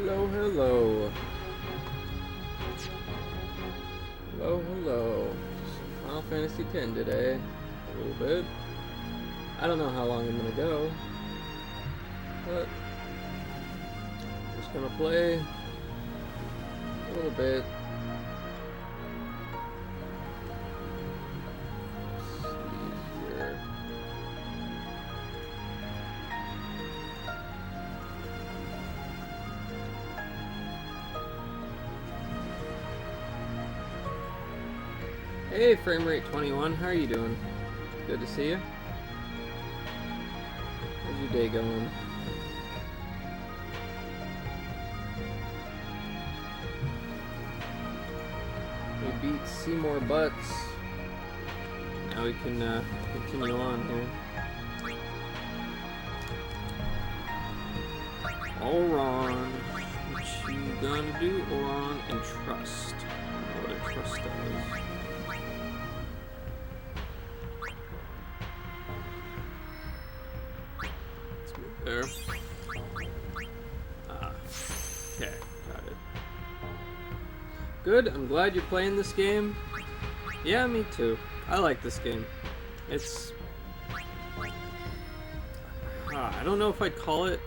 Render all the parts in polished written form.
Hello, hello. Hello, hello. Final Fantasy X today. A little bit. I don't know how long I'm gonna go, but just gonna play a little bit. Let's see here. Hey, frame rate 21, how are you doing? Good to see you. How's your day going? We beat Seymour Butts. Now we can continue on here. Oron, what you gonna do? Oron and trust. I don't know what a trust is. There. Okay, got it. Good, I'm glad you're playing this game. Yeah, me too. I like this game. It's... I don't know if I'd call it,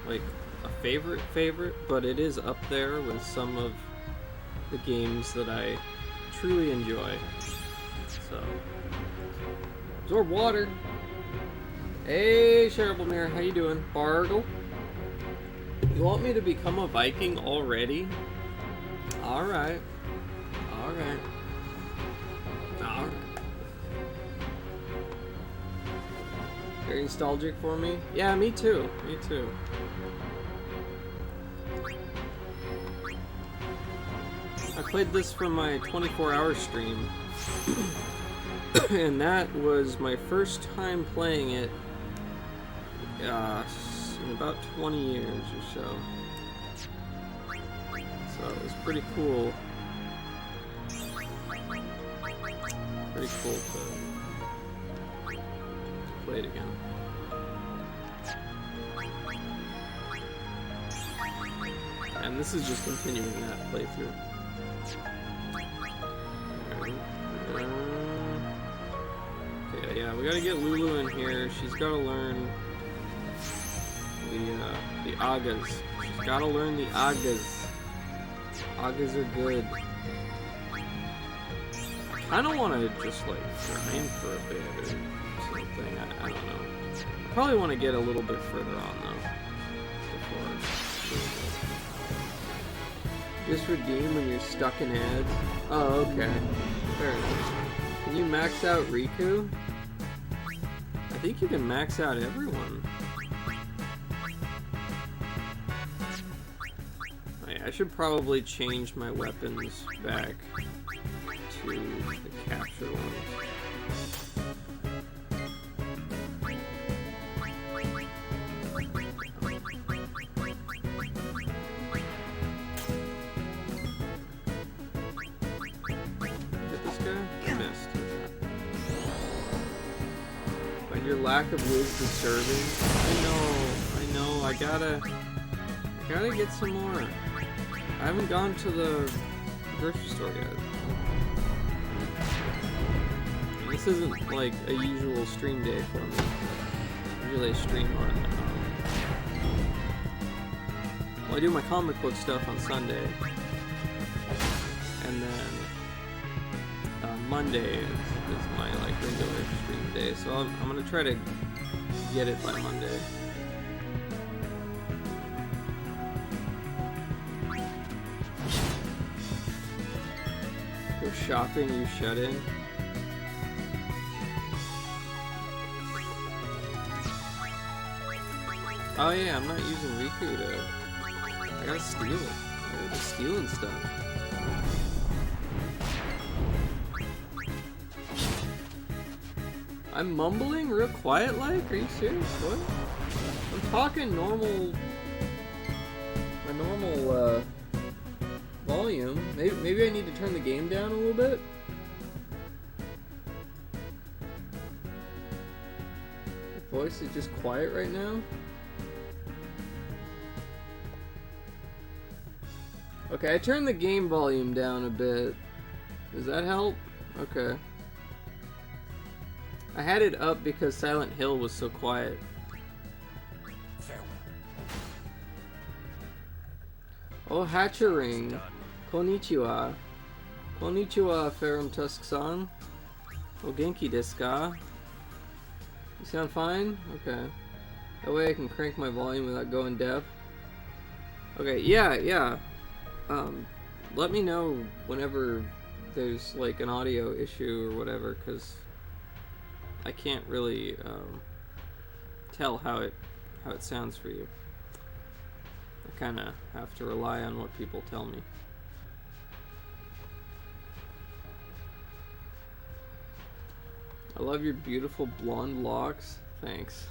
like, a favorite, but it is up there with some of the games that I truly enjoy. So... absorb water! Hey, Shareable Mirror, how you doing? Bargle? You want me to become a Viking already? Alright. Alright. Alright. Very nostalgic for me? Yeah, me too. Me too. I played this from my 24-hour stream. And that was my first time playing it in about 20 years or so. So it was pretty cool. Pretty cool to play it again. And this is just continuing that playthrough. Okay, yeah, we gotta get Lulu in here. She's gotta learn the Agas. She's gotta learn the Agas. Agas are good. I kinda wanna just like grind for a bit or something. I don't know. I probably wanna get a little bit further on though. Just redeem when you're stuck in ads. Oh, okay. Fair enough. Can you max out Riku? I think you can max out everyone. I should probably change my weapons back to the capture ones. Hit this guy? I missed. But your lack of whiz disturbing. I know, I gotta get some more. I haven't gone to the grocery store yet. This isn't like a usual stream day for me. Usually I stream on... well, I do my comic book stuff on Sunday. And then Monday is my like regular stream day. So I'm gonna try to get it by Monday. Shopping, you shut in. Oh yeah, I'm not using Riku to... I gotta steal it. I gotta be stealing stuff. I'm mumbling real quiet like? Are you serious? What? I'm talking normal... my normal, volume. Maybe I need to turn the game down a little bit. Your voice is just quiet right now. Okay, I turned the game volume down a bit. Does that help? Okay. I had it up because Silent Hill was so quiet. Oh, Hatchering. Konnichiwa. Konnichiwa, Ferrum Tusk-san. O genki desu ka? You sound fine? Okay. That way I can crank my volume without going deaf. Okay, yeah. Let me know whenever there's like an audio issue or whatever, because I can't really tell how it sounds for you. I kind of have to rely on what people tell me. I love your beautiful blonde locks. Thanks.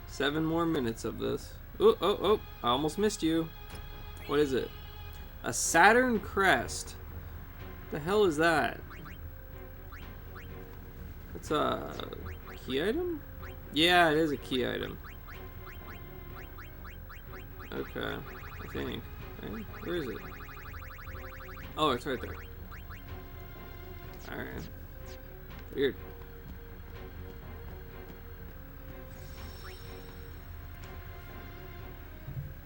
7 more minutes of this. Oh, I almost missed you. What is it? A Saturn crest. The hell is that? It's a key item? Yeah, it is a key item. Okay, I think. Okay. Where is it? Oh, it's right there. Alright. Weird.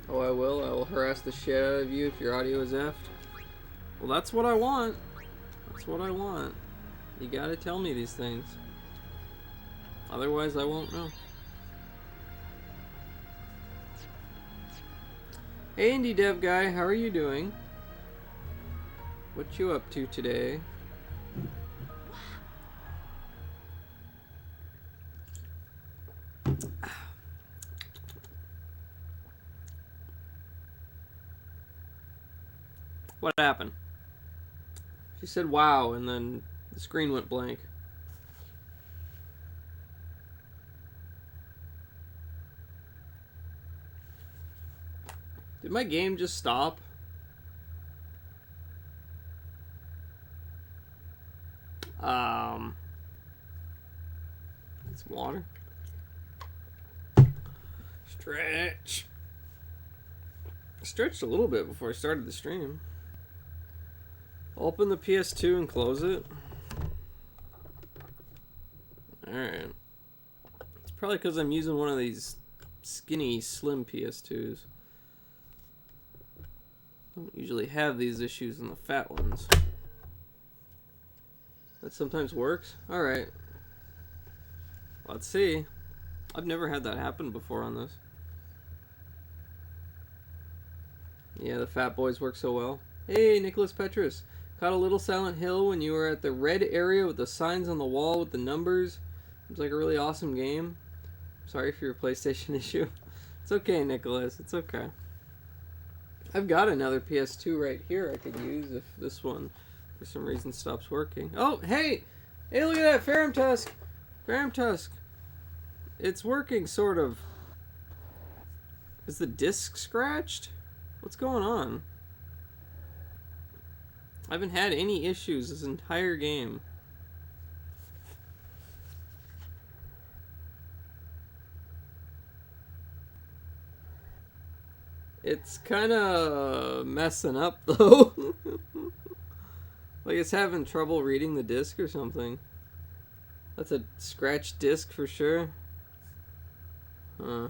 Oh, I will. I will harass the shit out of you if your audio is effed. Well, that's what I want. That's what I want. You gotta tell me these things. Otherwise, I won't know. Hey, Indie Dev Guy, how are you doing? What you up to today? What happened? She said wow, and then the screen went blank. Did my game just stop? Get some water. Stretch. I stretched a little bit before I started the stream. Open the PS2 and close it. Alright. It's probably because I'm using one of these skinny, slim PS2s. I don't usually have these issues in the fat ones. That sometimes works? Alright. Let's see. I've never had that happen before on this. Yeah, the fat boys work so well. Hey, Nicholas Petrus. Caught a little Silent Hill when you were at the red area with the signs on the wall with the numbers. Seems like a really awesome game. Sorry for your PlayStation issue. It's okay, Nicholas. It's okay. I've got another PS2 right here I could use if this one, for some reason, stops working. Oh, hey! Hey, look at that! Ferrum Tusk! Ferrum Tusk! It's working, sort of. Is the disc scratched? What's going on? I haven't had any issues this entire game. It's kind of messing up, though. Like it's having trouble reading the disc or something. That's a scratched disc for sure. Huh.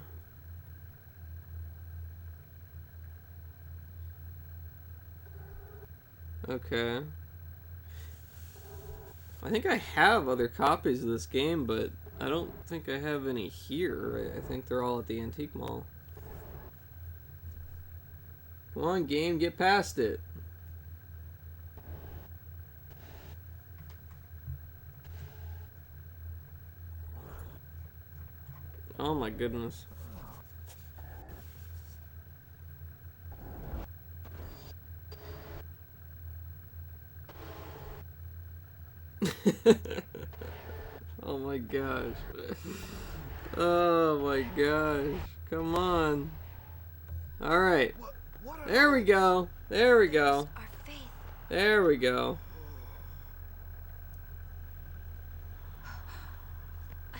Okay. I think I have other copies of this game, but I don't think I have any here. I think they're all at the Antique Mall. Come on, game, get past it. Oh my goodness. Oh my gosh. Oh my gosh. Come on. Alright. There we go. There we go. There we go. I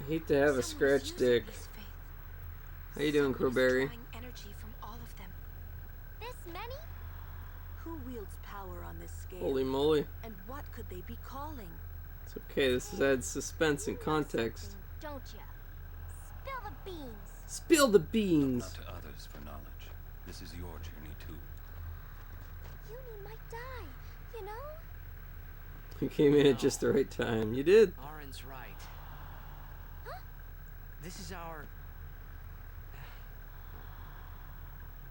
hate to have a scratch dick. How you doing, Crowberry? Energy from all of them. This many? Who wields power on this scale? Holy moly. And what could they be calling? It's okay, this adds suspense and context. Don't you? Spill the beans. Spill the Look beans. not to others for knowledge. This is your journey too. Uni might die, you know? You came in at just the right time. You did. Aaron's right. Huh? This is our...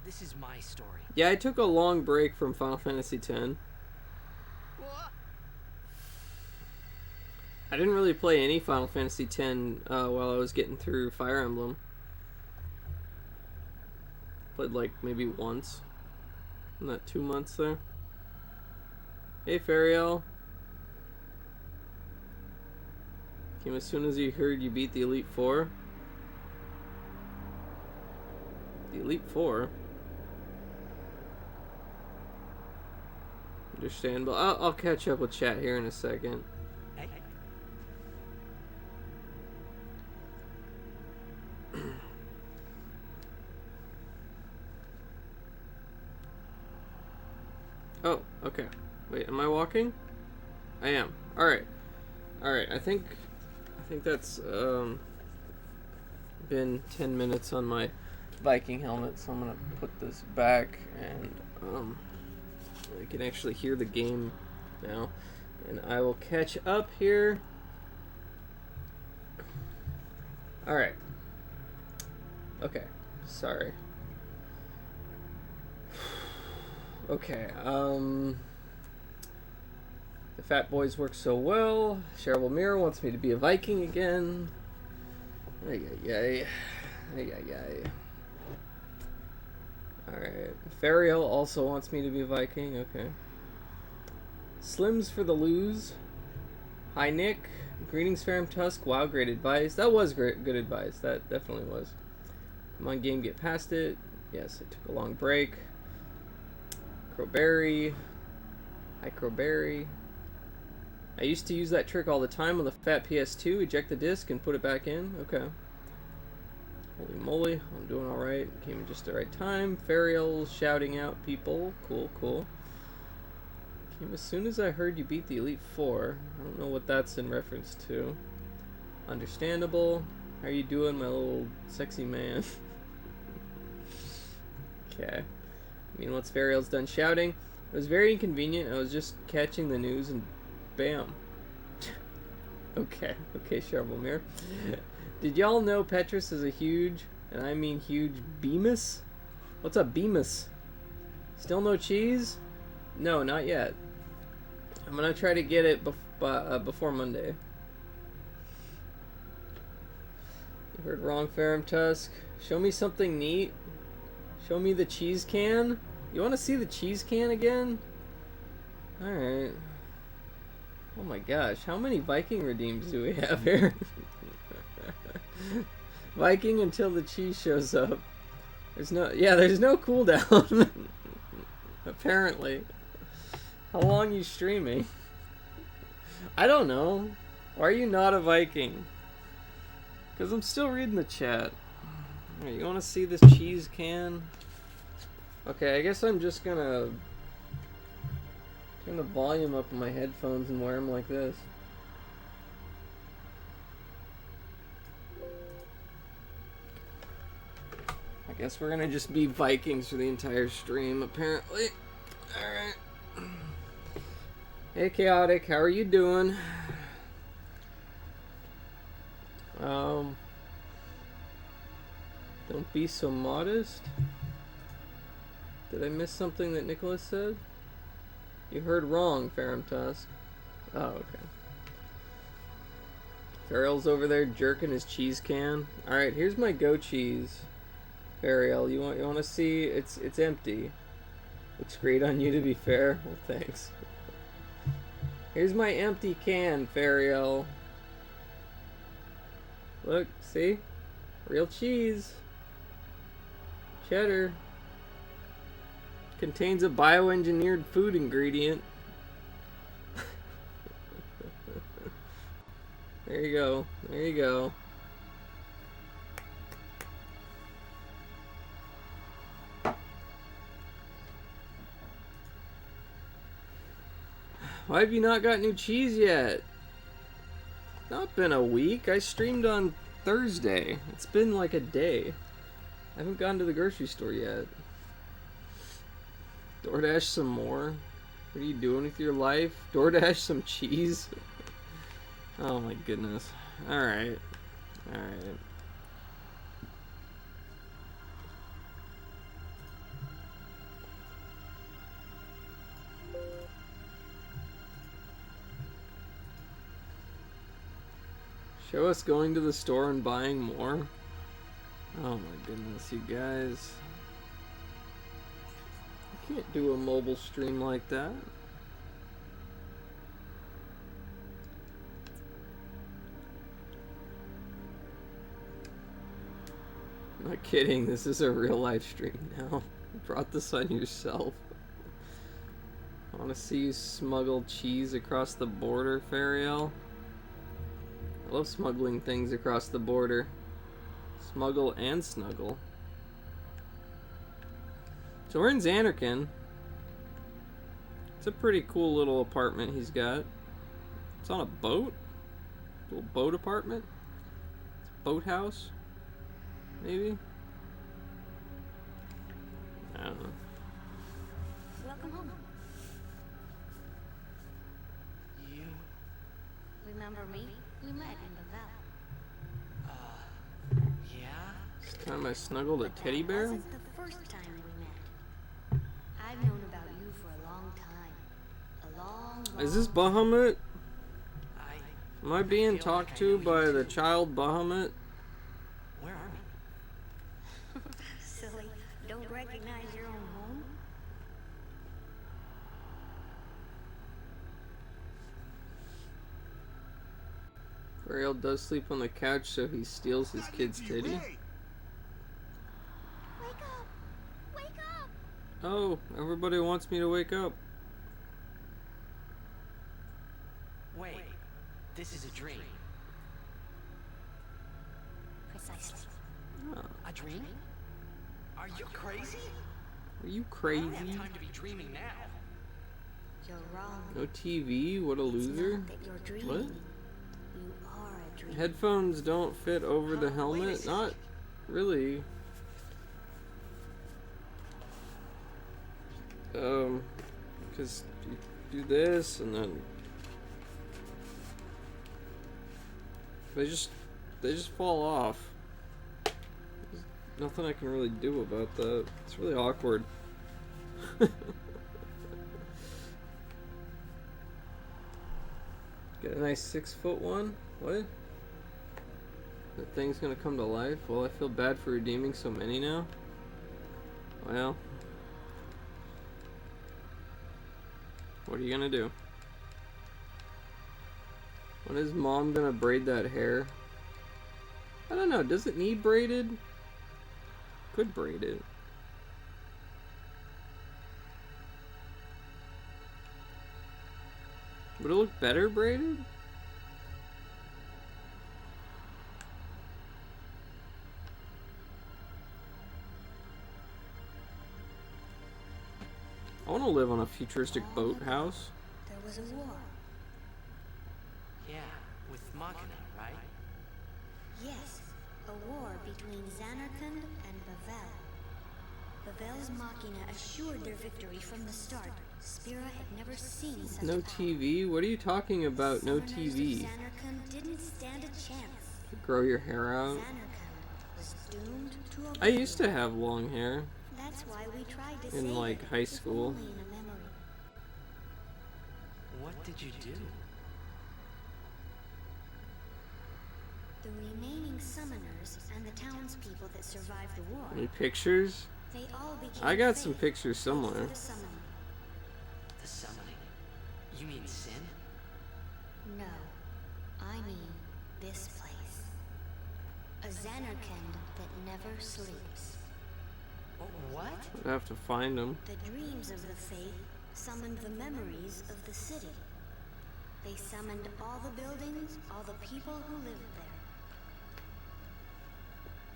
This is my story. Yeah, I took a long break from Final Fantasy X. I didn't really play any Final Fantasy X while I was getting through Fire Emblem. Played like maybe once in that 2 months there. Hey, Fariel. Came as soon as you heard you beat the Elite Four. The Elite Four? Understandable. I'll catch up with chat here in a second. Hey. Oh, okay. Wait, am I walking? I am. Alright. Alright, I think that's been 10 minutes on my Viking helmet, so I'm gonna put this back and I can actually hear the game now. And I will catch up here. Alright. Okay. Sorry. Okay, the Fat Boys work so well. Cheryl Mirror wants me to be a Viking again. Ay, ay, ay. Ay, ay, ay. Alright. Fariel also wants me to be a Viking. Okay. Slims for the lose. Hi, Nick. Greetings, Farum Tusk. Wow, great advice. That was great, good advice. That definitely was. Come on, game, get past it. Yes, it took a long break. Crowberry. Hi, Crowberry. I used to use that trick all the time on the fat PS2. Eject the disc and put it back in. Okay. Holy moly. I'm doing alright. Came in just the right time. Fariel shouting out people. Cool, cool. Came as soon as I heard you beat the Elite Four. I don't know what that's in reference to. Understandable. How are you doing, my little sexy man? Okay. I mean, once Fariel's done shouting, it was very inconvenient. I was just catching the news and bam. Okay, Charbelmere. Did y'all know Petrus is a huge, and I mean huge, Bemis? What's up, Bemis? Still no cheese? No, not yet. I'm gonna try to get it before Monday. You heard wrong, Farum Tusk. Show me something neat. Show me the cheese can? You want to see the cheese can again? Alright. Oh my gosh, how many Viking redeems do we have here? Viking until the cheese shows up. There's no cooldown. Apparently. How long are you streaming? I don't know. Why are you not a Viking? Because I'm still reading the chat. Alright, you want to see this cheese can? Okay, I guess I'm just gonna turn the volume up on my headphones and wear them like this. I guess we're gonna just be Vikings for the entire stream, apparently. Alright. Hey, Chaotic, how are you doing? Don't be so modest. Did I miss something that Nicholas said? You heard wrong, Farum Tusk. Oh, okay. Fariel's over there jerking his cheese can. Alright, here's my goat cheese. Fariel, you want to see? It's empty. Looks great on you, to be fair. Well, thanks. Here's my empty can, Fariel. Look, see? Real cheese. Cheddar. Contains a bioengineered food ingredient. There you go. There you go. Why have you not got new cheese yet? Not been a week. I streamed on Thursday. It's been like a day. I haven't gone to the grocery store yet. DoorDash some more? What are you doing with your life? DoorDash some cheese? Oh my goodness. Alright. Alright. Show us going to the store and buying more? Oh my goodness, you guys. You can't do a mobile stream like that. Not kidding, this is a real life stream now. You brought this on yourself. I want to see you smuggle cheese across the border, Fariel. I love smuggling things across the border. Smuggle and snuggle. So we're in Xanarkand. It's a pretty cool little apartment he's got. It's on a boat? Little boat apartment? It's a boathouse? Maybe? I don't know. Welcome home. You. Remember me? We met in the valley. Yeah? This time I snuggled a teddy bear? Wasn't the first time we met. I've known about you for a long time. A long Is this Bahamut? I. Am I being feel talked like I to know by you the too. child Bahamut? Where are we? silly. Don't recognize your own home? Ariel does sleep on the couch, so he steals his kid's titty. Wake up! Wake up! Oh, everybody wants me to wake up. Wait. This is a dream. Precisely. Oh, A dream? Are you crazy? are you I crazy? don't have time to be dreaming now. You're wrong. No TV? What a It's loser. not that you're dreaming. What? You are a dream. Headphones don't fit over the Wait a helmet? second. Not really. Because you do this and then they just fall off. There's nothing I can really do about that. It's really awkward. Get a nice 6-foot one? What? That thing's gonna come to life? Well, I feel bad for redeeming so many now. Well, what are you gonna do? When is mom gonna braid that hair? I don't know, does it need braided? Could braid it. Would it look better braided? I want to live on a futuristic boathouse. There was a war. Yeah, with Machina, right? Yes, a war between Xanarkand and Bavel. Bavel's Machina assured their victory from the start. Spira had never seen such No power. TV? What are you talking about? No Summoners of TV. Xanarkand didn't stand a chance. Grow your hair out. Xanarkand was doomed to oblivion. I used to have long hair. That's why we tried to in, save like, it, high if school. only in a memory. What did you do? The remaining summoners and the townspeople that survived the war, Any pictures? they all became I got some faith pictures for somewhere. the summoning. The summoning. You mean sin? No, I mean this place. A Xanarkand that never sleeps. What? I'd have to find them. The dreams of the faith summoned the memories of the city. They summoned all the buildings, all the people who lived there.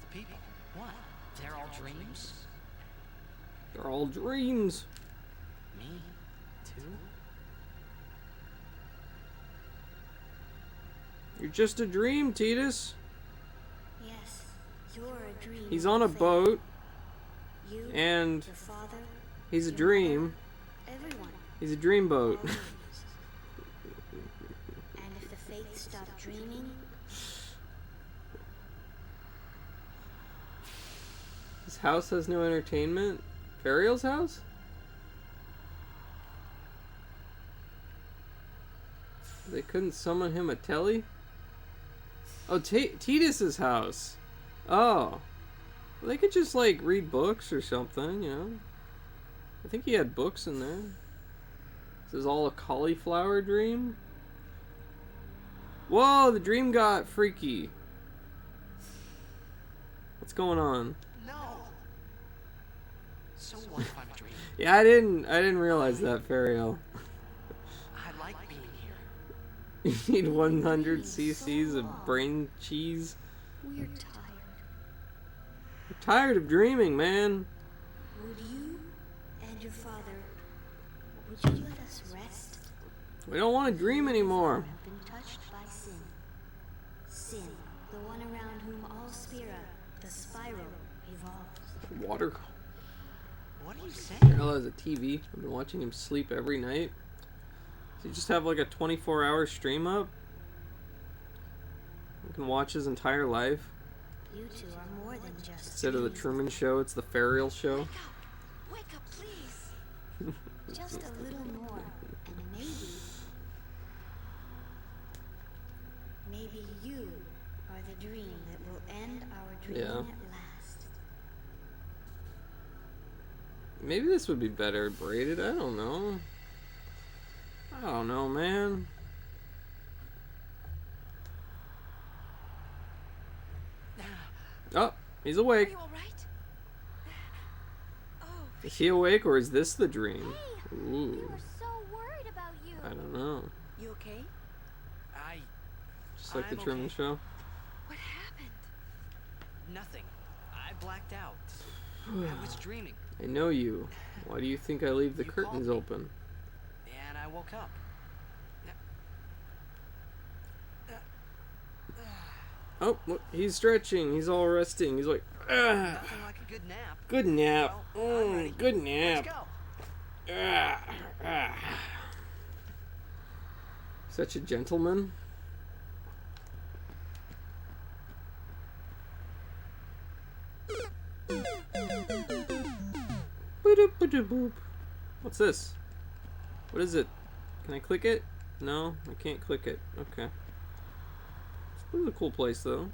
The people. What? They're all dreams? They're all dreams. Me? Too? You're just a dream, Titus. Yes, you're a dream. He's on a Faith. boat, You, and your father, he's a your dream. mother, everyone. He's a dream boat. All dreams. And if the faith stopped dreaming, His house has no entertainment? Fariel's house? They couldn't summon him a telly? Oh, Titus's house. Oh. Well, they could just, like, read books or something, you know? I think he had books in there. This is all a cauliflower dream? Whoa, the dream got freaky. What's going on? No. So what if I'm dreaming? Yeah, I didn't realize that, Fariel. I like being here. You need 100 cc's of brain cheese. we're tired. I'm tired of dreaming, man. Would you and your father, would you let us rest? We don't want to dream anymore. Have been touched by sin. Sin, the one around whom all Spira, the spiral, evolves. Water. What are you saying? Fariel has a TV. I've been watching him sleep every night. Does he just have like a 24-hour stream up? You can watch his entire life. You two are more than just Instead of the dreams. Truman Show, it's the Fariel Show. Wake up, please. Just a little more, and maybe you are the dream that will end our dreaming Yeah. at last. Maybe this would be better braided. I don't know. I don't know, man. Oh, he's Are awake. you all right? Oh, Is he awake or is this the dream? We Ooh, were so worried about you. I don't know. you okay? Just like the I'm Truman okay. Show. What happened? Nothing. I blacked out. I was dreaming, I know you. Why do you think I leave the You called curtains me. open? and I woke up. Oh, look, he's stretching. He's all resting. He's like, ah, Nothing like a good nap. good nap. Well, I'm ready. Good nap. Let's go. Ah, ah. Such a gentleman. Boop. What's this? What is it? Can I click it? No, I can't click it. Okay. This is a cool place, though.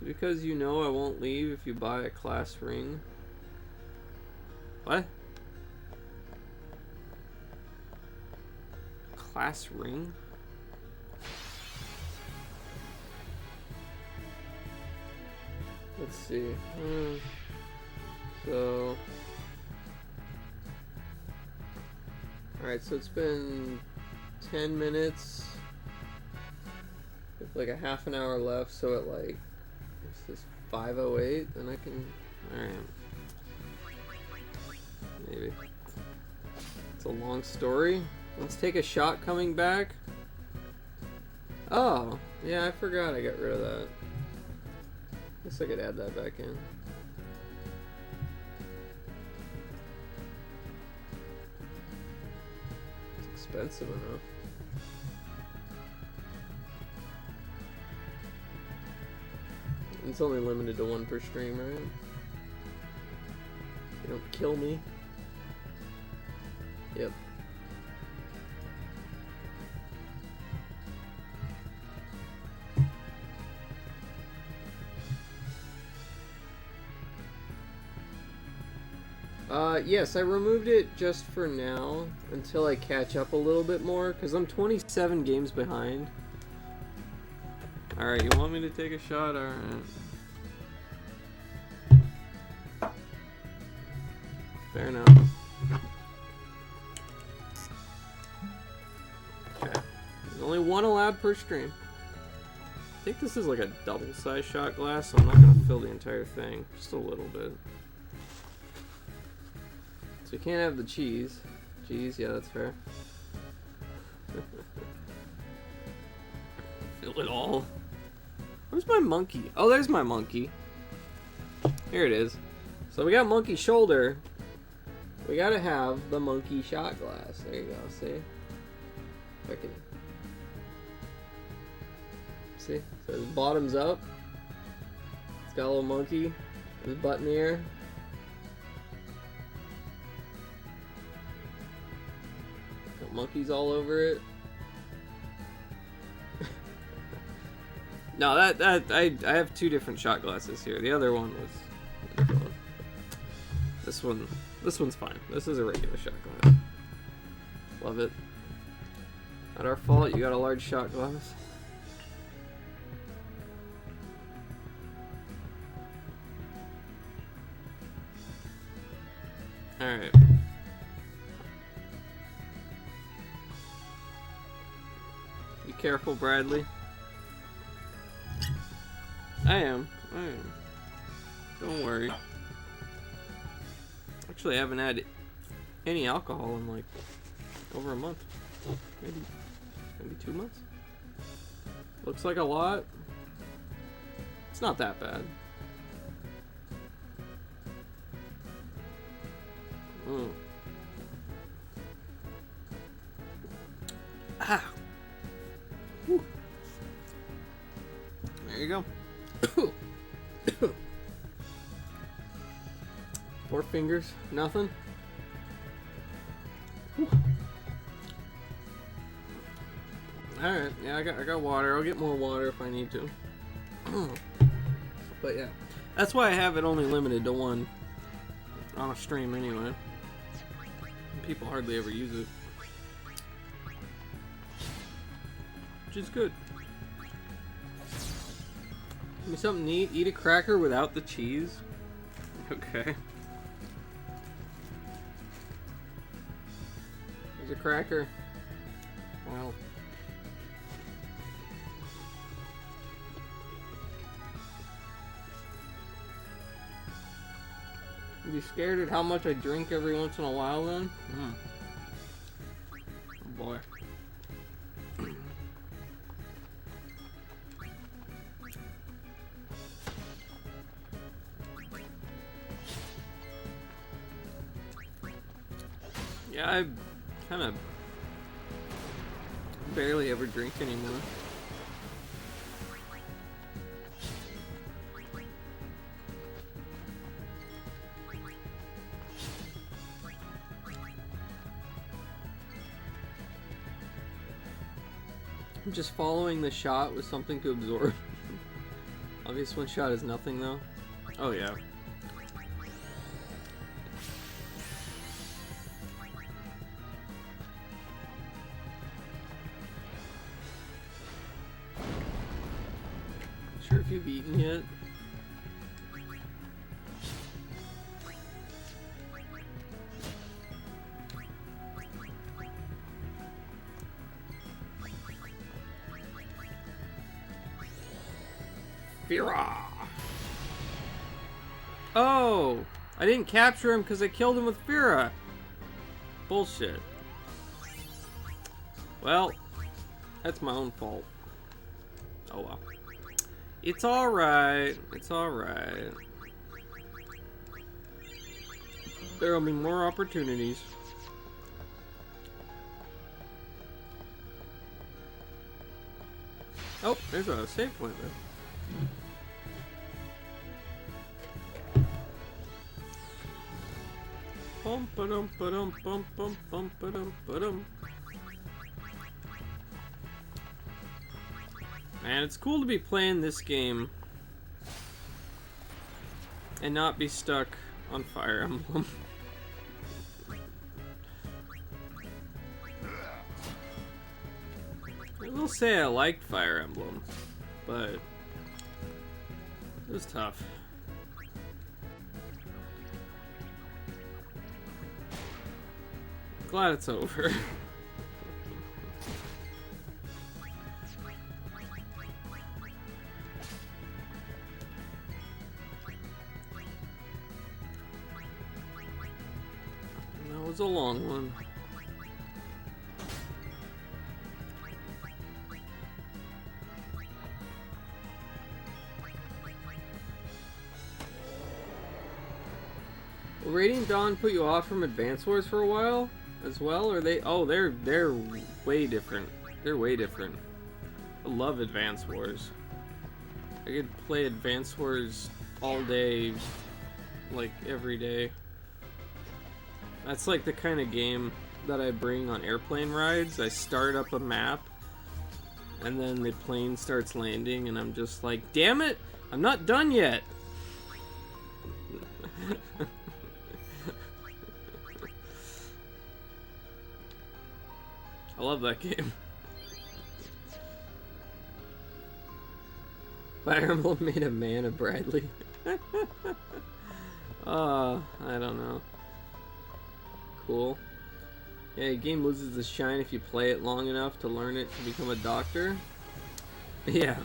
Because you know I won't leave if you buy a class ring. What? Class ring? Let's see. So... Alright, so it's been 10 minutes with like a half an hour left, so at like, this is 5:08, then I can, alright. Maybe. It's a long story. Let's take a shot coming back. Oh, yeah, I forgot I got rid of that. Guess I could add that back in. It's expensive enough. It's only limited to one per stream, right? You don't kill me. Yep. Yes, I removed it just for now until I catch up a little bit more, because I'm 27 games behind. Alright, you want me to take a shot? Alright. Fair enough. Okay. There's only one allowed per stream. I think this is like a double-sized shot glass, so I'm not going to fill the entire thing. Just a little bit. So you can't have the cheese. Cheese, yeah, that's fair. Spill it all. Where's my monkey? Oh, there's my monkey. Here it is. So we got monkey shoulder. We gotta have the monkey shot glass. There you go. See? If I can. See? So his bottom's up. It's got a little monkey. His butt in the air. Got monkeys all over it. No, I have two different shot glasses here. The other one was a different one. This one's fine. This is a regular shot glass. Love it. Not our fault. You got a large shot glass. All right. Be careful, Bradley. I am. Don't worry. Actually, I haven't had any alcohol in like over a month. Maybe 2 months. Looks like a lot. It's not that bad. Ah. Whew. There you go. 4 fingers, nothing. All right, yeah, I got water. I'll get more water if I need to. But yeah, that's why I have it only limited to 1 on a stream anyway. People hardly ever use it, which is good. Give me something neat. Eat a cracker without the cheese. Okay. There's a cracker. Wow. You be scared at how much I drink every once in a while then? Oh boy. Yeah, I kind of barely ever drink anymore. I'm just following the shot with something to absorb. Obvious one shot is nothing though. Oh yeah. Sure if you've eaten yet. Fira! Oh! I didn't capture him because I killed him with Fira! Bullshit. Well, that's my own fault. Oh well. It's alright. It's alright. There'll be more opportunities. Oh, there's a save point there. Bum ba-dum ba-dum bum bum bum ba-dum ba-dum. Man, it's cool to be playing this game and not be stuck on Fire Emblem. I will say I liked Fire Emblem, but it was tough. Glad it's over. That was a long one. Didn't Dawn put you off from Advance Wars for a while as well? Or they? Oh, they're way different. They're way different. I love Advance Wars. I could play Advance Wars all day, like every day. That's like the kind of game that I bring on airplane rides. I start up a map, and then the plane starts landing, and I'm just like, damn it, I'm not done yet. I love that game. Fire Emblem made a man of Bradley. I don't know. Cool. Yeah, a game loses its shine if you play it long enough to learn it to become a doctor. Yeah.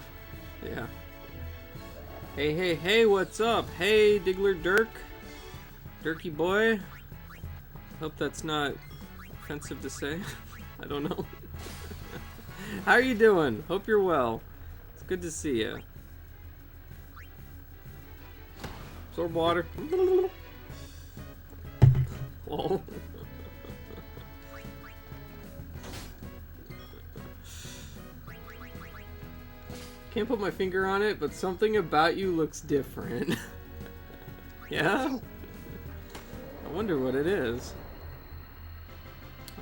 Yeah. Hey, hey, hey, what's up? Hey, Diggler Dirk. Dirky boy. Hope that's not offensive to say. I don't know. How are you doing? Hope you're well. It's good to see you. Absorb water. Lol. Can't put my finger on it, but something about you looks different. Yeah? I wonder what it is.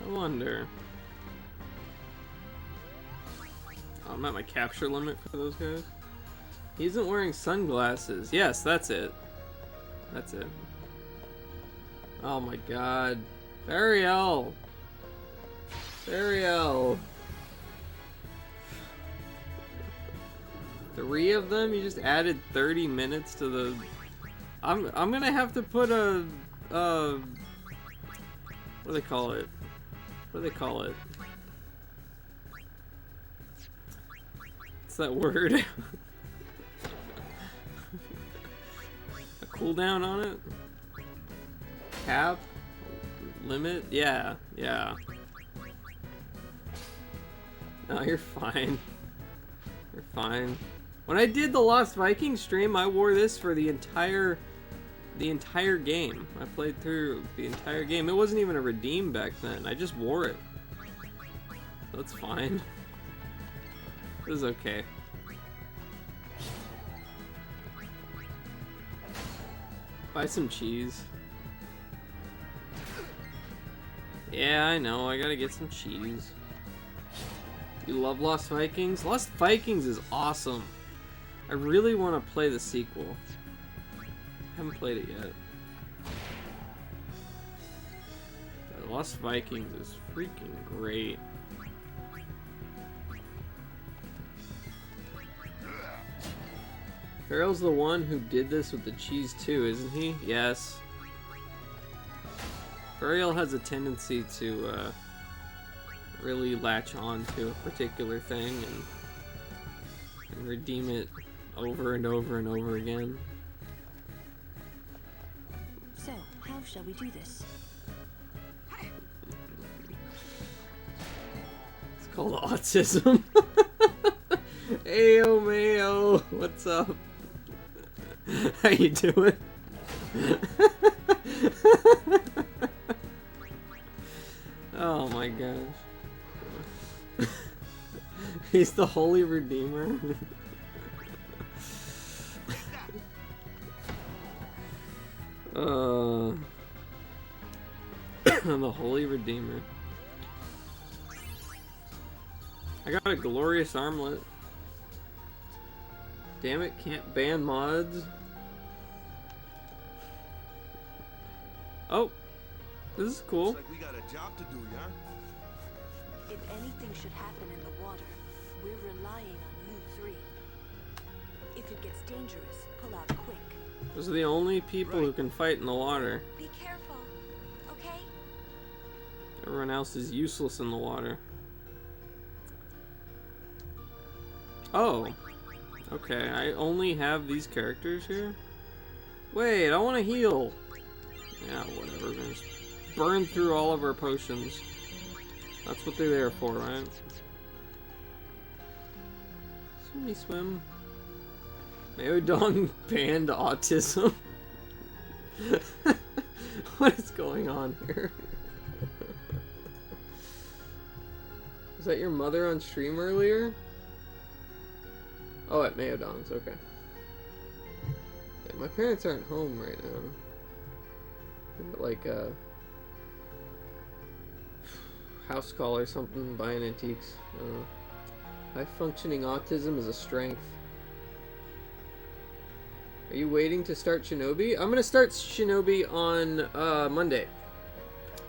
I wonder. Oh, I'm at my capture limit for those guys. He isn't wearing sunglasses. Yes, that's it. That's it. Oh my god. Ariel! Ariel! 3 of them? You just added 30 minutes to the... I'm gonna have to put a... what do they call it? What do they call it? What's that word? A cooldown on it? Cap? Limit? Yeah, yeah. No, you're fine. You're fine. When I did the Lost Vikings stream, I wore this for the entire game. I played through the entire game. It wasn't even a redeem back then. I just wore it. That's fine. It was okay. Buy some cheese. Yeah, I know. I gotta get some cheese. You love Lost Vikings? Lost Vikings is awesome. I really want to play the sequel. Haven't played it yet. But Lost Vikings is freaking great. Farrell's the one who did this with the cheese too, isn't he? Yes. Ariel has a tendency to really latch on to a particular thing and redeem it over and over and over again. So, how shall we do this? It's called autism. Ayo mayo, what's up? How you doing? Oh my gosh. He's the Holy Redeemer. The Holy Redeemer. I got a glorious armlet. Damn it, can't ban mods. Oh, this is cool. Looks like we got a job to do, yeah? If anything should happen in the water, we're relying on you 3. If it gets dangerous, pull out quick. Those are the only people who can fight in the water. Be careful, okay? Everyone else is useless in the water. Oh. Okay, I only have these characters here? Wait, I want to heal. Yeah, whatever. We're gonna just burn through all of our potions. That's what they're there for, right? Swimmy swim. Mayo Dong banned autism. What is going on here? Was that your mother on stream earlier? Oh, at Mayo Dons, okay. Yeah, my parents aren't home right now. Like house call or something, buying antiques. High functioning autism is a strength. Are you waiting to start Shinobi? I'm gonna start Shinobi on Monday.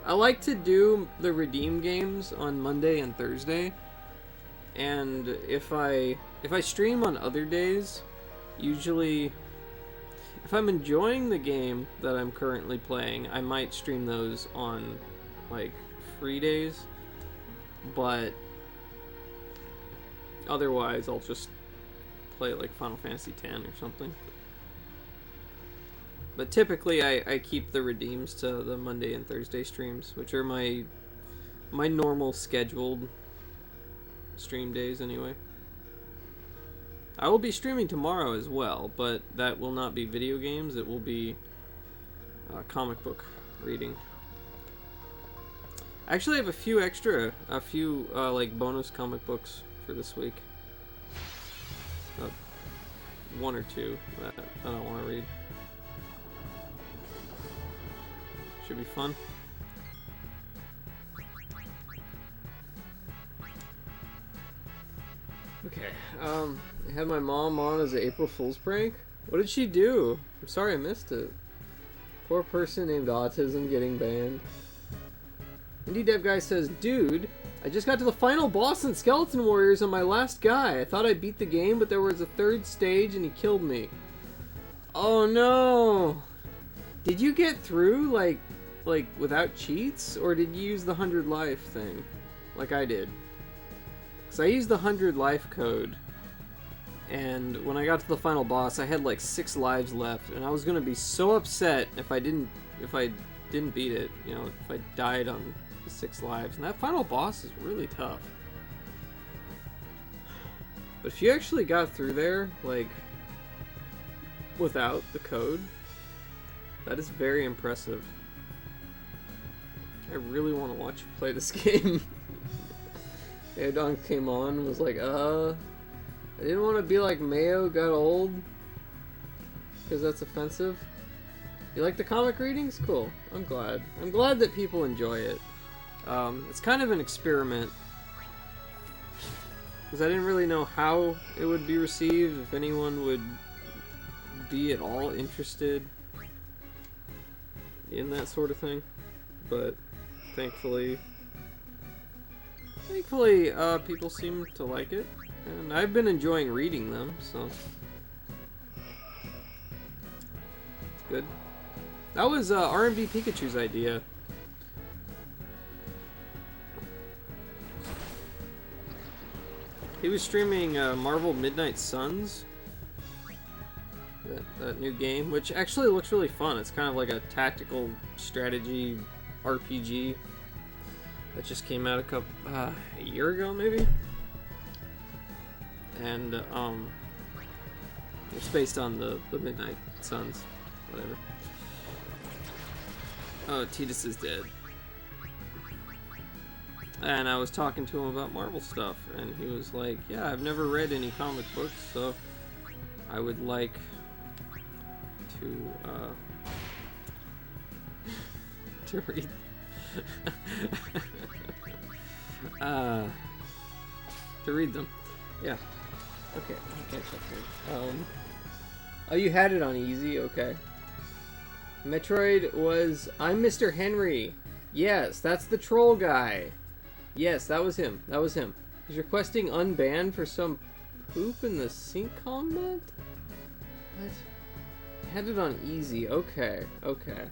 I like to do the redeem games on Monday and Thursday, and if I stream on other days, usually if I'm enjoying the game that I'm currently playing, I might stream those on like free days, but otherwise I'll just play like Final Fantasy X or something. But typically I keep the redeems to the Monday and Thursday streams, which are my normal scheduled stream days anyway. I will be streaming tomorrow as well, but that will not be video games, it will be comic book reading. I actually have a few like bonus comic books for this week. One or two that I don't want to read. Should be fun. Okay, I had my mom on as an April Fool's prank. What did she do? I'm sorry I missed it. Poor person named Autism getting banned. Indie Dev Guy says, dude, I just got to the final boss in Skeleton Warriors on my last guy. I thought I beat the game, but there was a third stage and he killed me. Oh no! Did you get through, like without cheats? Or did you use the 100 life thing? Like I did. Because I used the 100 life code. And when I got to the final boss, I had like 6 lives left. And I was going to be so upset if I didn't beat it. You know, if I died on the 6 lives. And that final boss is really tough. But if you actually got through there, like, without the code, that is very impressive. I really want to watch you play this game. Adon came on and was like, I didn't want to be like Mayo got old, because that's offensive. You like the comic readings? Cool. I'm glad. I'm glad that people enjoy it. It's kind of an experiment, because I didn't really know how it would be received, if anyone would be at all interested in that sort of thing. But thankfully people seem to like it, and I've been enjoying reading them, so it's good. That was R&B Pikachu's idea. He was streaming Marvel Midnight Suns, that new game, which actually looks really fun. It's kind of like a tactical strategy RPG that just came out a year ago, maybe. And it's based on the Midnight Suns, whatever. Oh, Titus is dead. And I was talking to him about Marvel stuff, and he was like, yeah, I've never read any comic books, so I would like to read to read them. Yeah. Okay. Oh, you had it on easy? Okay. Metroid was... I'm Mr. Henry. Yes, that's the troll guy. Yes, that was him. That was him. He's requesting unban for some poop in the sync comment? What? Had it on easy. Okay. Okay.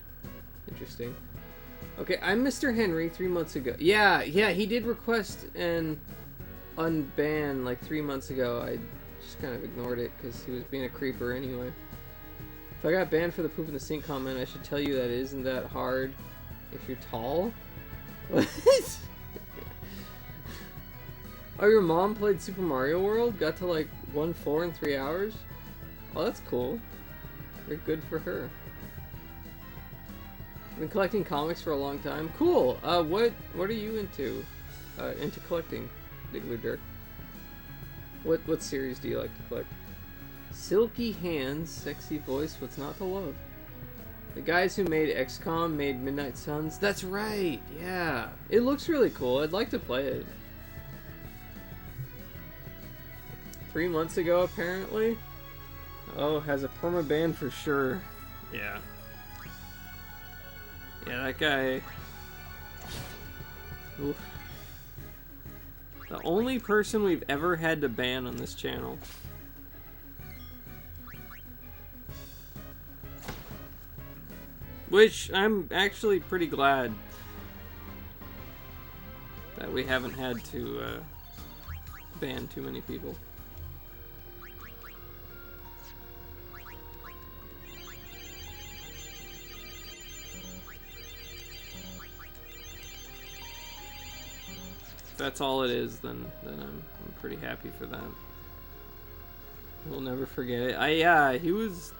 Interesting. Okay, I'm Mr. Henry 3 months ago. Yeah, he did request an unban like 3 months ago. I just kind of ignored it because he was being a creeper anyway. If I got banned for the poop in the sink comment, I should tell you that it isn't that hard if you're tall. What? Oh, your mom played Super Mario World? Got to like 1-4 in 3 hours? Oh, that's cool. Very good for her. Been collecting comics for a long time. Cool. What are you into? Into collecting, Diggler Dirk. What series do you like to collect? Silky hands, sexy voice. What's not to love? The guys who made XCOM made Midnight Suns. That's right. Yeah, it looks really cool. I'd like to play it. 3 months ago, apparently. Oh, has a permaban for sure. Yeah. Yeah, that guy. Oof. The only person we've ever had to ban on this channel. Which I'm actually pretty glad that we haven't had to ban too many people. If that's all it is, then I'm pretty happy for that. We'll never forget it. Yeah, it was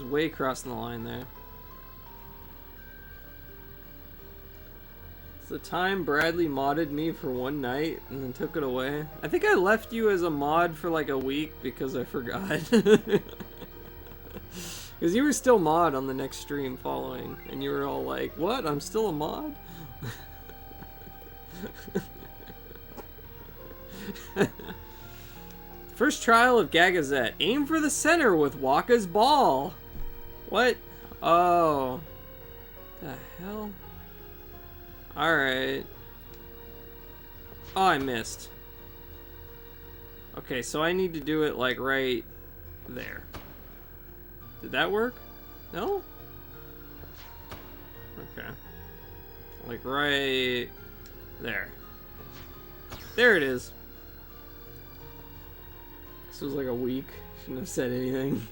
way crossing the line there. It's the time Bradley modded me for one night and then took it away. I think I left you as a mod for like a week because I forgot. Because you were still mod on the next stream following, and you were all like, what? I'm still a mod? First trial of Gagazette. Aim for the center with Waka's ball. What? Oh. The hell? Alright. Oh, I missed. Okay, so I need to do it like right there. Did that work? No? Okay. Like right there. There it is. This was like a week. Shouldn't have said anything.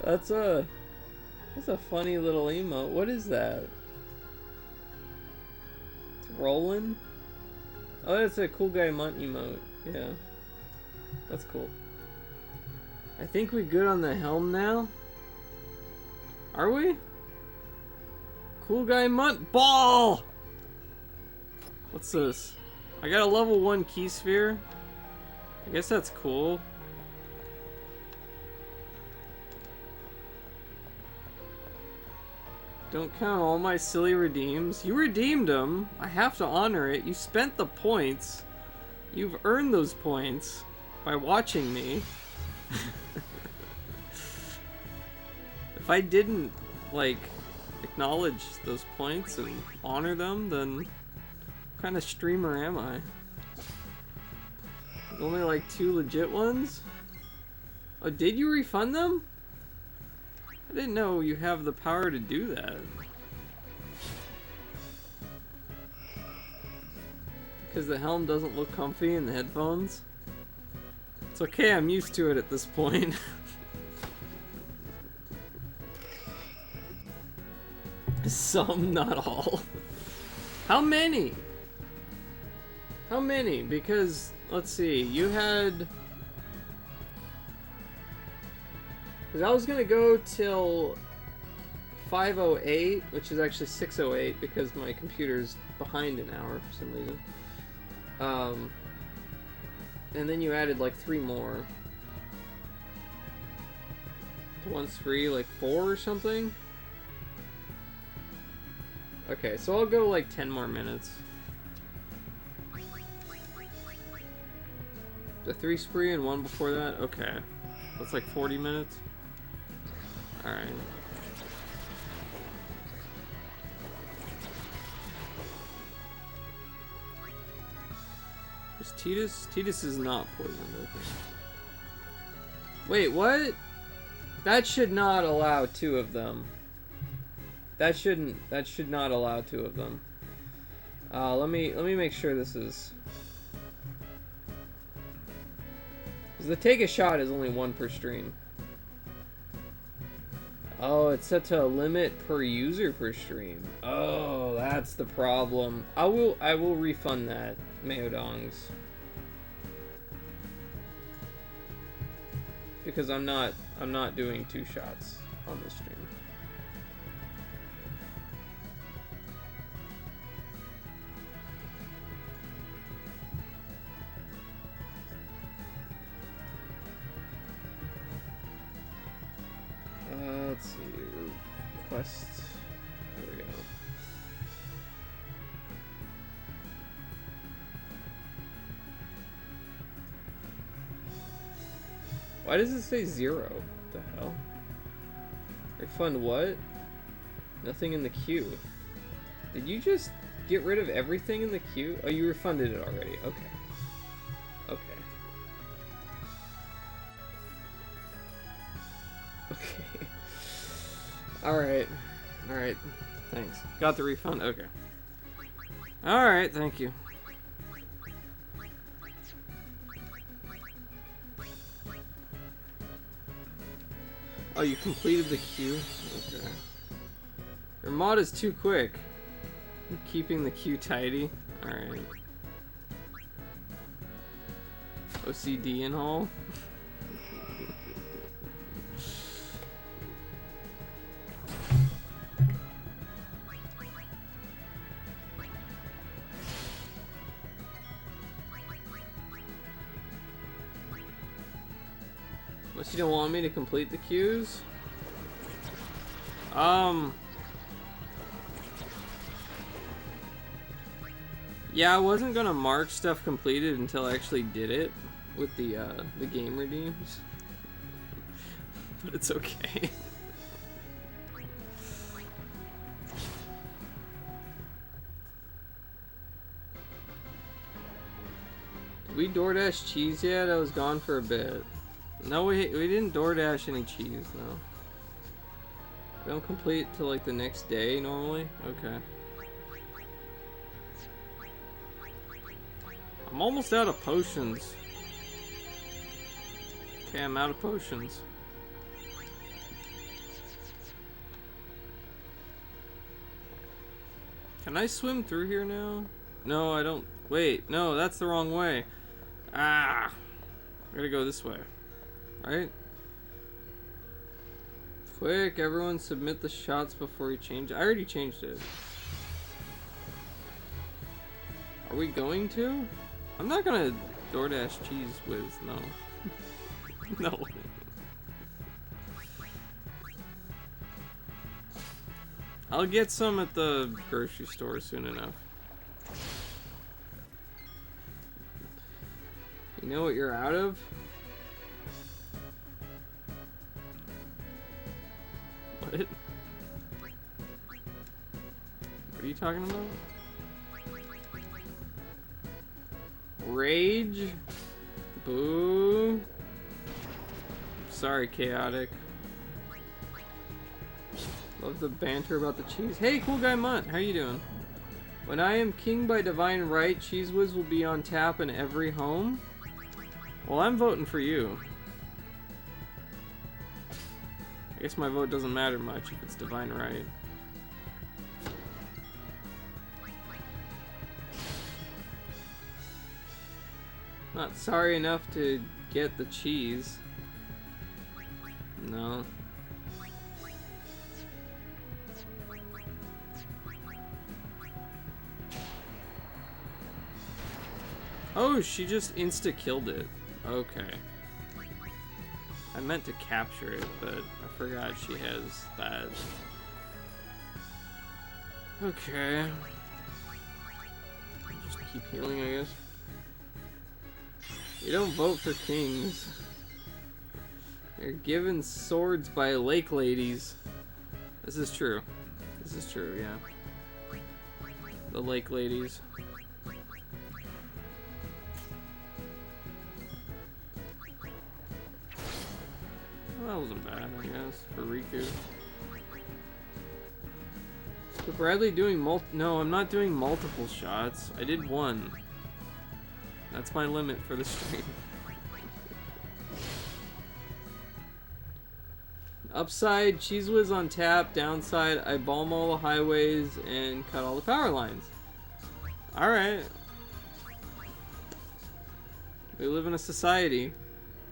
That's a funny little emote. What is that? It's rolling? Oh, that's a cool guy munt emote. Yeah. That's cool. I think we good on the helm now. Are we? Cool guy munt ball! What's this? I got a level 1 key sphere. I guess that's cool. Don't count all my silly redeems. You redeemed them. I have to honor it. You spent the points. You've earned those points by watching me. If I didn't, like, acknowledge those points and honor them, then what kind of streamer am I? Only like 2 legit ones? Oh, did you refund them? I didn't know you have the power to do that. Because the helm doesn't look comfy in the headphones? It's okay, I'm used to it at this point. Some, not all. How many? How many? Because, let's see, you had... Because I was going to go till 5:08, which is actually 6:08 because my computer's behind an hour for some reason. And then you added like 3 more. One's free, like 4 or something? Okay, so I'll go like 10 more minutes. The 3 spree and 1 before that? Okay. That's like 40 minutes? Alright. Is Titus? Titus is not poisoned, I think. Wait, what? That should not allow 2 of them. That should not allow 2 of them. Let me make sure this is... Because the take a shot is only 1 per stream. Oh, it's set to a limit per user per stream. Oh, that's the problem. I will refund that, Maodongs. because I'm not doing 2 shots on this stream. Let's see, requests. There we go. Why does it say 0? What the hell? Refund what? Nothing in the queue. Did you just get rid of everything in the queue? Oh, you refunded it already. Okay. Okay. Okay. Alright. Alright. Thanks. Got the refund? Okay. Alright, thank you. Oh, you completed the queue? Okay. Your mod is too quick. I'm keeping the queue tidy. Alright. OCD and all. Unless you don't want me to complete the queues? Yeah, I wasn't gonna mark stuff completed until I actually did it with the game redeems. But it's okay. Did we DoorDash cheese yet? I was gone for a bit. No, we didn't DoorDash any cheese, no. We don't complete till like the next day normally? Okay. I'm almost out of potions. Okay, I'm out of potions. Can I swim through here now? No, I don't. Wait, no, that's the wrong way. Ah! I gotta go this way. Right? Quick, everyone submit the shots before you change it. I already changed it. Are we going to? I'm not gonna DoorDash cheese whiz, no. No. I'll get some at the grocery store soon enough. You know what you're out of? What? What are you talking about? Rage? Boo? Sorry, Chaotic. Love the banter about the cheese. Hey, Cool Guy Munt, how you doing? When I am king by divine right, Cheese Whiz will be on tap in every home? Well, I'm voting for you. I guess my vote doesn't matter much if it's divine right. Not sorry enough to get the cheese. No. Oh, she just insta-killed it. Okay. I meant to capture it, but I forgot she has that. Okay. Just keep healing, I guess. You don't vote for kings. You're given swords by lake ladies. This is true. This is true, yeah. The lake ladies. Well, that wasn't bad, I guess, for Riku. So Bradley doing no, I'm not doing multiple shots. I did one. That's my limit for the stream. Upside, Cheese Whiz on tap. Downside, I bomb all the highways and cut all the power lines. Alright. We live in a society.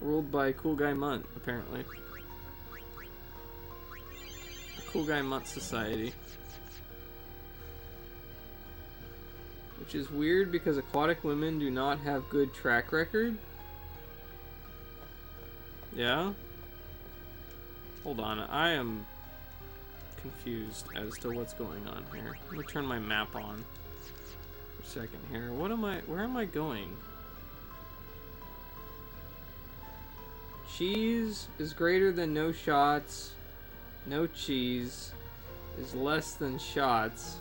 Ruled by Cool Guy Munt, apparently. The Cool Guy Munt Society. Which is weird because aquatic women do not have good track record. Yeah? Hold on, I am confused as to what's going on here. Let me turn my map on for a second here. Where am I going? Cheese is greater than no shots. No cheese is less than shots.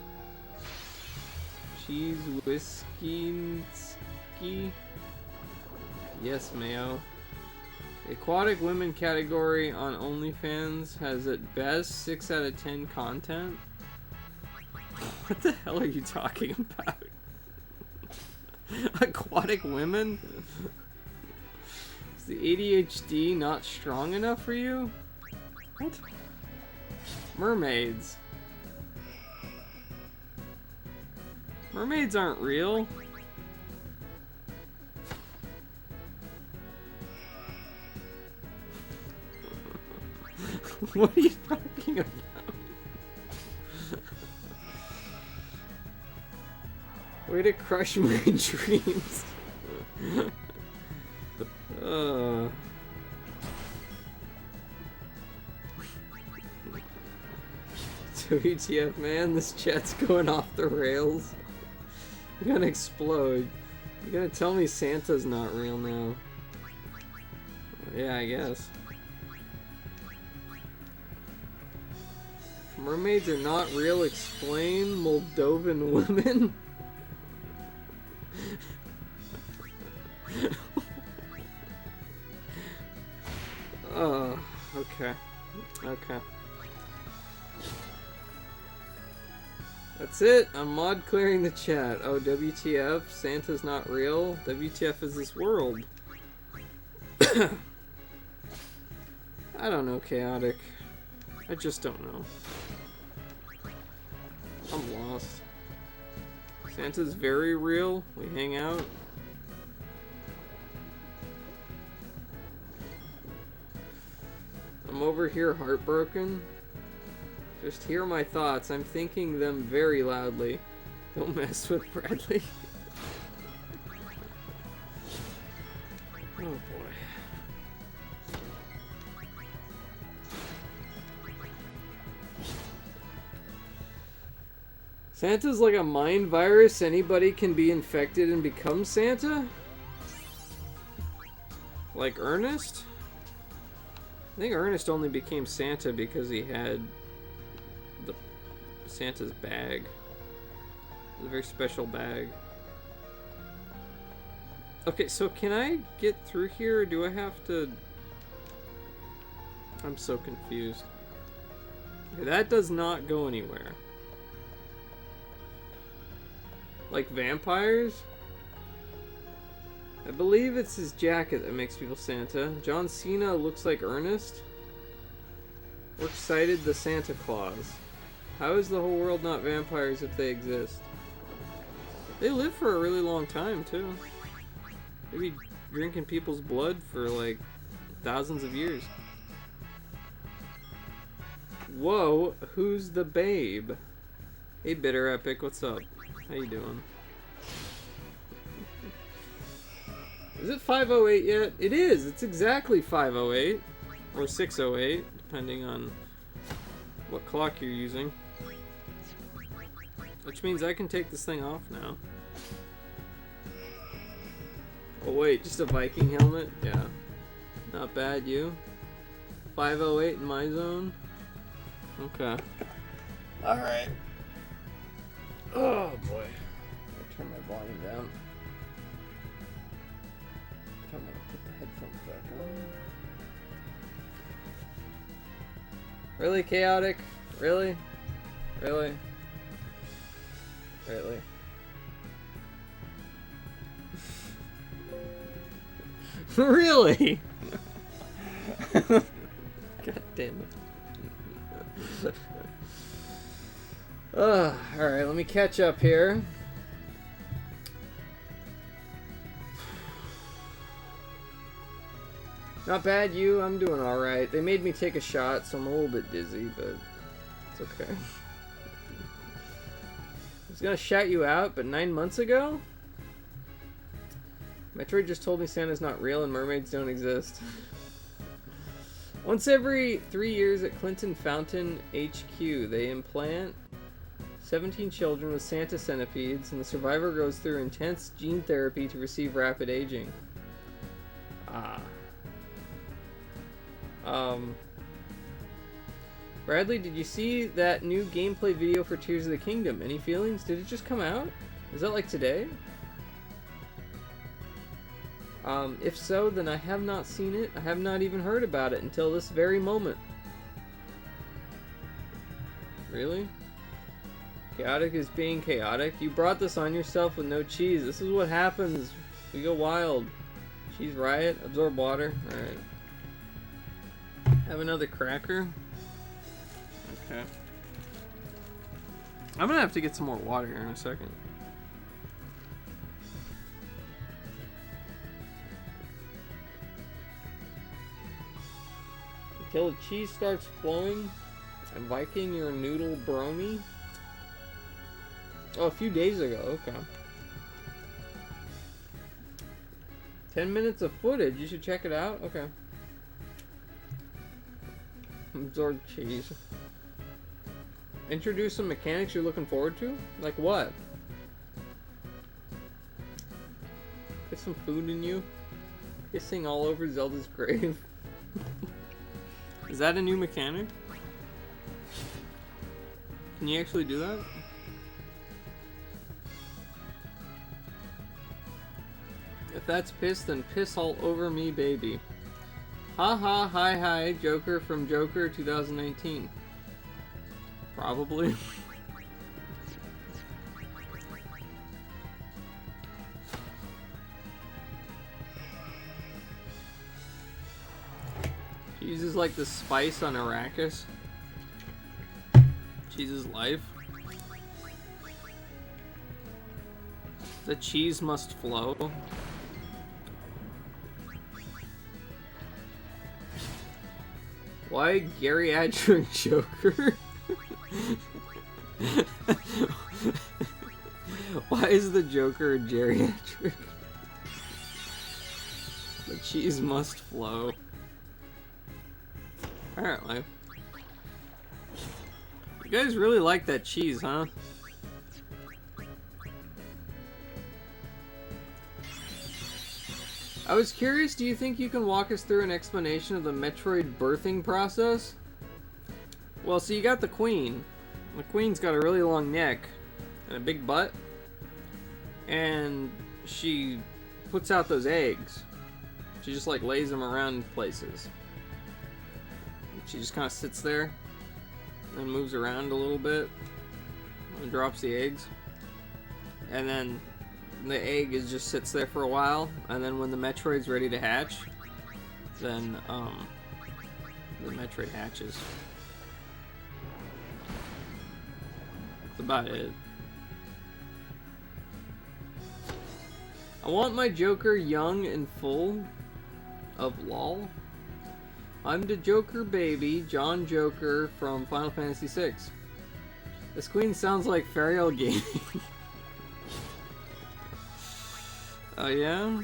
Cheese whiskey. Yes, Mayo. The aquatic women category on OnlyFans has at best 6 out of 10 content. What the hell are you talking about? Aquatic women? Is the ADHD not strong enough for you? What? Mermaids. Mermaids aren't real. What are you talking about? Way to crush my dreams. WTF, man, this chat's going off the rails. You're gonna explode. You're gonna tell me Santa's not real now. Yeah, I guess. Mermaids are not real, explain Moldovan women? Oh, okay. Okay. That's it. I'm mod clearing the chat. Oh, WTF? Santa's not real? WTF is this world? I don't know, Chaotic. I just don't know. I'm lost. Santa's very real. We hang out. I'm over here heartbroken. Just hear my thoughts. I'm thinking them very loudly. Don't mess with Bradley. Oh boy. Santa's like a mind virus. Anybody can be infected and become Santa? Like Ernest? I think Ernest only became Santa because he had the Santa's bag. It was a very special bag. Okay, so can I get through here, or do I have to... I'm so confused. Okay, that does not go anywhere. Like vampires? I believe it's his jacket that makes people Santa. John Cena looks like Ernest. We're excited the Santa Claus. How is the whole world not vampires if they exist? They live for a really long time too. They be drinking people's blood for like thousands of years. Whoa, who's the babe? Hey Bitter Epic, what's up? How you doing? Is it 5:08 yet? It is! It's exactly 5:08. Or 6:08, depending on what clock you're using. Which means I can take this thing off now. Oh wait, just a Viking helmet? Yeah. Not bad, you? 5:08 in my zone? Okay. Alright. Oh boy. I'll turn my volume down. I'm gonna put the headphones back on. Really, Chaotic? Really? Really? Really? Really? God damn it. Alright, let me catch up here. Not bad, you. I'm doing alright. They made me take a shot, so I'm a little bit dizzy, but it's okay. I was gonna shout you out, but 9 months ago? Metroid just told me Santa's not real and mermaids don't exist. Once every 3 years at Clinton Fountain HQ, they implant 17 children with Santa centipedes, and the survivor goes through intense gene therapy to receive rapid aging. Bradley, did you see that new gameplay video for Tears of the Kingdom? Any feelings? Did it just come out? Is that like today? If so, then I have not seen it. I have not even heard about it until this very moment. Really? Chaotic is being chaotic? You brought this on yourself with no cheese. This is what happens. We go wild. Cheese riot. Absorb water. Alright. Have another cracker. Okay. I'm gonna have to get some more water here in a second. Until the cheese starts flowing and Viking your noodle brony. Oh, a few days ago, okay. 10 minutes of footage, you should check it out? Okay. Absorb cheese. Introduce some mechanics you're looking forward to? Like what? Get some food in you? Kissing all over Zelda's grave? Is that a new mechanic? Can you actually do that? If that's piss, then piss all over me, baby. Ha ha, hi, Joker from Joker 2019. Probably. Cheese is like the spice on Arrakis. Cheese is life. The cheese must flow. Why geriatric Joker? Why is the Joker geriatric? The cheese must flow. Apparently. You guys really like that cheese, huh? I was curious, do you think you can walk us through an explanation of the Metroid birthing process? Well, so you got the queen. The queen's got a really long neck and a big butt. And she puts out those eggs. She just like lays them around places. She just kind of sits there and moves around a little bit and drops the eggs. And then the egg just sits there for a while, and then when the Metroid's ready to hatch, then the Metroid hatches. That's about it. I want my Joker young and full of lol. I'm the Joker baby, John Joker from Final Fantasy VI. This queen sounds like Fariel Gaming. Oh yeah?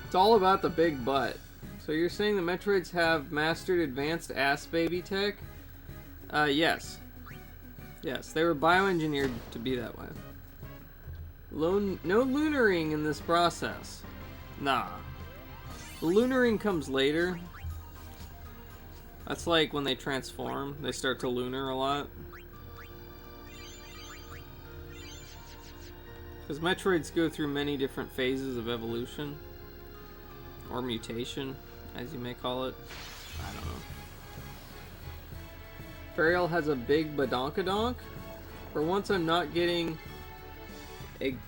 It's all about the big butt. So you're saying the Metroids have mastered advanced ass baby tech? Yes. Yes, they were bioengineered to be that way. No lunaring in this process. Nah. The lunaring comes later. That's like when they transform, they start to lunar a lot. Because Metroids go through many different phases of evolution. Or mutation, as you may call it. I don't know. Fariel has a big badonkadonk. For once I'm not getting a... What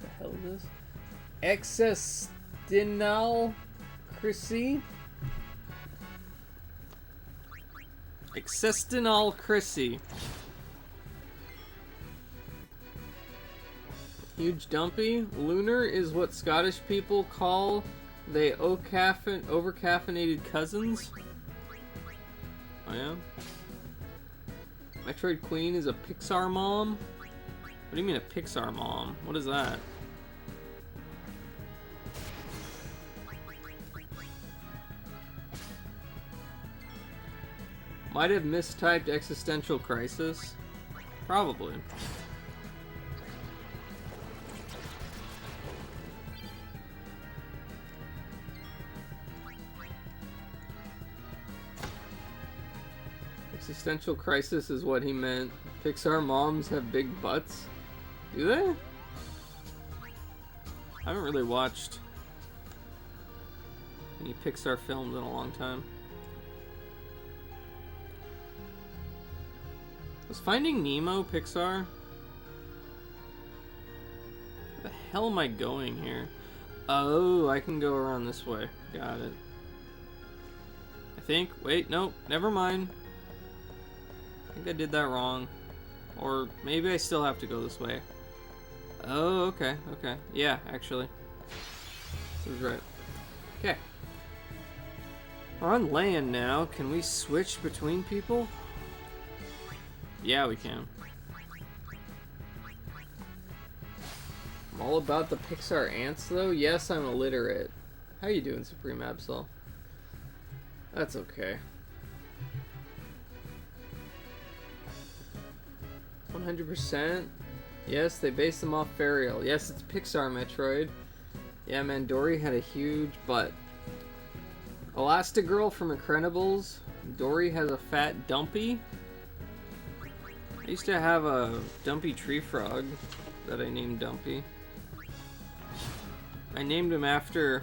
the hell is this? Exestinal Chrissy? Exestinal Chrissy. Huge dumpy. Lunar is what Scottish people call they over-caffeinated cousins. Oh yeah? Metroid Queen is a Pixar mom? What do you mean a Pixar mom? What is that? Might have mistyped existential crisis. Probably. Existential crisis is what he meant. Pixar moms have big butts. Do they? I haven't really watched any Pixar films in a long time. Was Finding Nemo Pixar? Where the hell am I going here? Oh, I can go around this way. Got it. I think. Wait, nope. Never mind. I think I did that wrong. Or maybe I still have to go this way. Oh, okay, okay. Yeah, actually. This is right. Okay. We're on land now. Can we switch between people? Yeah, we can. I'm all about the Pixar ants, though. Yes, I'm illiterate. How you doing, Supreme Absol? That's okay. 100%. Yes, they based them off Fariel. Yes, it's Pixar Metroid. Yeah, man, Dory had a huge butt. Elastigirl from Incredibles. Dory has a fat dumpy. I used to have a dumpy tree frog that I named Dumpy. I named him after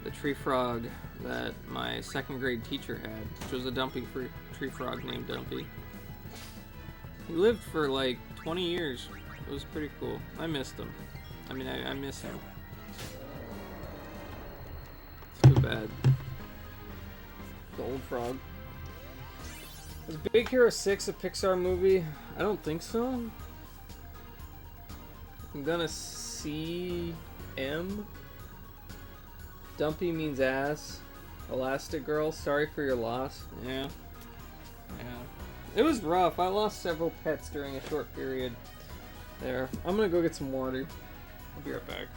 the tree frog that my second grade teacher had, which was a dumpy tree frog named Dumpy. He lived for like 20 years. It was pretty cool. I missed him. I mean, I miss him. It's too bad. The old frog. Is Big Hero 6 a Pixar movie? I don't think so. I'm gonna see M. Dumpy means ass. Elastic Girl, sorry for your loss. Yeah. Yeah. It was rough. I lost several pets during a short period there. I'm gonna go get some water. I'll be right back.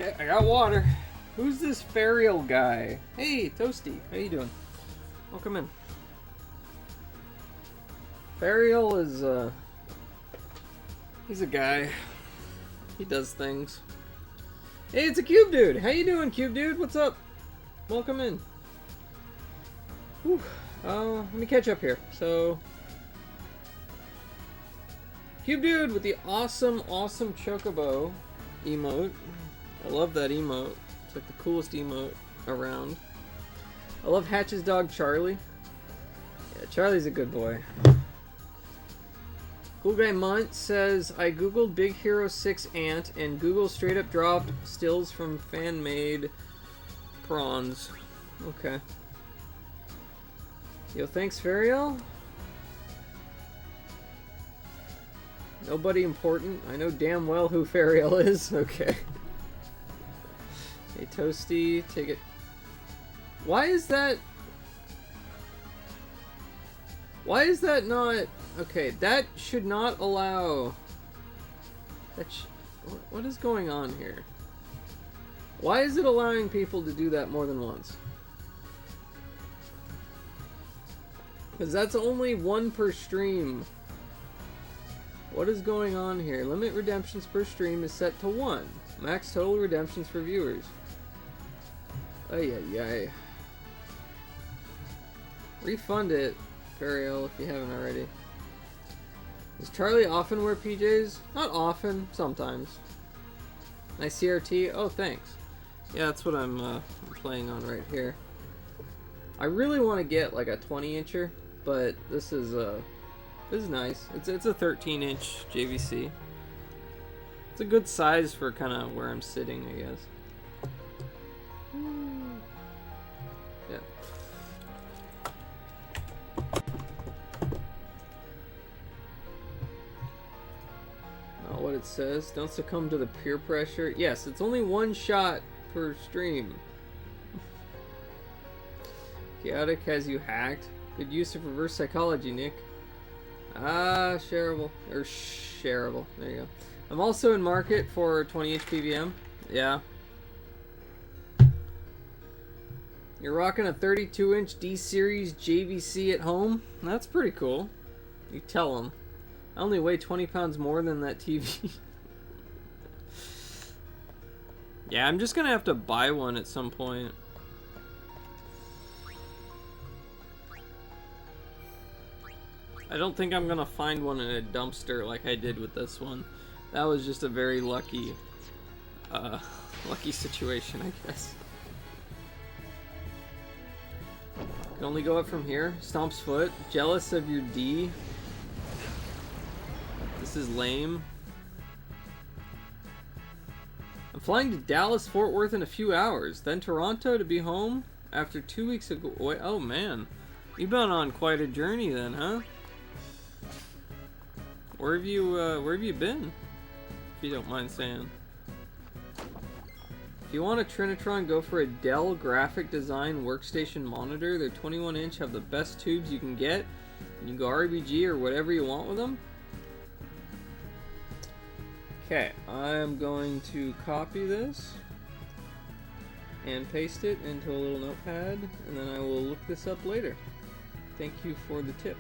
Okay, I got water. Who's this Ferial guy? Hey, Toasty, how you doing? Welcome in. Ferial is, he's a guy. He does things. Hey, it's a Cube Dude! How you doing, Cube Dude? What's up? Welcome in. Whew. Let me catch up here. So, Cube Dude with the awesome Chocobo emote. I love that emote. It's like the coolest emote around. I love Hatch's dog, Charlie. Yeah, Charlie's a good boy. Cool Guy Munt says, I googled Big Hero 6 Ant, and Google straight up dropped stills from fan-made prawns. Okay. Yo, thanks, Ferial. Nobody important. I know damn well who Ferial is. Okay. Hey, Toasty, take it. Why is that? Why is that not? Okay, that should not allow. What is going on here? Why is it allowing people to do that more than once? Because that's only one per stream. What is going on here? Limit redemptions per stream is set to 1. Max total redemptions for viewers. Ay ay ay. Refund it, Ferial, if you haven't already. Does Charlie often wear PJs? Not often, sometimes. Nice CRT? Oh, thanks. Yeah, that's what I'm playing on right here. I really want to get like a 20-incher, but this is nice. It's a 13-inch JVC. It's a good size for kind of where I'm sitting, I guess. Yeah. What it says, don't succumb to the peer pressure. Yes, it's only one shot per stream. Chaotic has you hacked. Good use of reverse psychology, Nick. Ah, shareable. Or shareable. There you go. I'm also in market for 20-inch PVM. Yeah. You're rocking a 32-inch D-Series JVC at home? That's pretty cool. You tell them. I only weigh 20 pounds more than that TV. Yeah, I'm just gonna have to buy one at some point. I don't think I'm gonna find one in a dumpster like I did with this one. That was just a very lucky situation, I guess. Can only go up from here. Stomp's foot. Jealous of your D. This is lame. I'm flying to Dallas, Fort Worth in a few hours. Then Toronto to be home after 2 weeks ago. Wait, oh man. You've been on quite a journey then, huh? Where have you been? If you don't mind saying. If you want a Trinitron, go for a Dell Graphic Design Workstation Monitor. They're 21-inch, have the best tubes you can get. You can go RBG or whatever you want with them. Okay, I'm going to copy this and paste it into a little notepad, and then I will look this up later. Thank you for the tip.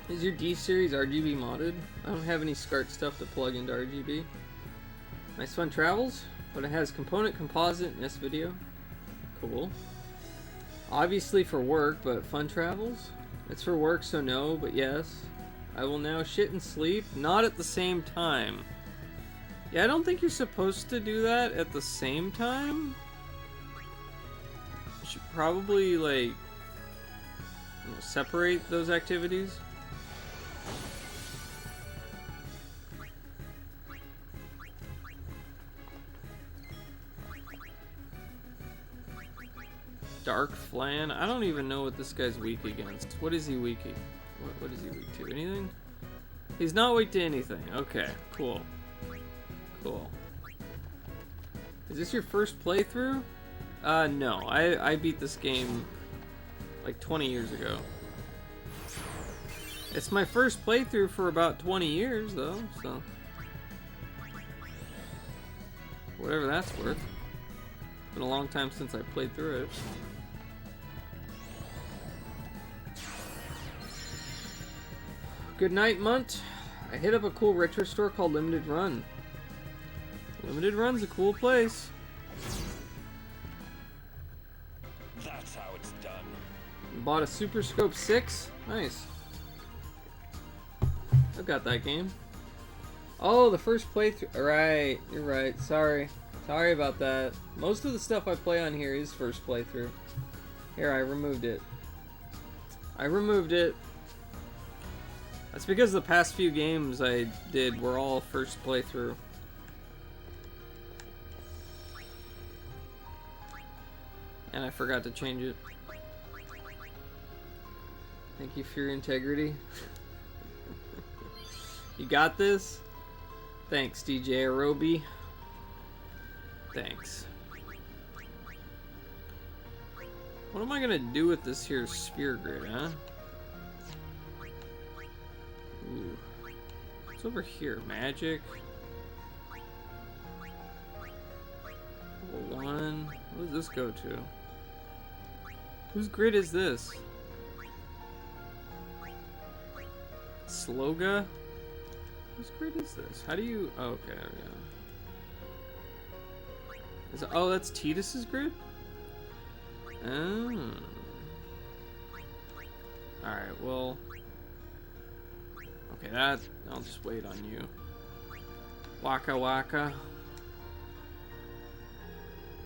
Is your D-Series RGB modded? I don't have any SCART stuff to plug into RGB. Nice fun travels, but it has component composite in this video. Cool. Obviously for work, but fun travels? It's for work, so no, but yes. I will now shit and sleep, not at the same time. Yeah, I don't think you're supposed to do that at the same time. You should probably, like, separate those activities. Dark Flan? I don't even know what this guy's weak against. What is he weak against? What is he weak to? Anything? He's not weak to anything. Okay, cool. Cool. Is this your first playthrough? No. I beat this game like 20 years ago. It's my first playthrough for about 20 years, though, so... whatever that's worth. It's been a long time since I played through it. Good night, Munt. I hit up a cool retro store called Limited Run. Limited Run's a cool place. That's how it's done. Bought a Super Scope 6. Nice. I've got that game. Oh, the first playthrough. Right, you're right. Sorry. Sorry about that. Most of the stuff I play on here is first playthrough. Here, I removed it. I removed it. That's because the past few games I did were all first playthrough. And I forgot to change it. Thank you for your integrity. You got this? Thanks, DJ Arobi. Thanks. What am I gonna do with this here sphere grid, huh? Ooh. What's over here? Magic? Level 1. What does this go to? Whose grid is this? Sloga? Whose grid is this? How do you... oh, okay, there we go. Is it... oh, that's Titus's grid? Oh. Alright, well... okay, that... I'll just wait on you. Waka Waka.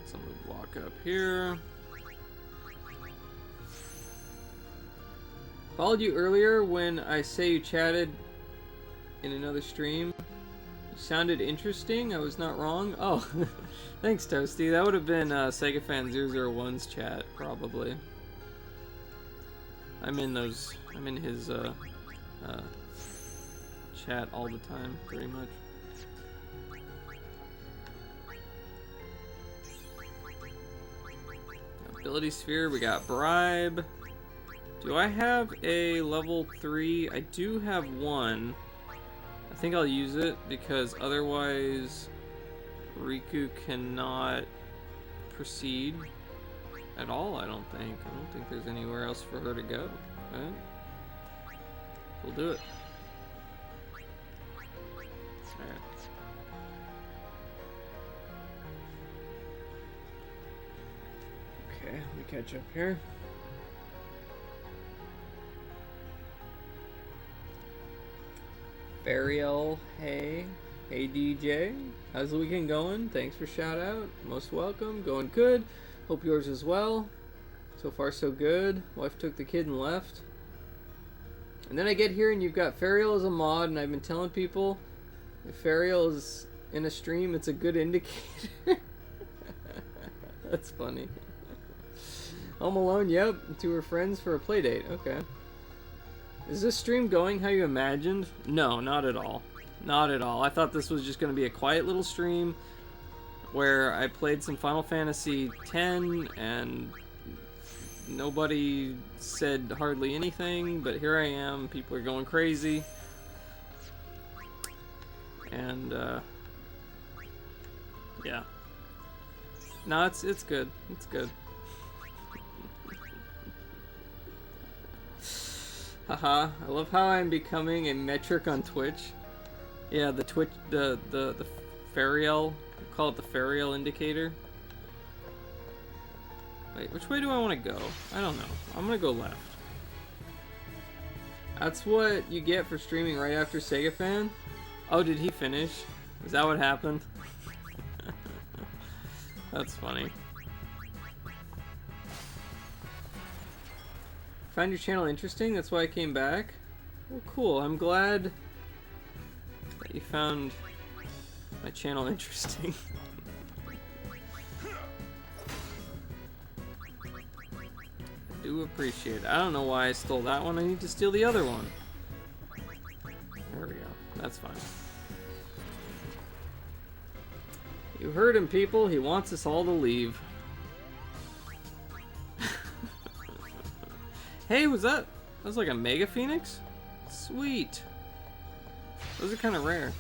Someone walk up here. Followed you earlier when I say you chatted in another stream. You sounded interesting. I was not wrong. Oh, thanks, Toasty. That would have been Sega Fan 001's chat, probably. I'm in those. I'm in his chat all the time, pretty much. Ability sphere. We got bribe. Do I have a level 3? I do have one. I think I'll use it because otherwise Riku cannot proceed at all, I don't think. I don't think there's anywhere else for her to go. Right? We'll do it. Alright. Okay, let me catch up here. Ariel, hey DJ, how's the weekend going? Thanks for shout out, most welcome. Going good, hope yours as well. So far so good. Wife took the kid and left, and then I get here and you've got Fariel as a mod, and I've been telling people if Fariel is in a stream, it's a good indicator. That's funny. Home Alone, yep, to her friends for a play date. Okay. Is this stream going how you imagined? No, not at all. Not at all. I thought this was just going to be a quiet little stream where I played some Final Fantasy X and nobody said hardly anything, but here I am. People are going crazy. And, yeah. No, it's good. It's good. Haha, I love how I'm becoming a metric on Twitch. Yeah, the Twitch, the Fariel, call it the Fariel indicator. Wait, which way do I want to go? I don't know. I'm gonna go left. That's what you get for streaming right after Sega Fan? Oh, did he finish? Is that what happened? That's funny. Found your channel interesting, that's why I came back. Well, cool. I'm glad that you found my channel interesting. I do appreciate it. I don't know why I stole that one. I need to steal the other one. There we go. That's fine. You heard him, people. He wants us all to leave. Hey, was that like a Mega Phoenix? Sweet. Those are kind of rare.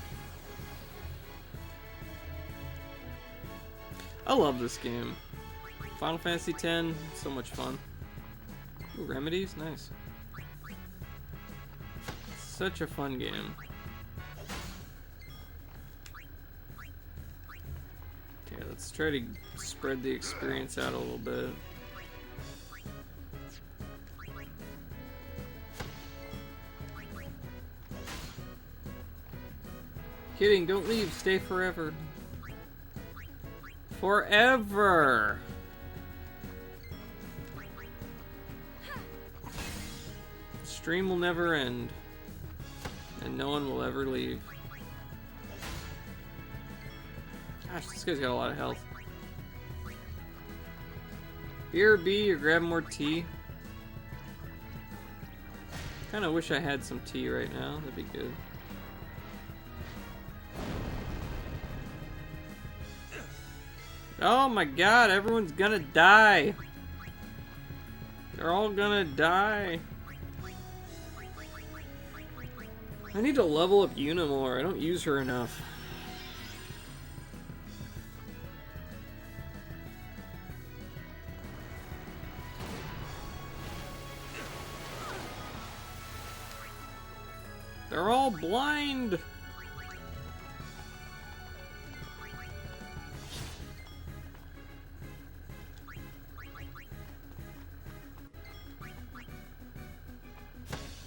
I love this game. Final Fantasy X, so much fun. Ooh, remedies, nice. Such a fun game. Okay, let's try to spread the experience out a little bit. Kidding, don't leave, stay forever. Forever! Stream will never end. And no one will ever leave. Gosh, this guy's got a lot of health. Beer or B, or grab more tea. Kinda wish I had some tea right now, that'd be good. Oh my god, everyone's gonna die. They're all gonna die. I need to level up Yuna more. I don't use her enough. They're all blind.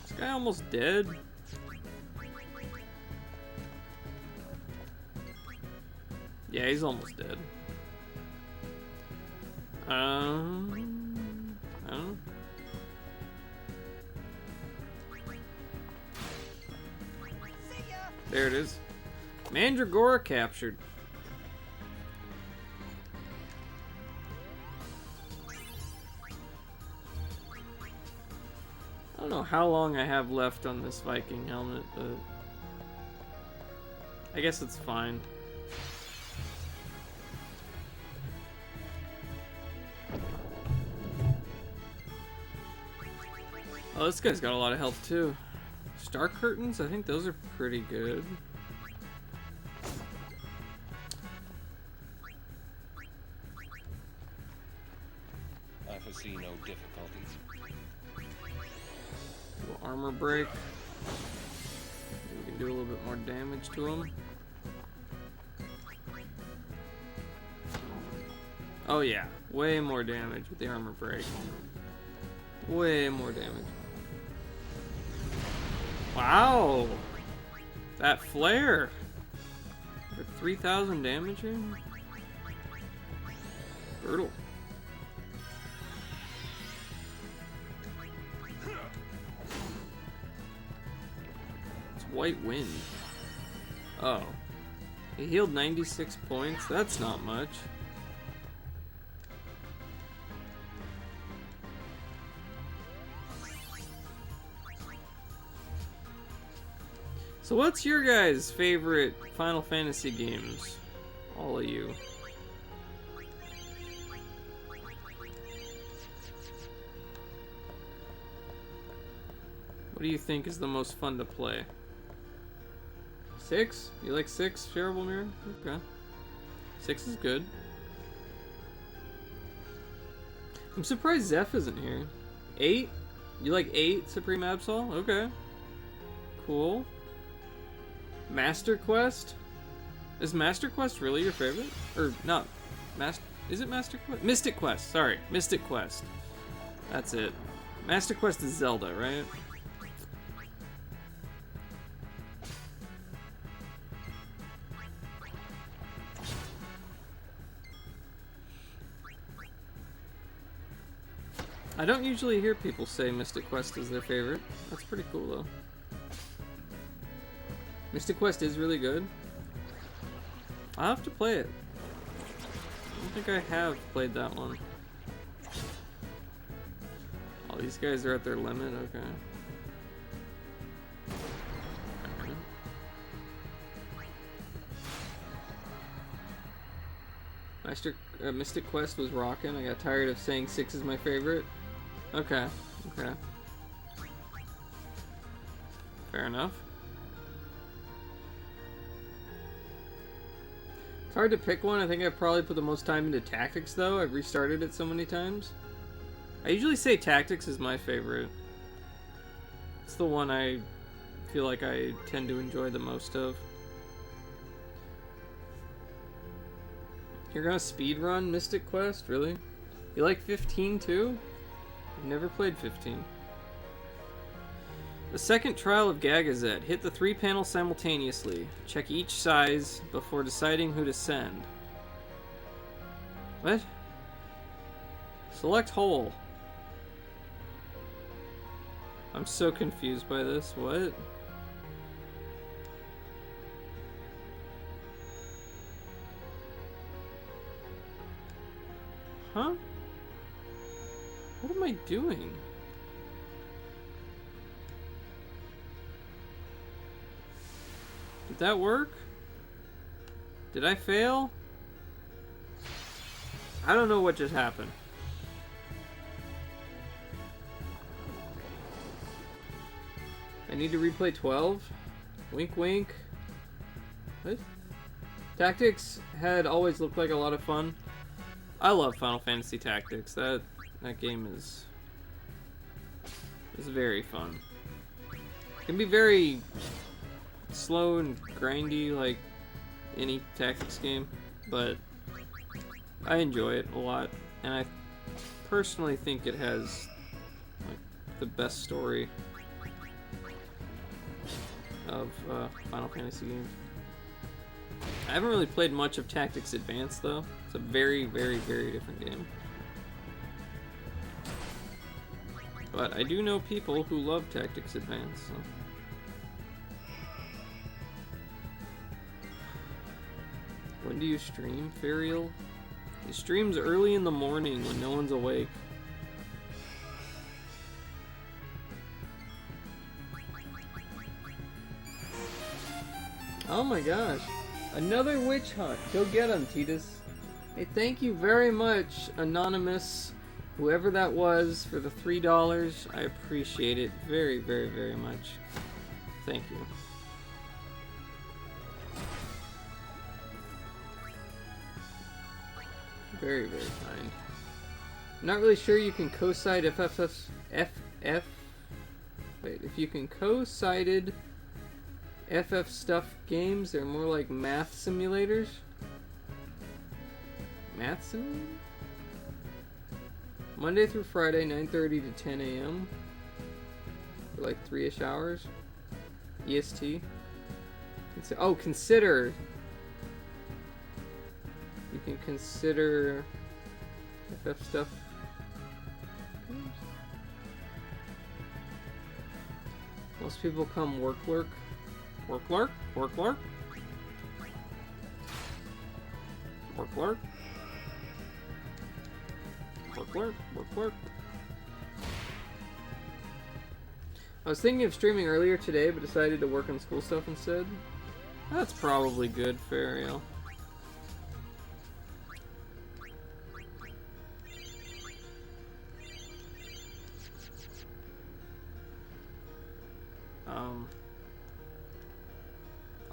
This guy almost dead. Yeah, he's almost dead. I don't know. There it is. Mandragora captured. I don't know how long I have left on this Viking helmet, but I guess it's fine. Oh, this guy's got a lot of health too. Star curtains? I think those are pretty good. I foresee no difficulties. Little armor break. Maybe we can do a little bit more damage to him. Oh yeah, way more damage with the armor break. Way more damage. Wow! That flare! For 3,000 damage here? Brutal. It's White Wind. Oh. He healed 96 points? That's not much. So what's your guys' favorite Final Fantasy games? All of you. What do you think is the most fun to play? 6? You like 6, Shareable Mirror? Okay. 6 is good. I'm surprised Zeph isn't here. 8? You like 8, Supreme Absol? Okay. Cool. Master Quest? Is Master Quest really your favorite? Or not? Is it Master Quest? Mystic Quest, sorry. Mystic Quest. That's it. Master Quest is Zelda, right? I don't usually hear people say Mystic Quest is their favorite. That's pretty cool though. Mystic Quest is really good. I'll have to play it. I don't think I have played that one. Oh, these guys are at their limit? Okay. Mystic Quest was rocking. I got tired of saying 6 is my favorite. Okay, okay. Fair enough. It's hard to pick one. I think I've probably put the most time into Tactics, though. I've restarted it so many times. I usually say Tactics is my favorite. It's the one I feel like I tend to enjoy the most of. You're gonna speedrun Mystic Quest? Really? You like 15 too? I've never played 15. The second trial of Gagazet. Hit the 3 panels simultaneously. Check each size before deciding who to send. What? Select hole. I'm so confused by this. What? Huh? What am I doing? Did that work? Did I fail? I don't know what just happened. I need to replay 12? Wink wink. What? Tactics had always looked like a lot of fun. I love Final Fantasy Tactics. That game is very fun. It can be very slow and grindy like any tactics game, but I enjoy it a lot, and I personally think it has like the best story of Final Fantasy games. I haven't really played much of Tactics Advance though. It's a very, very, very different game. But I do know people who love Tactics Advance, so. When do you stream, Ferial? He streams early in the morning when no one's awake. Oh my gosh. Another witch hunt. Go get him, Titus. Hey, thank you very much, Anonymous, whoever that was, for the $3. I appreciate it very, very, very much. Thank you. Very, very kind. I'm not really sure you can co-side if you can co-sided FF stuff games, they're more like math simulators. Math simulator? Monday through Friday, 9:30 to 10 a.m. for like 3-ish hours. EST. Oh, consider. You can consider FF stuff. Most people come work lurk. Work lurk? Work lurk? Work lurk? Work lurk? Work lurk? I was thinking of streaming earlier today, but decided to work on school stuff instead. That's probably good, Fariel.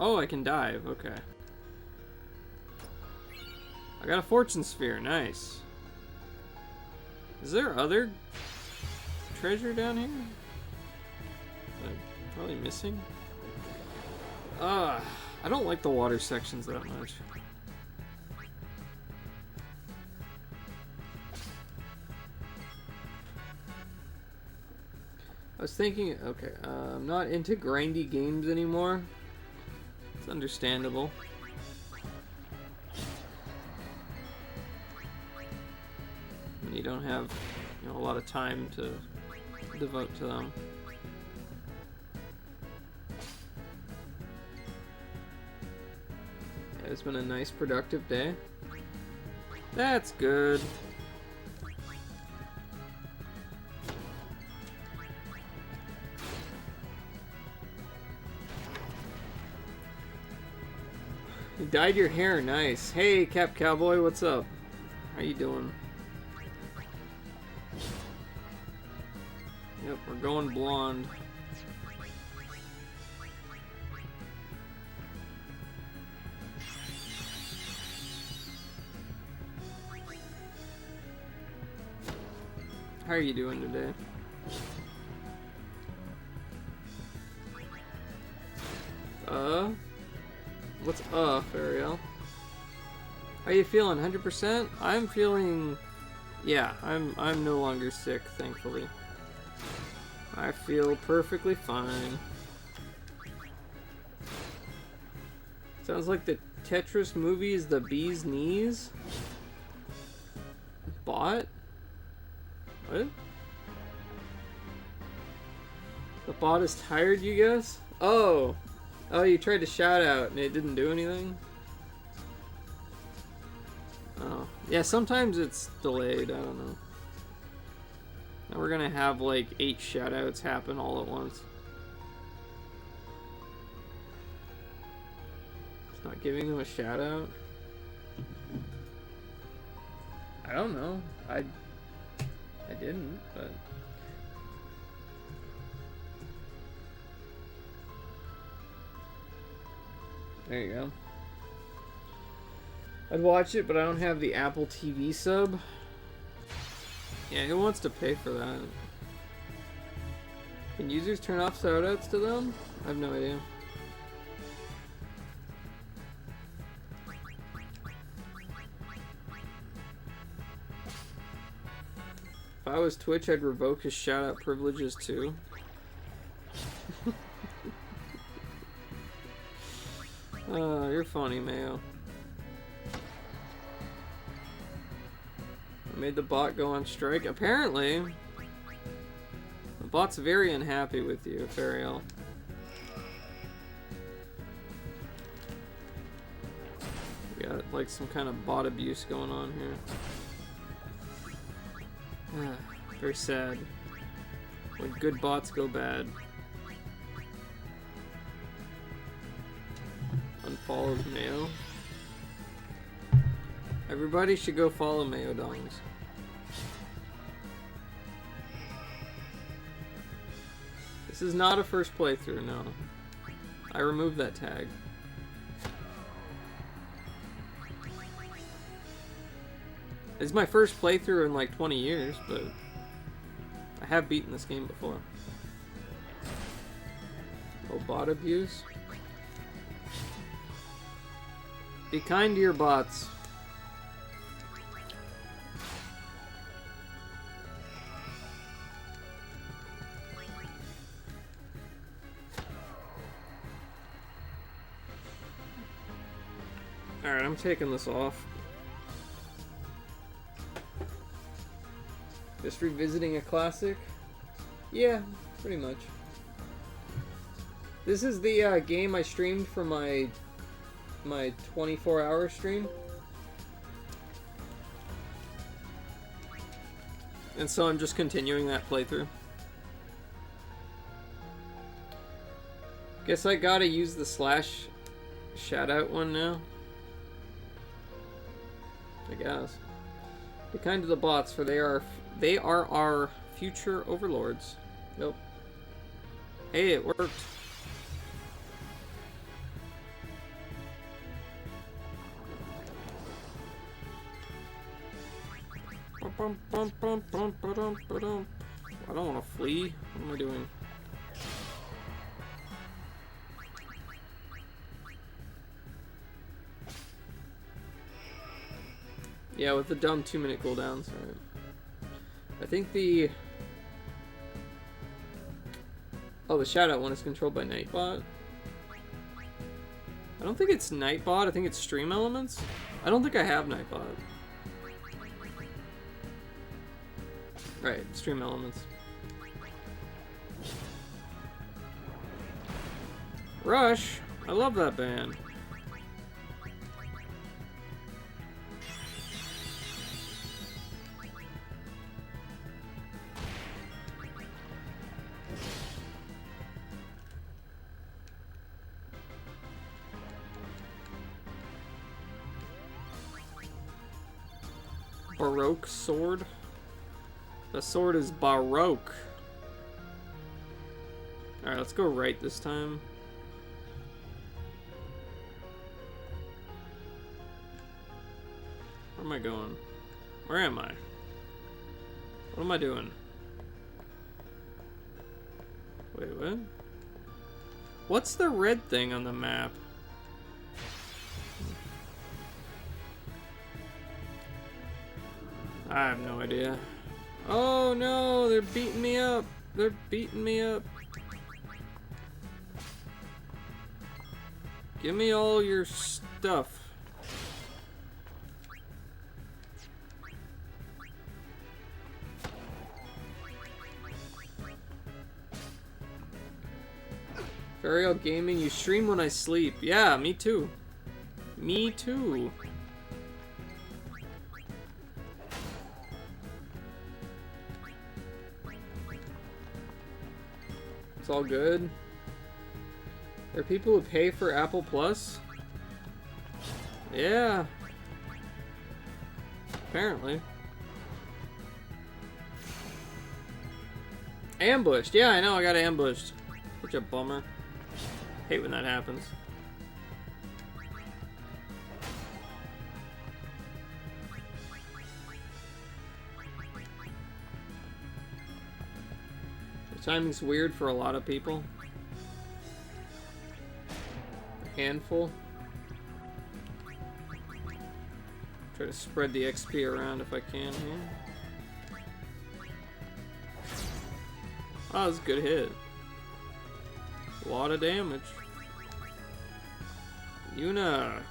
Oh, I can dive. Okay. I got a fortune sphere. Nice. Is there other treasure down here? I'm probably missing. I don't like the water sections that much. I was thinking, okay, I'm not into grindy games anymore. It's understandable. When you don't have, a lot of time to devote to them. Yeah, it's been a nice, productive day. That's good. You dyed your hair, nice. Hey, Cap Cowboy, what's up? How you doing? Yep, we're going blonde. How are you doing today? What's Ariel? How you feeling? 100%? I'm feeling... Yeah, I'm no longer sick, thankfully. I feel perfectly fine. Sounds like the Tetris movie is the bee's knees? Bot? What? The bot is tired, you guess? Oh! Oh, you tried to shout out and it didn't do anything? Oh. Yeah, sometimes it's delayed, I don't know. Now we're gonna have like 8 shoutouts happen all at once. It's not giving them a shoutout? I don't know. I didn't, but... There you go. I'd watch it, but I don't have the Apple TV sub. Yeah, who wants to pay for that? Can users turn off shoutouts to them? I have no idea. If I was Twitch, I'd revoke his shoutout privileges too. You're funny, Mayo. I made the bot go on strike. Apparently, the bot's very unhappy with you, Fariel. We got like some kind of bot abuse going on here. Very sad. When good bots go bad. Unfollows Mayo. Everybody should go follow Mayo Dongs. This is not a first playthrough, no. I removed that tag. It's my first playthrough in like 20 years, but I have beaten this game before. Oh, bot abuse? Be kind to your bots. Alright, I'm taking this off. Just revisiting a classic? Yeah, pretty much. This is the game I streamed for my 24-hour stream. And so I'm just continuing that playthrough. Guess I gotta use the slash shoutout one now. I guess. Be kind to the bots, for they are our future overlords. Nope. Hey, it worked. I don't want to flee. What am I doing? Yeah, with the dumb 2-minute cooldowns. Alright. I think the... Oh, the shoutout one is controlled by Nightbot. I don't think it's Nightbot, I think it's Stream Elements. I don't think I have Nightbot. Right, Stream Elements. Rush! I love that band. Baroque sword? The sword is Baroque. Alright, let's go right this time. Where am I going? Where am I? What am I doing? Wait, what? What's the red thing on the map? I have no idea. Oh no, they're beating me up. They're beating me up. Give me all your stuff. Varial Gaming, you stream when I sleep. Yeah, me too. Me too. It's all good. There are people who pay for Apple Plus? Yeah. Apparently. Ambushed. Yeah, I know, I got ambushed. Such a bummer. Hate when that happens. The timing's weird for a lot of people. A handful. Try to spread the XP around if I can here. Oh, that's a good hit. A lot of damage. Yuna.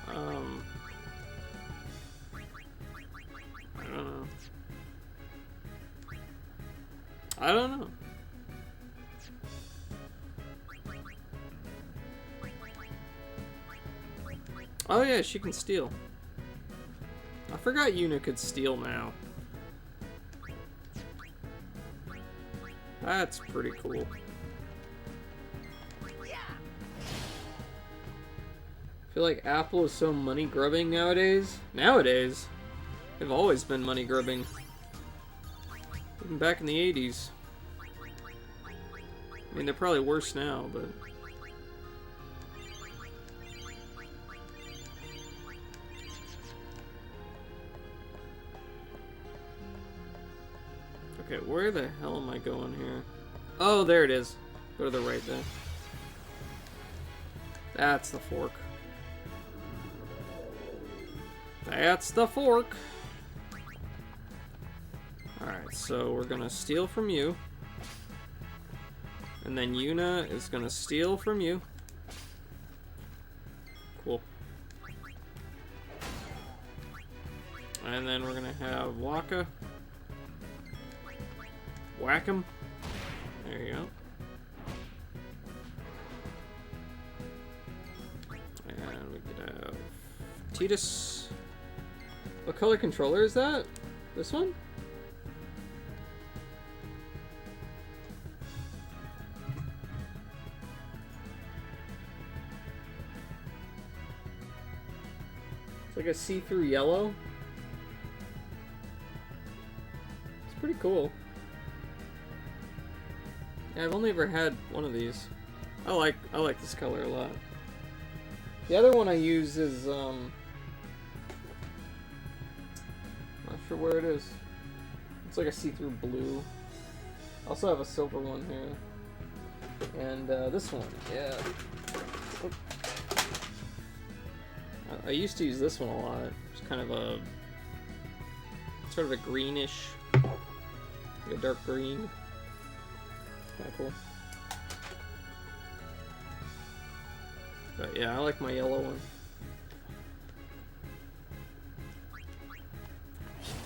I don't know. I don't know. Oh yeah, she can steal. I forgot Yuna could steal now. That's pretty cool. I feel like Apple is so money grubbing nowadays. Nowadays, they've always been money grubbing. Even back in the 80s. I mean, they're probably worse now, but... Okay, where the hell am I going here? Oh, there it is. Go to the right there. That's the fork. That's the fork. Alright, so we're gonna steal from you. And then Yuna is gonna steal from you. Cool. And then we're gonna have Waka. Whack him. There you go. And we could have Titus. What color controller is that? This one? It's like a see-through yellow. It's pretty cool. Yeah, I've only ever had one of these. I like this color a lot. The other one I use is not sure where it is. It's like a see-through blue. I also have a silver one here. And this one, yeah. I used to use this one a lot. It's kind of a sort of a greenish, like a dark green. Kinda cool. But yeah, I like my yellow one.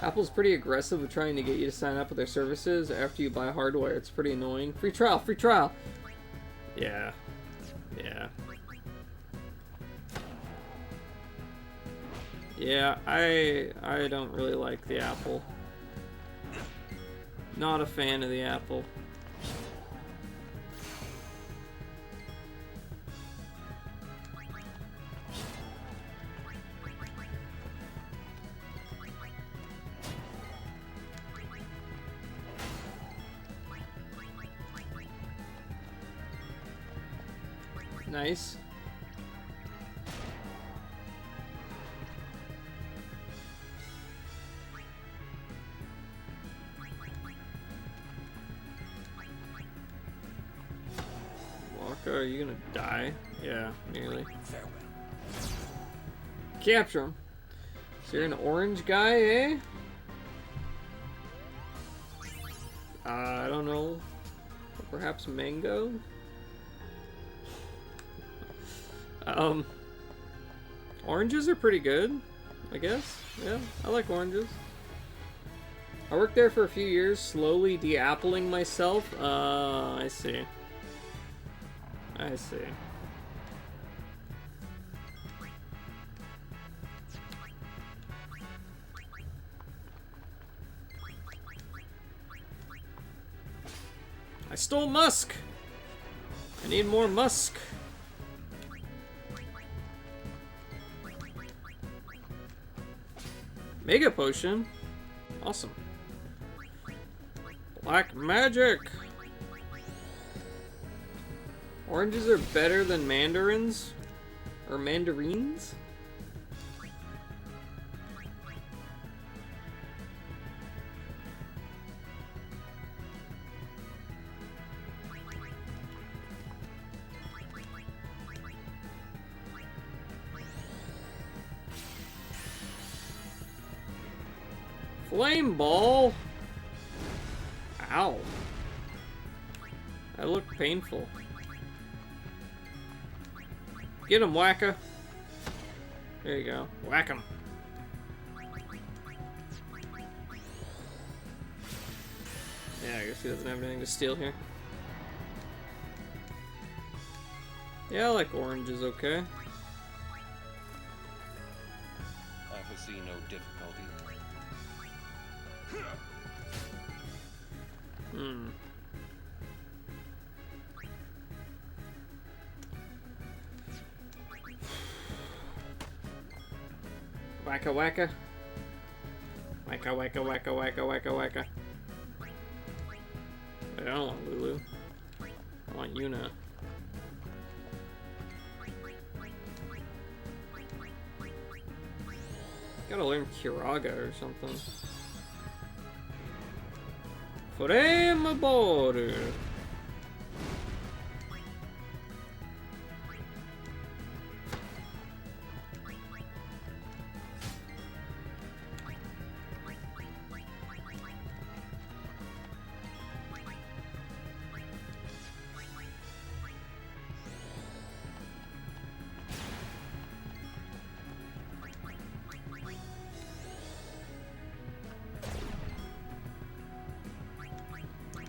Apple's pretty aggressive with trying to get you to sign up with their services after you buy hardware. It's pretty annoying. Free trial, free trial! Yeah. Yeah. Yeah, I don't really like the Apple. Not a fan of the Apple. Nice. are you gonna die? Yeah, nearly. Farewell. Capture him. So you're an orange guy, eh? I don't know. Or perhaps mango? Oranges are pretty good, I guess. Yeah, I like oranges. I worked there for a few years, slowly de-appling myself. I see. I see. I stole musk! I need more musk. Mega potion? Awesome. Black magic! Oranges are better than mandarins? Or mandarines? Flame ball! Ow. That looked painful. Get him, Wacka. There you go. Whack him. Yeah, I guess he doesn't have anything to steal here. Yeah, I like oranges, okay. I foresee no difficulty. Hmm. Wacka wacka. Wacka wacka wacka wacka wacka wacka. Wait, I don't want Lulu. I want Yuna. Gotta learn Kiraga or something. Frame border.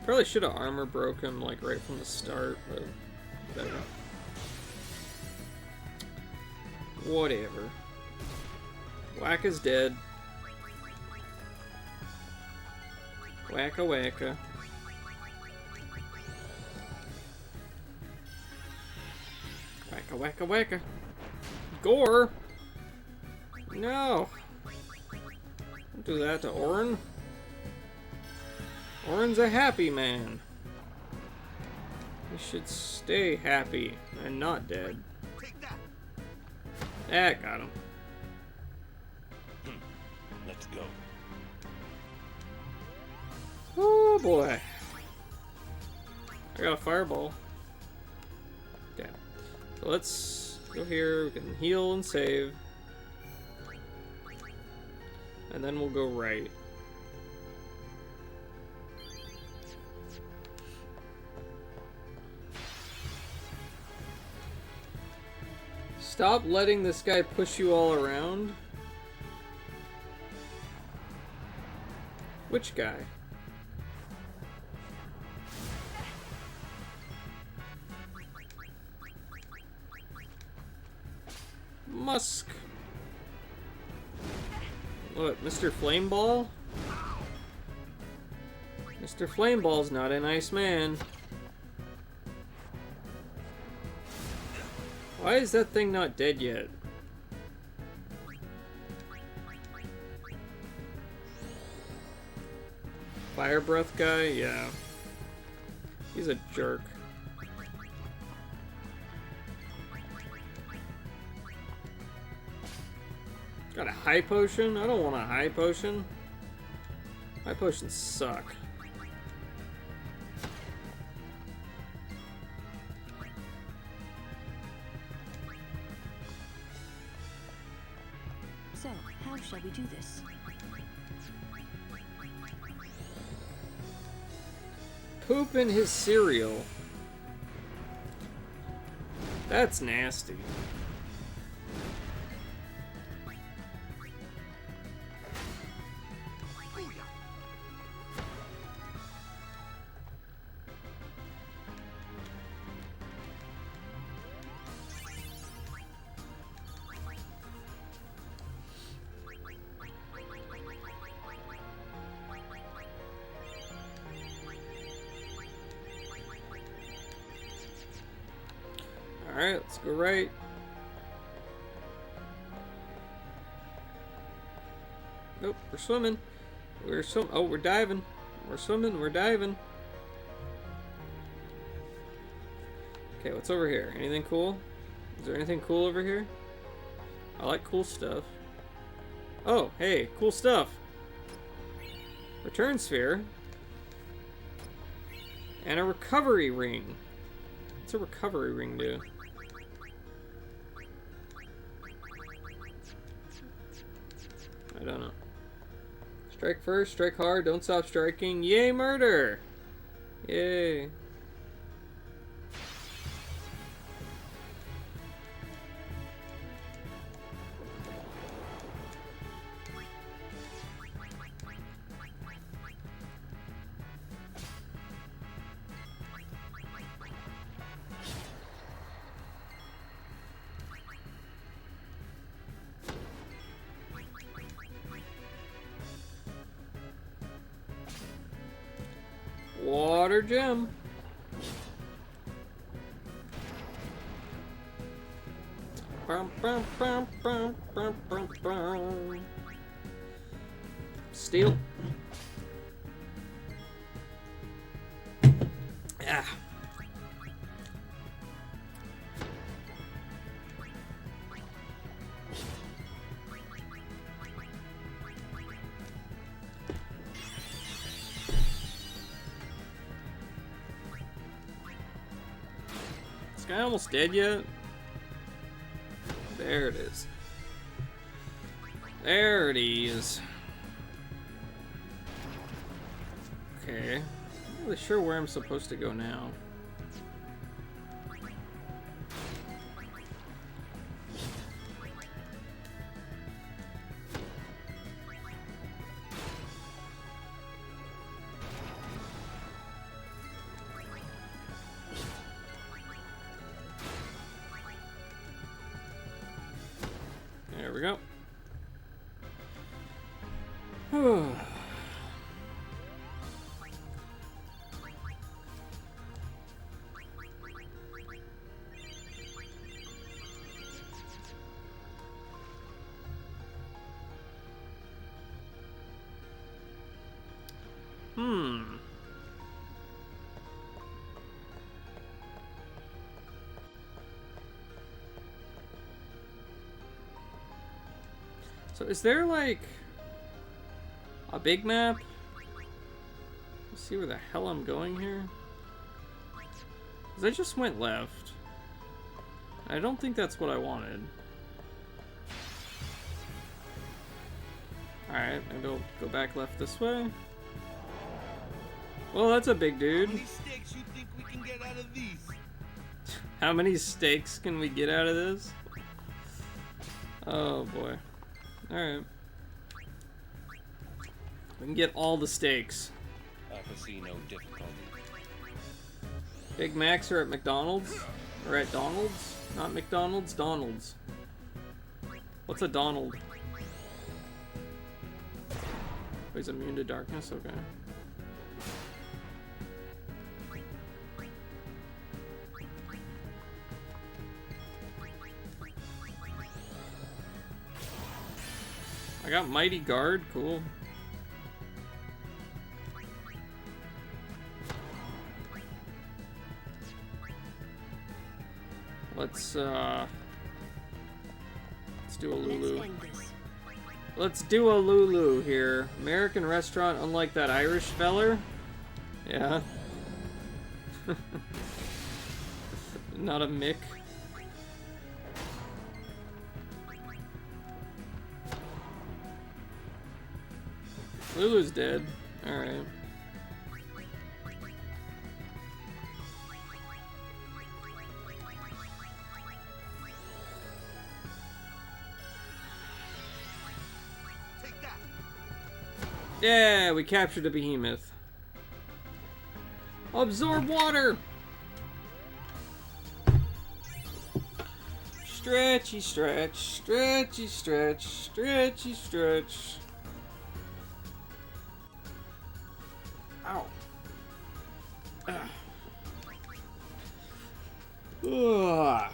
Probably should have armor broke him like right from the start, but whatever. Whatever. Wacka's dead. Wacka wacka. Wacka wacka wacka. Gore! No! Don't do that to Orin. Orin's a happy man. He should stay happy and not dead. Take that. That got him. Let's go. Oh boy. I got a fireball. Okay. So let's go here. We can heal and save. And then we'll go right. Stop letting this guy push you all around. Which guy? Musk. What, Mr. Flameball? Mr. Flameball's not a nice man. Why is that thing not dead yet? Fire breath guy? Yeah. He's a jerk. Got a high potion? I don't want a high potion. High potions suck. So, how shall we do this? Poop in his cereal. That's nasty. Alright, let's go right. Nope, we're swimming. Oh, we're diving. We're swimming, we're diving. Okay, what's over here? Anything cool? Is there anything cool over here? I like cool stuff. Oh, hey, cool stuff. Return sphere. And a recovery ring. What's a recovery ring do? I don't know. Strike first, strike hard, don't stop striking. Yay, murder! Yay. Water gem. Bum, bum, bum, bum, bum, bum, bum. Steel. Ah. This guy almost dead yet? There it is. There it is. Okay. Not really sure where I'm supposed to go now. There we go. So is there like a big map? Let's see where the hell I'm going here. 'Cause I just went left. I don't think that's what I wanted. Alright, maybe I'll go back left this way. Well, that's a big dude. How many steaks you think we can get out of these? How many steaks can we get out of this? Oh boy. Alright. We can get all the steaks. I foresee no difficulty. Big Macs are at McDonald's? Or at Donald's? Not McDonald's, Donald's. What's a Donald? Oh, he's immune to darkness? Okay. I got Mighty Guard, cool. Let's do a Lulu. Let's do a Lulu here. American restaurant, unlike that Irish feller. Yeah. Not a Mick. Lulu's dead. Alright. Take that. Yeah, we captured a behemoth. Absorb water! Stretchy stretch, stretchy stretch, stretchy stretch. Ow. Ugh.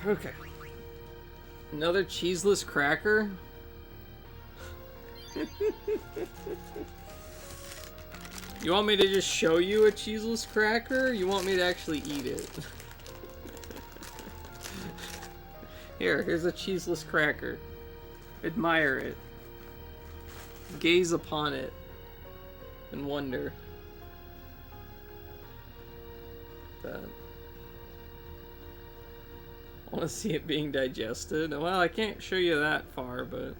Okay. Another cheeseless cracker? You want me to just show you a cheeseless cracker? Or you want me to actually eat it? Here's a cheeseless cracker. Admire it. Gaze upon it. And wonder. That. I want to see it being digested. Well, I can't show you that far, but...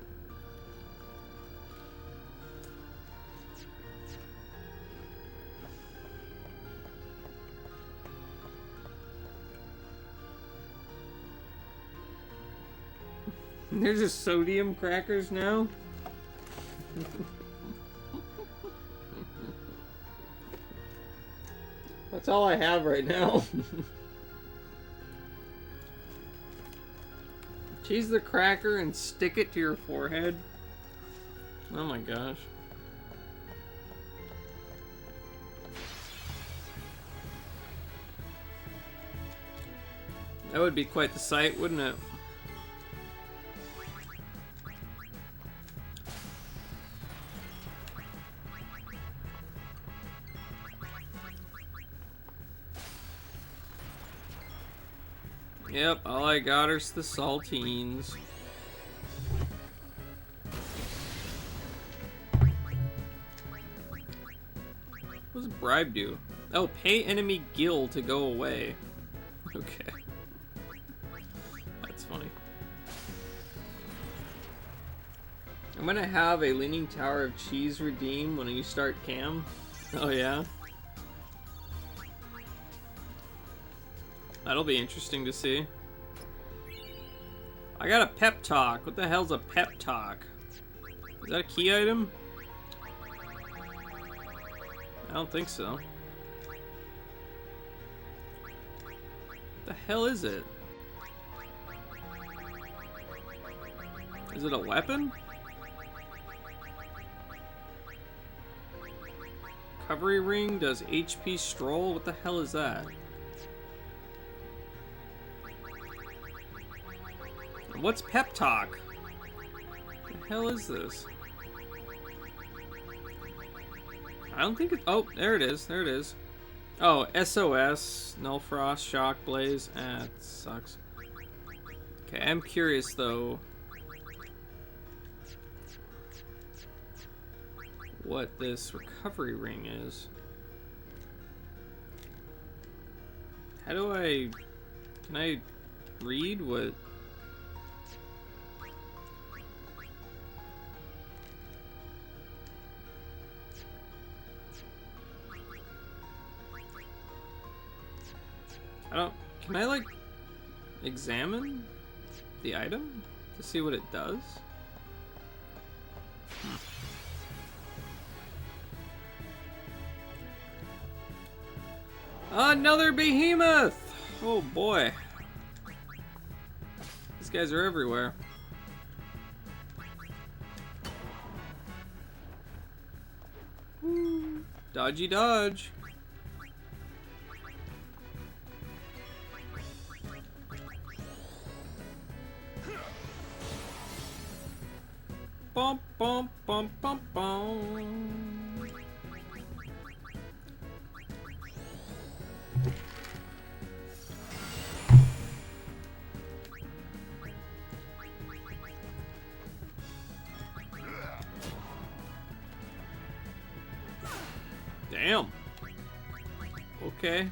There's just sodium crackers now? That's all I have right now. Cheese the cracker and stick it to your forehead. Oh my gosh. That would be quite the sight, wouldn't it? Yep, all I got are the saltines. What does bribe do? Oh, pay enemy gill to go away. Okay. That's funny. I'm gonna have a Leaning Tower of Cheese redeem when you start cam. Oh yeah? That'll be interesting to see. I got a pep talk. What the hell's a pep talk? Is that a key item? I don't think so. The hell is it? Is it a weapon? Recovery ring does HP stroll? What the hell is that? What's pep talk? What the hell is this? I don't think it. Oh, there it is. There it is. Oh, SOS, Null Frost, Shock Blaze. Ah, it sucks. Okay, I'm curious though. What this recovery ring is. How do I... Can I read what... I don't... Can I, like, examine the item to see what it does? Another behemoth! Oh boy. These guys are everywhere. Woo. Dodgy dodge. Bum bum bum bum bum. Damn. Okay.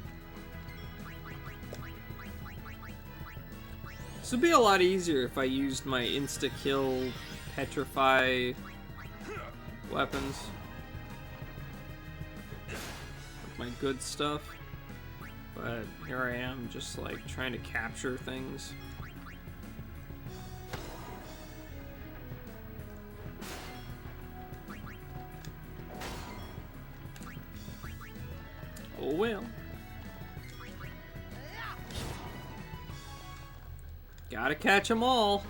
This would be a lot easier if I used my insta-kill, petrify weapons. Like my good stuff. But here I am just like trying to capture things. Oh well. Gotta catch them all.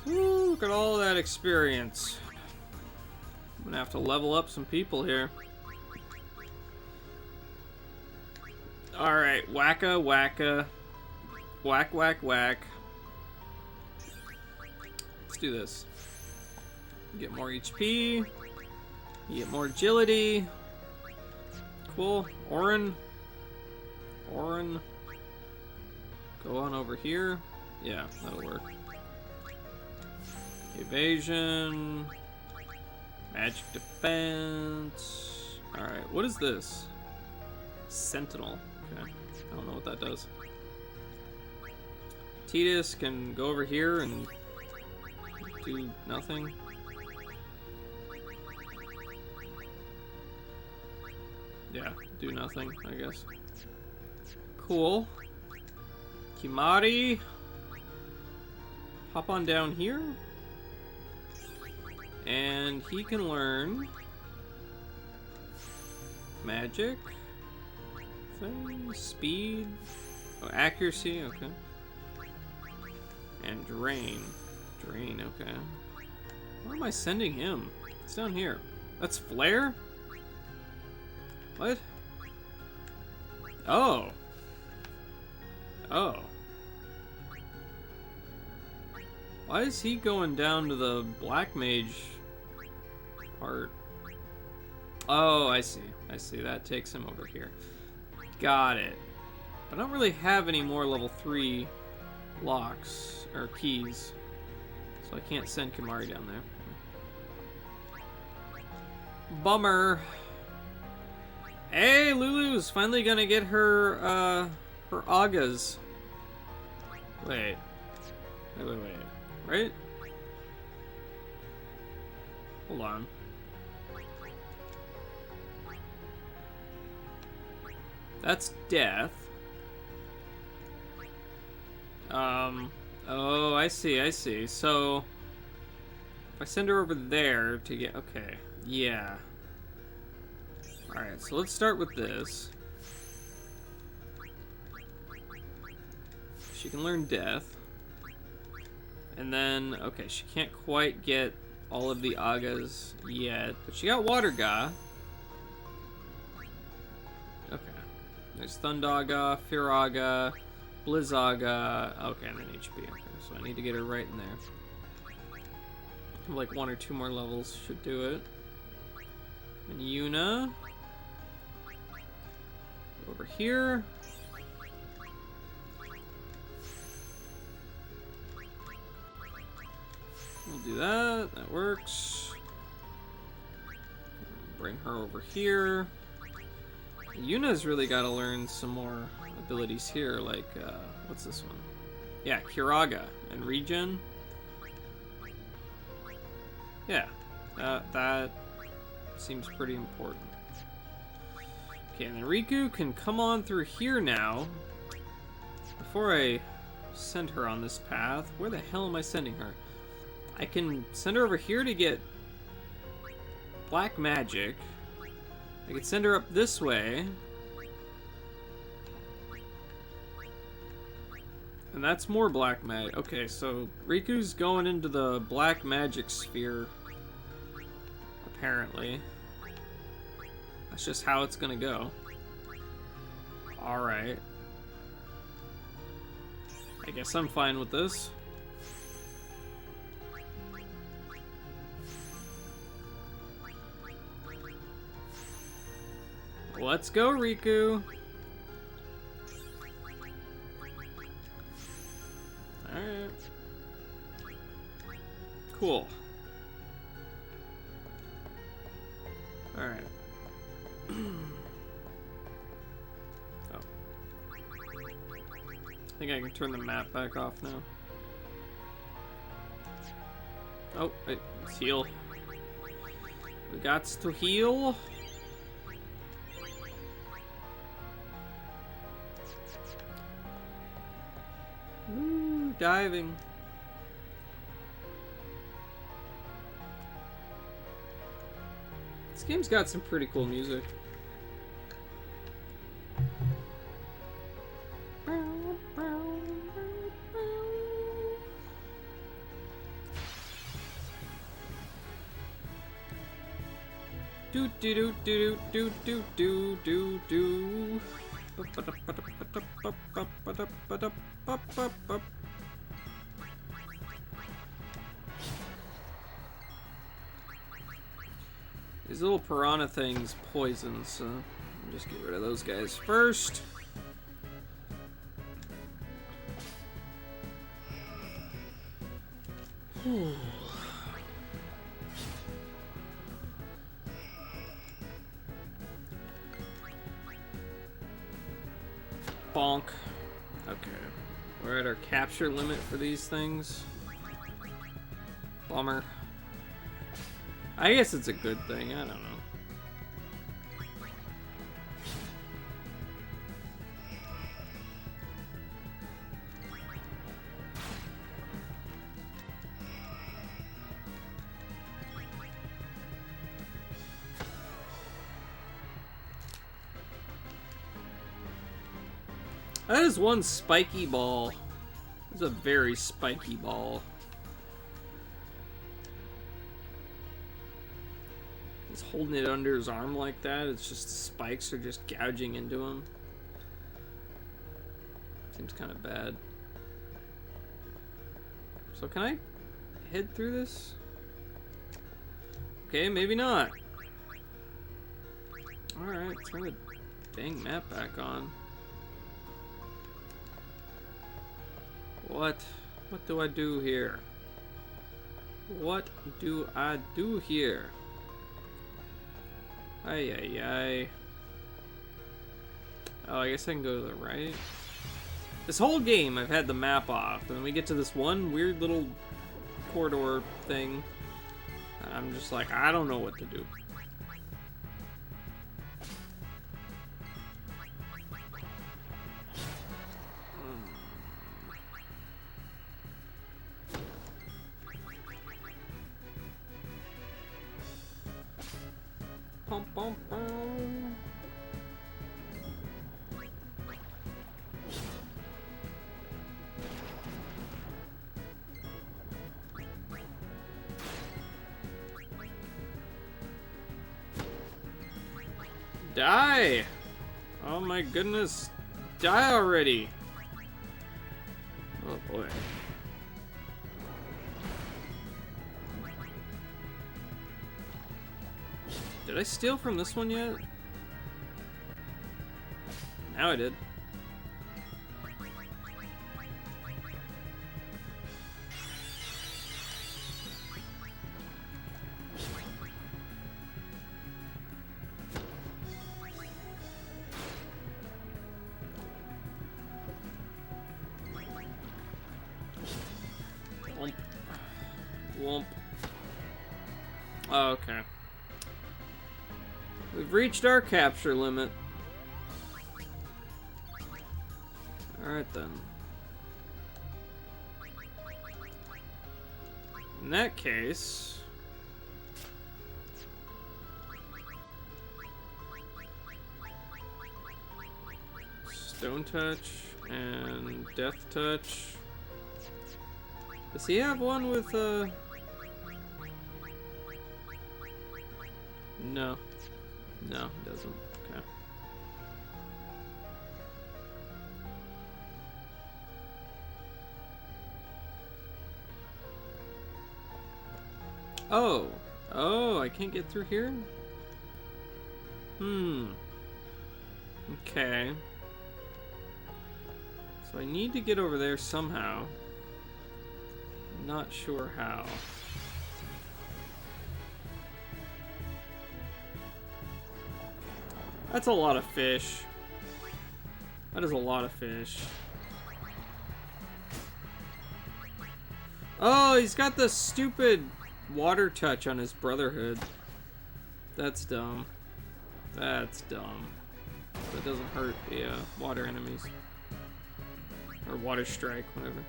Woo, look at all that experience. I'm gonna have to level up some people here. Alright, whacka, whacka. Whack, whack, whack. Let's do this. Get more HP. You get more agility. Cool. Orin. Go on over here. Yeah, that'll work. Evasion. Magic defense. Alright, what is this? Sentinel. Okay. I don't know what that does. Titus can go over here and do nothing. Yeah, do nothing, I guess. Cool. Kimari. Hop on down here. And he can learn magic thing, speed, oh, accuracy, okay. And drain. Okay. Where am I sending him? It's down here. That's flare? What? Oh. Why is he going down to the black mage part? Oh, I see. That takes him over here. Got it. I don't really have any more level 3 locks or keys, so I can't send Kimari down there. Bummer. Hey, Lulu's finally gonna get her Agas. Wait. Right? Hold on. That's death. Oh, I see. So, if I send her over there to get, okay, yeah. Alright, so let's start with this. She can learn death. And then, okay, she can't quite get all of the Agas yet, but she got Water Ga. Okay. There's Thundaga, Firaga, Blizzaga. Okay, and then HP. Okay, so I need to get her right in there. Like 1 or 2 more levels should do it. And Yuna. Over here. We'll do that. That works. Bring her over here. Yuna's really got to learn some more abilities here, like, what's this one? Yeah, Kiraga and regen. Yeah, that seems pretty important. Okay, and then Riku can come on through here now. Before I send her on this path, where the hell am I sending her? I can send her over here to get black magic. I could send her up this way. And that's more black magic. Okay, so Riku's going into the black magic sphere. Apparently. That's just how it's gonna go. Alright. I guess I'm fine with this. Let's go, Riku. Alright. Cool. Alright. Oh. I think I can turn the map back off now. Oh, wait, let's heal. We got to heal. Ooh, diving. This game's got some pretty cool music. Do do do do do do do do do. These little piranha things poison, so I'll just get rid of those guys first. Bonk. Okay. We're at our capture limit for these things. Bummer. I guess it's a good thing. I don't know. That is one spiky ball. It's a very spiky ball. He's holding it under his arm like that. It's just the spikes are just gouging into him. Seems kind of bad. So can I head through this? Okay, maybe not. Alright, turn the dang map back on. What do I do here? What do I do here? Ay, ay, ay. Oh, I guess I can go to the right. This whole game, I've had the map off, and we get to this one weird little corridor thing. And I'm just like, I don't know what to do. Pum, pum, pum. Die! Oh my goodness. Die already! Oh boy. Did I steal from this one yet? Now I did. Womp. Womp. Oh, okay. We've reached our capture limit. Alright then. In that case... Stone touch and death touch. Does he have one with No. No, it doesn't. Okay. Oh. Oh, I can't get through here? Okay. So I need to get over there somehow. Not sure how. That's a lot of fish. That is a lot of fish. Oh, he's got the stupid water touch on his Brotherhood. That's dumb. That's dumb. That doesn't hurt the water enemies. Or water strike, whatever.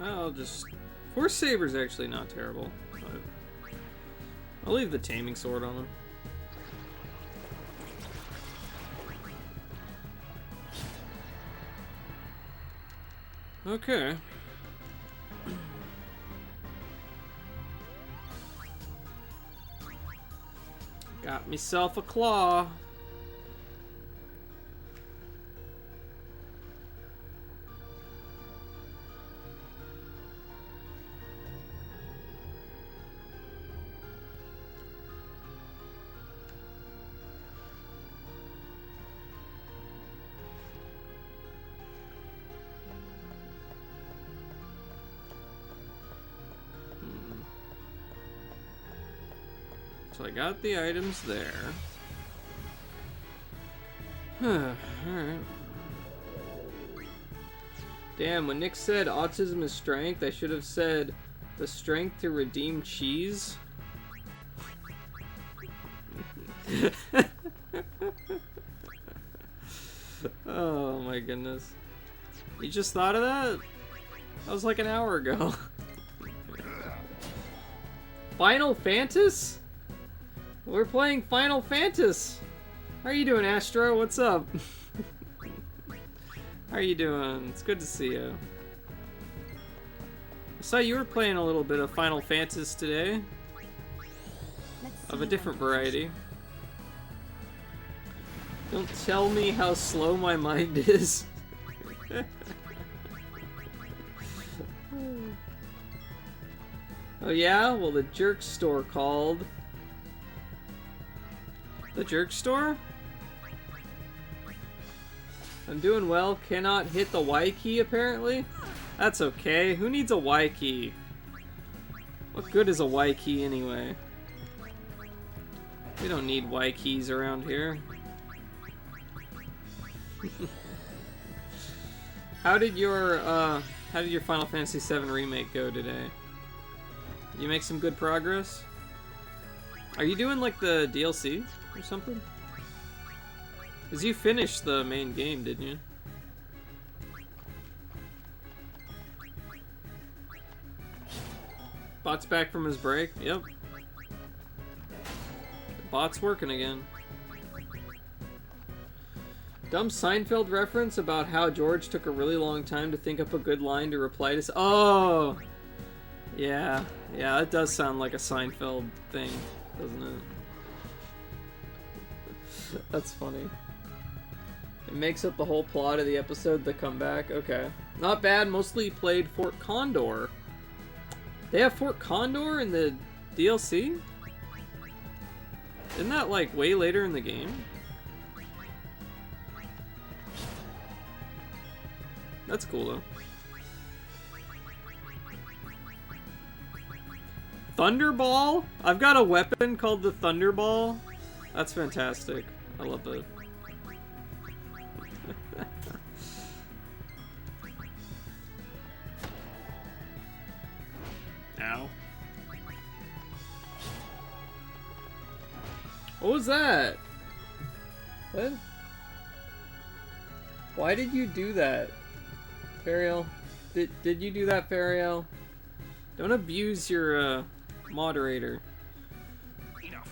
I'll just... Force Saber's actually not terrible. But I'll leave the Taming Sword on him. Okay. Got myself a claw. So I got the items there. Alright. Damn, when Nick said autism is strength, I should have said the strength to redeem cheese. Oh my goodness. You just thought of that? That was like an hour ago. Final Fantasy? We're playing Final Fantasy. How are you doing, Astro? What's up? How are you doing? It's good to see you. I saw you were playing a little bit of Final Fantasy today. Of a different variety. Don't tell me how slow my mind is. Oh yeah? Well, the Jerk Store called. The Jerk Store? I'm doing well. Cannot hit the Y key, apparently. That's okay. Who needs a Y key? What good is a Y key, anyway? We don't need Y keys around here. How did your Final Fantasy VII Remake go today? You make some good progress? Are you doing, like, the DLC or something? Because you finished the main game, didn't you? Bot's back from his break? Yep. The bot's working again. Dumb Seinfeld reference about how George took a really long time to think up a good line to reply to... Oh! Yeah. Yeah, that does sound like a Seinfeld thing, doesn't it? That's funny. It makes up the whole plot of the episode, the comeback. Okay. Not bad, mostly played Fort Condor. They have Fort Condor in the DLC? Isn't that, like, way later in the game? That's cool, though. Thunderball? I've got a weapon called the Thunderball. That's fantastic. I love it. Ow. What was that? What? Why did you do that? Fariel? Did you do that, Fariel? Don't abuse your, moderator. Enough.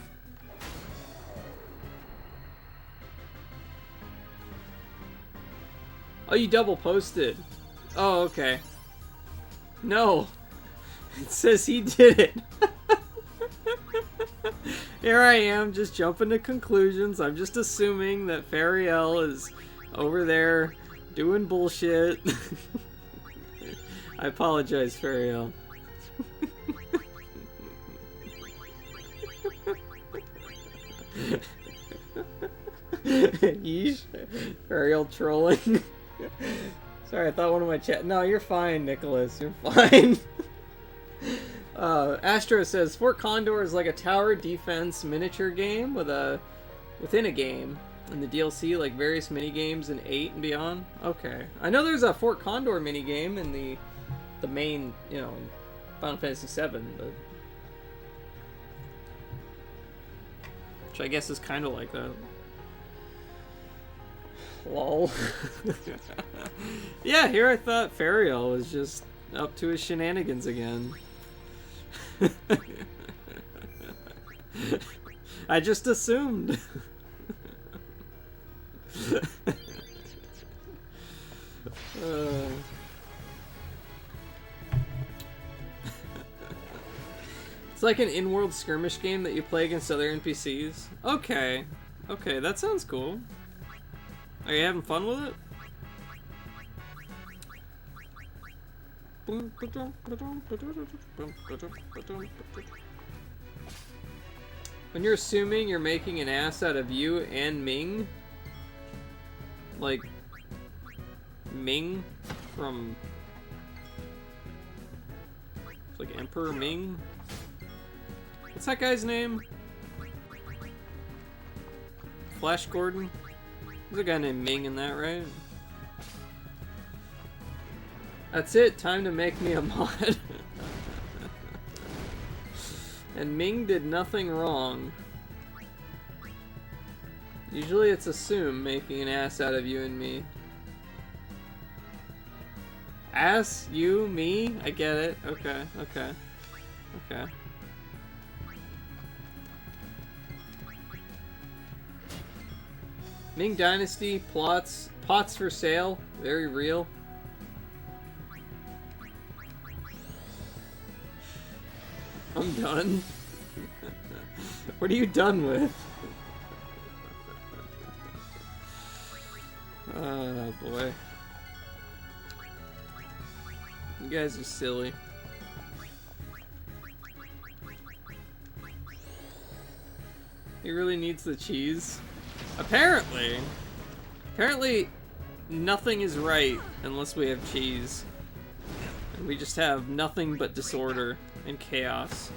Oh, you double posted. Oh, okay. No. It says he did it. Here I am, just jumping to conclusions. I'm just assuming that Fariel is over there doing bullshit. I apologize, Fariel. Yeesh. Fariel trolling. Sorry, I thought one of my chat. No, you're fine, Nicholas. You're fine. Astro says Fort Condor is like a tower defense miniature game within a game. And the DLC, like various mini games in 8 and beyond. Okay, I know there's a Fort Condor mini game in the main, you know, Final Fantasy 7, but which I guess is kind of like that. Lol. Yeah, here I thought Fariel was just up to his shenanigans again. I just assumed. It's like an in-world skirmish game that you play against other NPCs. Okay. Okay, that sounds cool. Are you having fun with it? When you're assuming you're making an ass out of you and Ming, like Ming from like Emperor Ming. What's that guy's name? Flash Gordon? There's a guy named Ming in that, right? That's it, time to make me a mod. And Ming did nothing wrong. Usually it's assumed making an ass out of you and me. Ass? You? Me? I get it. Okay, okay. Okay. Ming Dynasty, pots for sale, very real. I'm done. What are you done with? Oh boy. You guys are silly. He really needs the cheese. Apparently nothing is right unless we have cheese. And we just have nothing but disorder and chaos.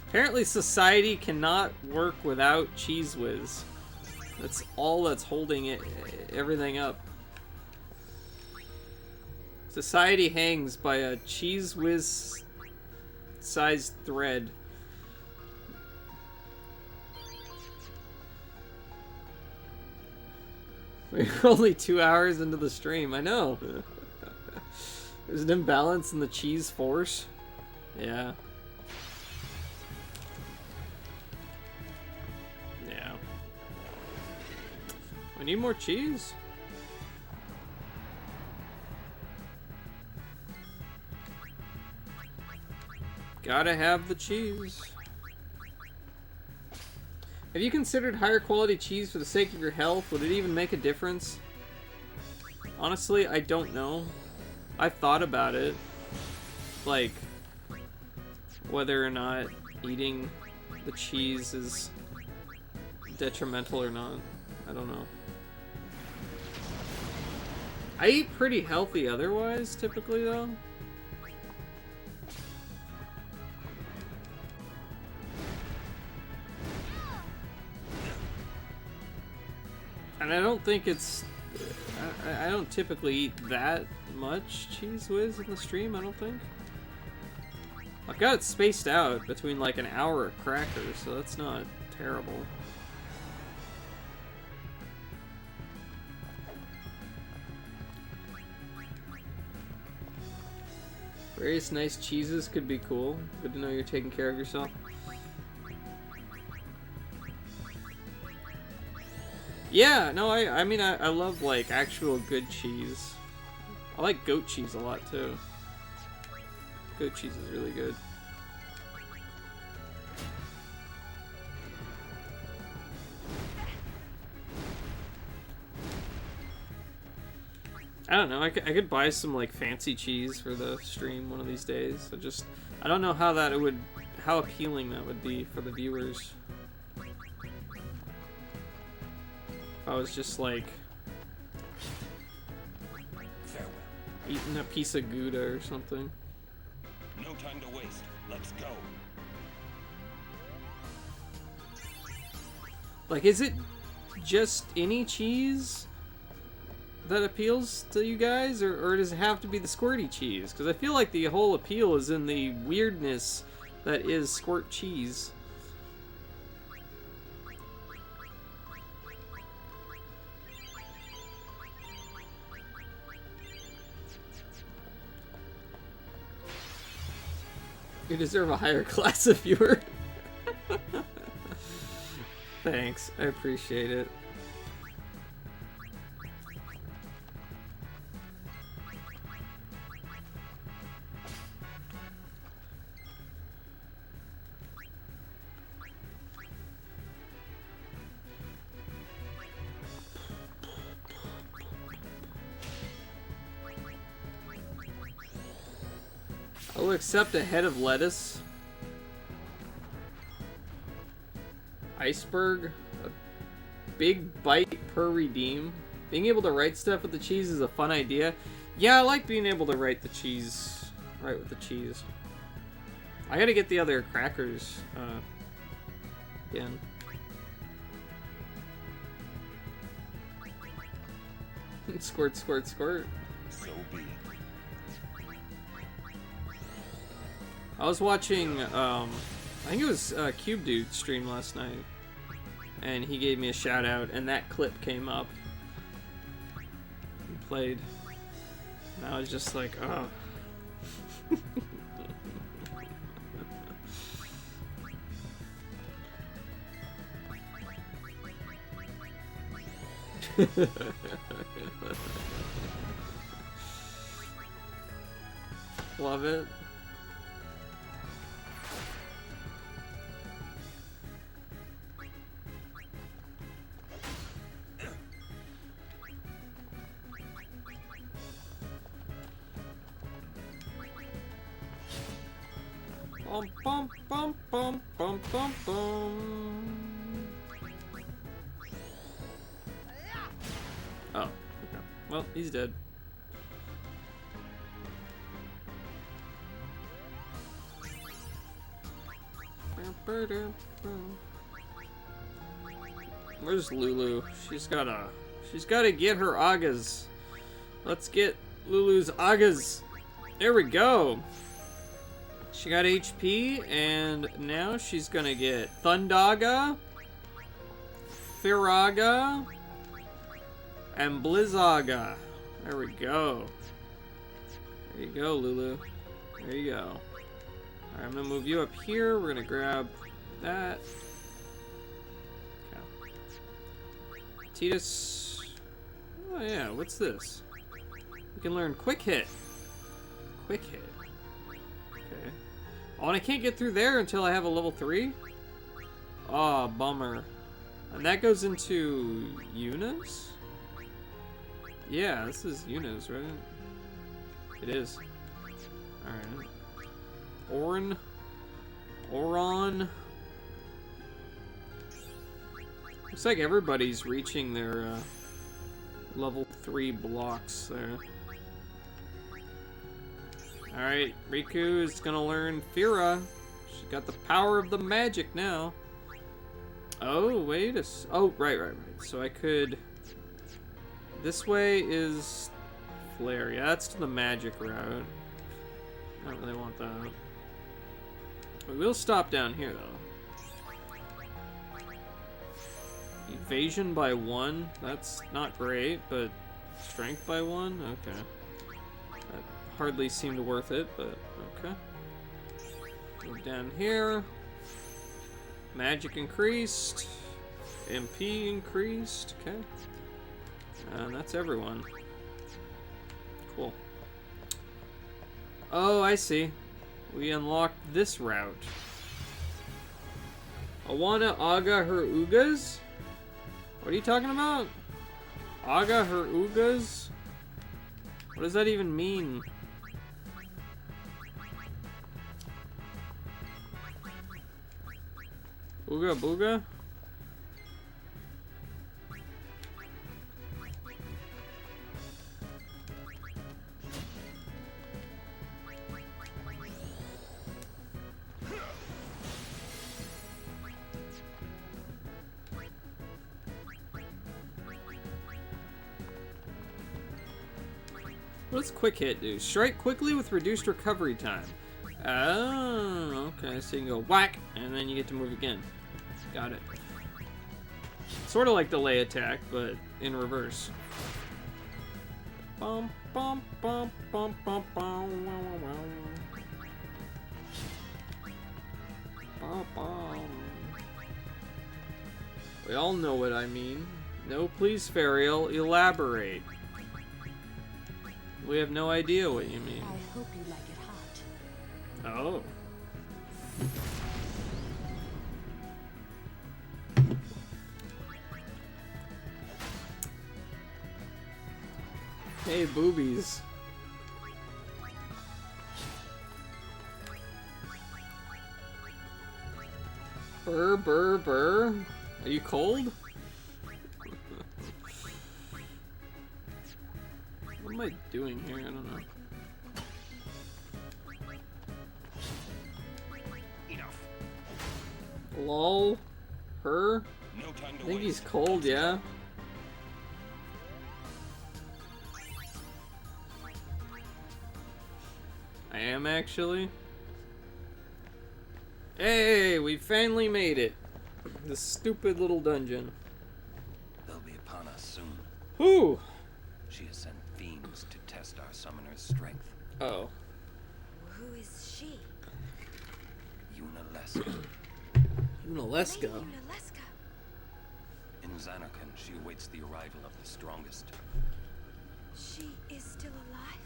Apparently society cannot work without Cheese Whiz. That's all that's holding everything up. Society hangs by a Cheese Whiz sized thread. We're only 2 hours into the stream, I know. There's an imbalance in the cheese force. Yeah. Yeah. I need more cheese. Gotta have the cheese. Have you considered higher quality cheese for the sake of your health? Would it even make a difference? Honestly, I don't know. I've thought about it. Like, whether or not eating the cheese is detrimental or not. I don't know. I eat pretty healthy otherwise, typically, though. And I don't think it's... I don't typically eat that much Cheese Whiz in the stream, I don't think. I've got it spaced out between like an hour of crackers, so that's not terrible. Various nice cheeses could be cool. Good to know you're taking care of yourself. Yeah, no, I mean, I love, like, actual good cheese. I like goat cheese a lot, too. Goat cheese is really good. I don't know, I could buy some, like, fancy cheese for the stream one of these days. I don't know how how appealing that would be for the viewers. I was just like Farewell. eating a piece of Gouda or something. No time to waste. Let's go. Like, is it just any cheese that appeals to you guys, or does it have to be the squirty cheese? Because I feel like the whole appeal is in the weirdness that is squirt cheese. You deserve a higher class of viewer. Thanks, I appreciate it. I will accept a head of lettuce. Iceberg. A big bite per redeem. Being able to write stuff with the cheese is a fun idea. Yeah, I like being able to write the cheese. Right with the cheese. I gotta get the other crackers again. Squirt, squirt, squirt. So be it. I was watching, I think it was Cube Dude stream last night, and he gave me a shout out, and that clip came up and played, and I was just like, oh. Love it. Bum bum bum bum bum bum. Oh, okay. Well, he's dead. Where's Lulu? She's gotta get her agas. Let's get Lulu's agas. There we go. She got HP, and now she's gonna get Thundaga, Firaga, and Blizzaga. There we go. There you go, Lulu. There you go. Alright, I'm gonna move you up here. We're gonna grab that. Okay. Titus. Oh yeah, what's this? We can learn Quick Hit. Quick Hit. Okay. Oh, and I can't get through there until I have a level 3? Oh, bummer. And that goes into Yuna's? Yeah, this is Yuna's, right? It is. Alright. Oron. Looks like everybody's reaching their level 3 blocks there. Alright, Riku is gonna learn Fira. She's got the power of the magic now. Oh, wait a oh, right. So I could... This way is Flare. Yeah, that's to the magic route. I don't really want that. We will stop down here, though. Evasion by 1. That's not great, but strength by 1? Okay. That hardly seemed worth it, but okay. Move down here. Magic increased. MP increased. Okay. And that's everyone. Cool. Oh, I see. We unlocked this route. Awana Aga her Ugas? What are you talking about? Aga her Ugas? What does that even mean? Ooga booga? What does quick hit do? Strike quickly with reduced recovery time. Oh, okay. So you can go whack, and then you get to move again. Got it. Sort of like delay attack, but in reverse. Bum, bum, bum, bum, bum, bum, wow, wow, wow. Bum, bum. We all know what I mean. No, please, Fariel, elaborate. We have no idea what you mean. I hope you like it hot. Oh. Hey, boobies. Burr, burr, burr. Are you cold? What am I doing here? I don't know. Enough. Lol. Her? No time to I think waste. he's cold, yeah. I am actually. Hey, we finally made it. This stupid little dungeon. They'll be upon us soon. Whew. She has sent fiends to test our summoner's strength. Oh. Who is she? Unaleska. Unaleska. Lady Unaleska. In Zanarkand, she awaits the arrival of the strongest. She is still alive?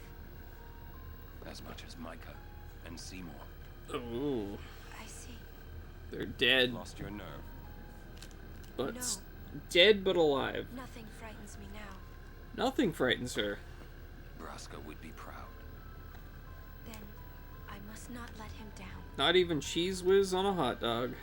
As much as Micah and Seymour. Ooh. I see. They're dead, Lost your nerve. but No. dead but alive. Nothing frightens me now. Nothing frightens her. Braska would be proud. Then I must not let him down. Not even cheese whiz on a hot dog.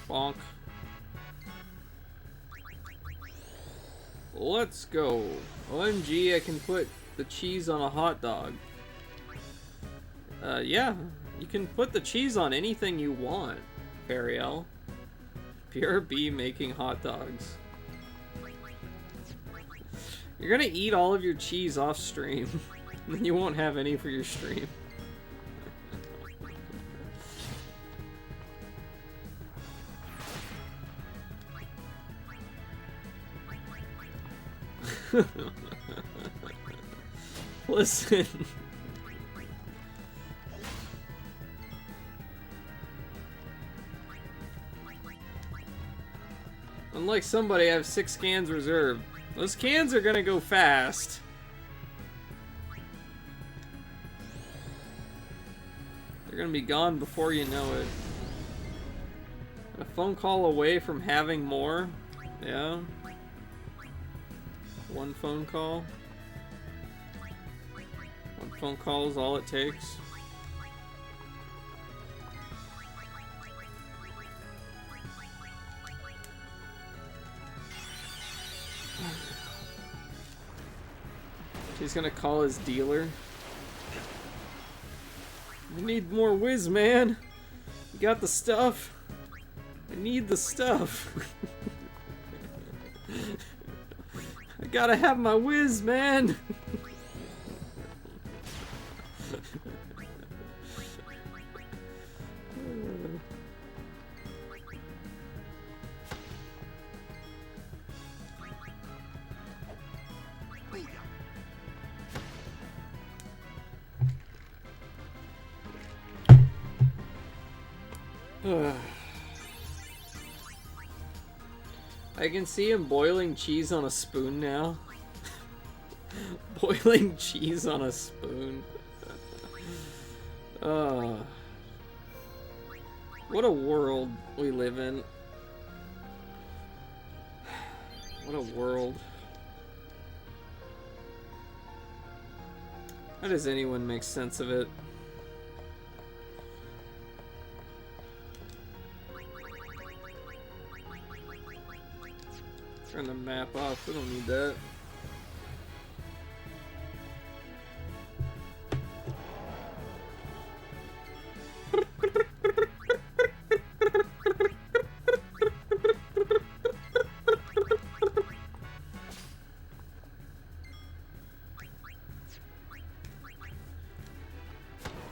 Bonk. Let's go. OMG, I can put the cheese on a hot dog. Yeah, you can put the cheese on anything you want, Fariel. PRB making hot dogs. You're gonna eat all of your cheese off stream. Then you won't have any for your stream. Listen. Unlike somebody, I have 6 cans reserved. Those cans are gonna go fast. They're gonna be gone before you know it. A phone call away from having more. Yeah. One phone call. One phone call is all it takes. He's gonna call his dealer. I need more whiz, man. You got the stuff? I need the stuff. I gotta have my whiz, man. I can see him boiling cheese on a spoon now. Boiling cheese on a spoon. What a world we live in. What a world. How does anyone make sense of it? Turn the map off. We don't need that.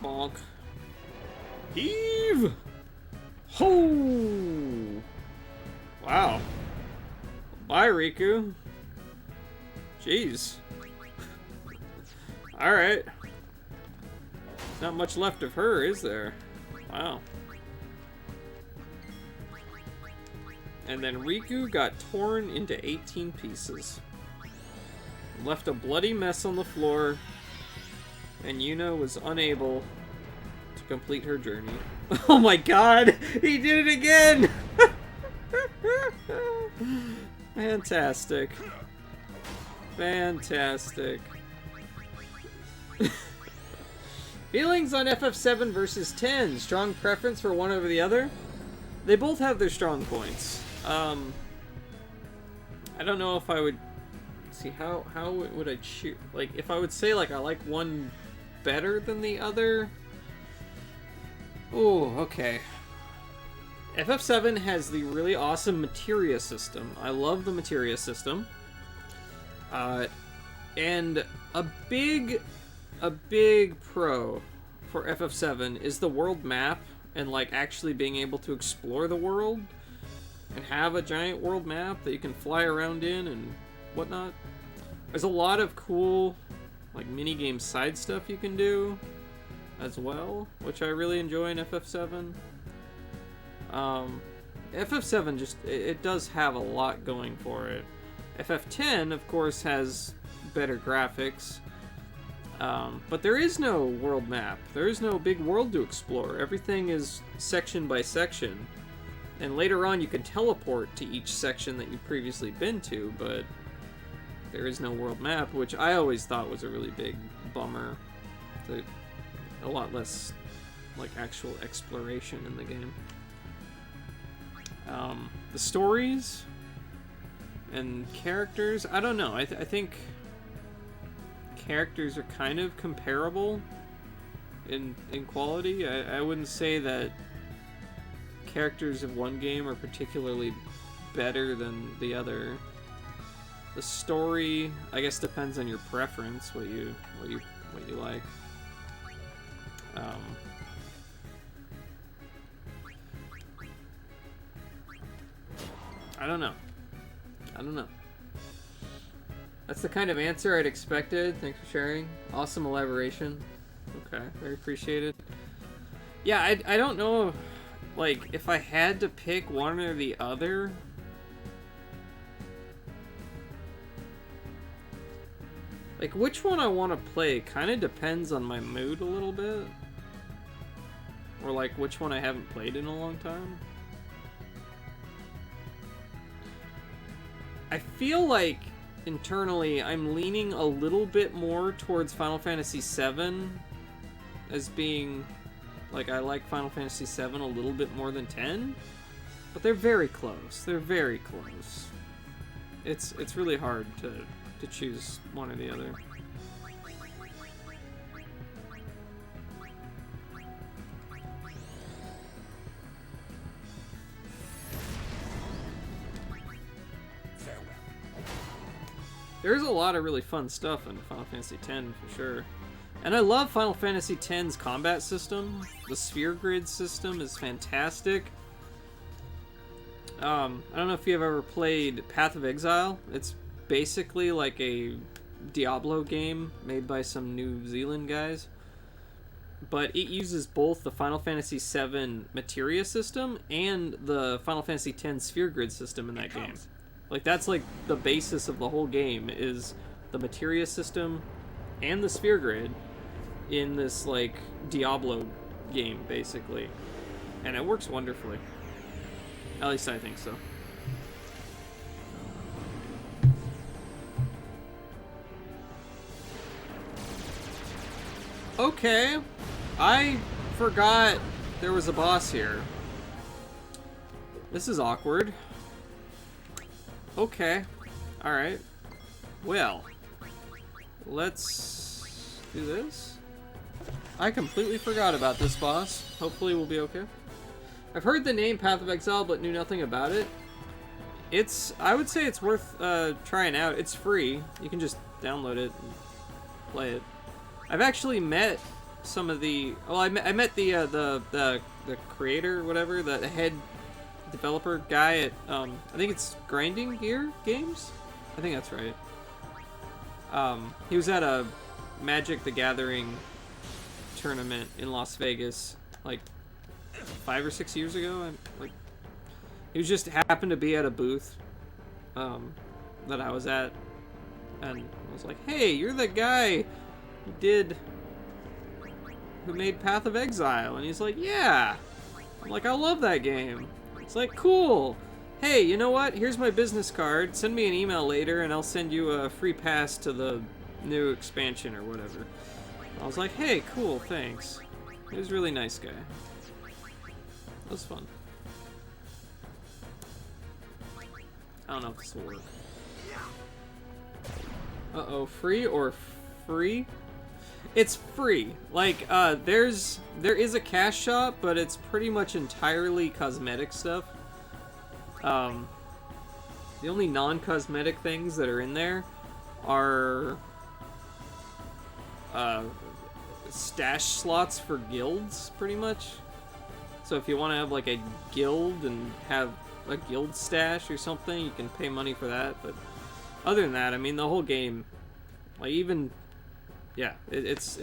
Bonk. Heave! Ho! Wow. Bye, Riku. Jeez. Alright. Not much left of her, is there? Wow. And then Riku got torn into 18 pieces. Left a bloody mess on the floor, and Yuna was unable to complete her journey. Oh my god! He did it again! Fantastic. Fantastic. Feelings on FF7 versus 10. Strong preference for one over the other? They both have their strong points. I don't know if I would... See, how would I choose? Like, if I would say, like, I like one better than the other... Oh, okay. FF7 has the really awesome materia system. I love the materia system. And a big pro for FF7 is the world map and, like, actually being able to explore the world and have a giant world map that you can fly around in and whatnot. There's a lot of cool, like, minigame side stuff you can do as well, which I really enjoy in FF7. FF7 just, it does have a lot going for it. FF10, of course, has better graphics, but there is no world map. There is no big world to explore. Everything is section by section, and later on you can teleport to each section that you've previously been to, but there is no world map, which I always thought was a really big bummer. A lot less, like, actual exploration in the game. The stories and characters, I don't know. I think characters are kind of comparable in quality. I wouldn't say that characters of one game are particularly better than the other. The story, I guess, depends on your preference, what you like. I don't know. That's the kind of answer I'd expected. Thanks for sharing. Awesome elaboration. Okay, very appreciated. Yeah, I don't know, like, if I had to pick one or the other. Like, which one I want to play kind of depends on my mood a little bit. Or, like, which one I haven't played in a long time. I feel like, internally, I'm leaning a little bit more towards Final Fantasy VII as being... Like, I like Final Fantasy VII a little bit more than 10. But they're very close. They're very close. It's really hard to choose one or the other. There's a lot of really fun stuff in Final Fantasy X for sure. And I love Final Fantasy X's combat system. The sphere grid system is fantastic. I don't know if you've ever played Path of Exile. It's basically like a Diablo game made by some New Zealand guys. But it uses both the Final Fantasy VII materia system and the Final Fantasy X sphere grid system in that game. Like, that's like the basis of the whole game, is the materia system and the sphere grid in this, like, Diablo game, basically. And it works wonderfully. At least I think so. Okay. I forgot there was a boss here. This is awkward. Okay. Alright. Well. Let's do this. I completely forgot about this boss. Hopefully we'll be okay. I've heard the name Path of Exile, but knew nothing about it. I would say it's worth trying out. It's free. You can just download it and play it. I've actually met some of the... Well, I met the creator, whatever, the head developer guy at, I think it's Grinding Gear Games? I think that's right. He was at a Magic the Gathering tournament in Las Vegas, like 5 or 6 years ago. He was just happened to be at a booth that I was at, and I was like, "Hey, you're the guy who made Path of Exile," and he's like, "Yeah." I'm like, "I love that game." It's like, "Cool. Hey, you know what? Here's my business card. Send me an email later, and I'll send you a free pass to the new expansion or whatever." I was like, "Hey, cool, thanks." He was a really nice guy. It was fun. I don't know if this will work. Uh-oh, free or free? It's free. Like, there is a cash shop, but it's pretty much entirely cosmetic stuff. The only non-cosmetic things that are in there are stash slots for guilds, pretty much. So if you want to have like a guild and have a guild stash or something, you can pay money for that. But other than that, I mean, the whole game, like, even, yeah, it's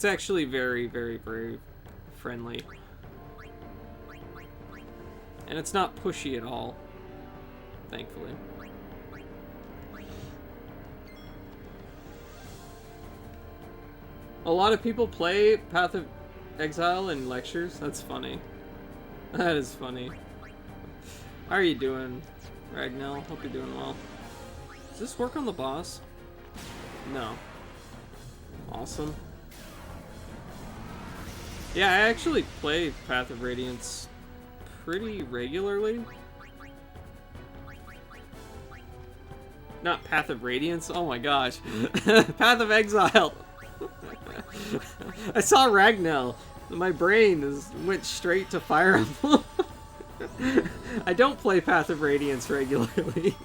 actually very, very, very friendly, and it's not pushy at all, thankfully. A lot of people play Path of Exile in lectures. That's funny. That is funny. How are you doing, Ragnell? Hope you're doing well. Does this work on the boss? No. Awesome. Yeah, I actually play Path of Radiance pretty regularly. Not Path of Radiance. Oh my gosh. Path of Exile. I saw Ragnell. My brain went straight to Fire Emblem. I don't play Path of Radiance regularly.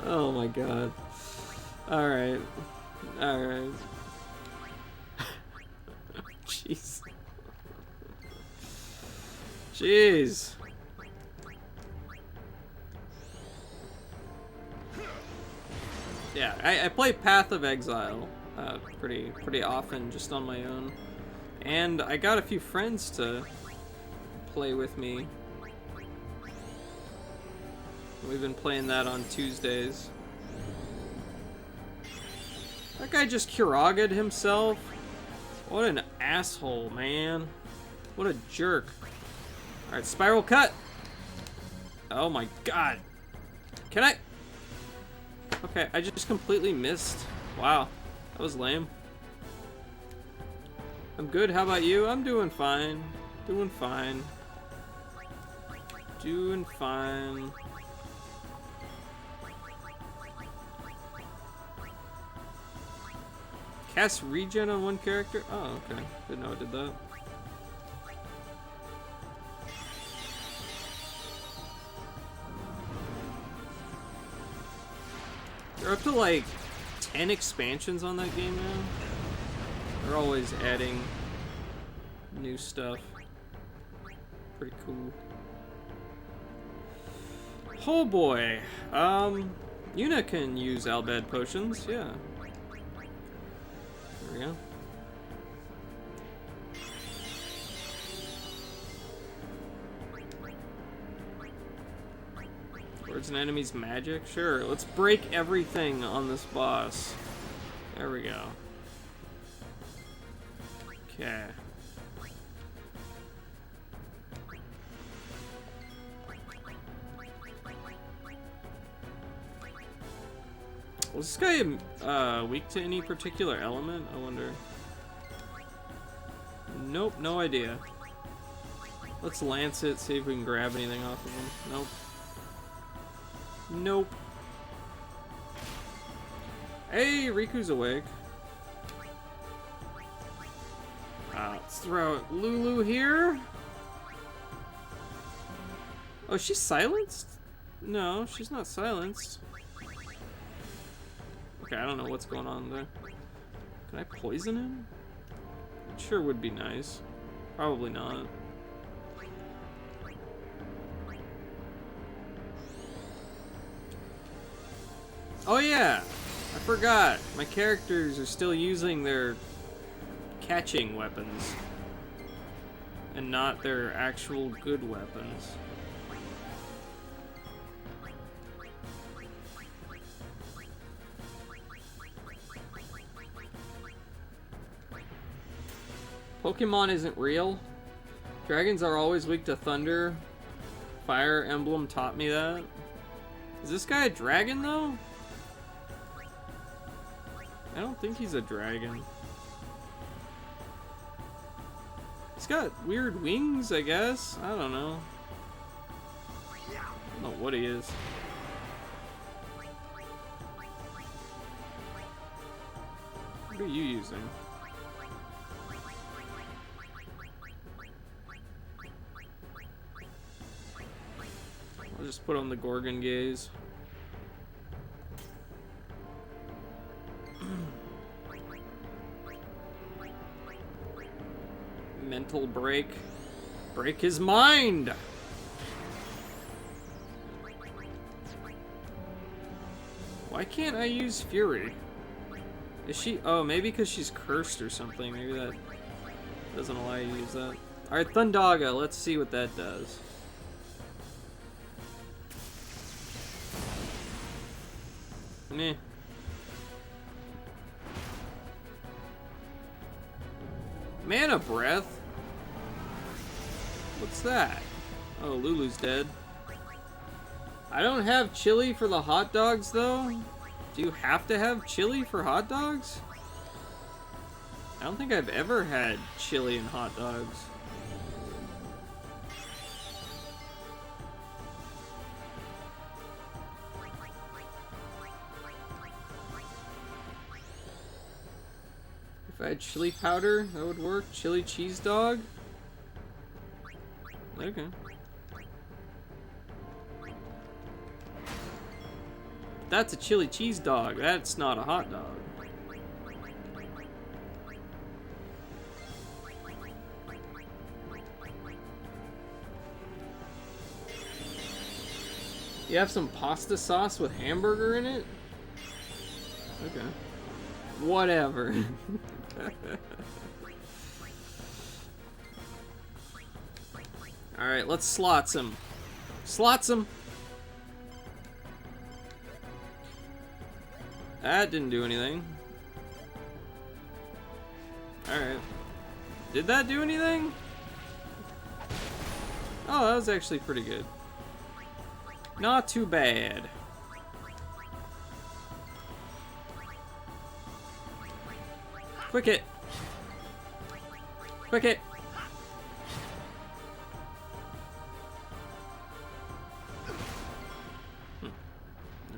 Oh my god. Alright. Alright. Jeez. Jeez. Yeah, I play Path of Exile pretty often, just on my own. And I got a few friends to play with me. We've been playing that on Tuesdays. That guy just Kuraga'd himself. What an asshole, man. What a jerk. Alright, spiral cut! Oh my god. Can I... Okay, I just completely missed. Wow, that was lame. I'm good, how about you? I'm doing fine. Doing fine. Doing fine. Cast regen on one character? Oh, okay. Didn't know I did that. They're up to like 10 expansions on that game now. They're always adding new stuff. Pretty cool. Oh boy. Yuna can use Albad potions, yeah. There we go. Towards an enemy's magic? Sure, let's break everything on this boss. There we go. Okay. Was this guy weak to any particular element? I wonder. Nope, no idea. Let's lance it, see if we can grab anything off of him. Nope. Nope. Hey, Riku's awake. Let's throw Lulu here. Oh, she's silenced? No, she's not silenced. Okay, I don't know what's going on there. Can I poison him? It sure would be nice. Probably not. Oh yeah! I forgot. My characters are still using their catching weapons. And not their actual good weapons. Pokemon isn't real. Dragons are always weak to thunder. Fire Emblem taught me that. Is this guy a dragon, though? I don't think he's a dragon. He's got weird wings, I guess. I don't know. I don't know what he is. What are you using? I'll just put on the Gorgon Gaze. Mental break. Break his mind! Why can't I use Fury? Is she... Oh, maybe because she's cursed or something. Maybe that doesn't allow you to use that. Alright, Thundaga. Let's see what that does. Meh. Mana Breath? What's that? Oh, Lulu's dead. I don't have chili for the hot dogs, though. Do you have to have chili for hot dogs? I don't think I've ever had chili and hot dogs. If I had chili powder, that would work. Chili cheese dog? Okay. That's a chili cheese dog. That's not a hot dog. You have some pasta sauce with hamburger in it? Okay. Whatever. Alright, let's slots him. Slots him! That didn't do anything. Alright. Did that do anything? Oh, that was actually pretty good. Not too bad. Quick it! Quick it!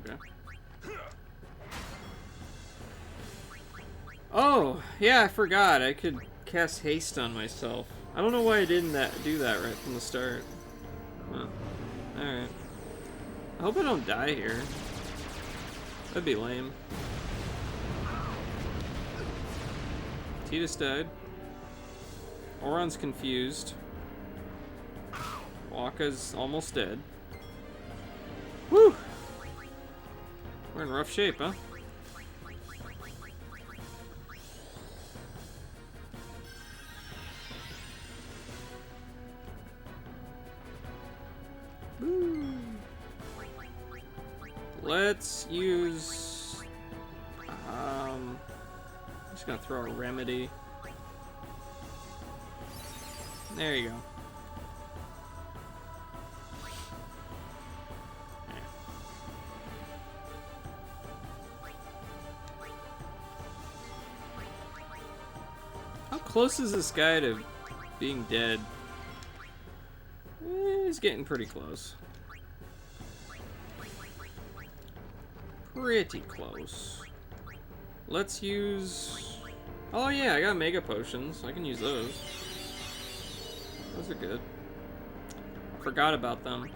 Okay. Oh, yeah, I forgot. I could cast haste on myself. I don't know why I didn't do that right from the start. Huh. Alright. I hope I don't die here. That'd be lame. Tidus died. Oron's confused. Wakka's almost dead. Whew! We're in rough shape, huh? Woo. Let's use... I'm just gonna throw a remedy. There you go. How close is this guy to being dead. He's getting pretty close. Pretty close. Let's use... Oh yeah, I got mega potions. I can use those. Those are good. Forgot about them.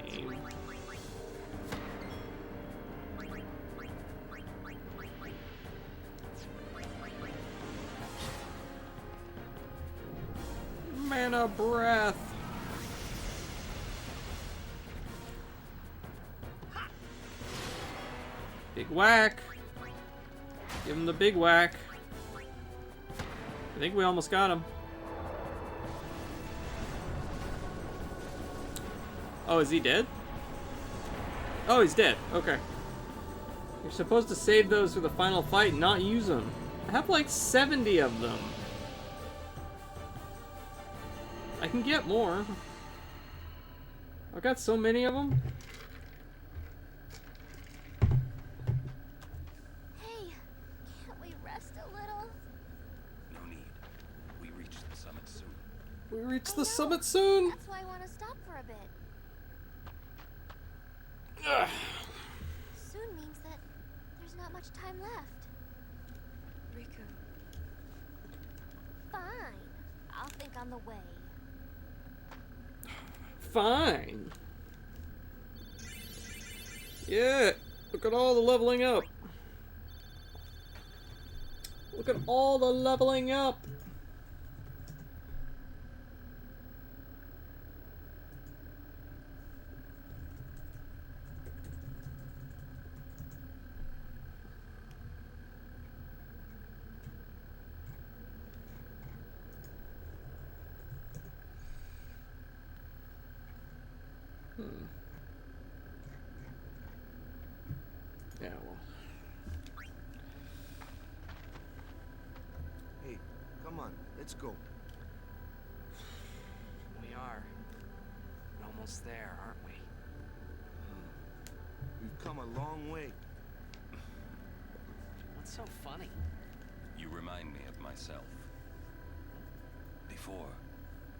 Aim. Mana breath. Big whack. Give him the big whack. I think we almost got him. Oh, is he dead? Oh, he's dead. Okay. You're supposed to save those for the final fight and not use them. I have like 70 of them. I can get more. I've got so many of them. Hey, can't we rest a little? No need. We reach the summit soon. We reach I the know. summit soon. That's why I want to stop for a bit. Ugh. Soon means that there's not much time left. Riku, Fine. I'll think on the way. Fine. Yeah, look at all the leveling up. Look at all the leveling up. Yeah, well. Hey, come on, let's go. We are. We're almost there, aren't we? We've come a long way. What's so funny? You remind me of myself. Before,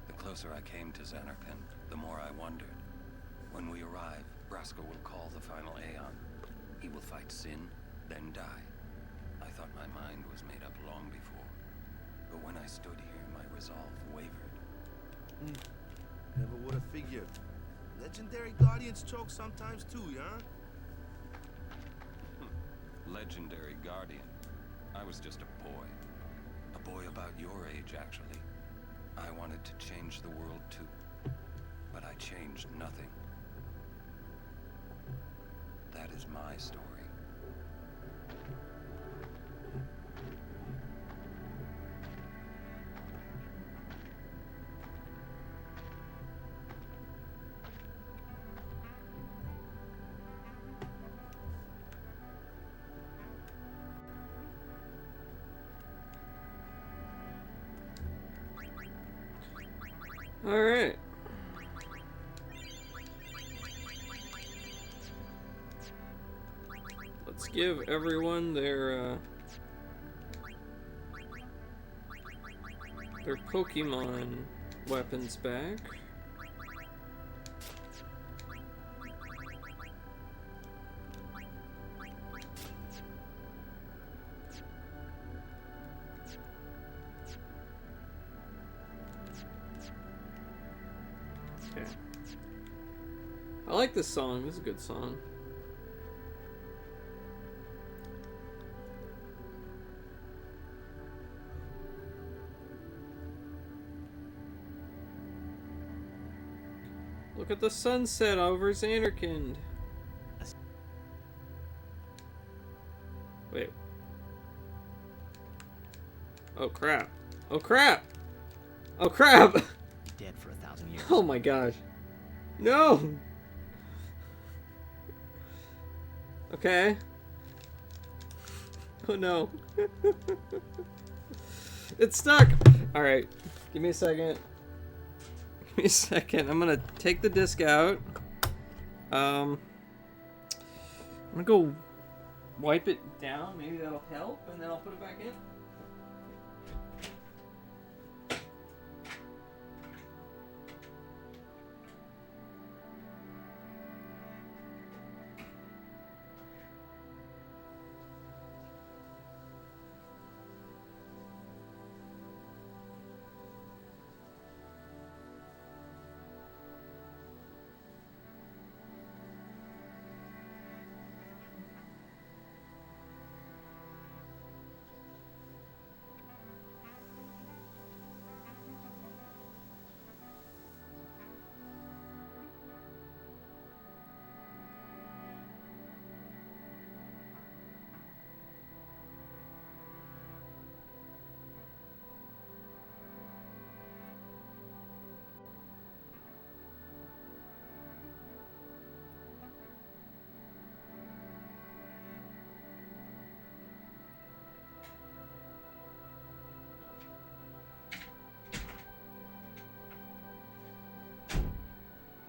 the closer I came to Xanarkand, the more I wondered. When we arrive, Braska will call the final Aeon. He will fight Sin, then die. I thought my mind was made up long before. But when I stood here, my resolve wavered. Never would have figured. Legendary Guardians choke sometimes too, huh? Legendary Guardian. I was just a boy. A boy about your age, actually. I wanted to change the world too. But I changed nothing. That is my story. All right. Let's give everyone their Pokemon weapons back. Okay. I like this song. This is a good song. Look at the sunset over Xanarkand. Wait. Oh crap. Oh crap! Oh crap! Dead for 1,000 years. Oh my gosh. No! Okay. Oh no. It's stuck! Alright. Give me a second. Give me a second. I'm gonna take the disc out. I'm gonna go wipe it down. Maybe that'll help, and then I'll put it back in.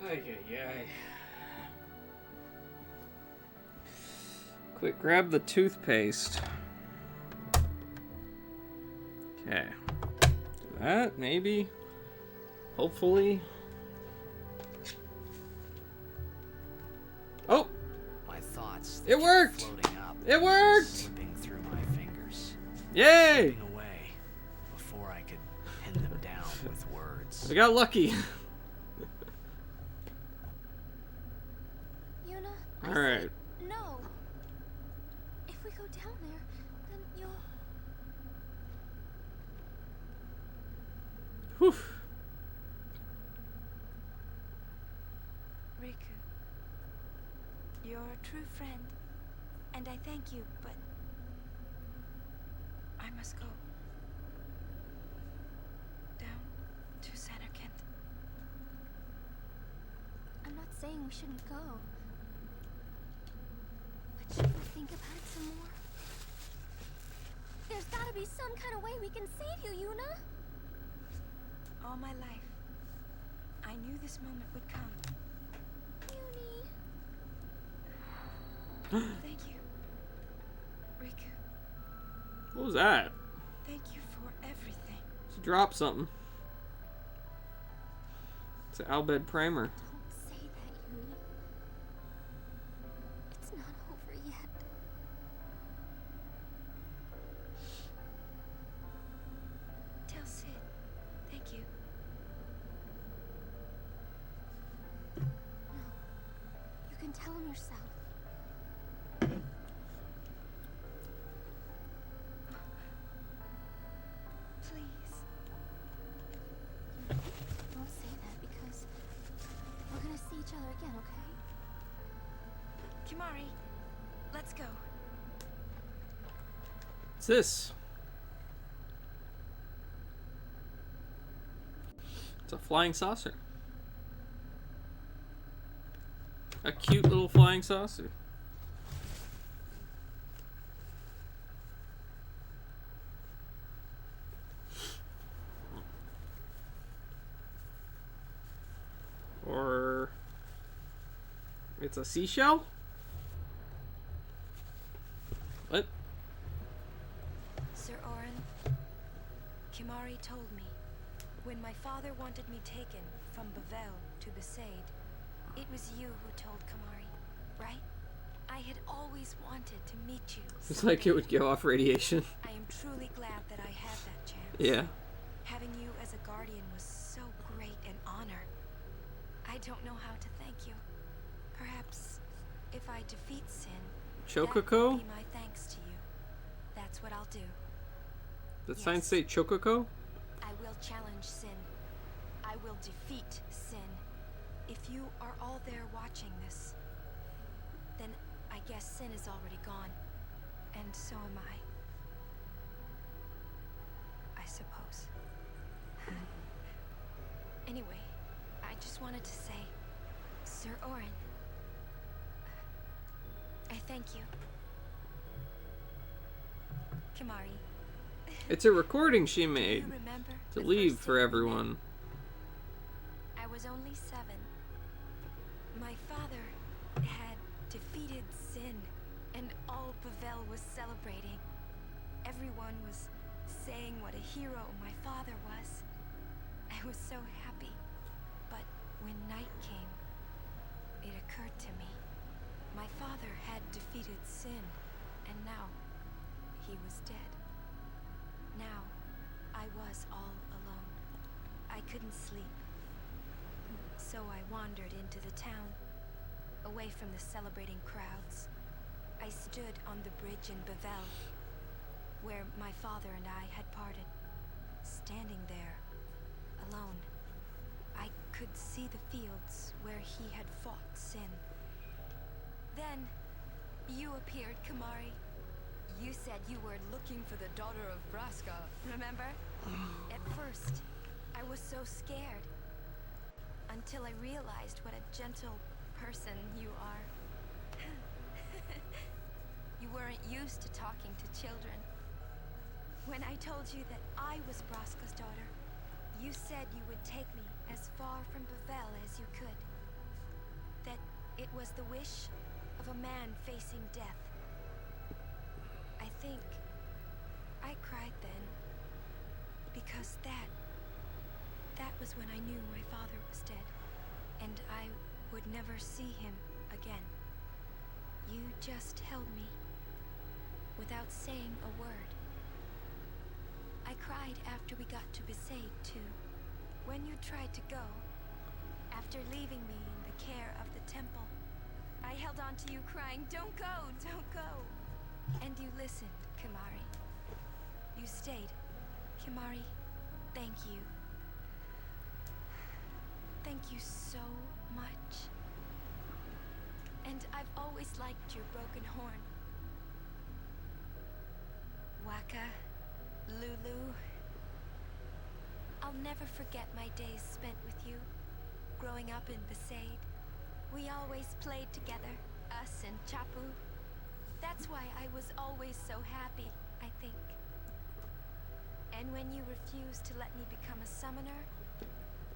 Ay. Quick, grab the toothpaste. Okay. Do that, maybe. Hopefully. Oh! My thoughts. It worked! Floating up. It worked! Slipping through my fingers. Yay! Slipping away before I could pin them down with words. I got lucky. Yuna, All right. no. If we go down there, then you'll... Whew. Riku, you're a true friend, and I thank you, but I must go. Down to Samarkand. I'm not saying we shouldn't go. But should we think about it some more? There's gotta be some kind of way we can save you, Yuna! All my life, I knew this moment would come. Yuni. Thank you, Riku. What was that? Thank you for everything. Just drop something. It's an Albed primer. Don't say that, Yuni. It's not over yet. Tell Sid, thank you. No. You can tell him yourself. Please. Don't say that because we're gonna see each other again, okay? Kimari, let's go. What's this? It's a flying saucer. A cute little flying saucer. Or it's a seashell? What? Sir Orin, Kimari told me, when my father wanted me taken from Bavel to Besaid, it was you who told Kimari, right? I had always wanted to meet you. It's like it would give off radiation. I am truly glad that I had that chance. Yeah. Having you as a guardian was so great an honor. I don't know how to thank you. Perhaps if I defeat Sin, that will Chococo? be my thanks to you. That's what I'll do. Does Yes. sign say Chococo? I will challenge Sin. I will defeat Sin. If you are all there watching this, then I guess Sin is already gone. And so am I suppose. Anyway, I just wanted to say, Sir Orin, I thank you. Kimari. It's a recording she Do made you remember to the leave first for day we met? everyone. I was only 7. My father had defeated Sin, and all Bavel was celebrating. Everyone was saying what a hero my father was. I was so happy. But when night came, it occurred to me. My father had defeated sin, and now he was dead. Now I was all alone. I couldn't sleep. So I wandered into the town, away from the celebrating crowds. I stood on the bridge in Bavel, where my father and I had parted. Standing there, alone, I could see the fields where he had fought sin. Then, you appeared, Kimahri. You said you were looking for the daughter of Braska, remember? At first, I was so scared. Until I realized what a gentle person you are. You weren't used to talking to children. When I told you that I was Braska's daughter, you said you would take me as far from Bavel as you could. That it was the wish of a man facing death. I think I cried then, because that was when I knew my father was dead, and I would never see him again. You just held me, without saying a word. I cried after we got to Besaid, too. When you tried to go, after leaving me in the care of the temple, I held on to you crying, "Don't go, don't go." And you listened, Kimahri. You stayed. Kimahri, thank you. Thank you so much. And I've always liked your broken horn. Waka, Lulu. I'll never forget my days spent with you, growing up in Besaid. We always played together, us and Chapu. That's why I was always so happy, I think. And when you refused to let me become a summoner,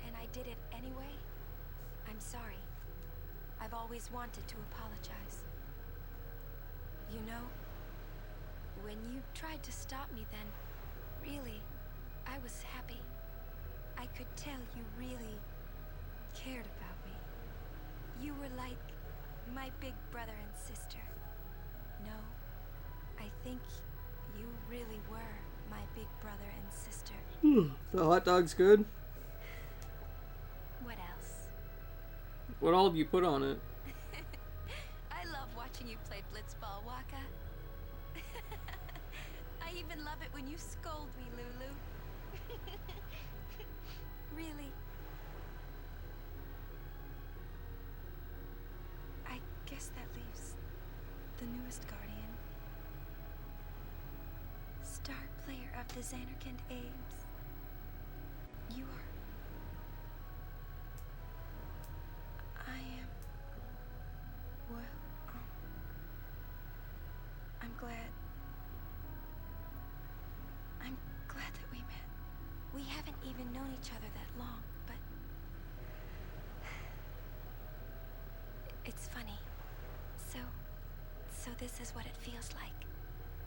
and I did it anyway, I'm sorry. I've always wanted to apologize. You know, when you tried to stop me then, really, I was happy. I could tell you really cared about me. You were like my big brother and sister. No, I think you really were my big brother and sister. The hot dog's good. What else? What all have you put on it? I love watching you play blitzball, Waka. I even love it when you scold me, Lulu. Really. I guess that leaves the newest Guardian. Star player of the Xanarkand Ames. You are. I am. Well, I'm glad. I'm glad that we met. We haven't even known each other that long, but it's funny. So this is what it feels like.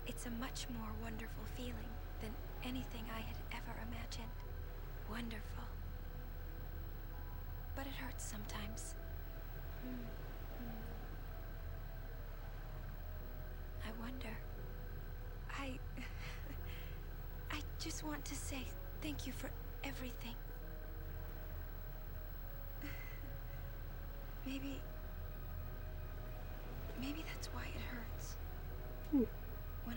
It's a much more wonderful feeling than anything I had ever imagined. Wonderful. But it hurts sometimes. I wonder. I just want to say thank you for everything. Maybe that's why it hurts. When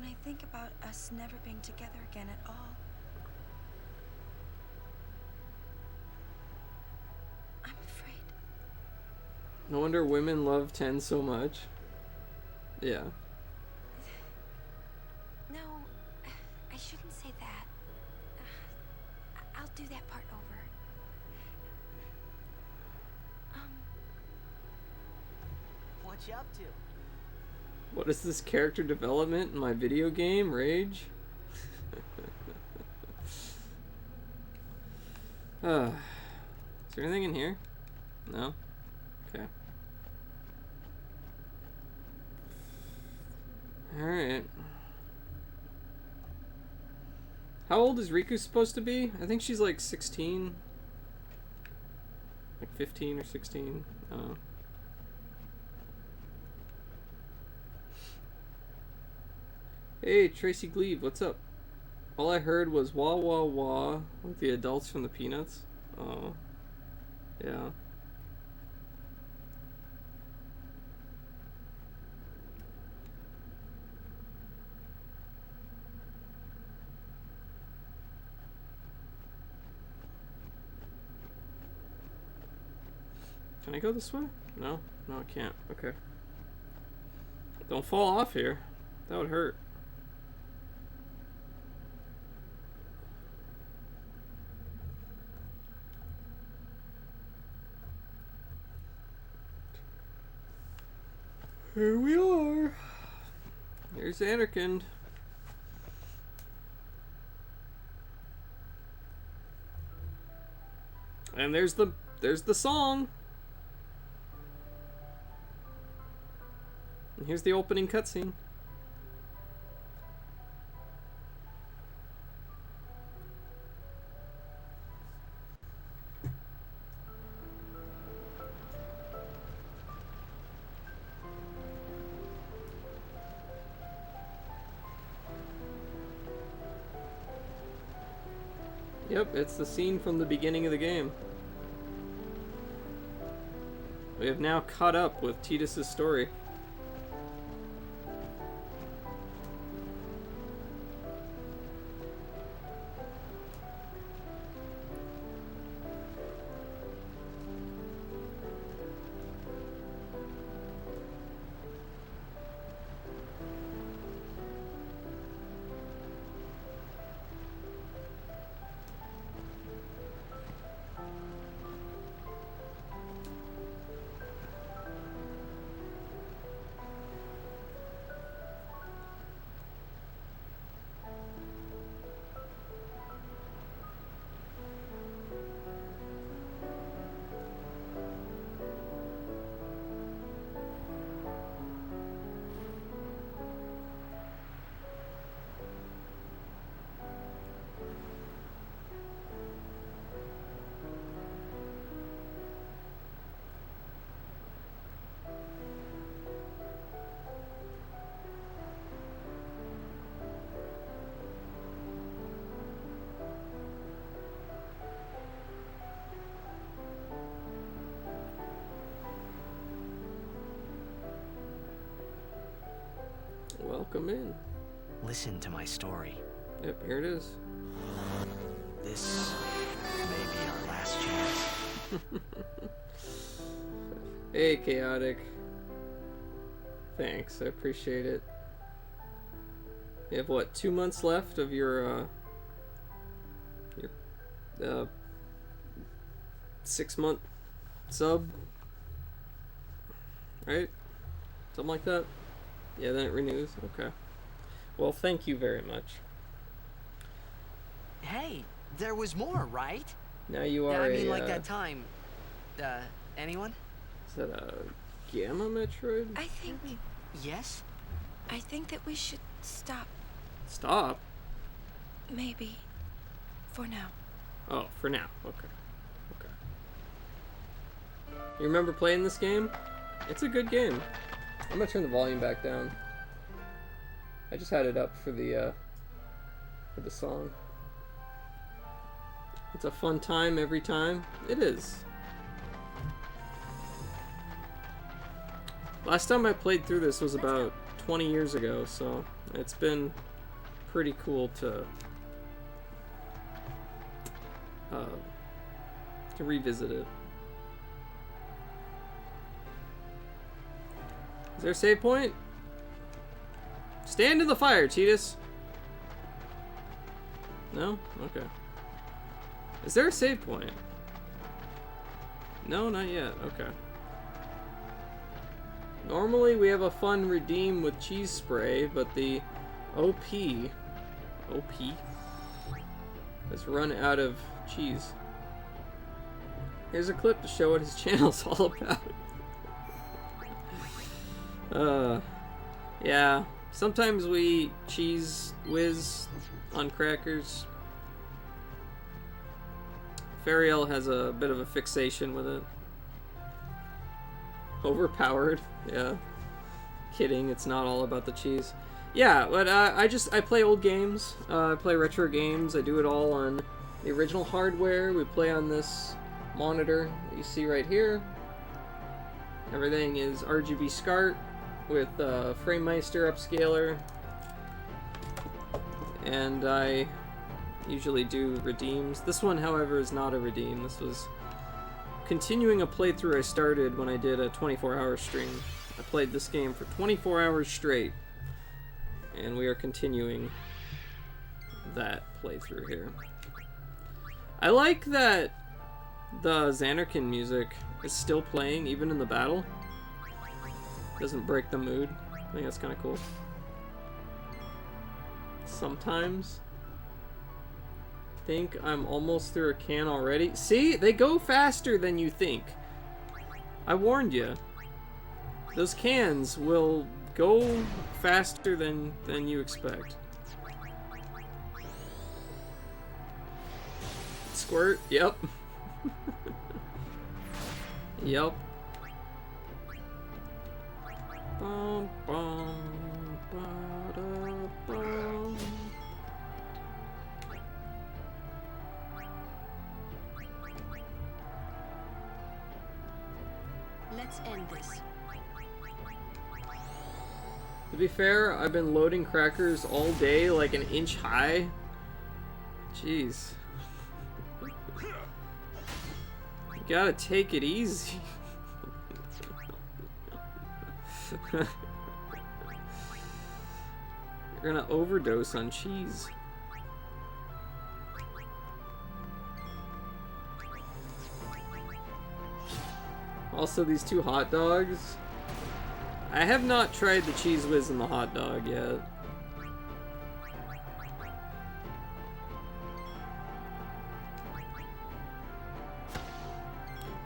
I think about us never being together again at all, I'm afraid. No wonder women love 10 so much. Yeah. No, I shouldn't say that. I'll do that part over. What you up to? What is this character development in my video game? Rage? Is there anything in here? No? Okay. Alright. How old is Riku supposed to be? I think she's like 16. Like 15 or 16. Hey, Tracy Gleave, what's up? All I heard was wah wah wah with the adults from the Peanuts. Oh. Yeah. Can I go this way? No? No, I can't. Okay. Don't fall off here. That would hurt. Here we are. Here's Anakin. And there's the song. And here's the opening cutscene. Yep, it's the scene from the beginning of the game. We have now caught up with Tidus' story. Welcome in. Listen to my story. Yep, here it is. This may be our last chance. Hey, Chaotic. Thanks, I appreciate it. You have what, 2 months left of your 6-month sub? Right? Something like that? Yeah, then it renews. Okay. Well, thank you very much. Hey, there was more, right? Now you are I mean, like that time. Anyone? Is that a Gamma Metroid? I think Yes? that we should stop. Stop? Maybe. For now. Oh, for now. Okay. Okay. You remember playing this game? It's a good game. I'm gonna turn the volume back down. I just had it up for the song. It's a fun time every time. It is. Last time I played through this was about 20 years ago, so it's been pretty cool to revisit it. Is there a save point? Stand in the fire, Tidus. No? Okay. Is there a save point? No, not yet. Okay. Normally we have a fun redeem with cheese spray, but the OP has run out of cheese. Here's a clip to show what his channel's all about. Yeah. Sometimes we eat cheese whiz on crackers. Fariel has a bit of a fixation with it. Overpowered, yeah. Kidding, it's not all about the cheese. Yeah, but I play old games. I play retro games. I do it all on the original hardware. We play on this monitor that you see right here. Everything is RGB SCART with FrameMeister upscaler. And I usually do redeems. This one, however, is not a redeem. This was continuing a playthrough I started when I did a 24-hour stream. I played this game for 24 hours straight, and we are continuing that playthrough here. I like that the Xanarkin music is still playing even in the battle. Doesn't break the mood. I think that's kind of cool. Sometimes think I'm almost through a can already. See? They go faster than you think. I warned you. Those cans will go faster than you expect. Squirt? Yep. Yep. Bum, bum, ba-da-bum. Let's end this. To be fair, I've been loading crackers all day, like an inch high. Jeez. You gotta take it easy. You're gonna overdose on cheese. Also, these two hot dogs. I have not tried the cheese whiz in the hot dog yet.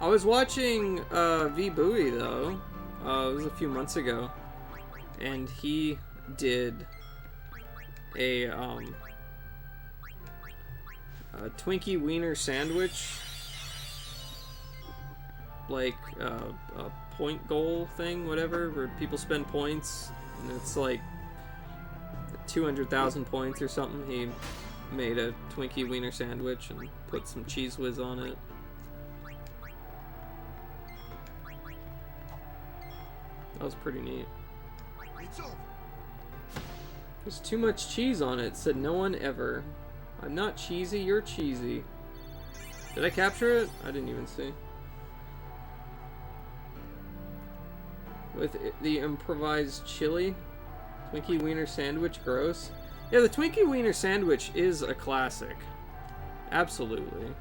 I was watching V Bowie though. It was a few months ago, and he did a Twinkie Wiener sandwich, like a point goal thing, whatever, where people spend points, and it's like 200,000 points or something. He made a Twinkie Wiener sandwich and put some cheese whiz on it. That was pretty neat. It's over. There's too much cheese on it, said no one ever. I'm not cheesy, you're cheesy. Did I capture it? I didn't even see. With the improvised chili. Twinkie Wiener sandwich, gross. Yeah, the Twinkie Wiener sandwich is a classic. Absolutely.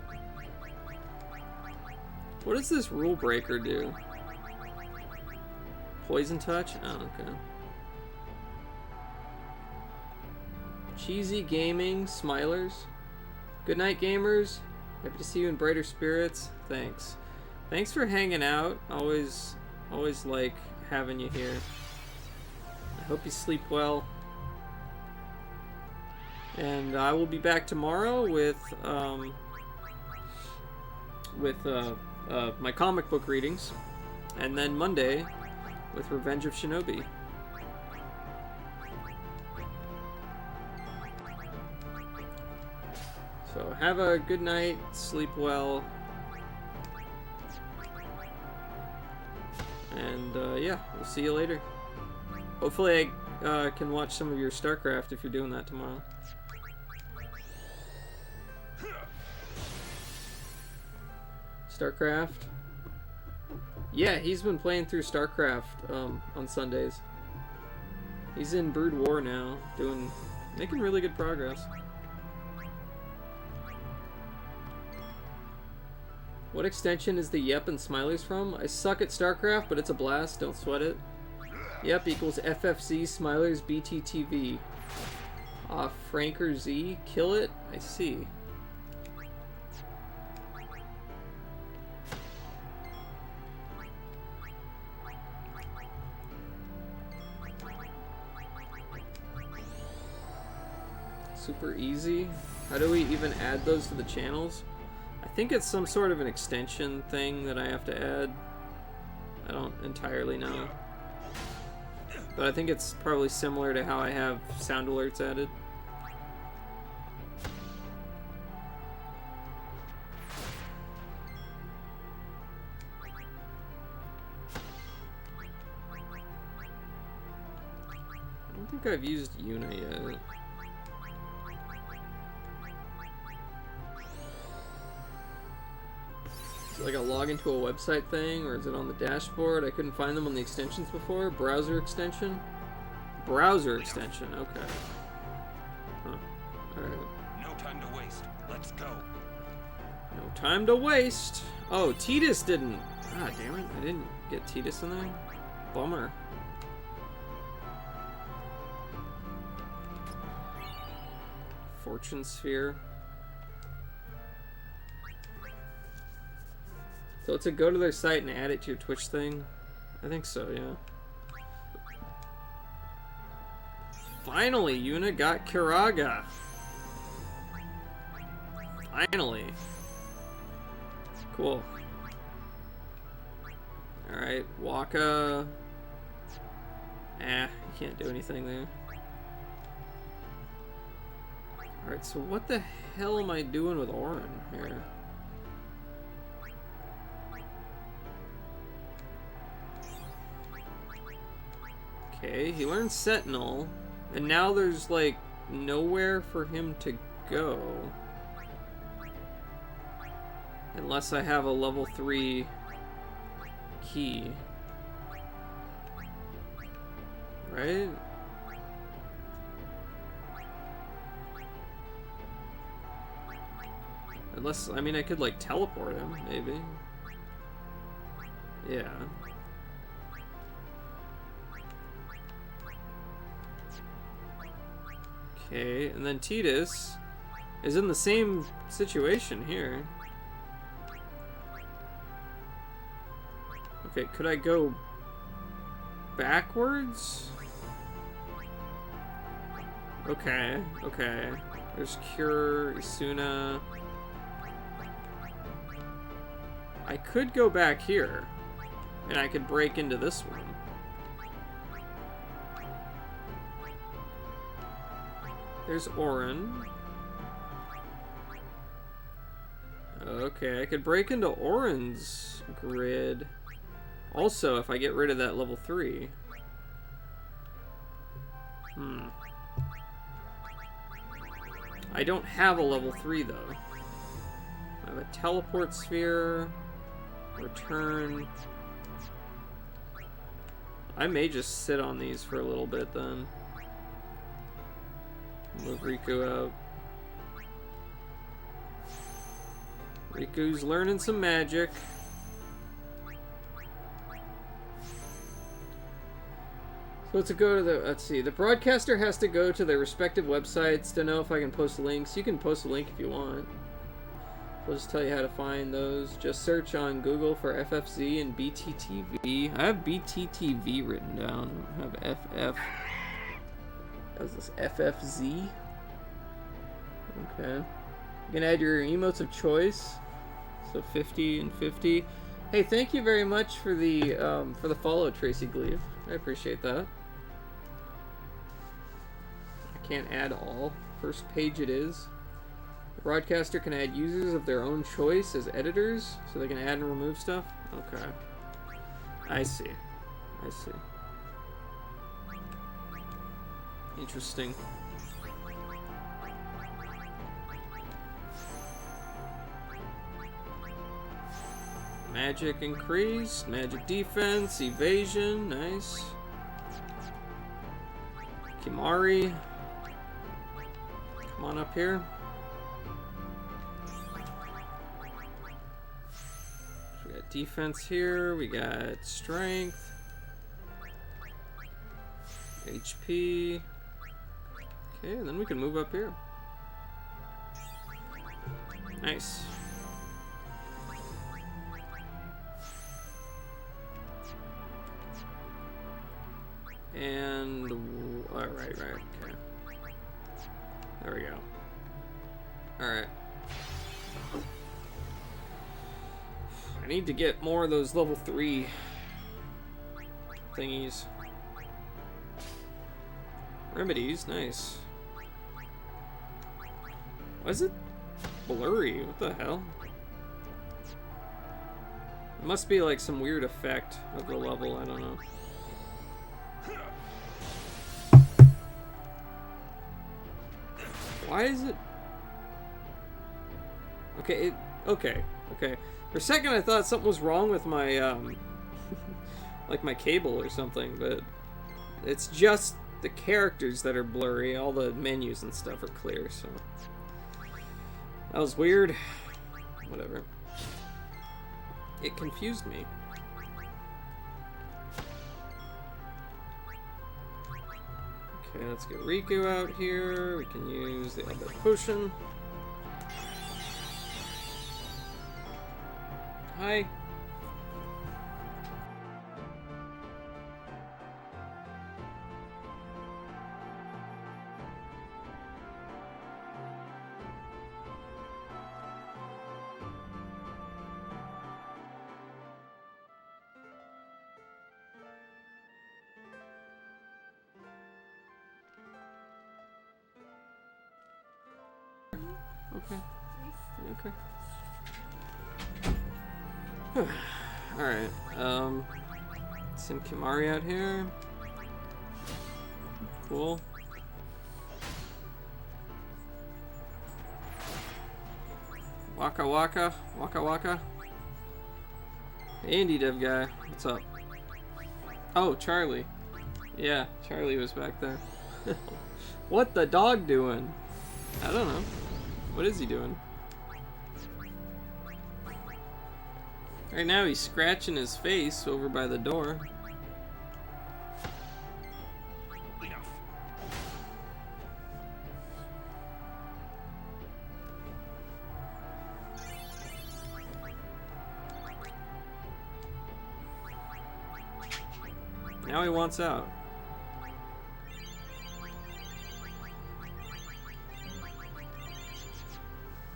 What does this rule breaker do? Poison touch? Oh, okay. Cheesy gaming, smilers. Good night, gamers. Happy to see you in brighter spirits. Thanks. Thanks for hanging out. Always like having you here. I hope you sleep well. And I will be back tomorrow with my comic book readings, and then Monday with Revenge of Shinobi. So have a good night, sleep well, and yeah, we'll see you later. Hopefully I can watch some of your StarCraft if you're doing that tomorrow. StarCraft? Yeah, he's been playing through StarCraft on Sundays. He's in Brood War now, making really good progress. What extension is the Yep and Smileys from? I suck at StarCraft, but it's a blast, don't sweat it. Yep equals FFC Smilers BTTV. Franker Z, kill it? I see. Super easy. How do we even add those to the channels? I think it's some sort of an extension thing that I have to add. I don't entirely know. But I think it's probably similar to how I have sound alerts added. I don't think I've used Yuna yet. Is it like a log into a website thing, or is it on the dashboard? I couldn't find them on the extensions before. Browser extension? Browser extension, okay. Huh. Alright. No time to waste. Let's go. No time to waste. Oh, Titus didn't. Ah, damn it. I didn't get Titus in there. Bummer. Fortune Sphere. So to go to their site and add it to your Twitch thing? I think so, yeah. Finally, Yuna got Kiraga. Finally. Cool. Alright, Waka. You can't do anything there. Alright, so what the hell am I doing with Orin here? Okay, he learned Sentinel, and now there's like nowhere for him to go. Unless I have a level 3 key. Right? Unless, I mean, I could like teleport him, maybe. Yeah. Okay, and then Titus is in the same situation here. Okay, could I go backwards? Okay, okay. There's Cure, Isuna. I could go back here, and I could break into this one. There's Orin. Okay, I could break into Orin's grid. Also, if I get rid of that level 3. I don't have a level 3 though. I have a teleport sphere. Return. I may just sit on these for a little bit then. Move Riku out. Riku's learning some magic. So to go to the, let's see, the broadcaster has to go to their respective websites to know if I can post links. You can post a link if you want. I'll just tell you how to find those. Just search on Google for FFZ and BTTV. I have BTTV written down. I have FF. What is this? FFZ? Okay. You can add your emotes of choice. So 50 and 50. Hey, thank you very much for the follow, Tracy Gleave. I appreciate that. I can't add all. First page it is. The broadcaster can add users of their own choice as editors, so they can add and remove stuff. Okay. I see. I see. Interesting. Magic increased, magic defense, evasion, nice. Kimari, come on up here. So we got defense here, we got strength, HP. Okay, and then we can move up here. Nice. And right, okay. There we go. Alright. I need to get more of those level 3 thingies. Remedies, nice. Why is it blurry? What the hell? It must be like some weird effect of the level, I don't know. Why is it? Okay, okay. For a second I thought something was wrong with my, like my cable or something, but it's just the characters that are blurry. All the menus and stuff are clear, so. That was weird. Whatever. It confused me. Okay, let's get Riku out here. We can use the other potion. Hi. Okay. Alright, some Kimari out here. Cool. Waka Waka. Waka Waka. Hey, Indie Dev guy. What's up? Oh, Charlie. Yeah, Charlie was back there. What the dog doing? I don't know. What is he doing? Right now he's scratching his face over by the door. Enough. Now he wants out.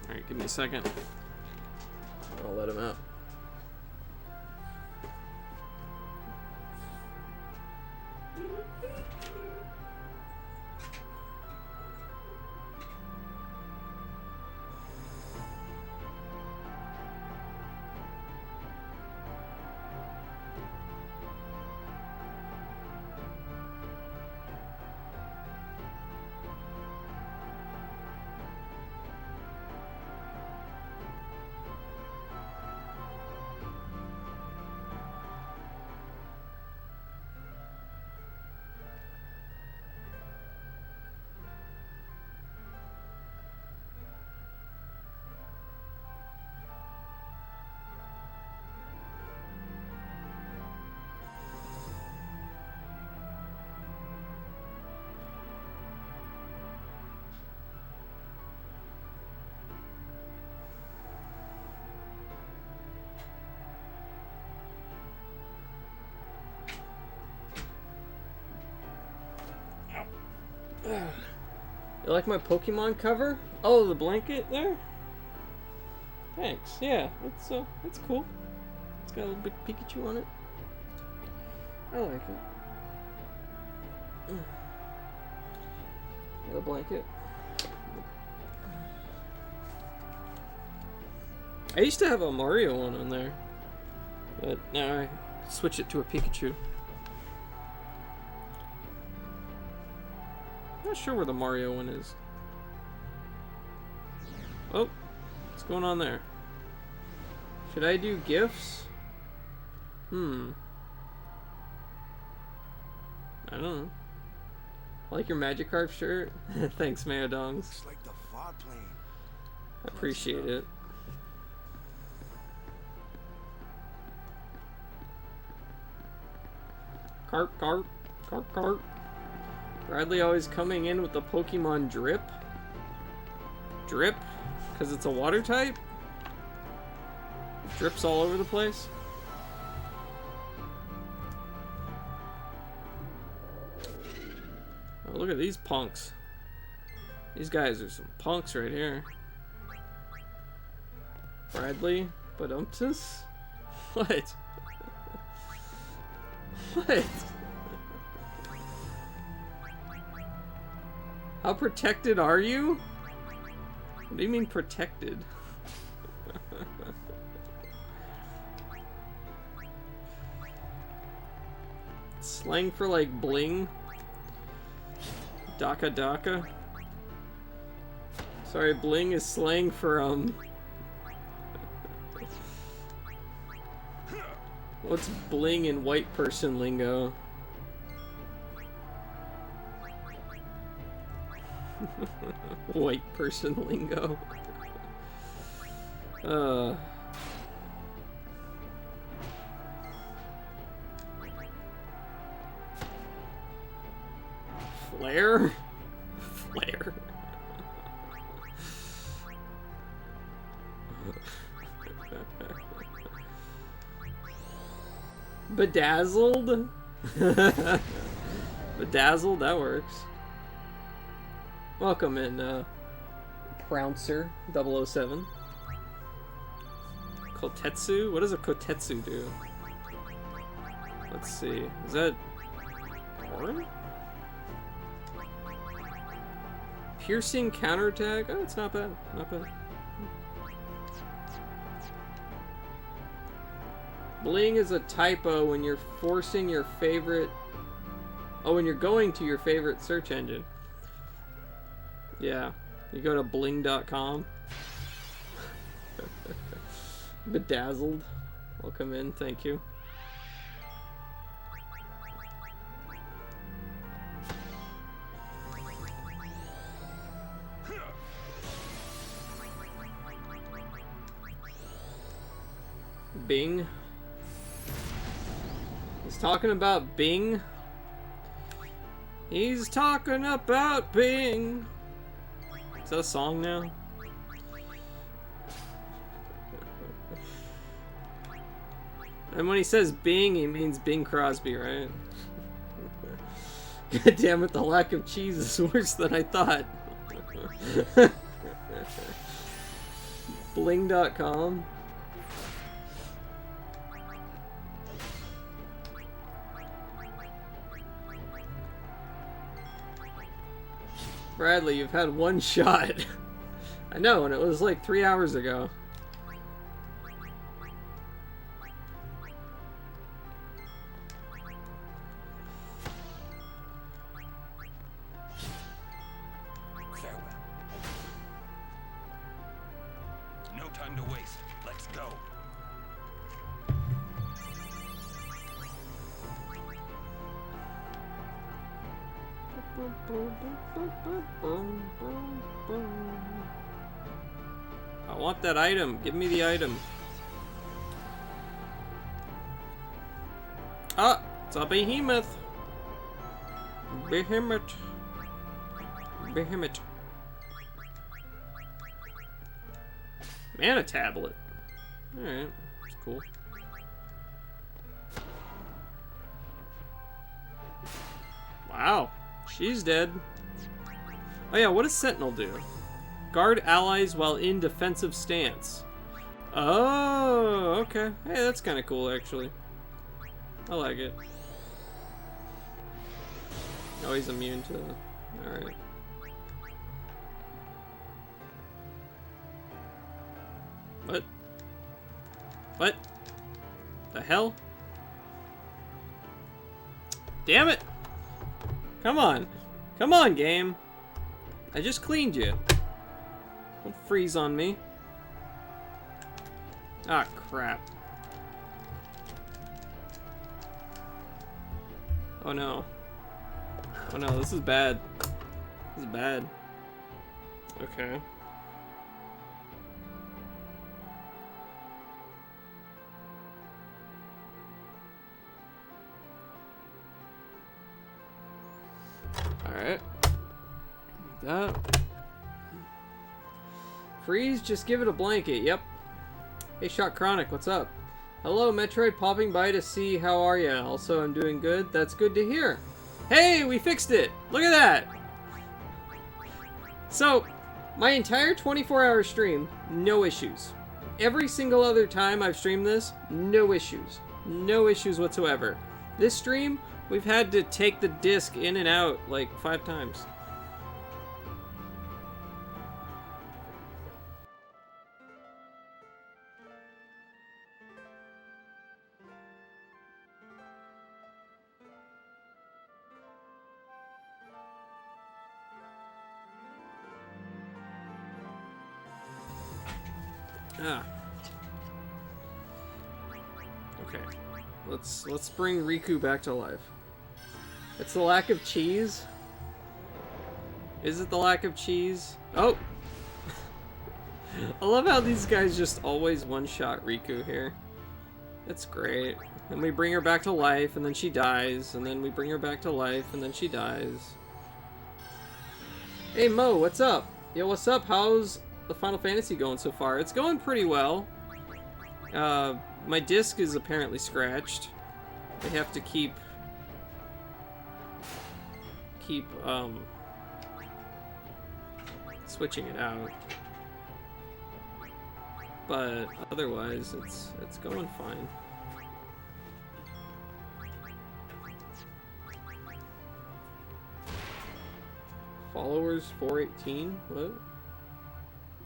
Alright, give me a second. I'll let him out. You like my Pokemon cover? Oh, the blanket there? Thanks. Yeah, it's cool. It's got a little big Pikachu on it. I like it. Got a blanket. I used to have a Mario one on there, but now I switch it to a Pikachu. Not sure where the Mario one is. Oh, what's going on there? Should I do gifts? I don't know. I like your Magikarp shirt. Thanks, Mayodongs. It's like the far plane. I appreciate it. Carp. Bradley always coming in with the Pokemon Drip. Drip? Because it's a water type? Drips all over the place? Oh, look at these punks. These guys are some punks right here. Bradley, Badumptus? What? What? How protected are you? What do you mean protected? Slang for like bling? Daka daka? Sorry, bling is slang for what's bling in white person lingo? White person lingo. Flare? Flare. Bedazzled? Bedazzled, that works. Welcome in, Prouncer 007. Kotetsu? What does a Kotetsu do? Let's see. Is that porn? Piercing counterattack? Oh, it's not bad. Not bad. Bling is a typo when you're forcing your favorite... Oh, when you're going to your favorite search engine. Yeah. You go to bling.com. Bedazzled. Welcome in. Thank you. Bing. He's talking about Bing. He's talking about Bing. Is that a song now? And when he says Bing, he means Bing Crosby, right? God damn it, the lack of cheese is worse than I thought. Bling.com. Bradley, you've had one shot. I know, and it was like 3 hours ago. Farewell. No time to waste. Let's go. I want that item. Give me the item. Ah, it's a behemoth. Behemoth. Behemoth. Mana tablet. Alright, that's cool. Wow, she's dead. Oh yeah, what does Sentinel do? Guard allies while in defensive stance. Oh, okay. Hey, that's kind of cool, actually. I like it. Oh, he's immune to... Alright. What? What? The hell? Damn it! Come on. Come on, game. I just cleaned you. Don't freeze on me. Ah, crap. Oh no. Oh no, this is bad. This is bad. Okay. Alright. Like that. Freeze, just give it a blanket, yep. Hey, Shot Chronic, what's up? Hello, Metroid, popping by to see how are ya. Also, I'm doing good. That's good to hear. Hey, we fixed it! Look at that! So, my entire 24-hour stream, no issues. Every single other time I've streamed this, no issues. No issues whatsoever. This stream, we've had to take the disc in and out like 5 times. Ah. Okay. Let's bring Riku back to life. It's the lack of cheese. Is it the lack of cheese? Oh! I love how these guys just always one-shot Riku here. It's great. And we bring her back to life, and then she dies, and then we bring her back to life, and then she dies. Hey Mo, what's up? Yo, what's up? How's the Final Fantasy going so far? It's going pretty well. My disc is apparently scratched. I have to keep switching it out. But otherwise, it's going fine. Followers 418? What?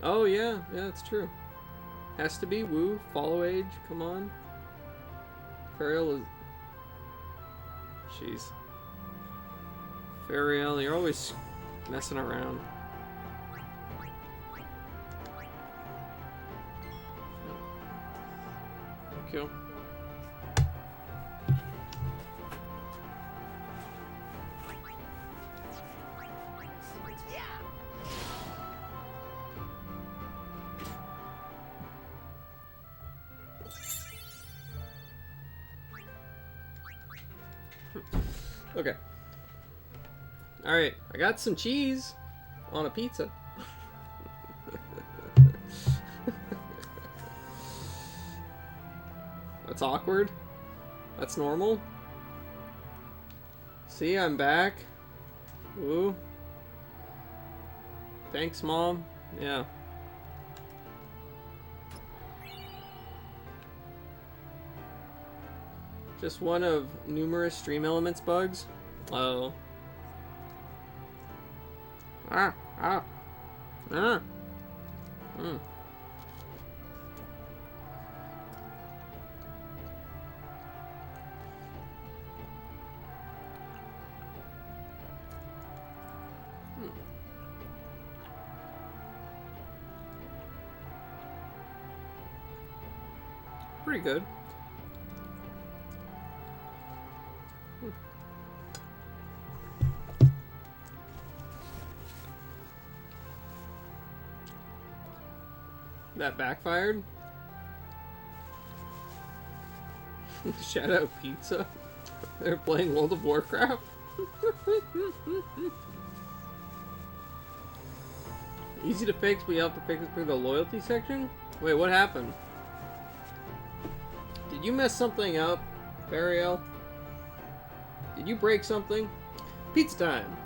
Oh yeah, that's true. Has to be. Woo, follow age, come on. Fariel is... Jeez. Fariel, you're always messing around. Thank you. Okay. Alright, I got some cheese on a pizza. That's awkward. That's normal. See, I'm back. Woo. Thanks, Mom. Yeah. Just one of numerous Stream Elements bugs. Oh. Ah. Hmm. Pretty good. That backfired? Shout out Pizza. They're playing World of Warcraft. Easy to fix, but you have to fix it through the loyalty section? Wait, what happened? Did you mess something up, Fariel? Did you break something? Pizza time!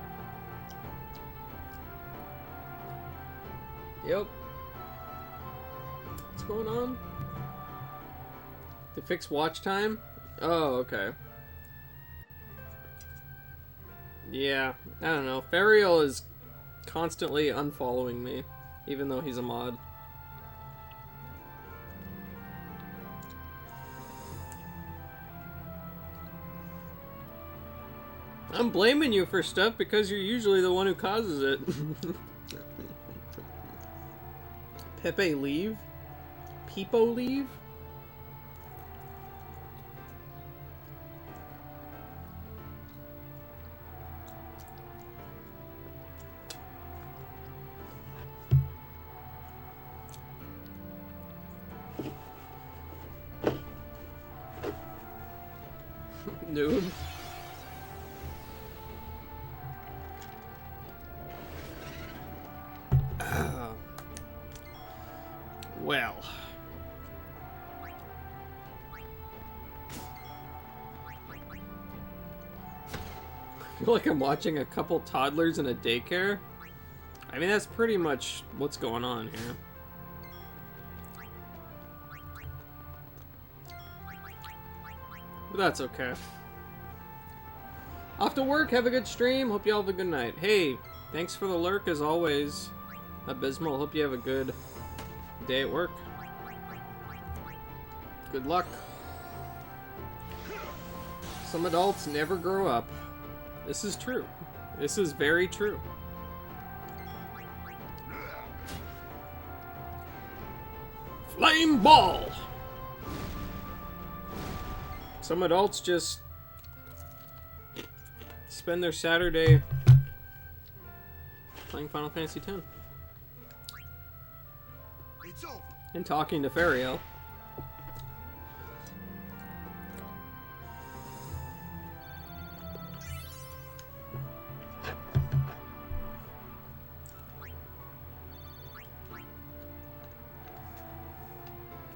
Yep. What's going on? To fix watch time? Oh, okay. Yeah, I don't know. Fariel is constantly unfollowing me, even though he's a mod. I'm blaming you for stuff because you're usually the one who causes it. Pepe leave? Peepo leave? Noob. Well. I feel like I'm watching a couple toddlers in a daycare. I mean, that's pretty much what's going on here. But that's okay. Off to work. Have a good stream. Hope you all have a good night. Hey, thanks for the lurk as always. Abysmal. Hope you have a good day at work. Good luck. Some adults never grow up. This is true. This is very true. Flame ball! Some adults just spend their Saturday playing Final Fantasy X. It's over. And talking to Fariel.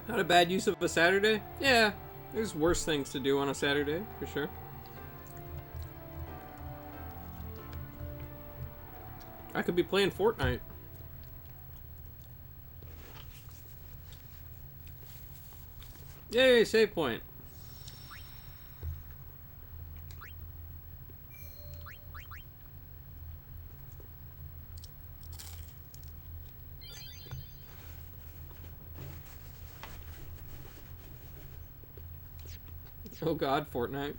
Not a bad use of a Saturday? Yeah, there's worse things to do on a Saturday, for sure. I could be playing Fortnite. Yay, save point. Oh god, Fortnite.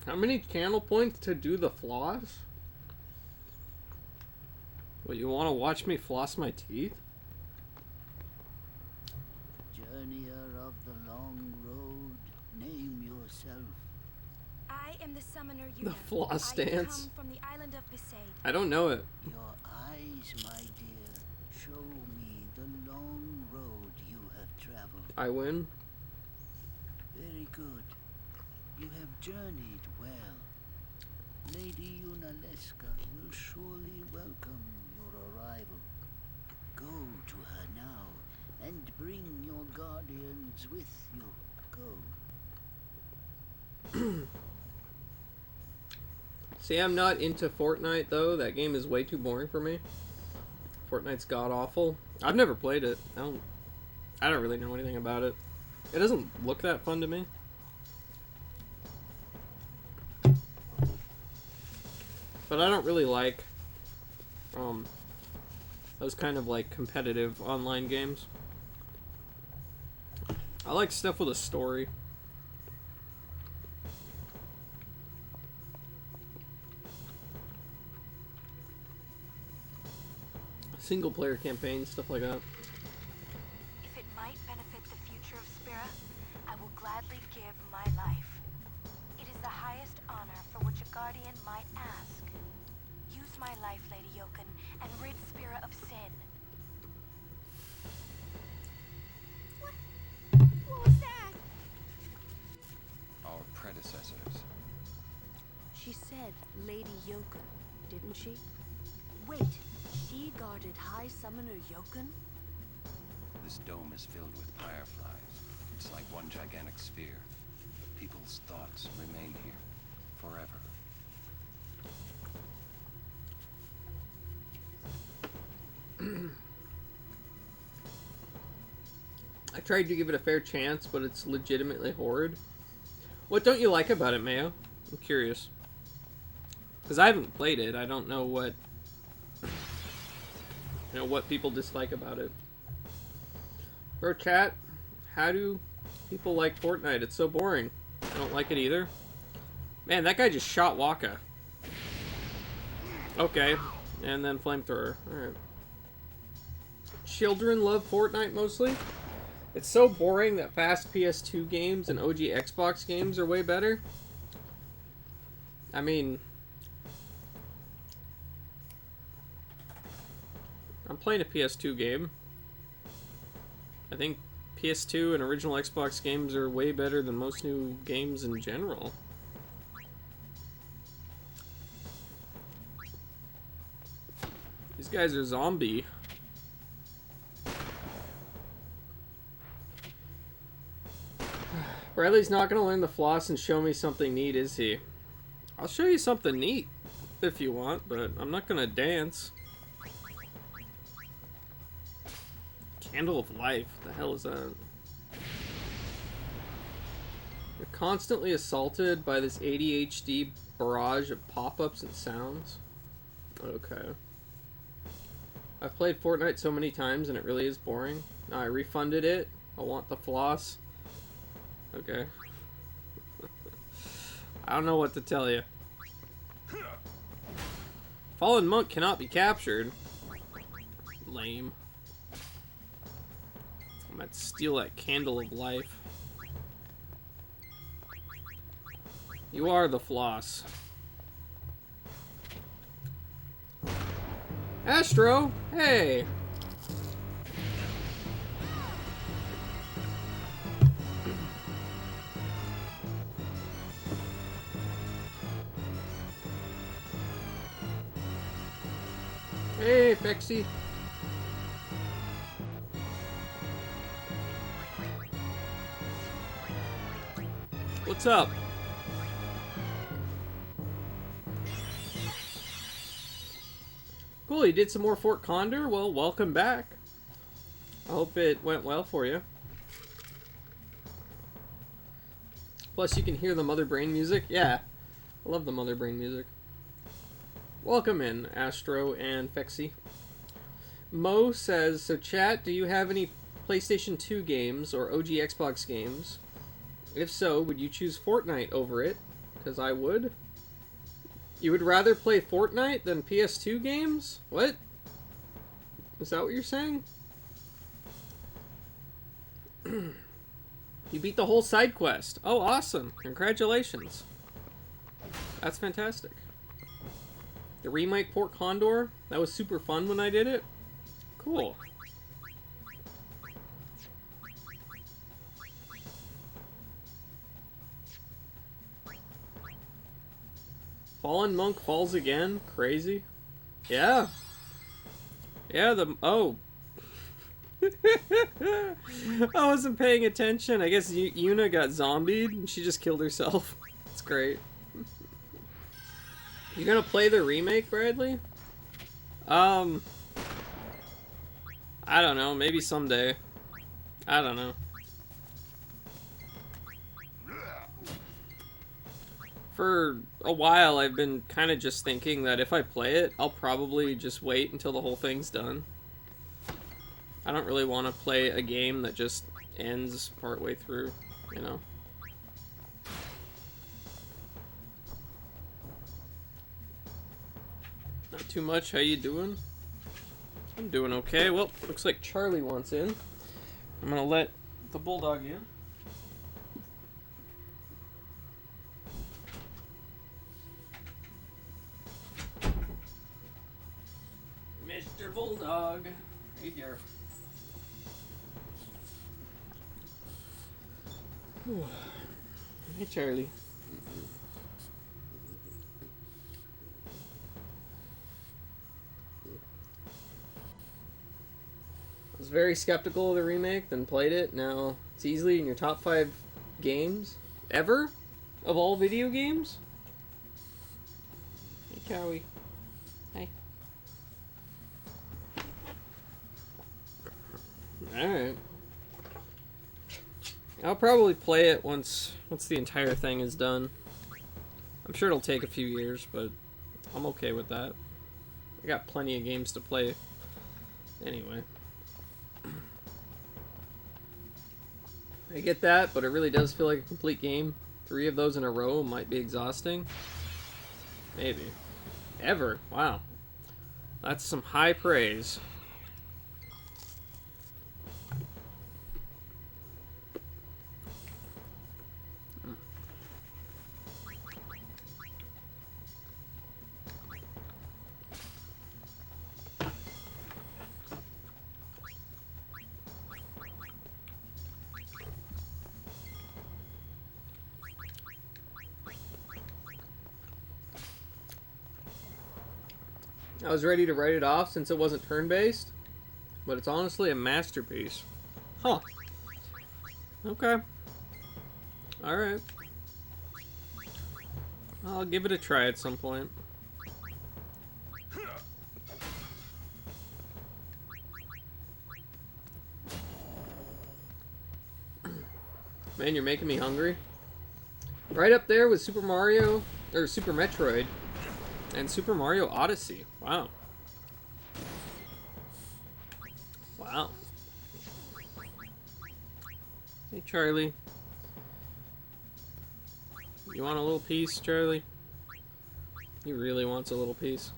How many channel points to do the floss? What, you want to watch me floss my teeth? Journeyer of the long road, name yourself. I am the summoner Yuna. The floss stance. I come from the island of Besaid. I don't know it. Your eyes, my dear, show me the long road you have traveled. I win. Very good. You have journeyed well. Lady Yunalesca will surely welcome your arrival. Go to her now and bring your guardians with you. Go. See, I'm not into Fortnite though. That game is way too boring for me. Fortnite's god awful. I've never played it. I don't really know anything about it. It doesn't look that fun to me. But I don't really like those kind of like competitive online games. I like stuff with a story. Single player campaigns, stuff like that. If it might benefit the future of Spira, I will gladly give my life. It is the highest honor for which a guardian might ask. Use my life, Lady Yoken, and rid Spira of sin. What was that? Our predecessors. She said Lady Yoken, didn't she? Wait, she guarded High Summoner Yoken? This dome is filled with fireflies. It's like one gigantic sphere. People's thoughts remain here forever. I tried to give it a fair chance, but it's legitimately horrid. What don't you like about it, Mayo? I'm curious. Because I haven't played it. I don't know what... what people dislike about it. Bro, chat, how do people like Fortnite? It's so boring. I don't like it either. Man, that guy just shot Waka. Okay. And then flamethrower. Alright. Children love Fortnite mostly. It's so boring that fast PS2 games and OG Xbox games are way better. I mean... I'm playing a PS2 game. I think PS2 and original Xbox games are way better than most new games in general. These guys are zombie. Bradley's not gonna learn the floss and show me something neat, is he? I'll show you something neat. if you want, but I'm not gonna dance. Candle of Life. What the hell is that? You're constantly assaulted by this ADHD barrage of pop-ups and sounds. Okay. I've played Fortnite so many times and it really is boring. I refunded it. I want the floss. Okay. I don't know what to tell you. Fallen Monk cannot be captured. Lame. I'm gonna steal that Candle of Life. You are the floss. Astro, hey! Hey, Fexy. What's up? Cool, you did some more Fort Condor? Well, welcome back. I hope it went well for you. Plus, you can hear the Mother Brain music. Yeah, I love the Mother Brain music. Welcome in, Astro and Fexy. Mo says, so chat, do you have any PlayStation 2 games or OG Xbox games? If so, would you choose Fortnite over it? Because I would. You would rather play Fortnite than PS2 games? What? Is that what you're saying? You beat the whole side quest. Oh, awesome. Congratulations. That's fantastic. The remake Port Condor, that was super fun when I did it. Cool. Fallen Monk falls again? Crazy. Yeah. Yeah, oh. I wasn't paying attention. I guess Yuna got zombied and she just killed herself. That's great. You gonna play the remake, Bradley? I don't know. Maybe someday. I don't know. For a while, I've been kind of just thinking that if I play it, I'll probably just wait until the whole thing's done. I don't really want to play a game that just ends partway through, you know? Not too much. How you doing? I'm doing okay. Well, looks like Charlie wants in. I'm gonna let the bulldog in. Mr. Bulldog. Hey dear. Hey Charlie. I was very skeptical of the remake, then played it. Now it's easily in your top 5 games ever of all video games. Hey Cowie. Hey. Alright. I'll probably play it once the entire thing is done. I'm sure it'll take a few years, but I'm okay with that. I got plenty of games to play anyway. I get that, but it really does feel like a complete game. 3 of those in a row might be exhausting. Maybe. Ever. Wow. That's some high praise. I was ready to write it off since it wasn't turn-based, but it's honestly a masterpiece. Huh. Okay. Alright. I'll give it a try at some point. Man, you're making me hungry. Right up there with Super Mario, or Super Metroid, and Super Mario Odyssey. Wow. Wow. Hey, Charlie. You want a little piece, Charlie? He really wants a little piece.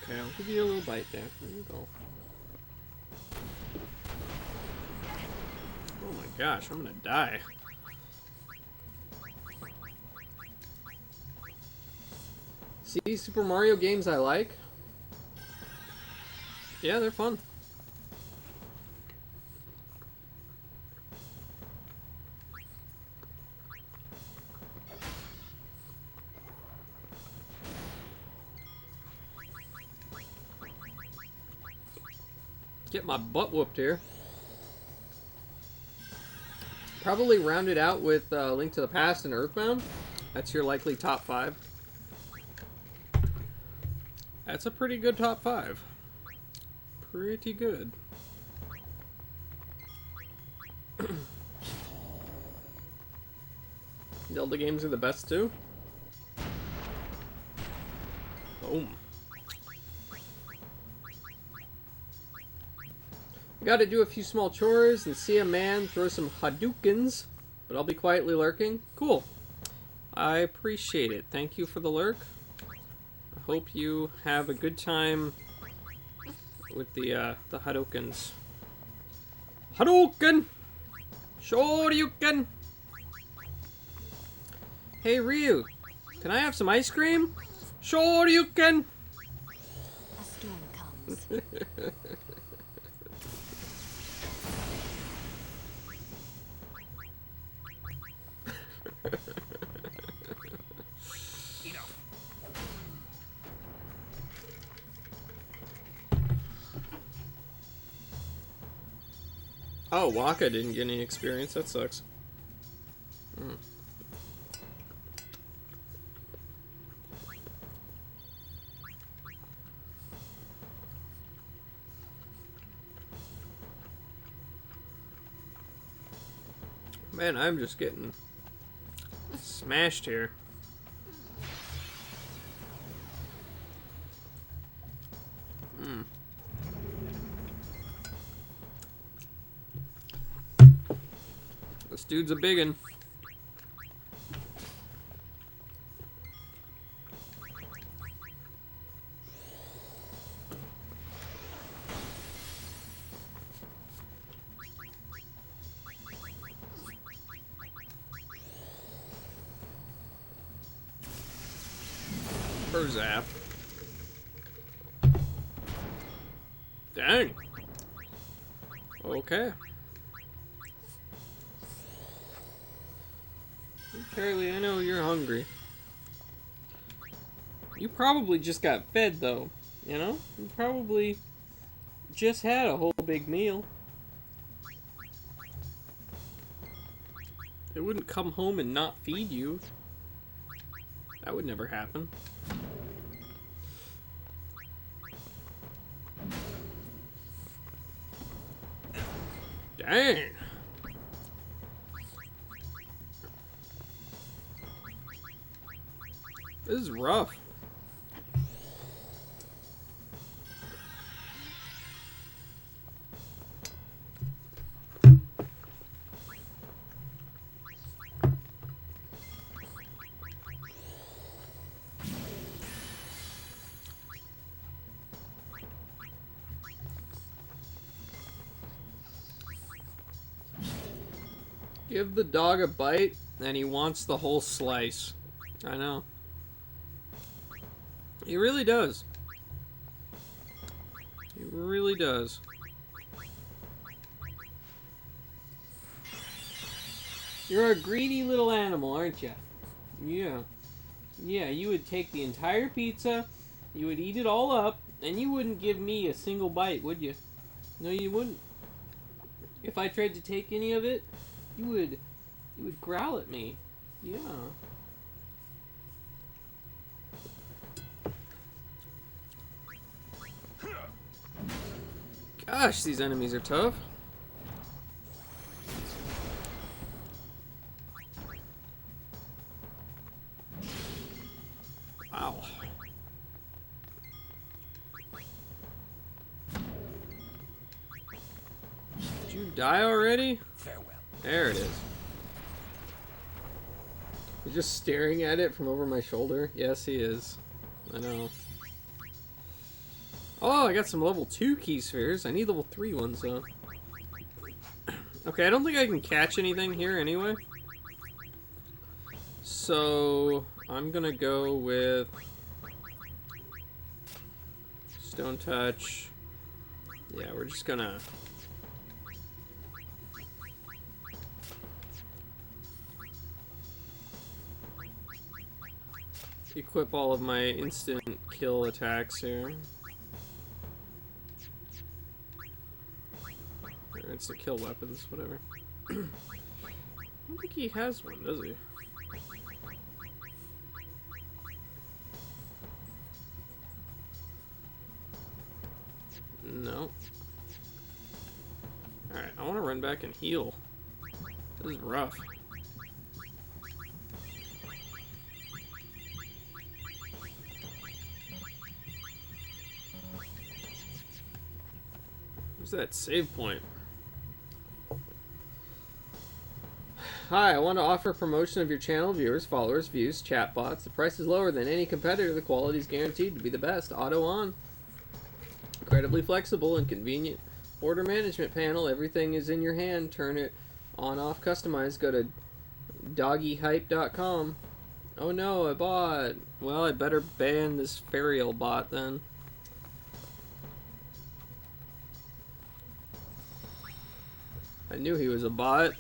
Okay, I'll give you a little bite there. There you go. Oh my gosh, I'm gonna die. See, Super Mario games I like. Yeah, they're fun. Get my butt whooped here. Probably rounded out with Link to the Past and Earthbound. That's your likely top 5. That's a pretty good top 5. Pretty good. Zelda games are the best too. Boom. Gotta do a few small chores and see a man throw some Hadoukens, but I'll be quietly lurking. Cool. I appreciate it. Thank you for the lurk. I hope you have a good time with the Hadoukens. Hadouken! Shoryuken! Hey Ryu, can I have some ice cream? Shoryuken! A storm comes. Oh, Waka didn't get any experience. That sucks. Man, I'm just getting smashed here. This dude's a biggin'. Zap. Dang. Okay. Charlie, I know you're hungry. You probably just got fed, though. You know? You probably just had a whole big meal. They wouldn't come home and not feed you. That would never happen. Dang. This is rough. Give the dog a bite, and he wants the whole slice. I know. He really does. He really does. You're a greedy little animal, aren't you? Yeah. Yeah, you would take the entire pizza, you would eat it all up, and you wouldn't give me a single bite, would you? No, you wouldn't. If I tried to take any of it, you would growl at me. Yeah. Gosh, these enemies are tough. You die already? Farewell. There it is. You're just staring at it from over my shoulder? Yes, he is. I know. Oh, I got some level 2 key spheres. I need level 3 ones, though. Okay, I don't think I can catch anything here anyway. So, I'm gonna go with Stone Touch. Yeah, we're just gonna... equip all of my instant kill attacks here. Or instant kill weapons, whatever. I don't think he has one, does he? No. Alright, I want to run back and heal. This is rough. Where's that save point? Hi, I want to offer promotion of your channel, viewers, followers, views, chatbots. The price is lower than any competitor. The quality is guaranteed to be the best. Auto on. Incredibly flexible and convenient. Order management panel. Everything is in your hand. Turn it on, off, customize. Go to doggyhype.com. Oh no, a bot. Well, I better ban this Ferial bot then. I knew he was a bot.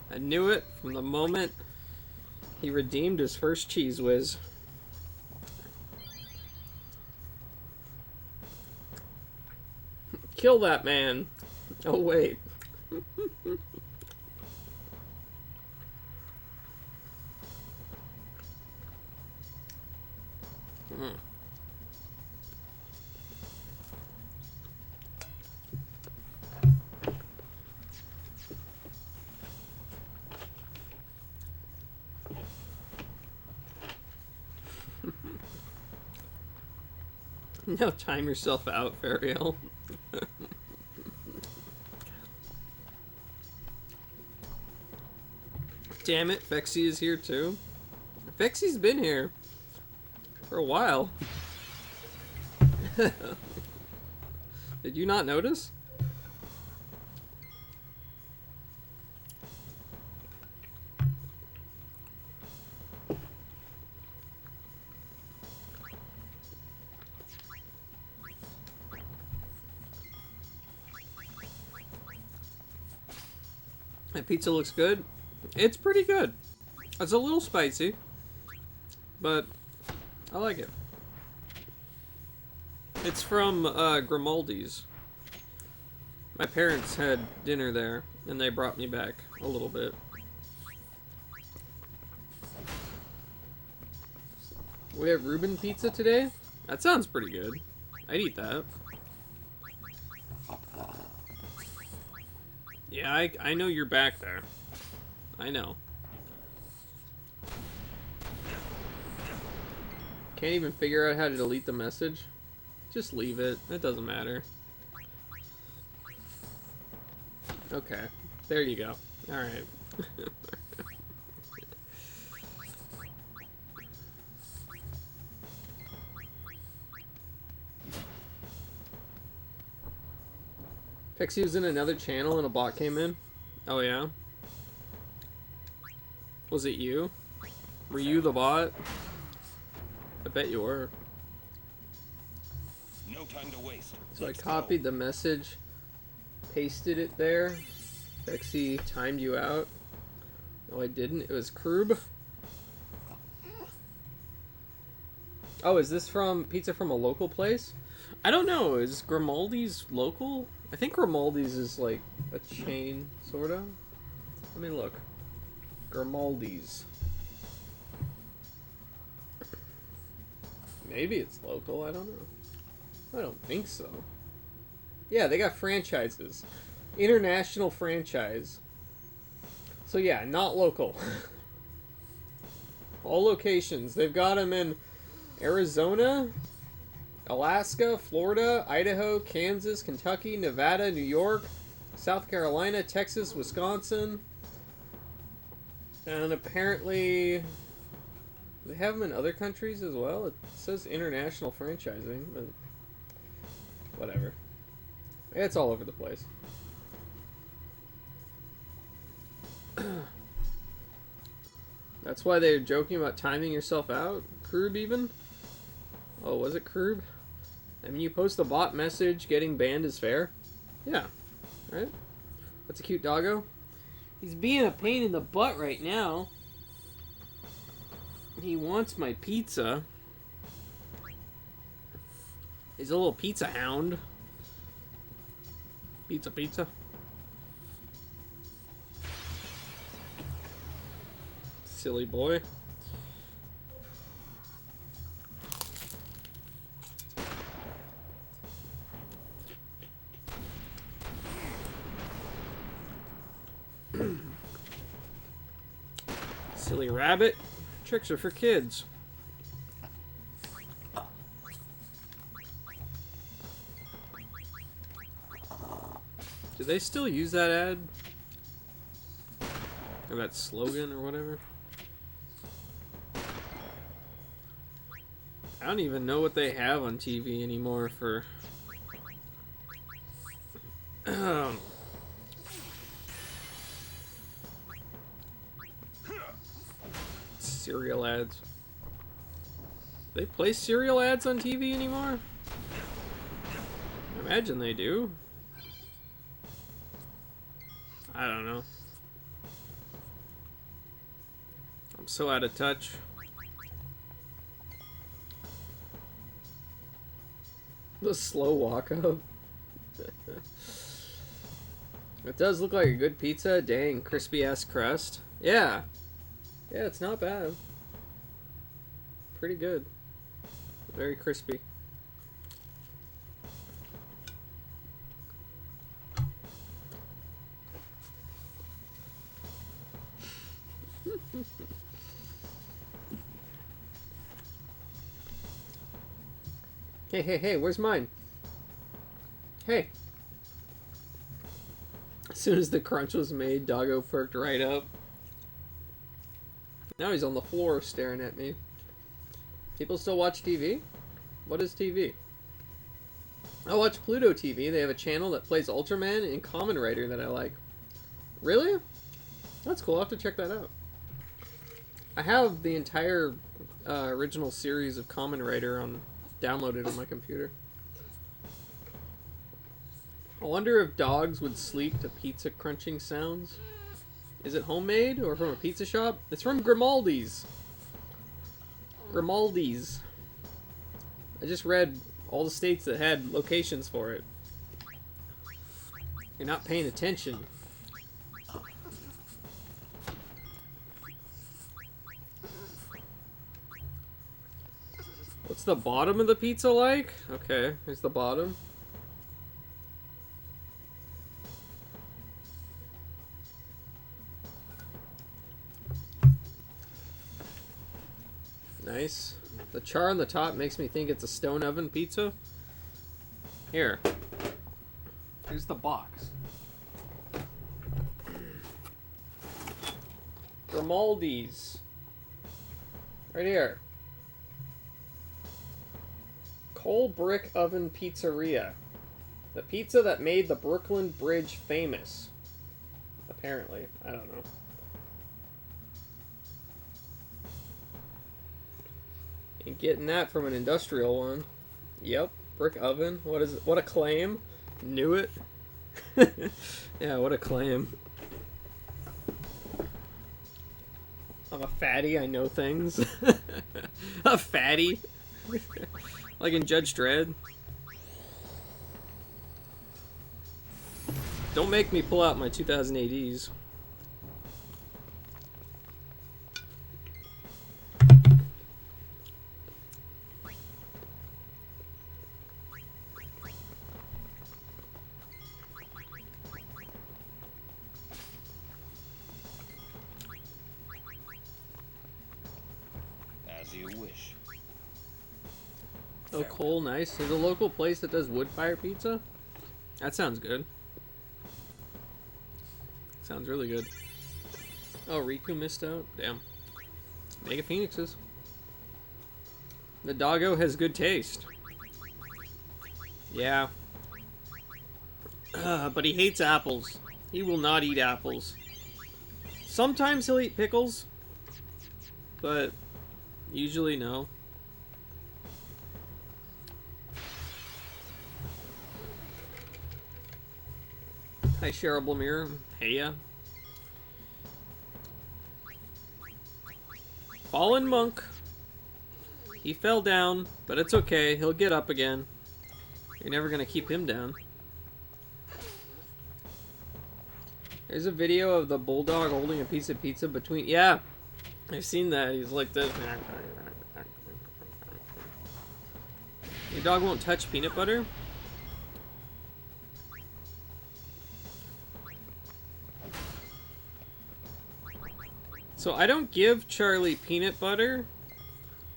I knew it from the moment he redeemed his first Cheese Whiz. Kill that man. Oh, wait. Now time yourself out, Ferial. Damn it, Fexy is here too. Fexy's been here for a while. Did you not notice? That pizza looks good. It's pretty good. It's a little spicy, but I like it. It's from Grimaldi's. My parents had dinner there, and they brought me back a little bit. We have Reuben pizza today? That sounds pretty good. I'd eat that. Yeah, I know you're back there. I know. Can't even figure out how to delete the message. Just leave it. It doesn't matter. Okay. There you go. Alright. Pixie was in another channel and a bot came in? Oh yeah? Was it you? Were you the bot? I bet you were. No time to waste. So I copied the message, pasted it there. Pixie timed you out. No, I didn't. It was Krub. Oh, is this from pizza from a local place? I don't know. Is Grimaldi's local? I think Grimaldi's is like a chain, sort of. Let me look. Grimaldi's. Maybe it's local, I don't know. I don't think so. Yeah, they got franchises. International franchise. So yeah, not local. All locations. They've got them in Arizona, Alaska, Florida, Idaho, Kansas, Kentucky, Nevada, New York, South Carolina, Texas, Wisconsin. And apparently they have them in other countries as well. It says international franchising, but whatever. It's all over the place. That's why they're joking about timing yourself out. Krub even? Oh, was it Krub? I mean, you post a bot message, getting banned is fair. Yeah, right? That's a cute doggo. He's being a pain in the butt right now. He wants my pizza. He's a little pizza hound. Pizza, pizza. Silly boy. Silly rabbit. Tricks are for kids. Do they still use that ad? Or that slogan or whatever? I don't even know what they have on TV anymore for... cereal ads. They play cereal ads on TV anymore? I imagine they do. I don't know. I'm so out of touch. The slow walk up. It does look like a good pizza. Dang, crispy ass crust. Yeah. Yeah, it's not bad. Pretty good. Very crispy. Hey, where's mine? Hey. As soon as the crunch was made, Doggo perked right up. Now he's on the floor staring at me. People still watch TV? What is TV? I watch Pluto TV. They have a channel that plays Ultraman and Kamen Rider that I like. Really? That's cool. I'll have to check that out. I have the entire original series of Kamen Rider downloaded on my computer. I wonder if dogs would sleep to pizza crunching sounds. Is it homemade or from a pizza shop? It's from Grimaldi's. Grimaldi's. I just read all the states that had locations for it. You're not paying attention. What's the bottom of the pizza like? Okay, here's the bottom. Nice. The char on the top makes me think it's a stone oven pizza. Here. Here's the box. Grimaldi's. Right here. Coal Brick Oven Pizzeria. The pizza that made the Brooklyn Bridge famous. Apparently. I don't know. Ain't getting that from an industrial one. Yep. Brick oven. What is it? What a claim. Knew it. Yeah, what a claim. I'm a fatty, I know things. A fatty. Like in Judge Dredd. Don't make me pull out my 2000 ADs. As you wish. Oh, Cole, nice. There's a local place that does wood fire pizza. That sounds good. Sounds really good. Oh, Riku missed out? Damn. Mega Phoenixes. The doggo has good taste. Yeah. But he hates apples. He will not eat apples. Sometimes he'll eat pickles, but usually no. Hi, shareable mirror. Heya. Fallen monk. He fell down, but it's okay. He'll get up again. You're never gonna keep him down. There's a video of the bulldog holding a piece of pizza between... Yeah, I've seen that. He's like this. Your dog won't touch peanut butter? So I don't give Charlie peanut butter,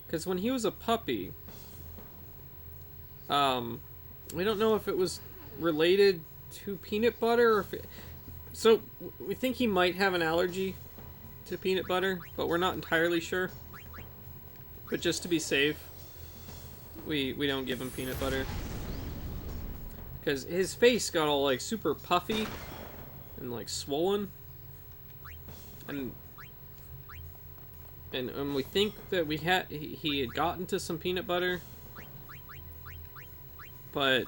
because when he was a puppy, we don't know if it was related to peanut butter or if it... So, we think he might have an allergy to peanut butter, but we're not entirely sure. But just to be safe, we don't give him peanut butter. Because his face got all, like, super puffy and, like, swollen. And we think that he had gotten to some peanut butter. But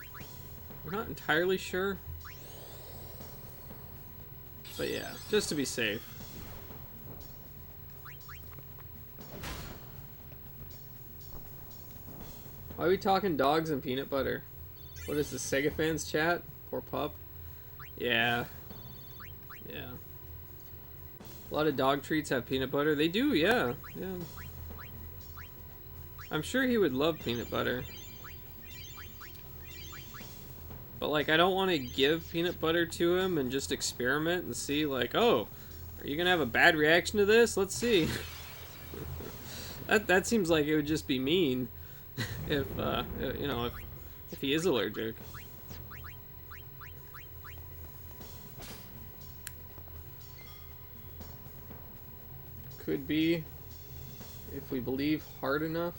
we're not entirely sure. But yeah, just to be safe. Why are we talking dogs and peanut butter? What is the Sega fans chat? Poor pup. Yeah. Yeah. A lot of dog treats have peanut butter. They do, yeah. Yeah. I'm sure he would love peanut butter. But, like, I don't want to give peanut butter to him and just experiment and see, like, oh, are you going to have a bad reaction to this? Let's see. That seems like it would just be mean if, you know, if he is allergic. Could be, if we believe hard enough.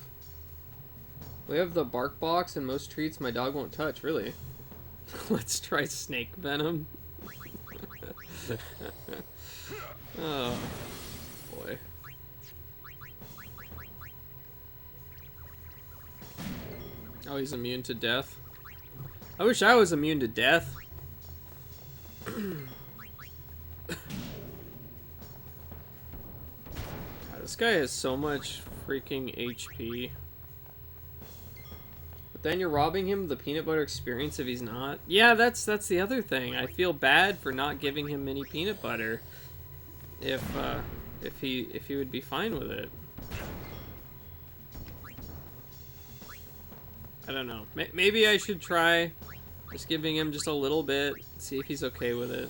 We have the bark box and most treats my dog won't touch, really. Let's try snake venom. Oh, boy. Oh, he's immune to death. I wish I was immune to death. God, this guy has so much freaking HP. But then you're robbing him of the peanut butter experience if he's not. Yeah, that's the other thing. I feel bad for not giving him any peanut butter. If he would be fine with it. I don't know. Maybe I should try just giving him just a little bit, see if he's okay with it.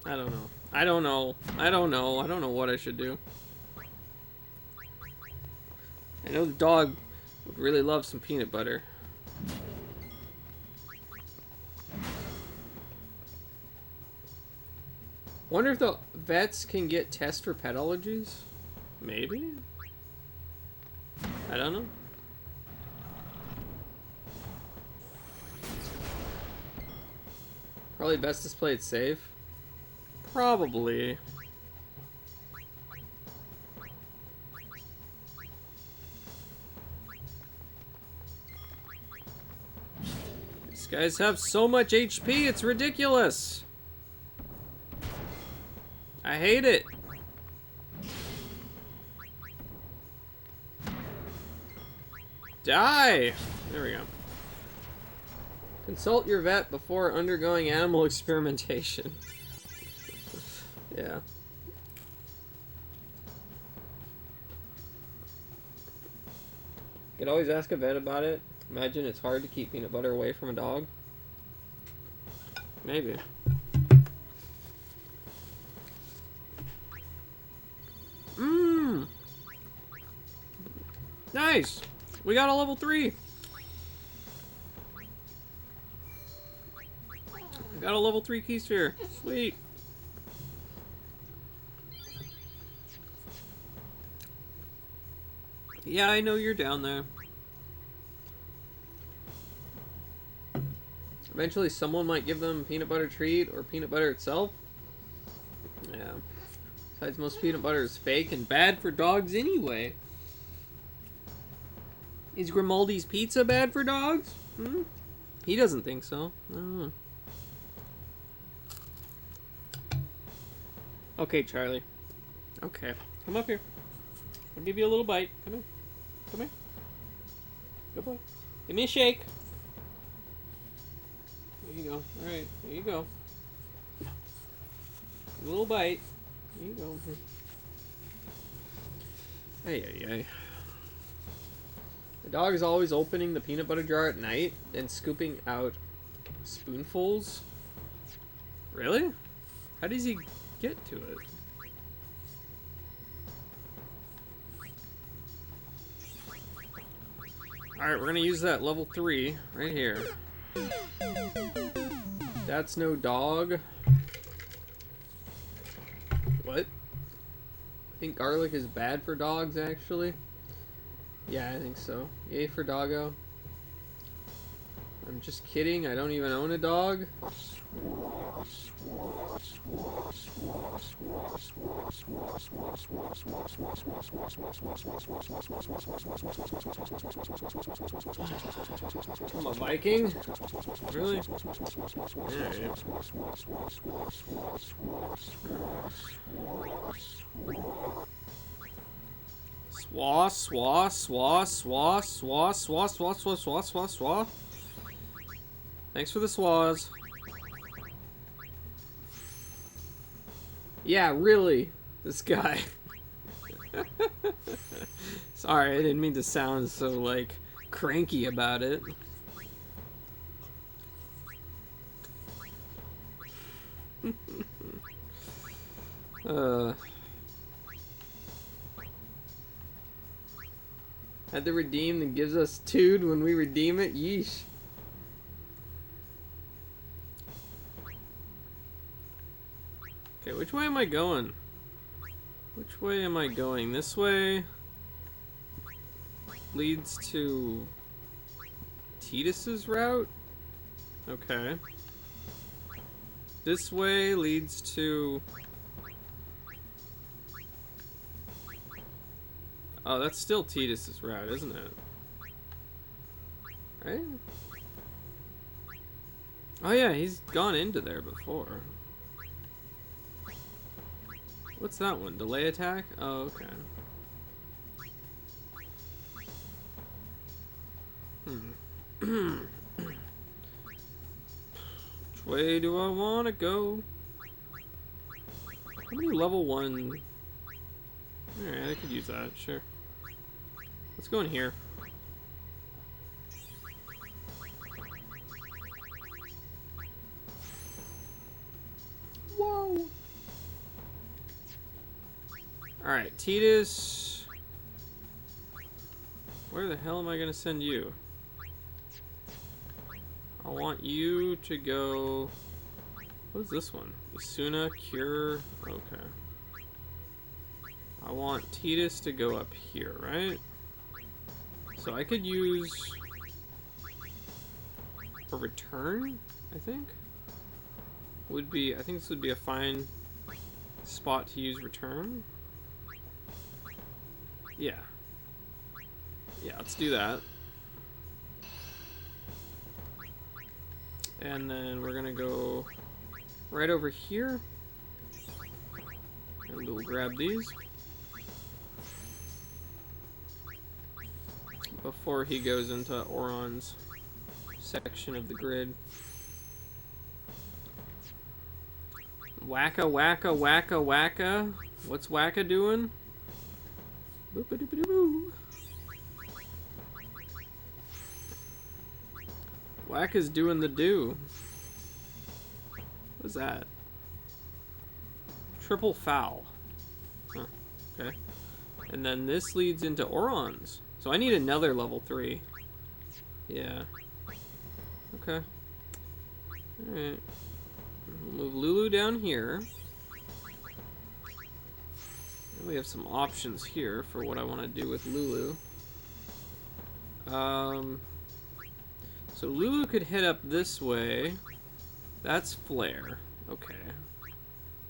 I don't know. I don't know. I don't know. I don't know what I should do. I know the dog would really love some peanut butter. Wonder if the vets can get tests for pet allergies? Maybe? I don't know. Probably best to play it safe. Probably. These guys have so much HP, it's ridiculous. I hate it. Die! There we go. Consult your vet before undergoing animal experimentation. Yeah. You could always ask a vet about it. Imagine it's hard to keep peanut butter away from a dog. Maybe. Mmm! Nice! We got a level 3! got a level 3 keister. Sweet. Yeah, I know you're down there. Eventually someone might give them a peanut butter treat or peanut butter itself. Yeah. Besides, most peanut butter is fake and bad for dogs anyway. Is Grimaldi's pizza bad for dogs? Hmm? He doesn't think so. I don't know. Okay, Charlie. Okay. Come up here. I'll give you a little bite. Come here. Come here. Good boy. Give me a shake. There you go. Alright, there you go. A little bite. There you go. Hey, hey, hey. The dog is always opening the peanut butter jar at night and scooping out spoonfuls. Really? How does he get to it? Alright, we're gonna use that level 3 right here. That's no dog. What? I think garlic is bad for dogs, actually. Yeah, I think so. Yay for doggo. I'm just kidding. I don't even own a dog. I'm a Viking? Really? Alright. Swa, swa, swa, swa, swa, swa, swa, swa, swa, swa, swa. Thanks for the swas. Yeah, really. This guy. Sorry, I didn't mean to sound so, like, cranky about it. Had to redeem that gives us 2 when we redeem it? Yeesh. Okay, which way am I going? Which way am I going? This way leads to Titus's route? Okay. This way leads to... Oh, that's still Titus's route, isn't it? Right? Oh yeah, he's gone into there before. What's that one? Delay attack? Oh, okay. Which way do I want to go? How many level 1... Alright, I could use that, sure. Let's go in here. Whoa! Alright, Titus. Where the hell am I gonna send you? I want you to go... What is this one? Isuna, Cure... Okay. I want Titus to go up here, right? So I could use... a return, I think? Would be... I think this would be a fine spot to use return. Yeah. Yeah, let's do that. And then we're gonna go right over here. And we'll grab these. Before he goes into Oron's section of the grid. Wacka, wacka, wacka, wacka. What's Wacka doing? Boop-a-doop-a-doo-boo. Wacka's doing the do. What's that? Triple foul. Huh, okay. And then this leads into Oron's. So I need another level 3. Yeah. Okay. Alright. We'll move Lulu down here. And we have some options here for what I want to do with Lulu. So Lulu could head up this way. That's Flare. Okay.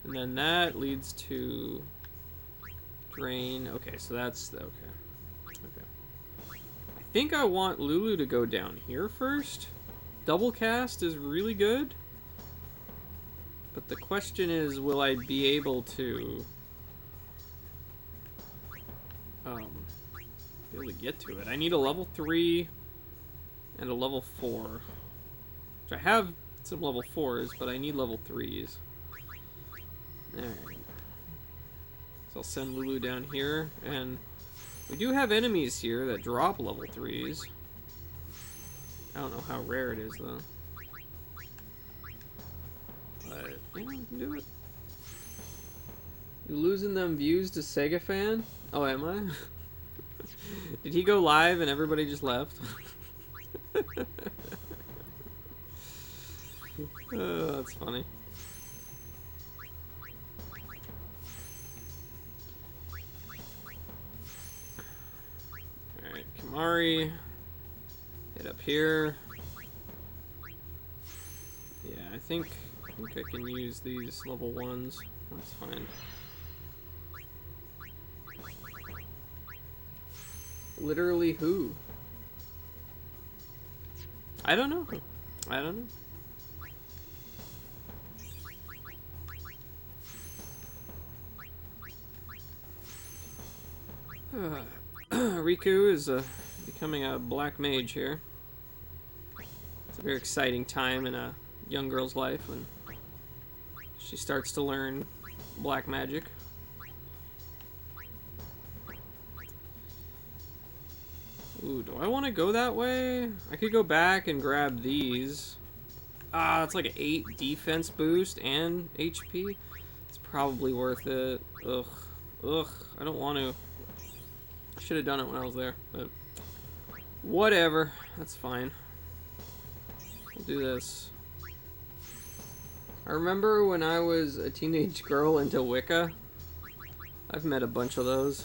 And then that leads to Drain. Okay, so that's okay. Okay. I think I want Lulu to go down here first. Double cast is really good. But the question is, will I be able to be able to get to it? I need a level 3 and a level 4. Which I have some level 4s, but I need level 3s. Alright. So I'll send Lulu down here, and we do have enemies here that drop level 3s. I don't know how rare it is, though. But, yeah, we can do it. You losing them views to Sega Fan? Oh, am I? Did he go live and everybody just left? Oh, that's funny. Alright, Kimahri. Hit up here. Yeah, I think I can use these level 1s. That's fine. Literally who? I don't know. I don't know. Riku is becoming a black mage here. It's a very exciting time in a young girl's life when she starts to learn black magic. Ooh, do I want to go that way? I could go back and grab these. Ah, it's like an 8 defense boost and HP. It's probably worth it. Ugh. Ugh. I don't want to. I should have done it when I was there, but whatever. That's fine. We'll do this. I remember when I was a teenage girl into Wicca. I've met a bunch of those.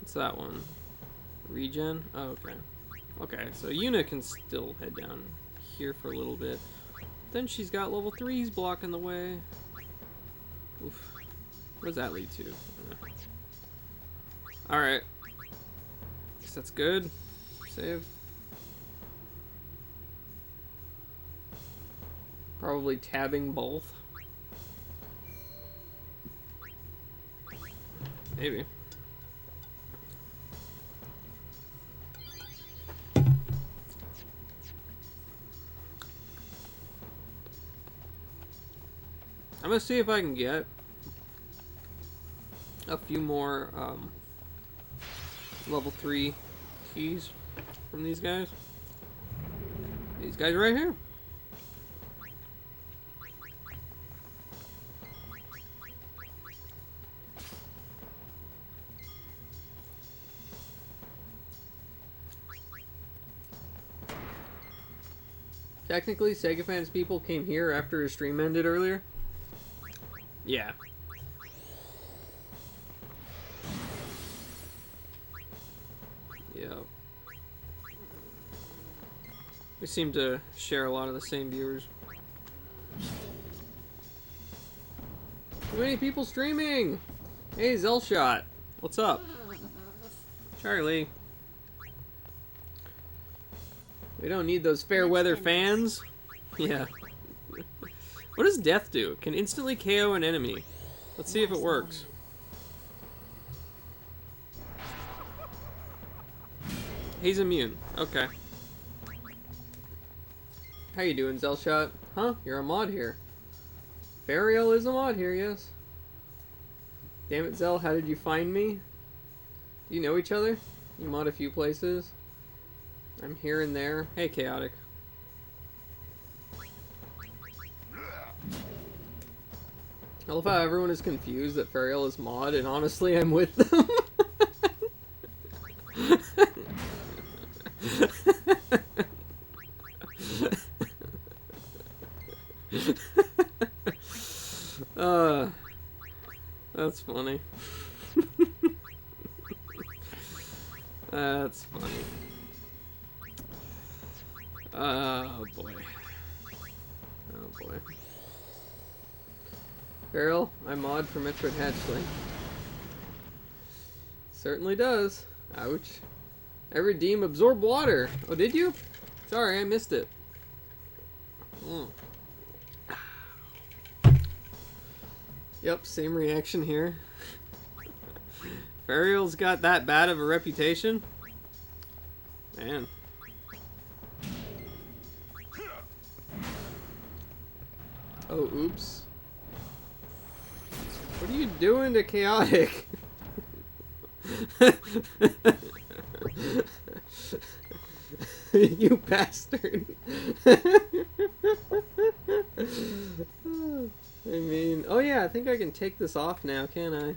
What's that one? Regen? Oh, okay. Okay, so Yuna can still head down here for a little bit. Then she's got level 3s blocking the way. Oof. What does that lead to? Alright. Guess that's good. Save. Probably tabbing both. Maybe. I'm gonna see if I can get a few more level 3 keys from these guys. These guys right here. Technically, Sega Fans people came here after his stream ended earlier. Yeah. Yeah. We seem to share a lot of the same viewers. Too many people streaming! Hey, Zelshot. What's up? Charlie. We don't need those fair weather fans. Yeah. What does death do? Can instantly KO an enemy. Let's see if it works. He's immune. Okay. How you doing, Zelshot? Huh? You're a mod here. Fariel is a mod here, yes. Damn it, Zel, how did you find me? You know each other? You mod a few places? I'm here and there. Hey, Chaotic. I love how everyone is confused that Fariel is mod, and honestly, I'm with them. That's funny. Oh boy. Oh boy. Barrel, I mod for Metroid Hatchling. Certainly does. Ouch. I redeem absorb water. Oh, did you? Sorry, I missed it. Mm. Yep, same reaction here. Fariel's got that bad of a reputation? Man. Oh, oops. What are you doing to Chaotic? You bastard. I mean, oh yeah, I think I can take this off now, can't I?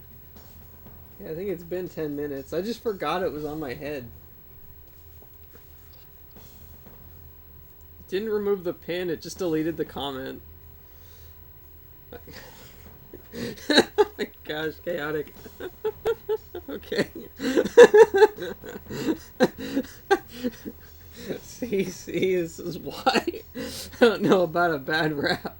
Yeah, I think it's been 10 minutes. I just forgot it was on my head. It didn't remove the pin, it just deleted the comment. Oh my gosh, Chaotic. Okay. See, this is why I don't know about a bad rap.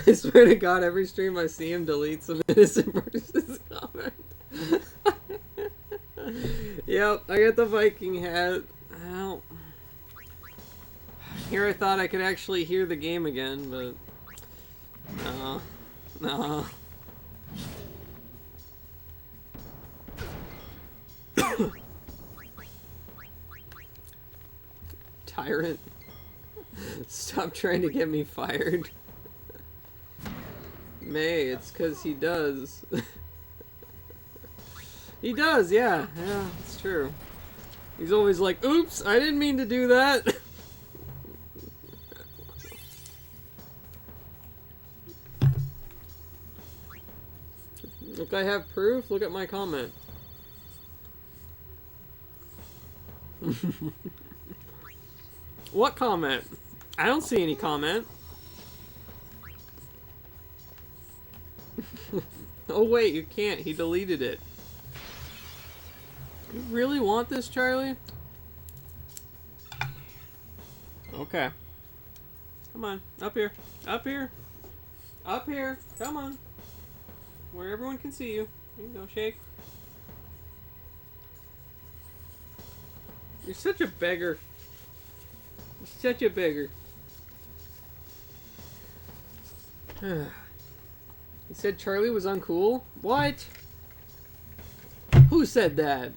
I swear to God, every stream I see him delete some innocent person's comment. Yep, I got the Viking hat. Well, here I thought I could actually hear the game again, but no, no. Tyrant. Stop trying to get me fired. May, it's because he does. He does, yeah. Yeah, it's true. He's always like, oops, I didn't mean to do that. Look, I have proof. Look at my comment. What comment? I don't see any comment. Oh wait, you can't. He deleted it. You really want this, Charlie? Okay. Come on. Up here. Up here. Up here. Come on. Where everyone can see you. There you go. Shake. You're such a beggar. You're such a beggar. He said Charlie was uncool? What? Who said that?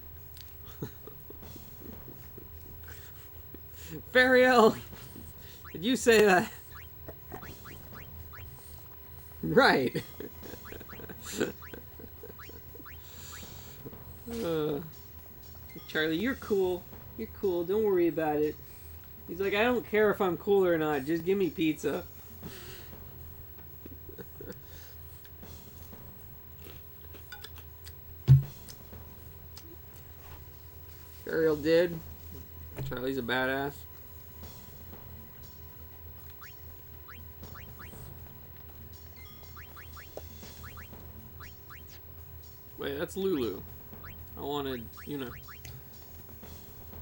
Fariel! Did you say that? Right. Charlie, you're cool. You're cool. Don't worry about it. He's like, I don't care if I'm cool or not. Just give me pizza. Ariel did. Charlie's a badass. Wait, that's Lulu. I wanted, you know.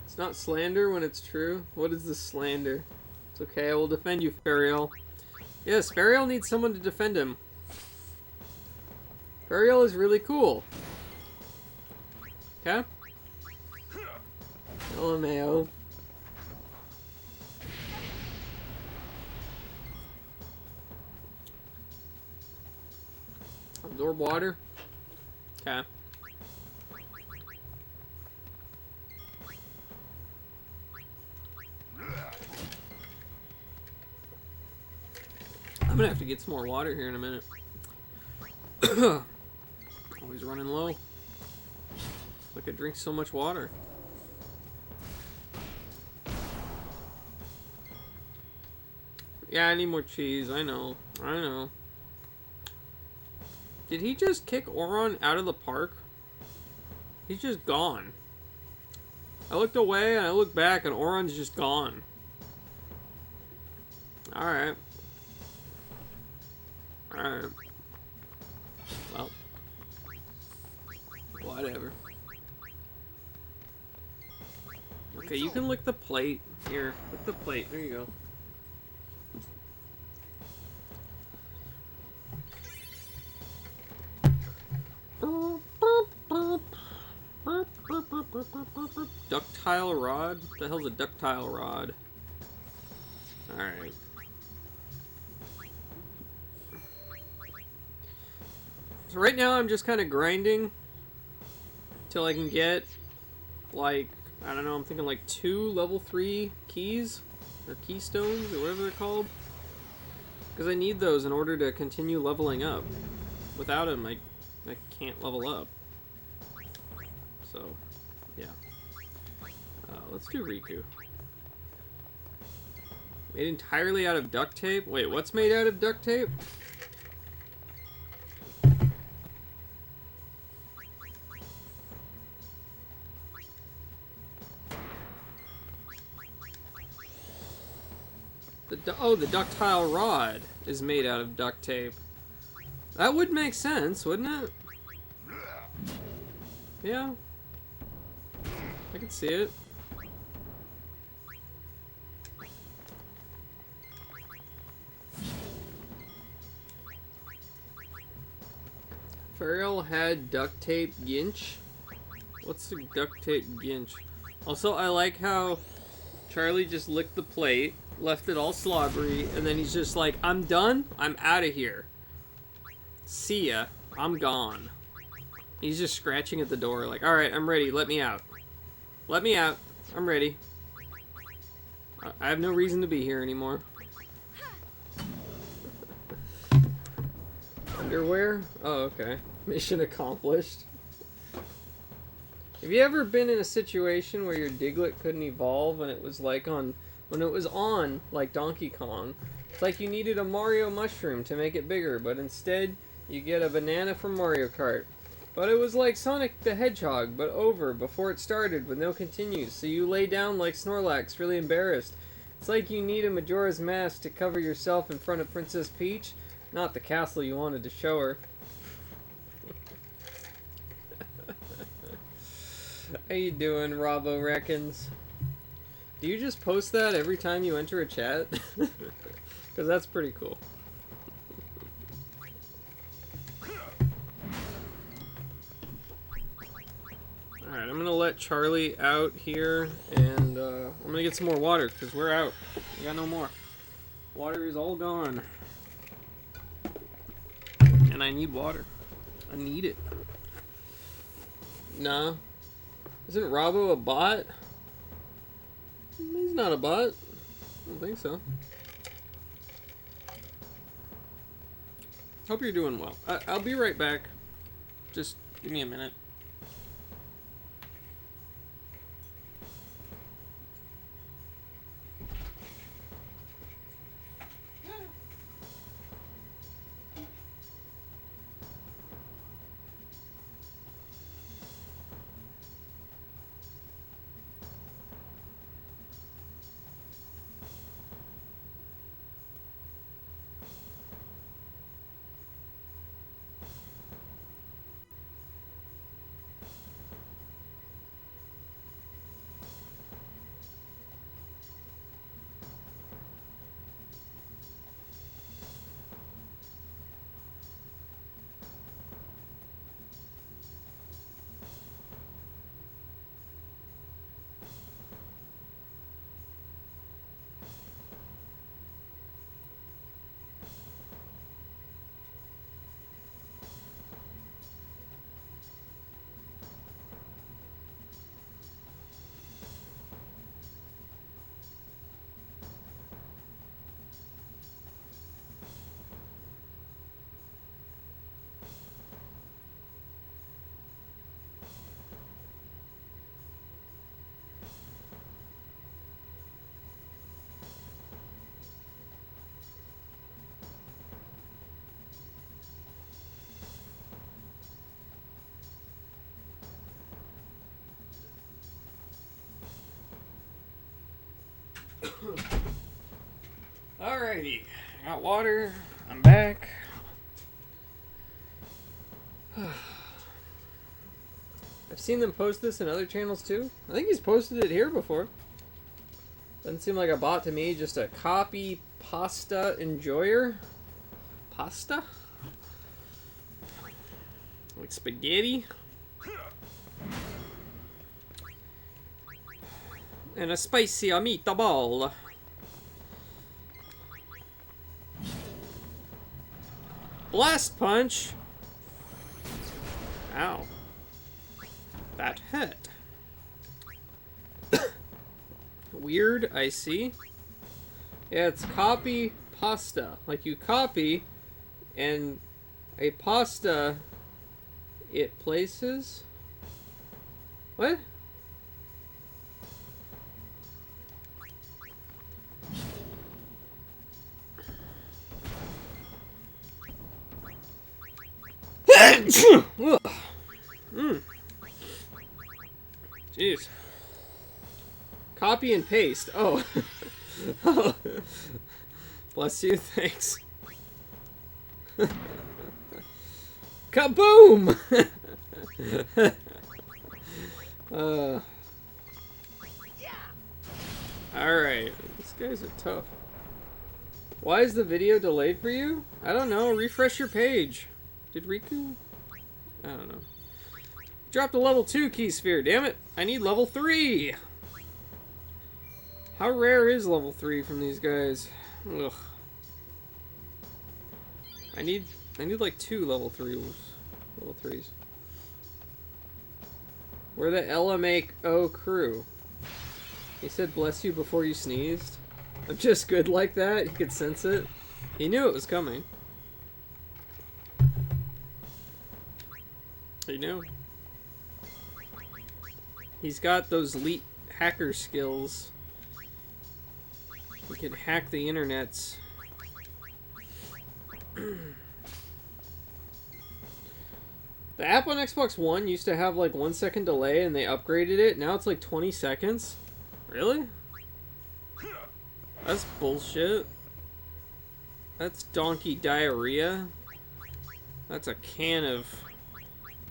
It's not slander when it's true. What is this slander? It's okay, I will defend you, Fariel. Yes, Fariel needs someone to defend him. Fariel is really cool. Okay? LMAO. Absorb water. Okay. I'm gonna have to get some more water here in a minute. Always running low. Look, I drink so much water. Yeah, I need more cheese. I know. I know. Did he just kick Oron out of the park? He's just gone. I looked away and I looked back and Oron's just gone. Alright. Alright. Well. Whatever. Okay, you can lick the plate. Here, lick the plate. There you go. Ductile rod? What the hell's a ductile rod? Alright. So right now I'm just kind of grinding till I can get, like, I don't know, I'm thinking like 2 level 3 keys? Or keystones, or whatever they're called. Because I need those in order to continue leveling up. Without them, I can't level up. So, yeah. Let's do Riku. Made entirely out of duct tape? Wait, what's made out of duct tape? The ductile rod is made out of duct tape. That would make sense, wouldn't it? Yeah. I can see it. Farrell had duct tape ginch. What's the duct tape ginch? Also, I like how Charlie just licked the plate, left it all slobbery, and then he's just like, I'm done, I'm out of here. See ya, I'm gone. He's just scratching at the door like, alright, I'm ready, let me out. Let me out, I'm ready. I have no reason to be here anymore. Underwear? Oh, okay. Mission accomplished. Have you ever been in a situation where your Diglett couldn't evolve when it was like on like Donkey Kong? It's like you needed a Mario mushroom to make it bigger, but instead you get a banana from Mario Kart. But it was like Sonic the Hedgehog, but over before it started with no continues, so you lay down like Snorlax, really embarrassed. It's like you need a Majora's Mask to cover yourself in front of Princess Peach, not the castle you wanted to show her. How you doing, Robo Reckons? Do you just post that every time you enter a chat? Because that's pretty cool. Alright, I'm gonna let Charlie out here, and I'm gonna get some more water, because we're out. We got no more. Water is all gone. And I need water. I need it. Nah. Isn't Robbo a bot? He's not a bot. I don't think so. Hope you're doing well. I'll be right back. Just give me a minute. Alrighty, I got water, I'm back. I I've seen them post this in other channels too. I think he's posted it here before. Doesn't seem like a bot to me, just a copy pasta enjoyer. Pasta? Like spaghetti? And a spicy meatball. Blast punch! Ow. That hurt. Weird, I see. Yeah, it's copy pasta. Like you copy, and a pasta, it places. What? Jeez. Copy and paste. Oh. Bless you, thanks. Kaboom! Alright. These guys are tough. Why is the video delayed for you? I don't know. Refresh your page. Did Riku? I don't know. Dropped a level 2 key sphere, damn it. I need level 3. How rare is level 3 from these guys? Ugh. I need like 2 level 3s. Level 3s. We're the LMAO crew. He said bless you before you sneezed. I'm just good like that. He could sense it. He knew it was coming. He knew. He's got those elite hacker skills. He can hack the internets. The app on Xbox One used to have like 1 second delay and they upgraded it. Now it's like 20 seconds. Really? That's bullshit. That's donkey diarrhea. That's a can of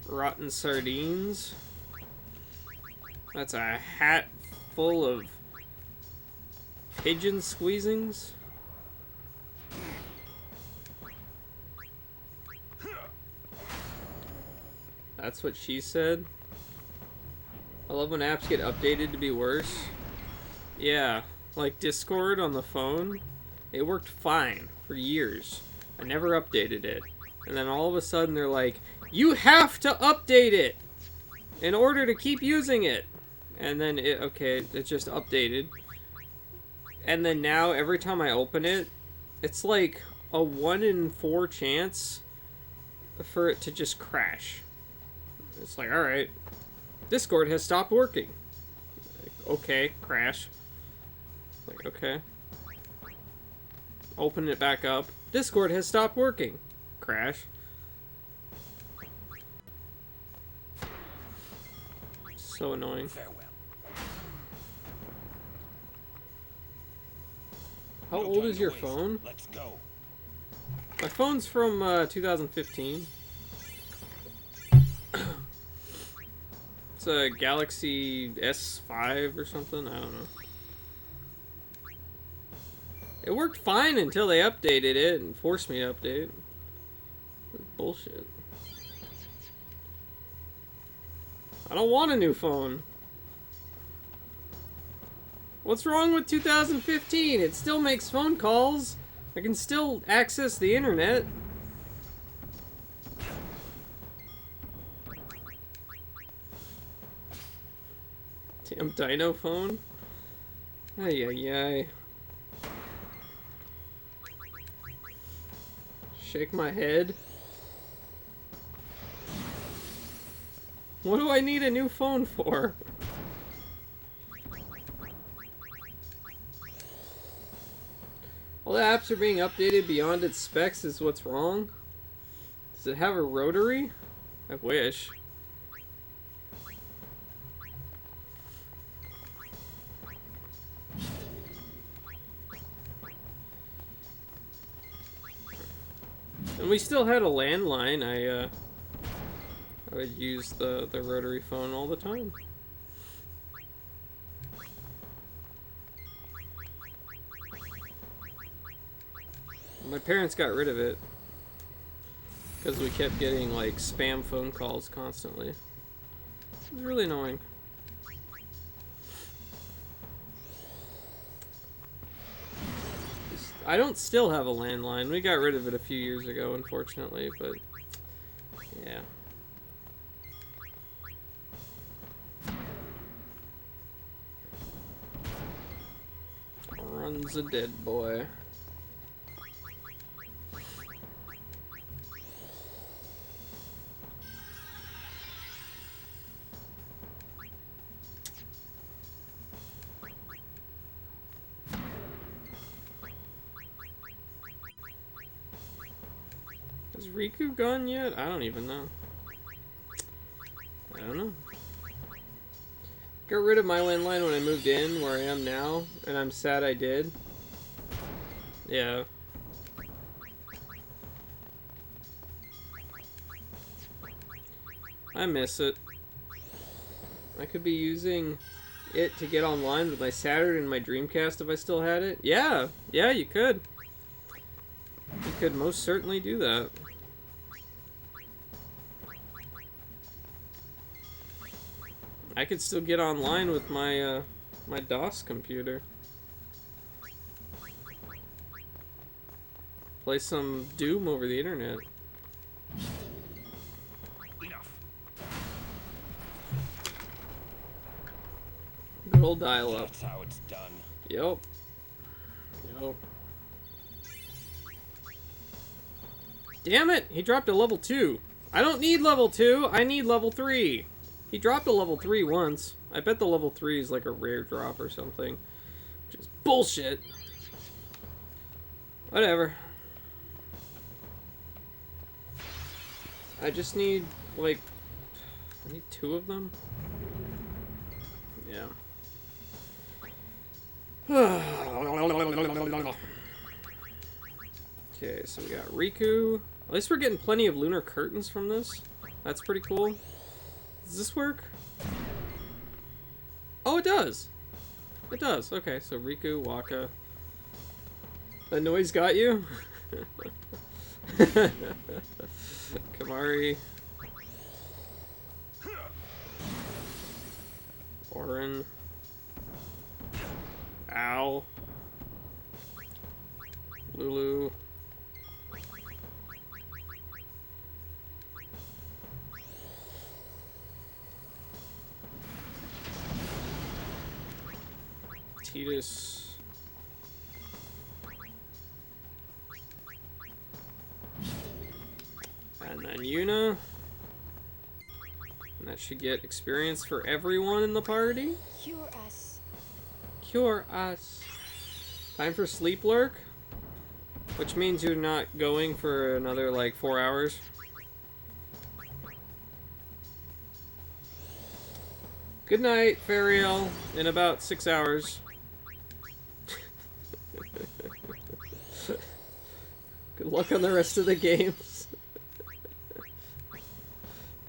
rotten sardines. That's a hat full of pigeon squeezings. That's what she said. I love when apps get updated to be worse. Yeah, like Discord on the phone. It worked fine for years. I never updated it. And then all of a sudden they're like, you have to update it in order to keep using it. And then it just updated. And then now every time I open it, it's like a 1 in 4 chance for it to just crash. It's like, alright, Discord has stopped working. Like, okay, crash. Like, okay. Open it back up. Discord has stopped working. Crash. So annoying. Farewell. How old is your phone? Let's go. My phone's from 2015. It's a Galaxy S5 or something. I don't know. It worked fine until they updated it and forced me to update. Bullshit. I don't want a new phone. What's wrong with 2015? It still makes phone calls. I can still access the internet. Damn dino phone. Ay ay ay. Shake my head. What do I need a new phone for? All the apps are being updated beyond its specs is what's wrong. Does it have a rotary? I wish. And we still had a landline. I I would use the rotary phone all the time. My parents got rid of it because we kept getting like spam phone calls constantly. It was really annoying. I don't still have a landline. We got rid of it a few years ago, unfortunately, but yeah. Runs a dead boy. Is Riku gone yet? I don't even know. I don't know. Got rid of my landline when I moved in, where I am now, and I'm sad I did. Yeah. I miss it. I could be using it to get online with my Saturn and my Dreamcast if I still had it. Yeah, yeah, you could. You could most certainly do that. I could still get online with my my DOS computer. Play some Doom over the internet. Enough. Good old dial-up. That's how it's done. Yep. Yep. Damn it! He dropped a level 2. I don't need level 2. I need level 3. He dropped a level 3 once. I bet the level 3 is like a rare drop or something. Which is bullshit. Whatever. I just need, like... I need 2 of them? Yeah. Okay, so we got Riku. At least we're getting plenty of lunar curtains from this. That's pretty cool. Does this work? Oh, it does! It does. Okay, so Riku, Waka. That noise got you? Kamari. Orin. Ow. Lulu. Titus. And then Yuna. And that should get experience for everyone in the party. Cure us. Cure us. Time for sleep lurk. Which means you're not going for another like 4 hours. Good night, Fariel. In about 6 hours. Good luck on the rest of the games.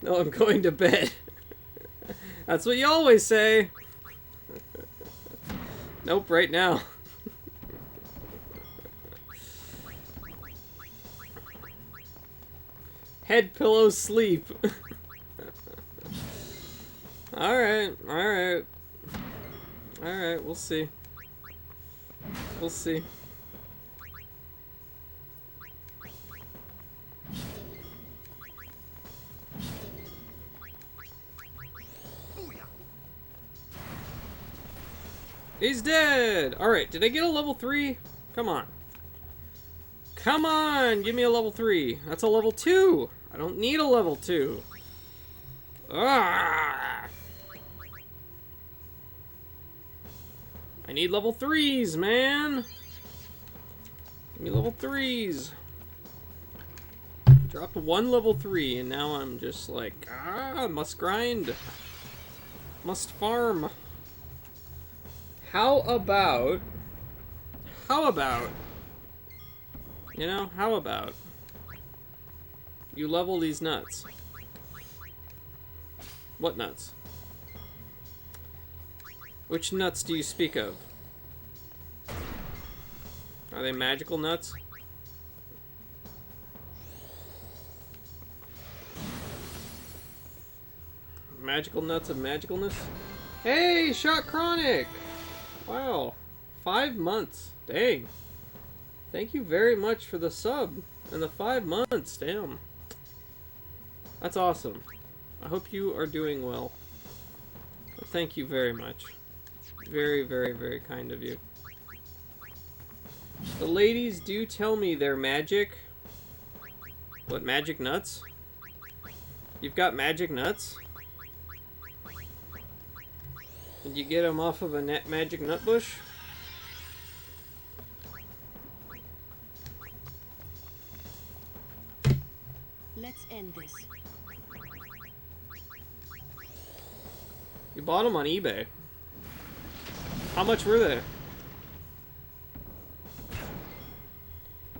No, I'm going to bed. That's what you always say. Nope, right now. Head pillow sleep. Alright, alright. Alright, we'll see. We'll see. He's dead! Alright, did I get a level 3? Come on. Come on! Give me a level 3. That's a level 2! I don't need a level 2. Ah! I need level 3s, man! Give me level 3s. Dropped 1 level 3, and now I'm just like, must grind. Must farm. How about, you know, how about you level these nuts? What nuts? Which nuts do you speak of? Are they magical nuts? Magical nuts of magicalness? Hey, Shot Chronic! Wow. 5 months. Dang. Thank you very much for the sub and the 5 months. Damn. That's awesome. I hope you are doing well. Thank you very much. Very, very, very kind of you. The ladies do tell me they're magic. What, magic nuts? You've got magic nuts? Did you get them off of a magic nut bush? Let's end this. You bought them on eBay. How much were they?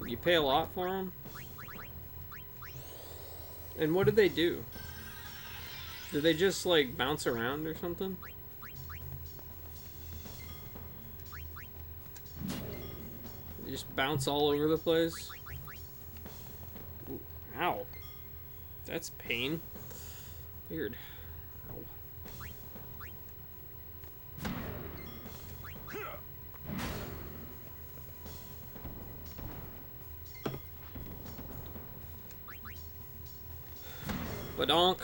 Did you pay a lot for them? And what did they do? Did they just like bounce around or something? They just bounce all over the place? Ooh, ow. That's pain. Weird. Ow. Badonk.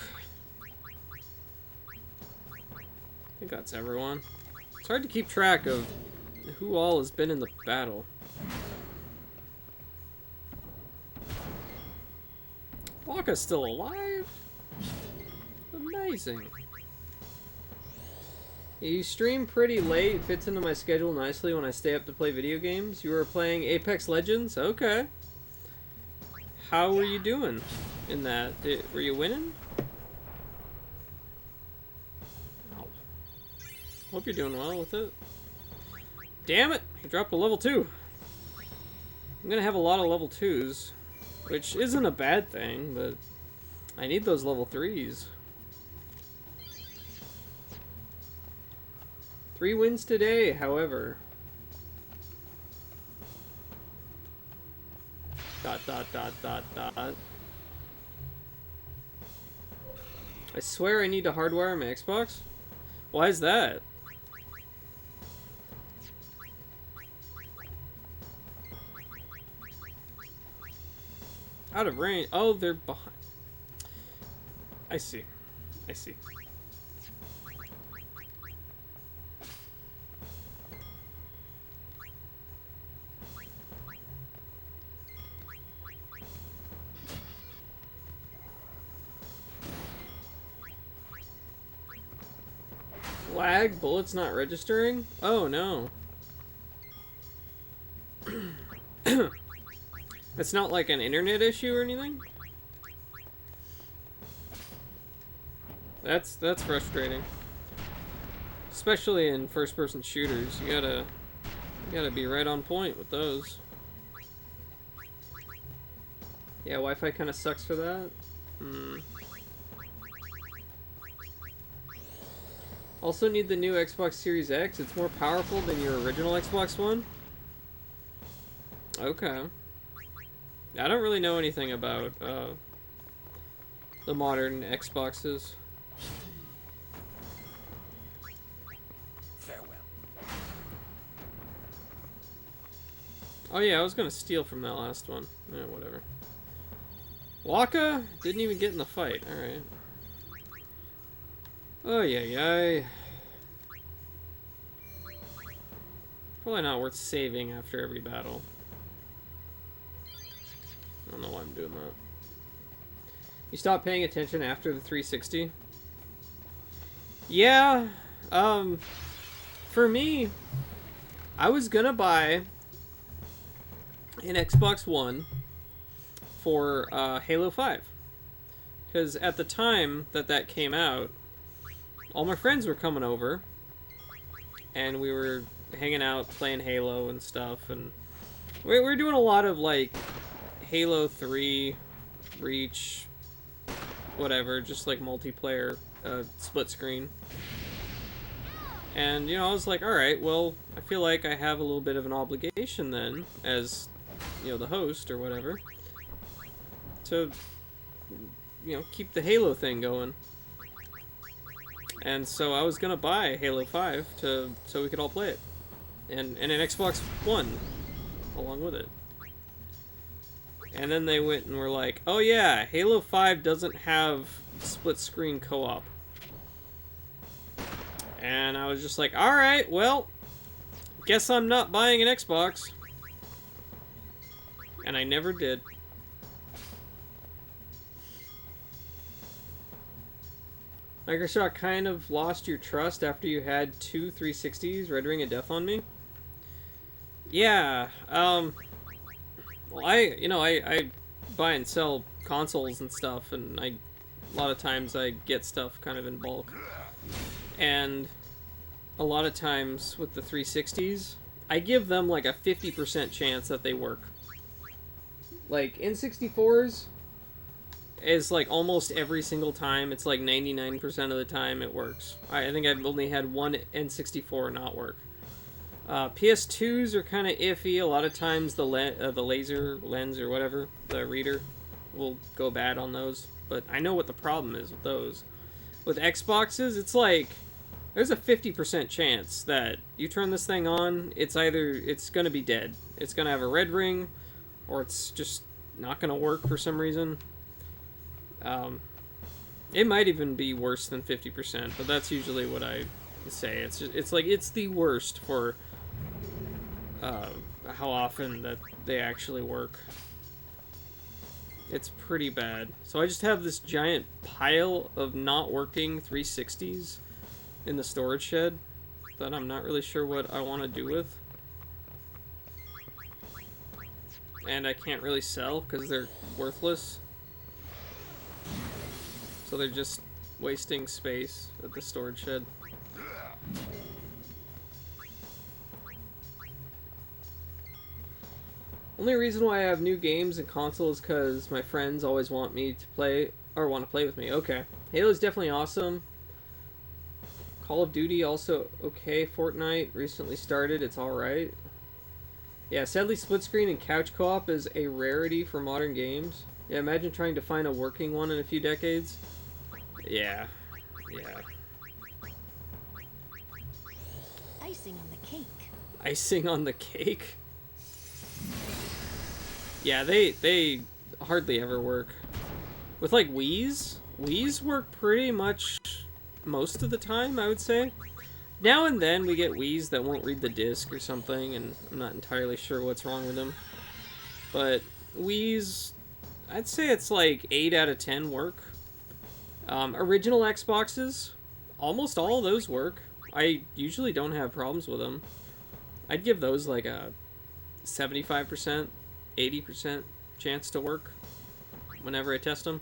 I think that's everyone. It's hard to keep track of who all has been in the battle. Waka's still alive? Amazing. You stream pretty late. It fits into my schedule nicely when I stay up to play video games. You were playing Apex Legends? Okay. How were you doing in that? Were you winning? Oh. Hope you're doing well with it. Damn it! He dropped a level 2. I'm gonna have a lot of level 2s. Which isn't a bad thing, but I need those level 3s. 3 wins today, however. Dot dot dot dot dot. I swear I need to hardwire my Xbox? Why is that? Out of range. Oh, they're behind. I see. I see. Lag? Bullets not registering? Oh, no. It's not like an internet issue or anything? That's frustrating. Especially in first-person shooters. You gotta be right on point with those. Yeah, Wi-Fi kind of sucks for that. Also need the new Xbox Series X. It's more powerful than your original Xbox One. Okay. I don't really know anything about the modern Xboxes. Farewell. Oh yeah, I was gonna steal from that last one. Yeah, whatever. Waka didn't even get in the fight. All right. Oh yeah. Probably not worth saving after every battle. I don't know why I'm doing that. You stopped paying attention after the 360? Yeah. For me, I was gonna buy an Xbox One for Halo 5. Because at the time that came out, all my friends were coming over. And we were hanging out, playing Halo and stuff. And we were doing a lot of, like, Halo 3, Reach, whatever, just like multiplayer, split screen. And, you know, I was like, alright, well, I feel like I have a little bit of an obligation then, as, you know, the host or whatever, to, you know, keep the Halo thing going. And so I was gonna buy Halo 5 so we could all play it. And an Xbox One along with it. And then they went and were like, oh yeah, Halo 5 doesn't have split screen co-op. And I was just like, alright, well, guess I'm not buying an Xbox. And I never did. Microsoft kind of lost your trust after you had 2 360s, Red Ring of Death on me. Yeah, well, I buy and sell consoles and stuff, and a lot of times I get stuff kind of in bulk. And a lot of times with the 360s, I give them like a 50% chance that they work. Like, N64s is like almost every single time, it's like 99% of the time it works. I think I've only had one N64 not work. PS2s are kind of iffy. A lot of times the laser lens or whatever, the reader, will go bad on those. But I know what the problem is with those. With Xboxes, it's like there's a 50% chance that you turn this thing on, it's going to be dead. It's going to have a red ring, or it's just not going to work for some reason. It might even be worse than 50%, but that's usually what I say. It's like it's the worst for how often that they actually work. It's pretty bad. So I just have this giant pile of not working 360s in the storage shed that I'm not really sure what I want to do with. And I can't really sell because they're worthless. So they're just wasting space at the storage shed. Only reason why I have new games and consoles because my friends always want me to play, or want to play with me. Okay. Halo's definitely awesome. Call of Duty also okay. Fortnite recently started. It's alright. Yeah, sadly split screen and couch co-op is a rarity for modern games. Yeah, imagine trying to find a working one in a few decades. Yeah. Yeah. Icing on the cake. Icing on the cake? Yeah, they hardly ever work. With like Wii's work pretty much most of the time, I would say. Now and then we get Wii's that won't read the disc or something, and I'm not entirely sure what's wrong with them. But Wii's, I'd say it's like 8 out of 10 work. Original Xboxes, almost all of those work. I usually don't have problems with them. I'd give those like a 75%, 80% chance to work whenever I test them.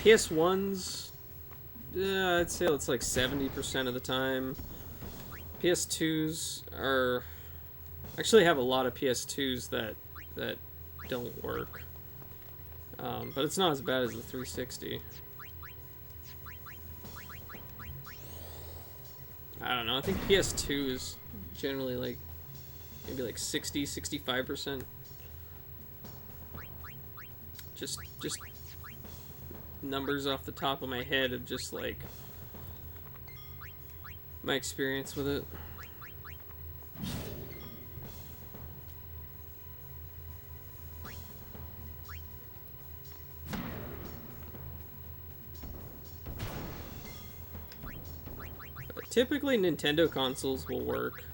PS1s, I'd say it's like 70% of the time. PS2s are... actually have a lot of PS2s that don't work. But it's not as bad as the 360. I don't know, I think PS2 is generally like maybe like 60-65%. Just numbers off the top of my head of just like my experience with it. Typically Nintendo consoles will work.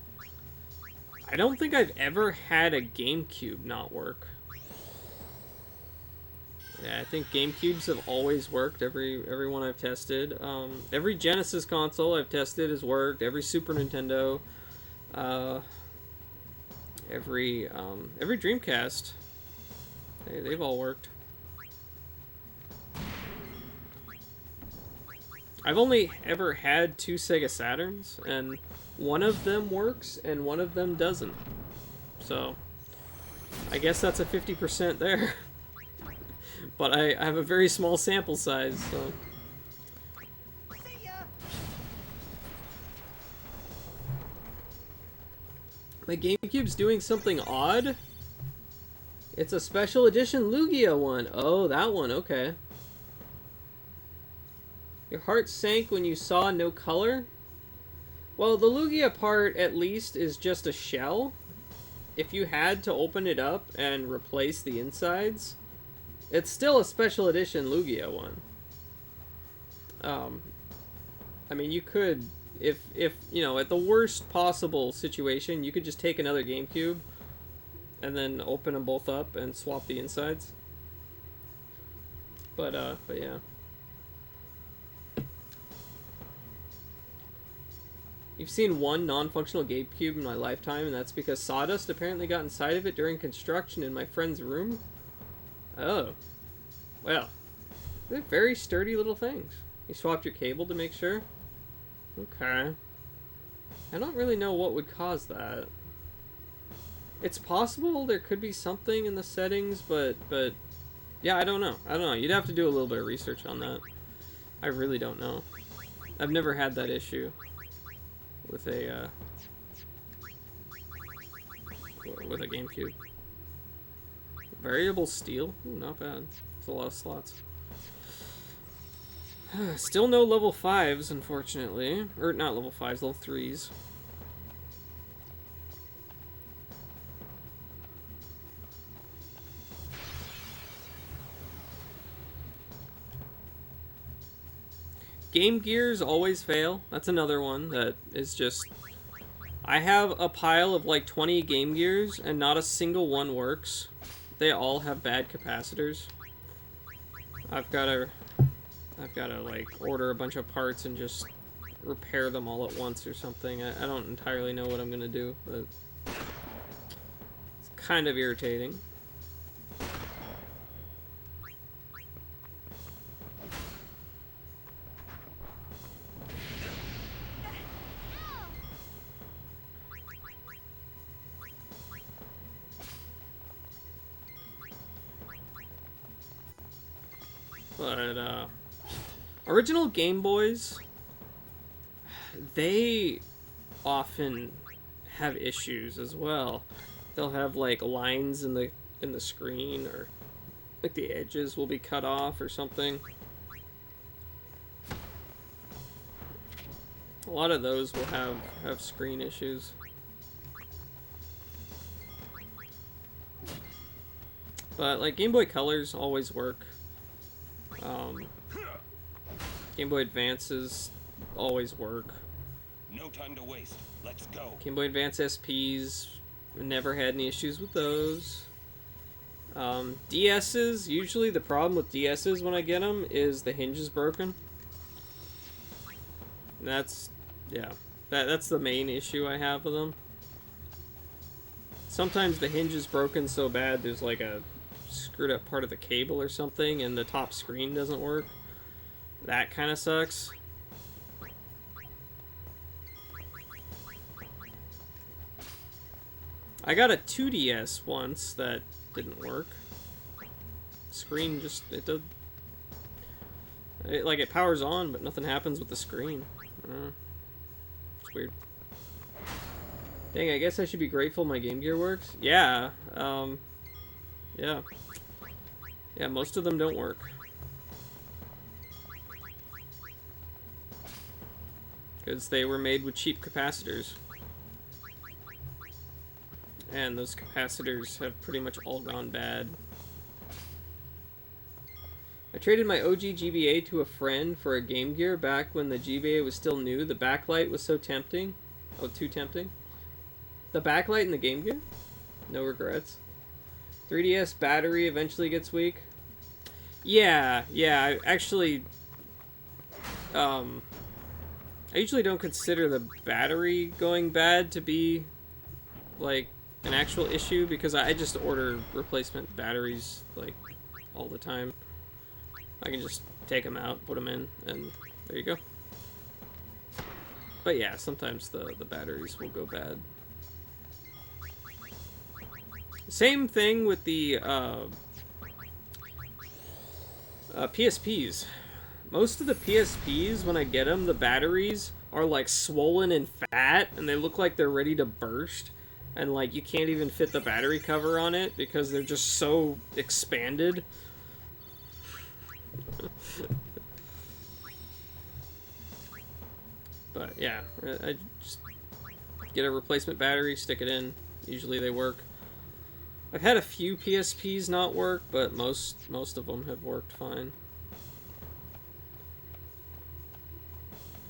I don't think I've ever had a GameCube not work. Yeah, I think GameCubes have always worked, every one I've tested. Every Genesis console I've tested has worked, every Super Nintendo, every Dreamcast, they've all worked. I've only ever had 2 Sega Saturns, and one of them works and one of them doesn't. So, I guess that's a 50% there. But I have a very small sample size, so... My GameCube's doing something odd. It's a special edition Lugia one. Oh, that one, okay. Your heart sank when you saw no color? Well, the Lugia part, at least, is just a shell. If you had to open it up and replace the insides, it's still a special edition Lugia one. I mean, you could, if you know, at the worst possible situation, you could just take another GameCube and then open them both up and swap the insides. But yeah. You've seen one non-functional GameCube in my lifetime, and that's because sawdust apparently got inside of it during construction in my friend's room. Oh. Well. They're very sturdy little things. You swapped your cable to make sure? Okay. I don't really know what would cause that. It's possible there could be something in the settings, but yeah, I don't know. I don't know. You'd have to do a little bit of research on that. I really don't know. I've never had that issue with a GameCube. Variable steel? Ooh, not bad. It's a lot of slots. Still no level 5s, unfortunately. Or not level 5s, level 3s. Game Gears always fail. That's another one that is just... I have a pile of like 20 Game Gears and not a single one works. They all have bad capacitors. I've gotta like order a bunch of parts and just repair them all at once or something. I don't entirely know what I'm gonna do, but it's kind of irritating. But, original Game Boys, they often have issues as well. They'll have, like, lines in the screen, or, like, the edges will be cut off or something. A lot of those will have screen issues. But, like, Game Boy Colors always work. Game Boy Advances always work. No time to waste. Let's go. Game Boy Advance SPs, never had any issues with those. DS's, usually the problem with DS's when I get them is the hinge is broken. That's, yeah, that's the main issue I have with them. Sometimes the hinge is broken so bad there's like a screwed up part of the cable or something and the top screen doesn't work. That kind of sucks. I got a 2DS once that didn't work. Screen just, like it powers on, but nothing happens with the screen. It's weird. Dang, I guess I should be grateful my Game Gear works. Yeah, yeah. Yeah, most of them don't work. Because they were made with cheap capacitors. And those capacitors have pretty much all gone bad. I traded my OG GBA to a friend for a Game Gear back when the GBA was still new. The backlight was so tempting. Oh, too tempting. The backlight in the Game Gear? No regrets. 3DS battery eventually gets weak. Yeah, I actually... I usually don't consider the battery going bad to be, like, an actual issue, because I just order replacement batteries, like, all the time. I can just take them out, put them in, and there you go. But yeah, sometimes the batteries will go bad. Same thing with the PSPs. Most of the PSPs, when I get them, the batteries are like swollen and fat, and they look like they're ready to burst. And like you can't even fit the battery cover on it because they're just so expanded. But yeah, I just get a replacement battery, stick it in. Usually they work. I've had a few PSPs not work, but most of them have worked fine.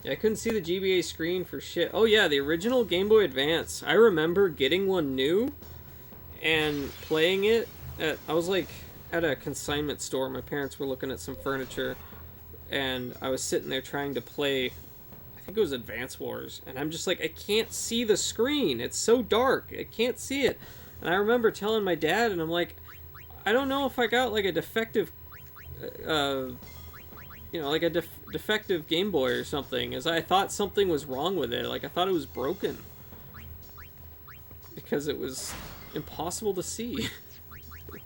Yeah, I couldn't see the GBA screen for shit. Oh yeah, the original Game Boy Advance. I remember getting one new and playing it I was like at a consignment store. My parents were looking at some furniture, and I was sitting there trying to play, I think it was Advance Wars, and I'm just like, I can't see the screen. It's so dark. I can't see it. And I remember telling my dad, and I'm like, I don't know if I got like a defective, you know, like a defective Game Boy or something, as I thought something was wrong with it. Like, I thought it was broken. Because it was impossible to see. I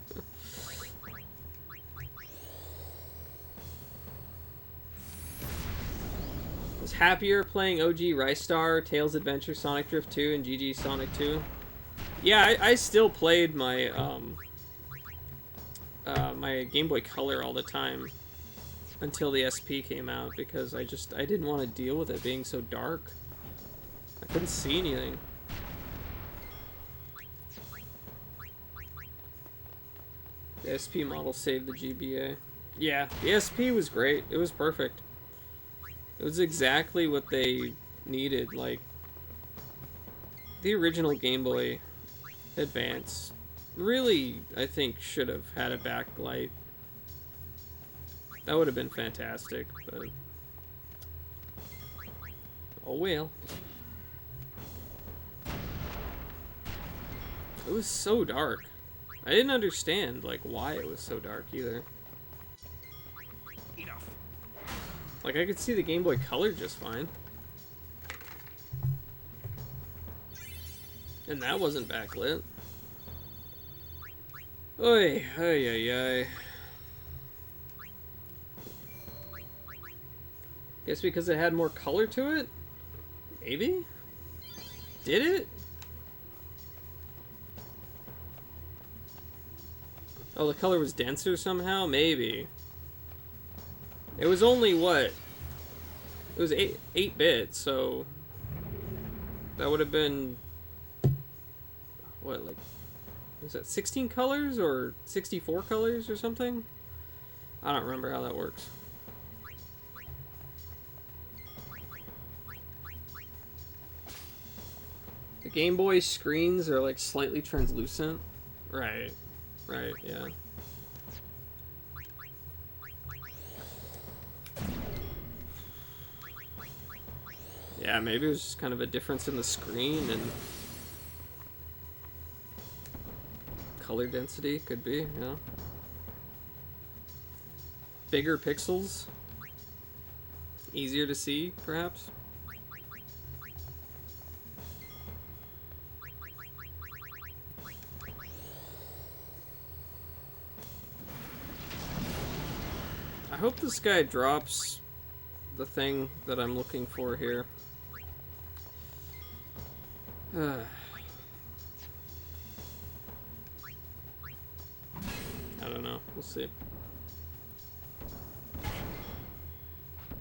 was happier playing OG Rice Star, Tails Adventure, Sonic Drift 2, and GG Sonic 2. Yeah, I still played my, my Game Boy Color all the time until the SP came out, because I didn't want to deal with it being so dark. I couldn't see anything. The SP model saved the GBA. Yeah, the SP was great. It was perfect. It was exactly what they needed. Like, the original Game Boy Advance really, I think, should have had a backlight. That would have been fantastic, but oh well. It was so dark. I didn't understand, like, why it was so dark either. Enough. Like, I could see the Game Boy Color just fine. And that wasn't backlit. Oy, ay, ay, ay. Guess because it had more color to it? Maybe? Did it? Oh, the color was denser somehow? Maybe. It was only, what? It was 8-bit, so... that would have been... what, like... was that 16 colors or 64 colors or something? I don't remember how that works. The Game Boy screens are like slightly translucent. Right. Right, yeah. Yeah, maybe it was just kind of a difference in the screen and color density, could be, yeah. Bigger pixels. Easier to see, perhaps. I hope this guy drops the thing that I'm looking for here. I don't know. We'll see.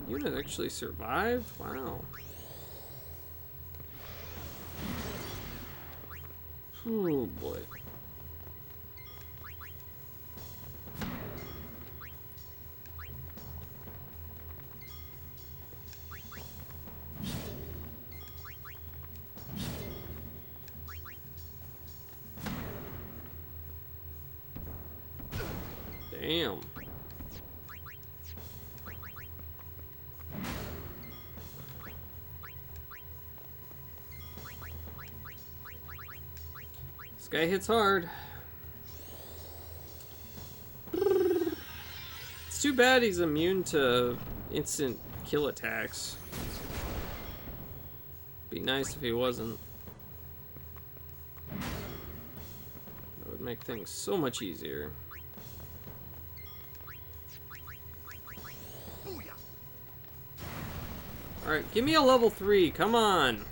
Unit actually survived? Wow. Oh boy. Damn. This guy hits hard. It's too bad he's immune to instant kill attacks. Be nice if he wasn't. That would would make things so much easier. Alright, give me a level 3. Come on.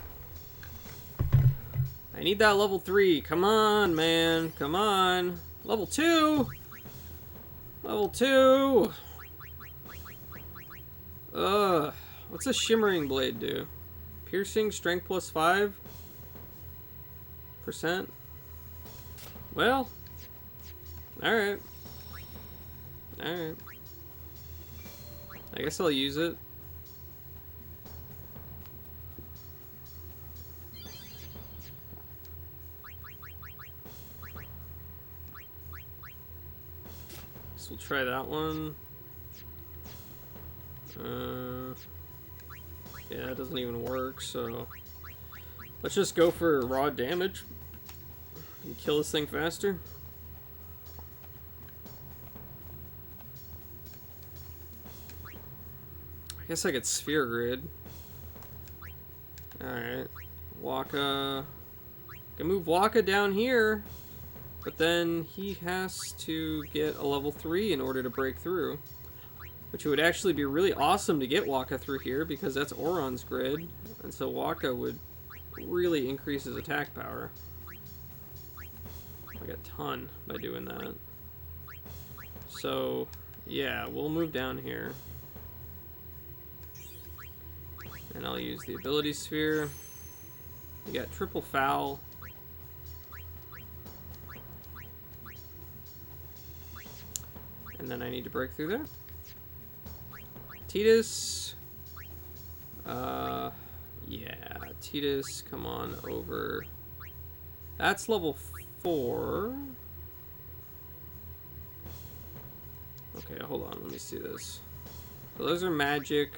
I need that level 3. Come on, man. Come on. Level 2. Level 2. Ugh. What's a shimmering blade do? Piercing, strength plus 5%? Well. Alright. Alright. I guess I'll use it. We'll try that one. Yeah, it doesn't even work, so let's just go for raw damage and kill this thing faster. I guess I could sphere grid. Alright. Waka. Can move Waka down here. But then he has to get a level 3 in order to break through. Which would actually be really awesome to get Waka through here because that's Auron's grid. And so Waka would really increase his attack power. Like a ton by doing that. So, yeah, we'll move down here. And I'll use the ability sphere. We got triple foul. And then I need to break through there. Tidus. Yeah, Tidus, come on over. That's level 4. Okay, hold on, let me see this. So those are magic,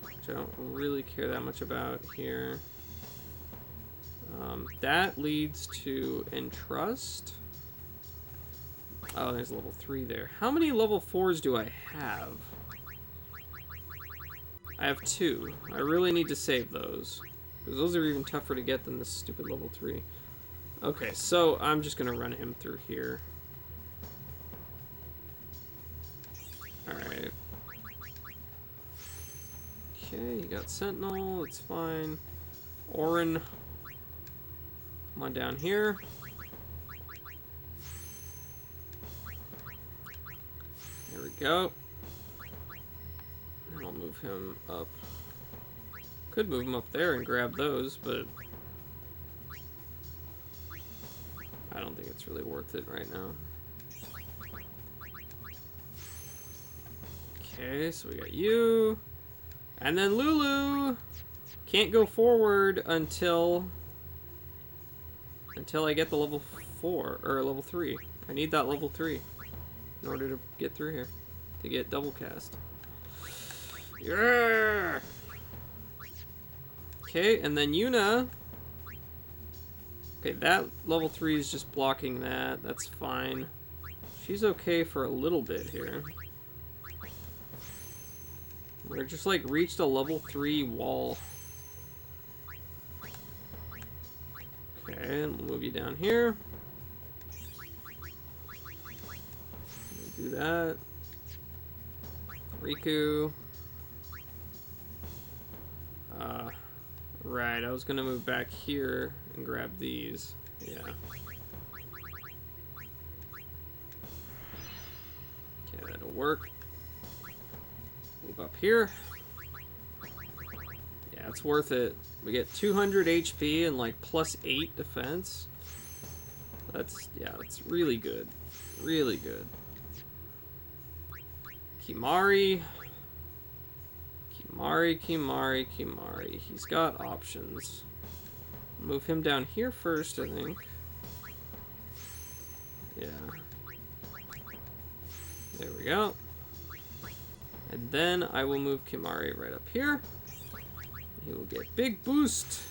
which I don't really care that much about here. That leads to Entrust. Oh, there's level 3 there. How many level 4s do I have? I have 2. I really need to save those. Because those are even tougher to get than this stupid level 3. Okay, so I'm just going to run him through here. Alright. Okay, you got Sentinel. It's fine. Auron. Come on down here. There we go. And I'll move him up. Could move him up there and grab those, but I don't think it's really worth it right now. Okay, so we got you. And then Lulu can't go forward until I get the level 4 or level 3. I need that level 3 in order to get through here, to get double cast. Yeah. Okay, and then Yuna. Okay, that level 3 is just blocking that. That's fine. She's okay for a little bit here. We're just like reached a level 3 wall. Okay, and we'll move you down here. We'll do that. Riku. Right, I was gonna move back here and grab these. Yeah. Okay, that'll work. Move up here. Yeah, it's worth it. We get 200 HP and like +8 defense. That's, yeah, that's really good. Really good. Kimahri. Kimahri. He's got options. Move him down here first, I think. Yeah. There we go. And then I will move Kimahri right up here. He will get big boost.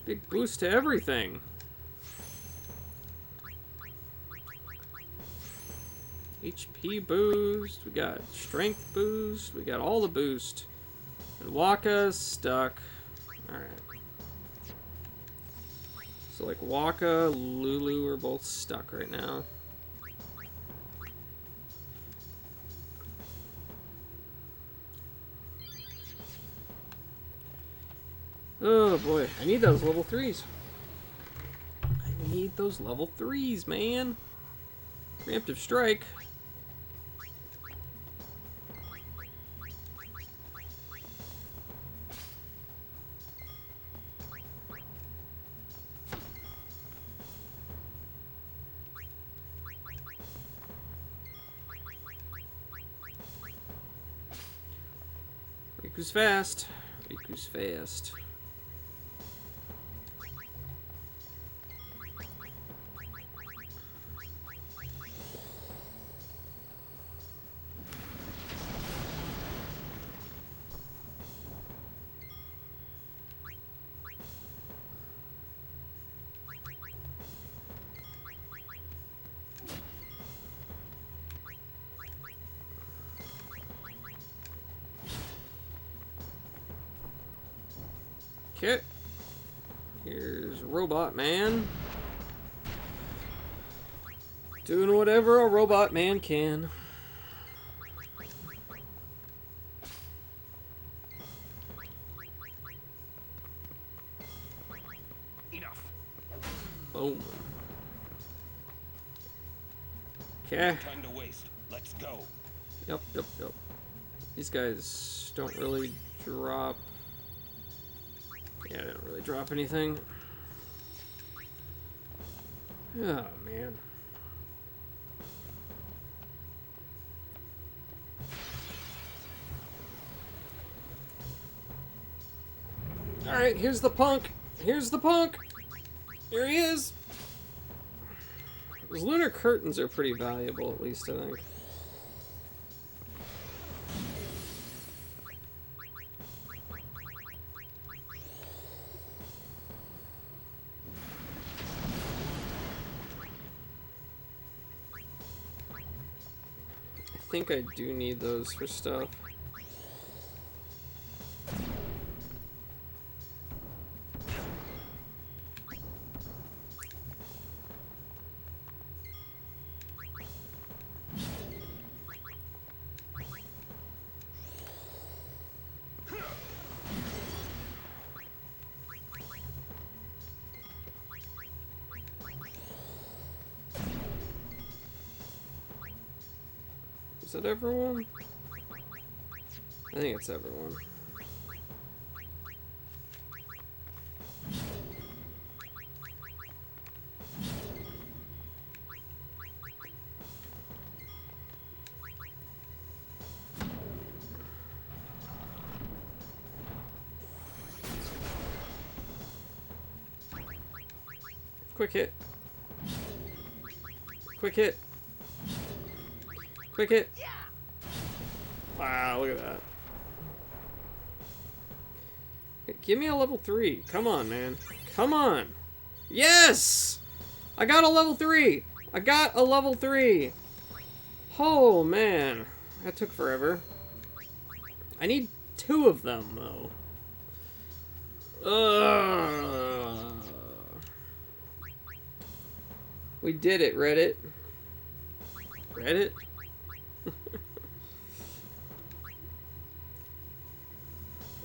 Big boost to everything. HP boost. We got strength boost. We got all the boost. And Waka's stuck. Alright. So So like Waka, Lulu are both stuck right now. Oh boy, I need those level 3s. I need those level 3s, man. Preemptive strike. Riku's fast. Riku's fast. Okay. Here's Robot Man. Doing whatever a robot man can. Enough. Boom. Okay. No time to waste. Let's go. Yep. These guys don't really drop. Yeah, they don't really drop anything. Oh, man. Alright, here's the punk. Here's the punk. Here he is. Those lunar curtains are pretty valuable, at least, I think. I think I do need those for stuff. Is it everyone? I think it's everyone. Quick hit. Quick hit. Quick hit. Wow, look at that. Hey, give me a level 3. Come on, man. Come on. Yes! I got a level 3. I got a level 3. Oh, man. That took forever. I need 2 of them, though. We did it, Reddit. Reddit?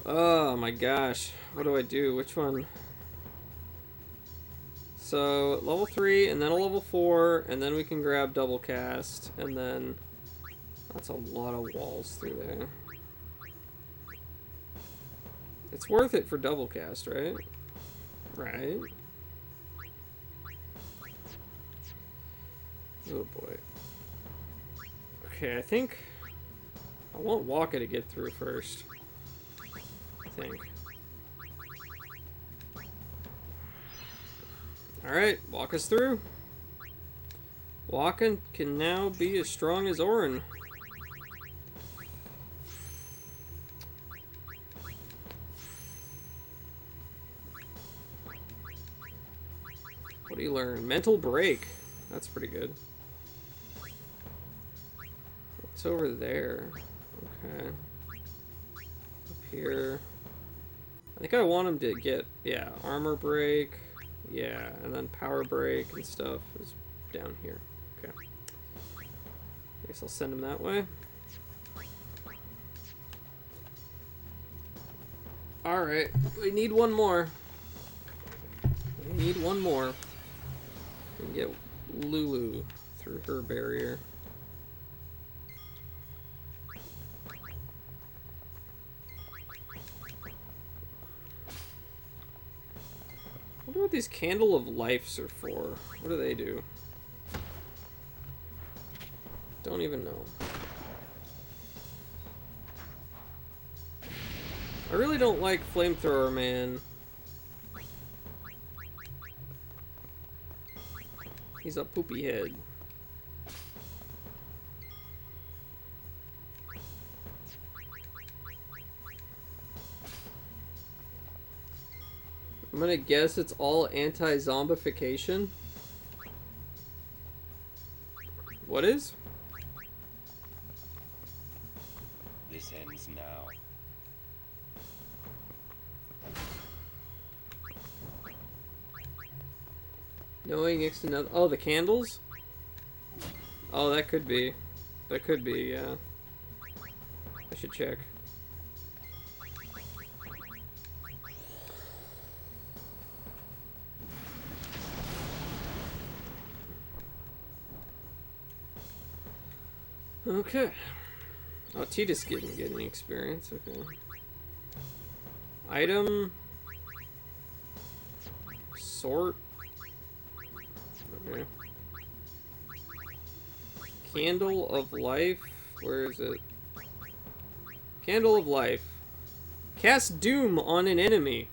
Oh my gosh. What do I do? Which one? So, level 3, and then a level 4, and then we can grab double cast, and then... That's a lot of walls through there. It's worth it for double cast, right? Right? Oh boy. Okay, I think... I want Waka to get through first. I think. Alright, walk us through. Waka can now be as strong as Orin. What do you learn? Mental break. That's pretty good. What's over there? Okay. Up here. I think I want him to get, yeah, armor break, Yeah, and then power break and stuff is down here. Okay. I guess I'll send him that way. Alright, we need one more. We need one more. We can get Lulu through her barrier. I wonder what these Candle of Lives are for. What do they do? Don't even know. I really don't like Flamethrower Man. He's a poopy head. I'm gonna guess it's all anti-zombification. What is? This ends now. Knowing next to nothing. Oh, the candles? Oh, that could be. That could be, yeah. I should check. Okay. Oh, Titus getting experience. Okay. Item. Sort. Okay. Candle of Life. Where is it? Candle of Life. Cast Doom on an enemy.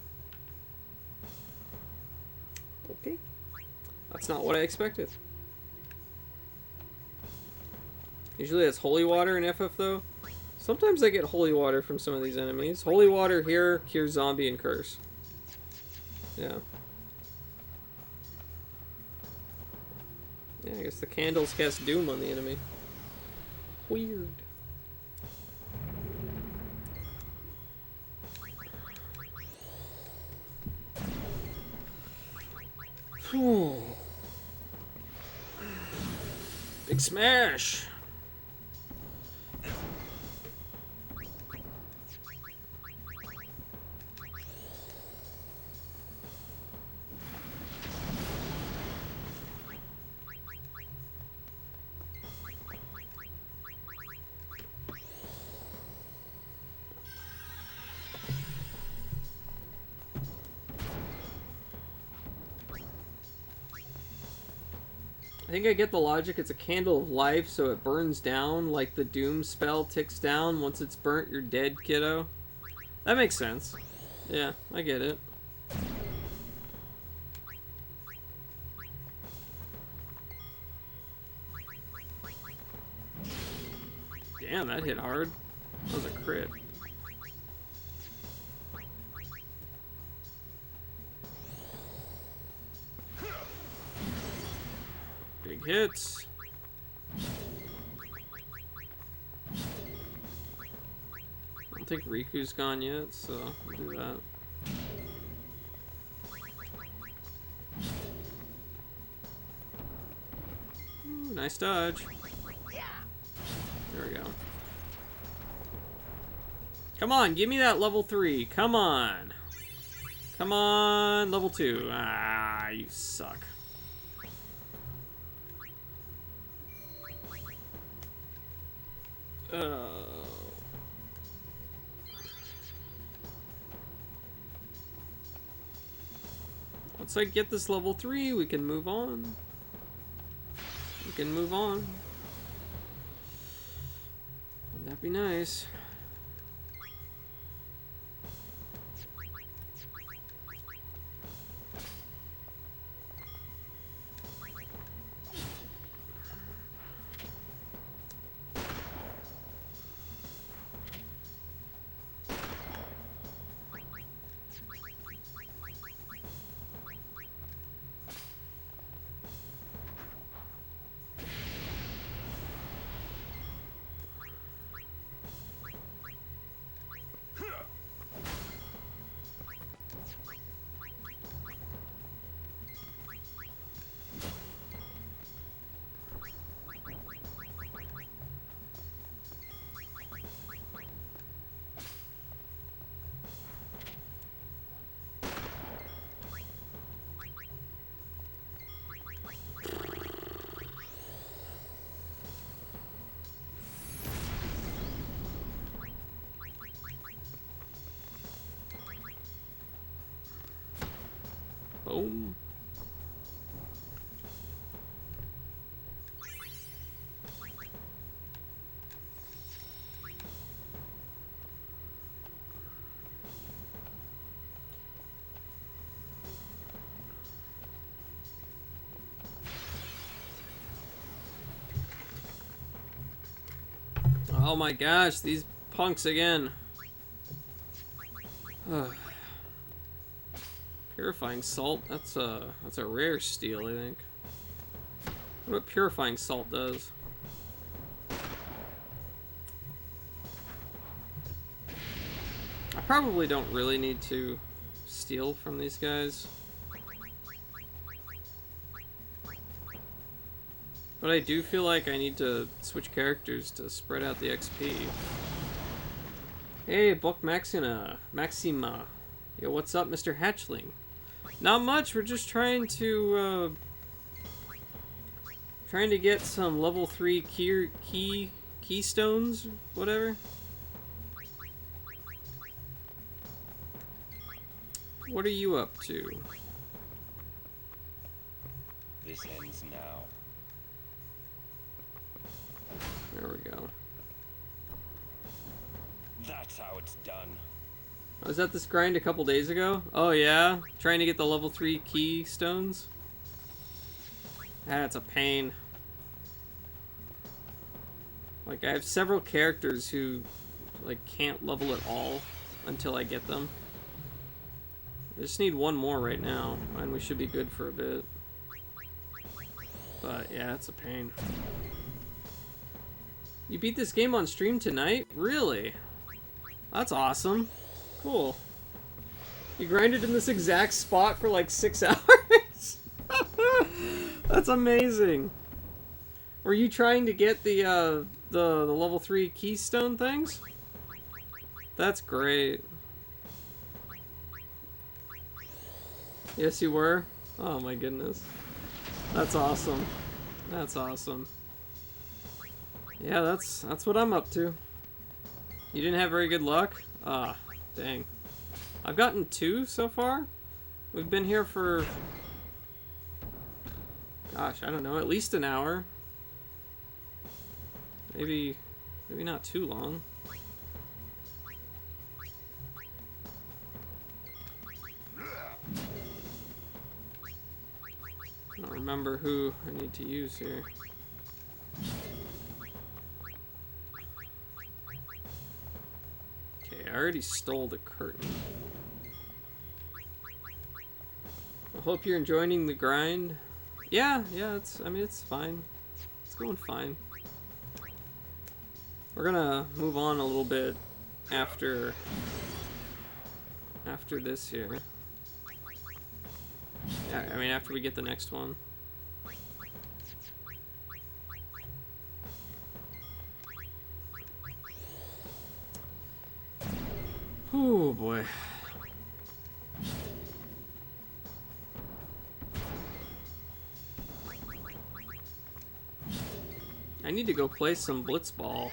Okay. That's not what I expected. Usually that's Holy Water in FF though. Sometimes I get Holy Water from some of these enemies. Holy Water here cures Zombie and Curse. Yeah. Yeah, I guess the candles cast Doom on the enemy. Weird. Big smash! I think I get the logic. It's a candle of life, so it burns down like the doom spell ticks down. Once it's burnt, you're dead, kiddo. That makes sense. Yeah, I get it. Damn, that hit hard. That was a crit. Big hits. I don't think Riku's gone yet, so we'll do that. Ooh, nice dodge. There we go. Come on, give me that level 3. Come on. Come on, level 2. Ah, you suck. Once I get this level 3, we can move on. We can move on. Wouldn't that be nice? Boom. Oh my gosh, these punks again. Ugh. Purifying salt, that's a rare steel, I think. What purifying salt does. I probably don't really need to steal from these guys. But I do feel like I need to switch characters to spread out the XP. Hey, Book Maxima. Yo, what's up, Mr. Hatchling? Not much, we're just trying to get some level 3 keystones, whatever. What are you up to? This ends now. There we go. That's how it's done. I was at this grind a couple days ago. Oh yeah? Trying to get the level 3 keystones? That's a pain. Like, I have several characters who, like, can't level at all until I get them. I just need one more right now, and we should be good for a bit. But, yeah, it's a pain. You beat this game on stream tonight? Really? That's awesome. Cool. You grinded in this exact spot for like 6 hours? That's amazing. Were you trying to get the level 3 keystone things? That's great. Yes, you were? Oh my goodness. That's awesome. That's awesome. Yeah, that's what I'm up to. You didn't have very good luck? Ah, dang. I've gotten 2 so far. We've been here for, gosh, I don't know, at least an hour. Maybe not too long. I don't remember who I need to use here. Okay, I already stole the curtain. I hope you're enjoying the grind. Yeah, I mean, it's fine. It's going fine. We're gonna move on a little bit after this here. Yeah, I mean, after we get the next one. Oh boy. I need to go play some blitzball.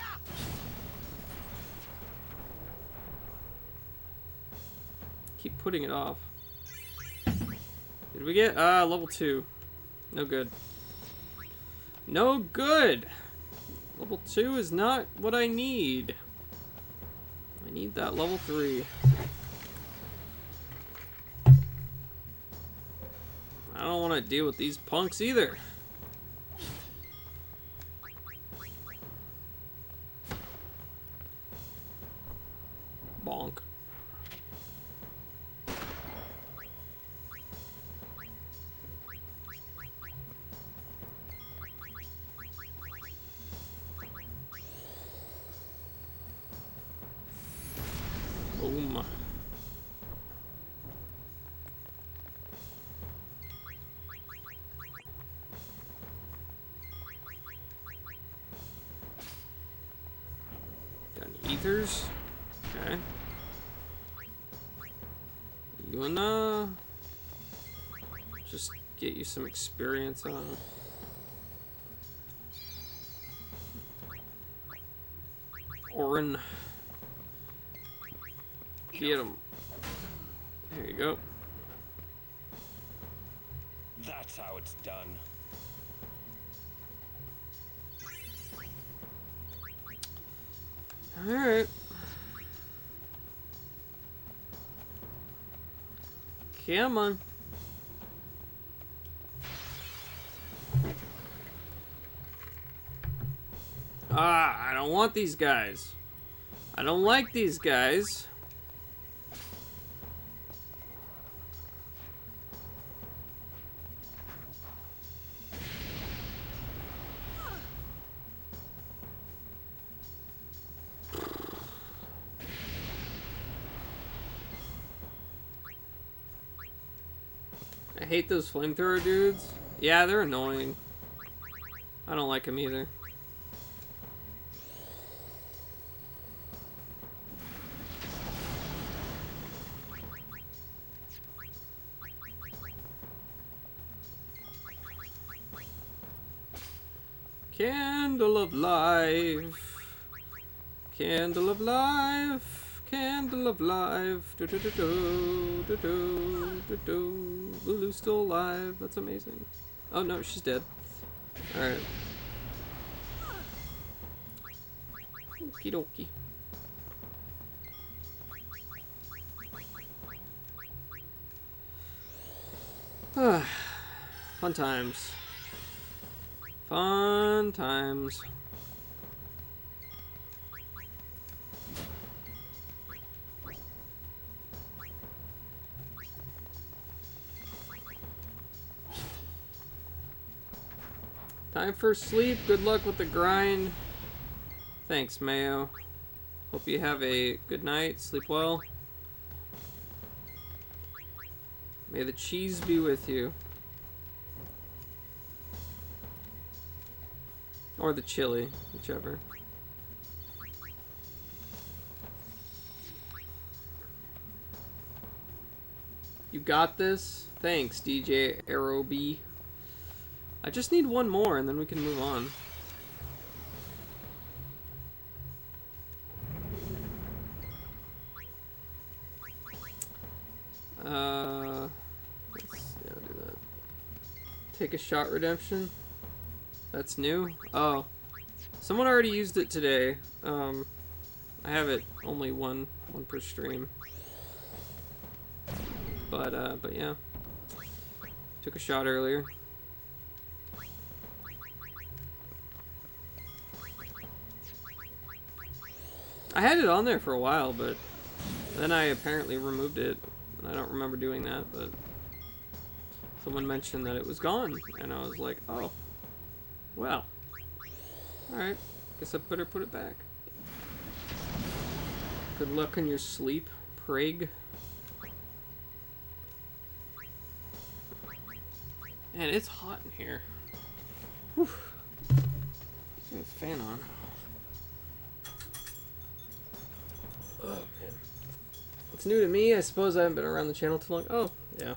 Keep putting it off. Did we get level 2? No good. No good. Level 2 is not what I need. I need that level 3. I don't want to deal with these punks either. Bonk. Boom. Got any ethers? Okay. You wanna just get you some experience on. Orin. Get him. There you go. That's how it's done. Alright. Come on. Ah, I don't want these guys. I don't like these guys. I hate those flamethrower dudes. Yeah, they're annoying. I don't like them either. Candle of life. Candle of life. Candle of life. Do do do do do do do do. Lulu's still alive. That's amazing. Oh no, she's dead. Alright. Okie dokie. Fun times. Fun times. Time for sleep. Good luck with the grind. Thanks, Mayo. Hope you have a good night. Sleep well. May the cheese be with you. Or the chili, whichever. You got this? Thanks, DJ Aeroby. I just need one more and then we can move on. Let's do that. Take a shot redemption. That's new? Oh. Someone already used it today. I have it only one per stream. But yeah. Took a shot earlier. I had it on there for a while, but then I apparently removed it. I don't remember doing that, but someone mentioned that it was gone, and I was like, oh, well, alright, guess I better put it back. Good luck in your sleep, prig. Man, it's hot in here. Whew. Turn the fan on. Oh, man. It's new to me. I suppose I haven't been around the channel too long. Oh, yeah.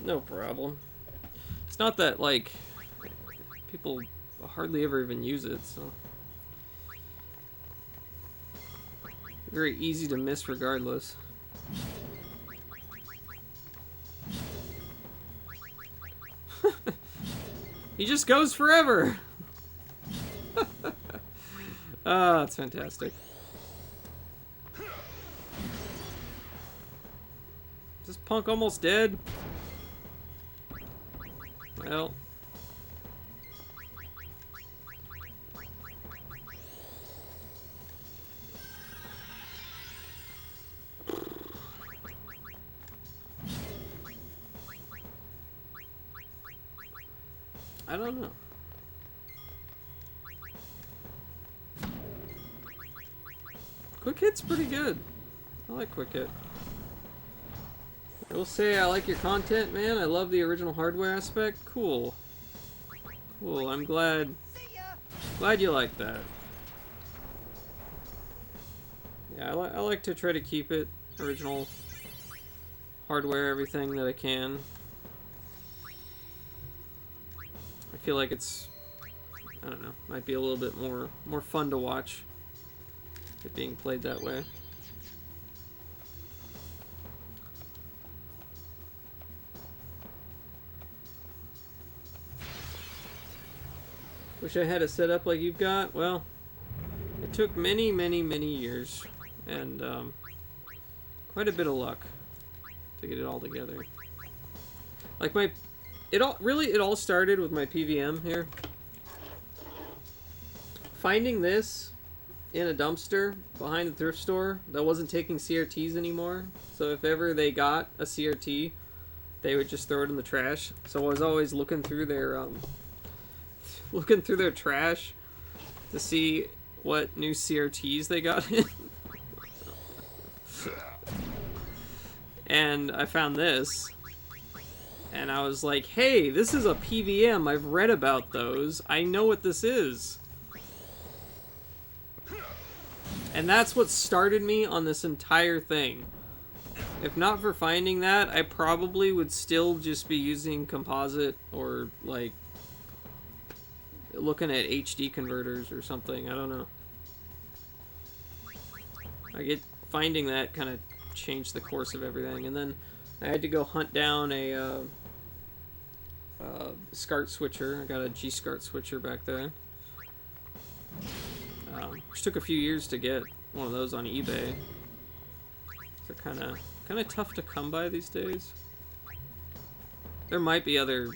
No problem. It's not that, like, people hardly ever even use it, so. Very easy to miss regardless. He just goes forever! Ah, that's fantastic. Is this punk almost dead? Well. I don't know. Quick Hit's pretty good. I like Quick Hit. I will say I like your content, man. I love the original hardware aspect. Cool. Cool, I'm glad you like that. Yeah, I like to try to keep it original hardware, everything that I can. I feel like it's, I don't know, might be a little bit more fun to watch it being played that way. Wish I had a setup like you've got. Well, it took many, many, many years and quite a bit of luck to get it all together. Like it all started with my PVM here. Finding this in a dumpster behind the thrift store that wasn't taking CRTs anymore. So if ever they got a CRT, they would just throw it in the trash. So I was always looking through their trash to see what new CRTs they got in. And I found this. And I was like, hey, this is a PVM. I've read about those. I know what this is. And that's what started me on this entire thing. If not for finding that, I probably would still just be using composite or, like, looking at HD converters or something. I don't know. Finding that kind of changed the course of everything. And then I had to go hunt down a SCART switcher. I got a G-SCART switcher back there. Which took a few years to get one of those on eBay. They're kind of tough to come by these days. There might be other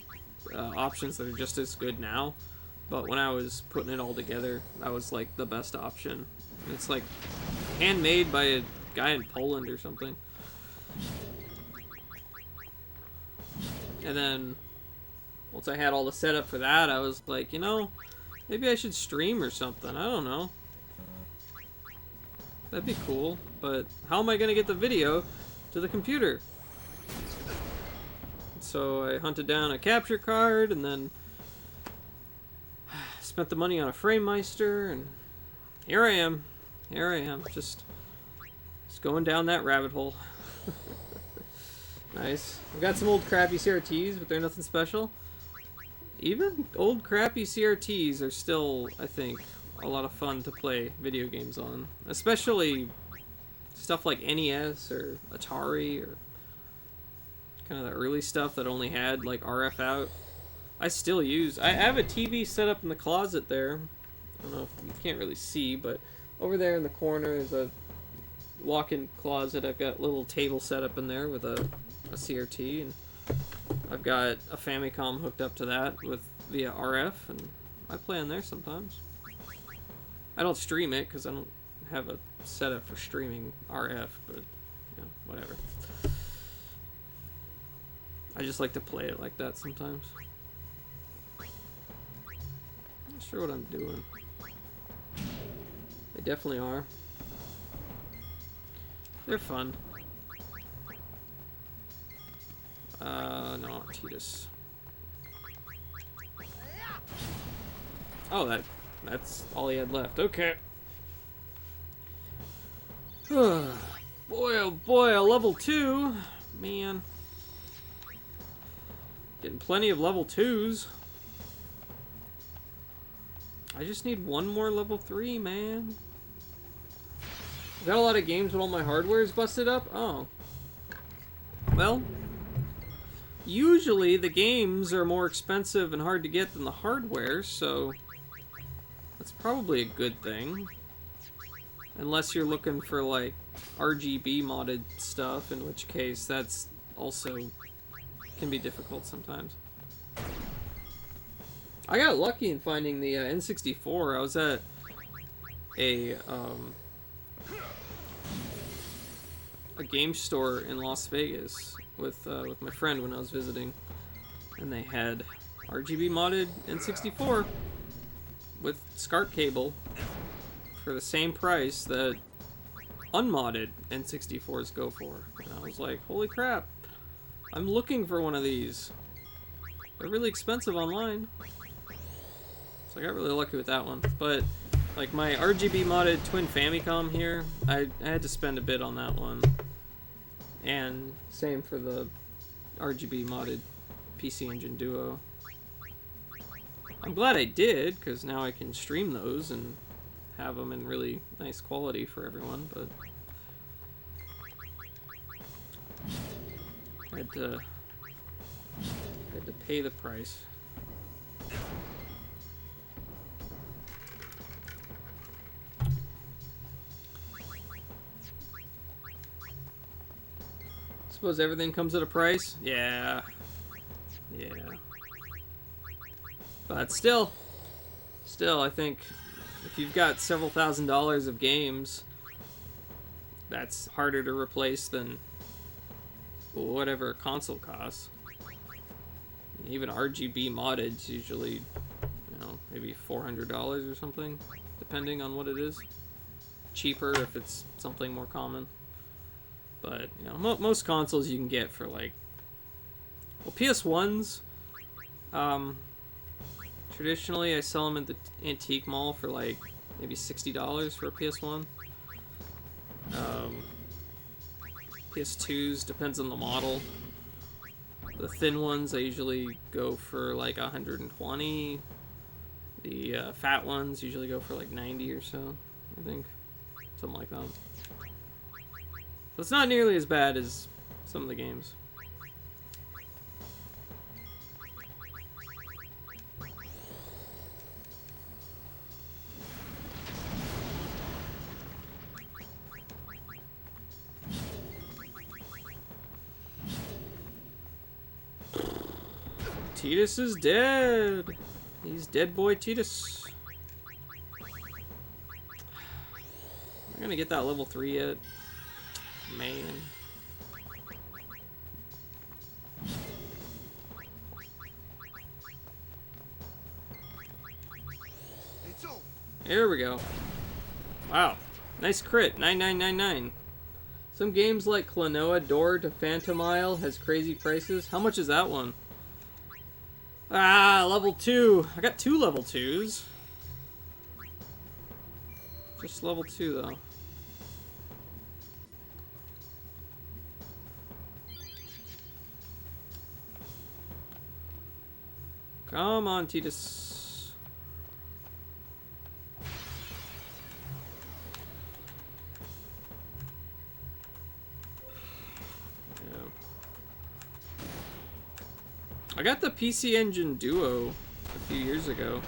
options that are just as good now, but when I was putting it all together, that was like the best option. And it's like handmade by a guy in Poland or something. And then once I had all the setup for that, I was like, you know, maybe I should stream or something. I don't know. That'd be cool, but how am I gonna get the video to the computer? So I hunted down a capture card and then spent the money on a FrameMeister, and here I am. Here I am, just going down that rabbit hole. Nice. I've got some old crappy CRTs, but they're nothing special. Even old crappy CRTs are still, I think, a lot of fun to play video games on. Especially stuff like NES or Atari or kind of the early stuff that only had like RF out. I still use. I have a TV set up in the closet there. I don't know if you can't really see, but over there in the corner is a walk-in closet. I've got a little table set up in there with a CRT, and I've got a Famicom hooked up to that via RF, and I play on there sometimes. I don't stream it because I don't have a setup for streaming RF, but you know, whatever. I just like to play it like that sometimes. Not sure what I'm doing. They definitely are. They're fun. No, Titus. Oh, that's all he had left. Okay. Boy, oh boy, a level 2. Man. Getting plenty of level 2s. I just need one more level 3, man. I've got a lot of games when all my hardware is busted up. Oh. Well, usually the games are more expensive and hard to get than the hardware, so that's probably a good thing. Unless you're looking for like RGB modded stuff, in which case that's also can be difficult sometimes. I got lucky in finding the N64. I was at a game store in Las Vegas with my friend when I was visiting, and they had RGB modded N64 with SCART cable for the same price that unmodded N64s go for. And I was like, holy crap, I'm looking for one of these. They're really expensive online. So I got really lucky with that one. But like my RGB modded twin Famicom here, I had to spend a bit on that one. And same for the RGB modded PC Engine Duo. I'm glad I did, because now I can stream those and have them in really nice quality for everyone, but I had to pay the price. Suppose everything comes at a price? Yeah. Yeah. But still, I think if you've got several $1,000s of games, that's harder to replace than whatever a console costs. Even RGB modded's usually, you know, maybe $400 or something, depending on what it is. Cheaper if it's something more common. But, you know, most consoles you can get for, like... Well, PS1s, traditionally I sell them at the antique mall for, like, maybe $60 for a PS1. PS2s, depends on the model. The thin ones I usually go for, like, 120. The fat ones usually go for, like, 90 or so, I think. Something like that. So it's not nearly as bad as some of the games. Tidus is dead. He's dead boy Tidus. I'm gonna get that level 3 yet. Man. There we go. Wow. Nice crit. 9999. Some games like Klonoa Door to Phantom Isle has crazy prices. How much is that one? Ah, level 2. I got 2 level 2s. Just level 2 though. Come on, Tidus. Yeah. I got the PC Engine Duo a few years ago,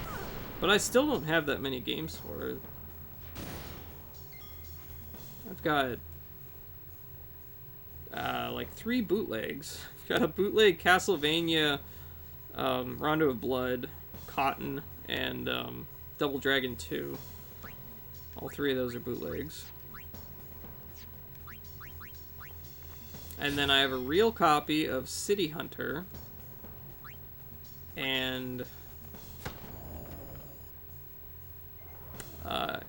but I still don't have that many games for it. I've got like 3 bootlegs. I've got a bootleg Castlevania, Rondo of Blood, Cotton, and Double Dragon 2. All 3 of those are bootlegs. And then I have a real copy of City Hunter and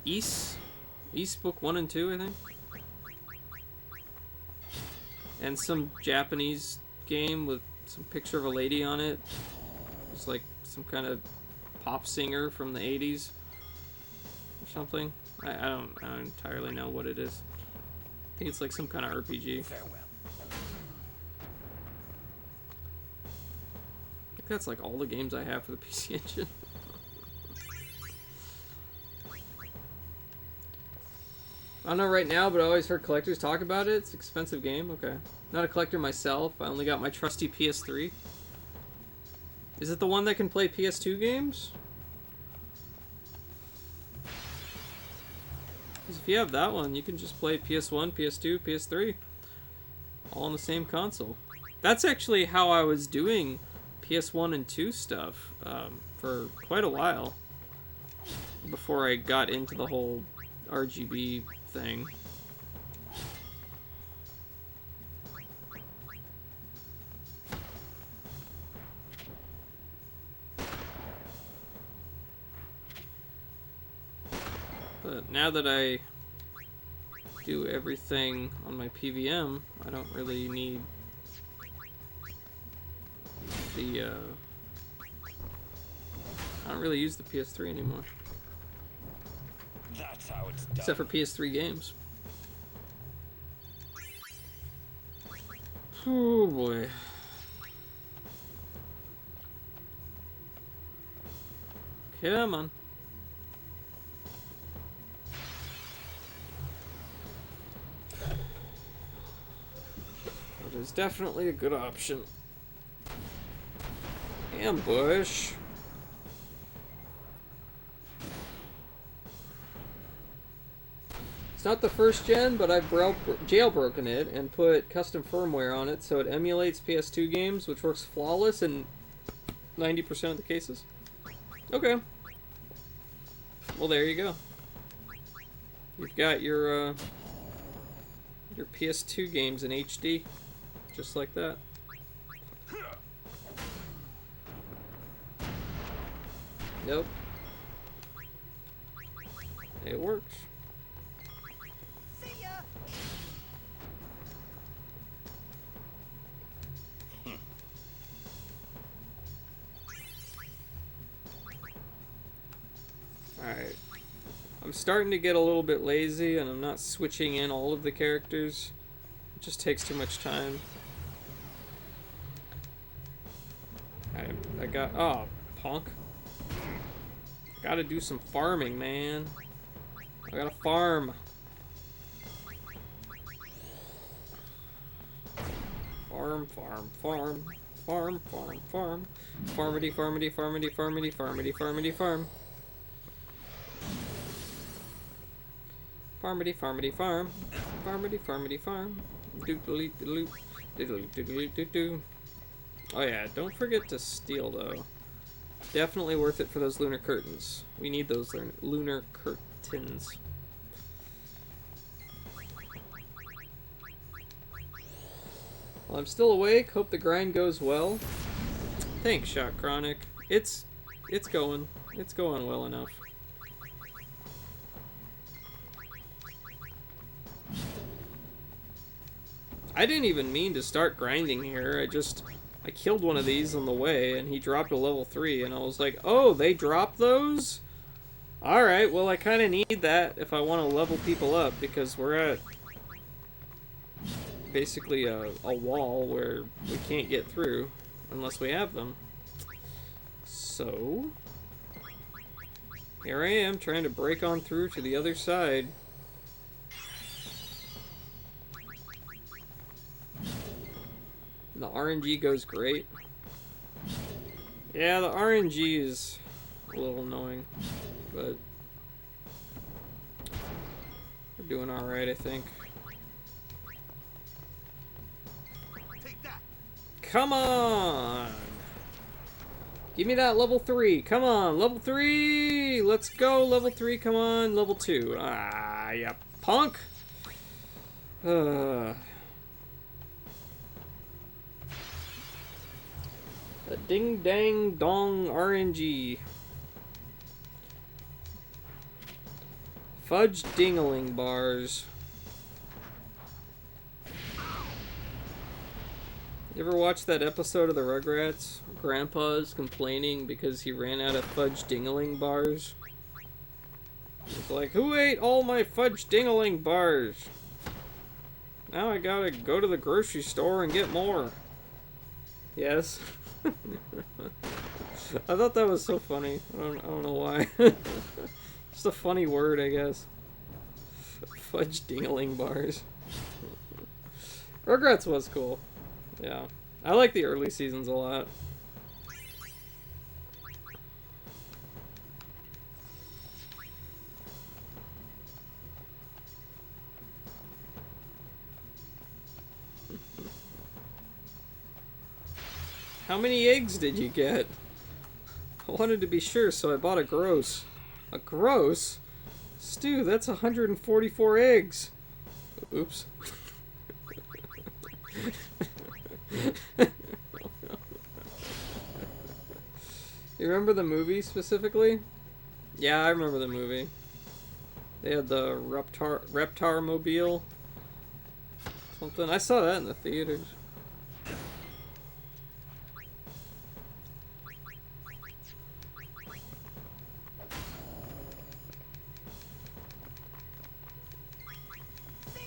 East Book 1 and 2, I think. And some Japanese game with some picture of a lady on it. It's like some kind of pop singer from the 80s or something. I don't entirely know what it is. I think it's like some kind of RPG. Farewell. I think that's like all the games I have for the PC Engine. I don't know right now, but I always heard collectors talk about it. It's an expensive game. Okay. Not a collector myself. I only got my trusty PS3. Is it the one that can play PS2 games? Because if you have that one, you can just play PS1, PS2, PS3. All on the same console. That's actually how I was doing PS1 and 2 stuff for quite a while. Before I got into the whole RGB thing. But now that I do everything on my PVM, I don't really need the I don't really use the PS3 anymore. That's how it's done. Except for PS3 games. Oh boy. Come on. That is definitely a good option. Ambush. It's not the first gen, but I've jailbroken it and put custom firmware on it so it emulates PS2 games, which works flawless in 90% of the cases. Okay. Well, there you go. You've got your PS2 games in HD, just like that. Yep. It works. See ya. Alright. I'm starting to get a little bit lazy and I'm not switching in all of the characters. It just takes too much time. I got... Oh, punk. I gotta do some farming, man. I gotta farm. Farm, farm, farm. Farm, farm, farm. Farmity, farmity, farmity, farmity, farmity, farmity, farm. Farmity, farmity, farm. Farmity, farmity, farm. Doodly doodly doodly doodly doodoo. Oh yeah, don't forget to steal though. Definitely worth it for those lunar curtains. We need those lunar curtains. Well, I'm still awake. Hope the grind goes well. Thanks, Shot Chronic. It's going. It's going well enough. I didn't even mean to start grinding here. I killed one of these on the way, and he dropped a level 3, and I was like, oh, they drop those? Alright, well, I kind of need that if I want to level people up, because we're at basically a wall where we can't get through unless we have them. So, here I am, trying to break on through to the other side. The RNG goes great. Yeah, the RNG is a little annoying, but we're doing alright, I think. Take that. Come on! Give me that level 3. Come on, level 3! Let's go, level 3, come on, level 2. Ah, yeah, punk! A ding dang dong RNG. Fudge dingling bars. You ever watch that episode of the Rugrats? Grandpa's complaining because he ran out of fudge dingling bars. It's like, who ate all my fudge dingling bars? Now I gotta go to the grocery store and get more. Yes. I thought that was so funny. I don't know why. Just a funny word, I guess. Fudge dingling bars. Rugrats was cool. Yeah. I like the early seasons a lot. How many eggs did you get? I wanted to be sure, so I bought a gross. A gross? Stu, that's 144 eggs. Oops. You remember the movie specifically? Yeah, I remember the movie. They had the Reptar mobile. Something. I saw that in the theaters.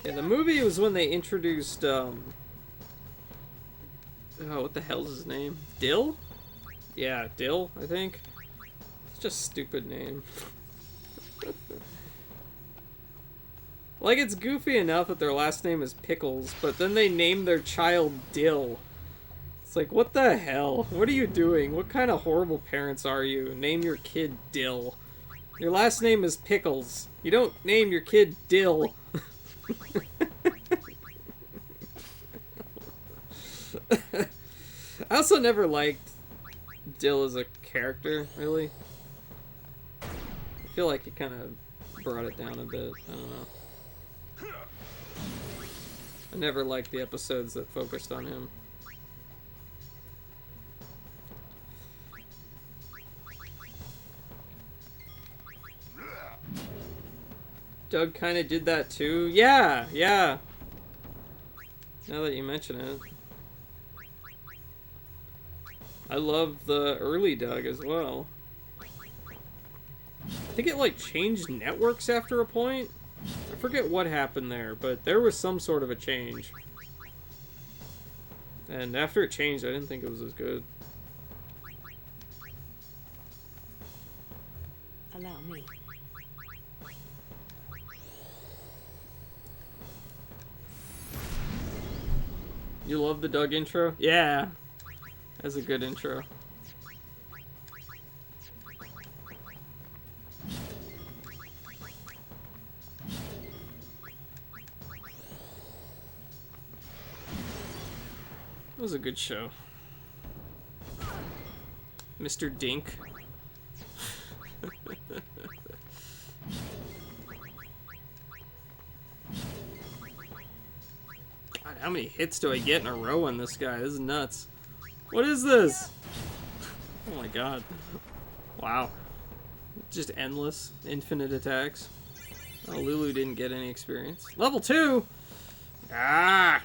Yeah, the movie was when they introduced, oh, what the hell's his name? Dill? Yeah, Dill, I think. It's just a stupid name. Like, it's goofy enough that their last name is Pickles, but then they name their child Dill. It's like, what the hell? What are you doing? What kind of horrible parents are you? Name your kid Dill. Your last name is Pickles. You don't name your kid Dill. I also never liked Dill as a character, really. I feel like he kind of brought it down a bit. I don't know. I never liked the episodes that focused on him. Doug kind of did that too. Yeah, yeah. Now that you mention it. I love the early Doug as well. I think it like changed networks after a point. I forget what happened there, but there was some sort of a change. And after it changed, I didn't think it was as good. Allow me. You love the Doug intro? Yeah. That's a good intro. It was a good show. Mr. Dink. God, how many hits do I get in a row on this guy? This is nuts. What is this? Oh my god. Wow. Just endless, infinite attacks. Oh, Lulu didn't get any experience. Level 2! Ah!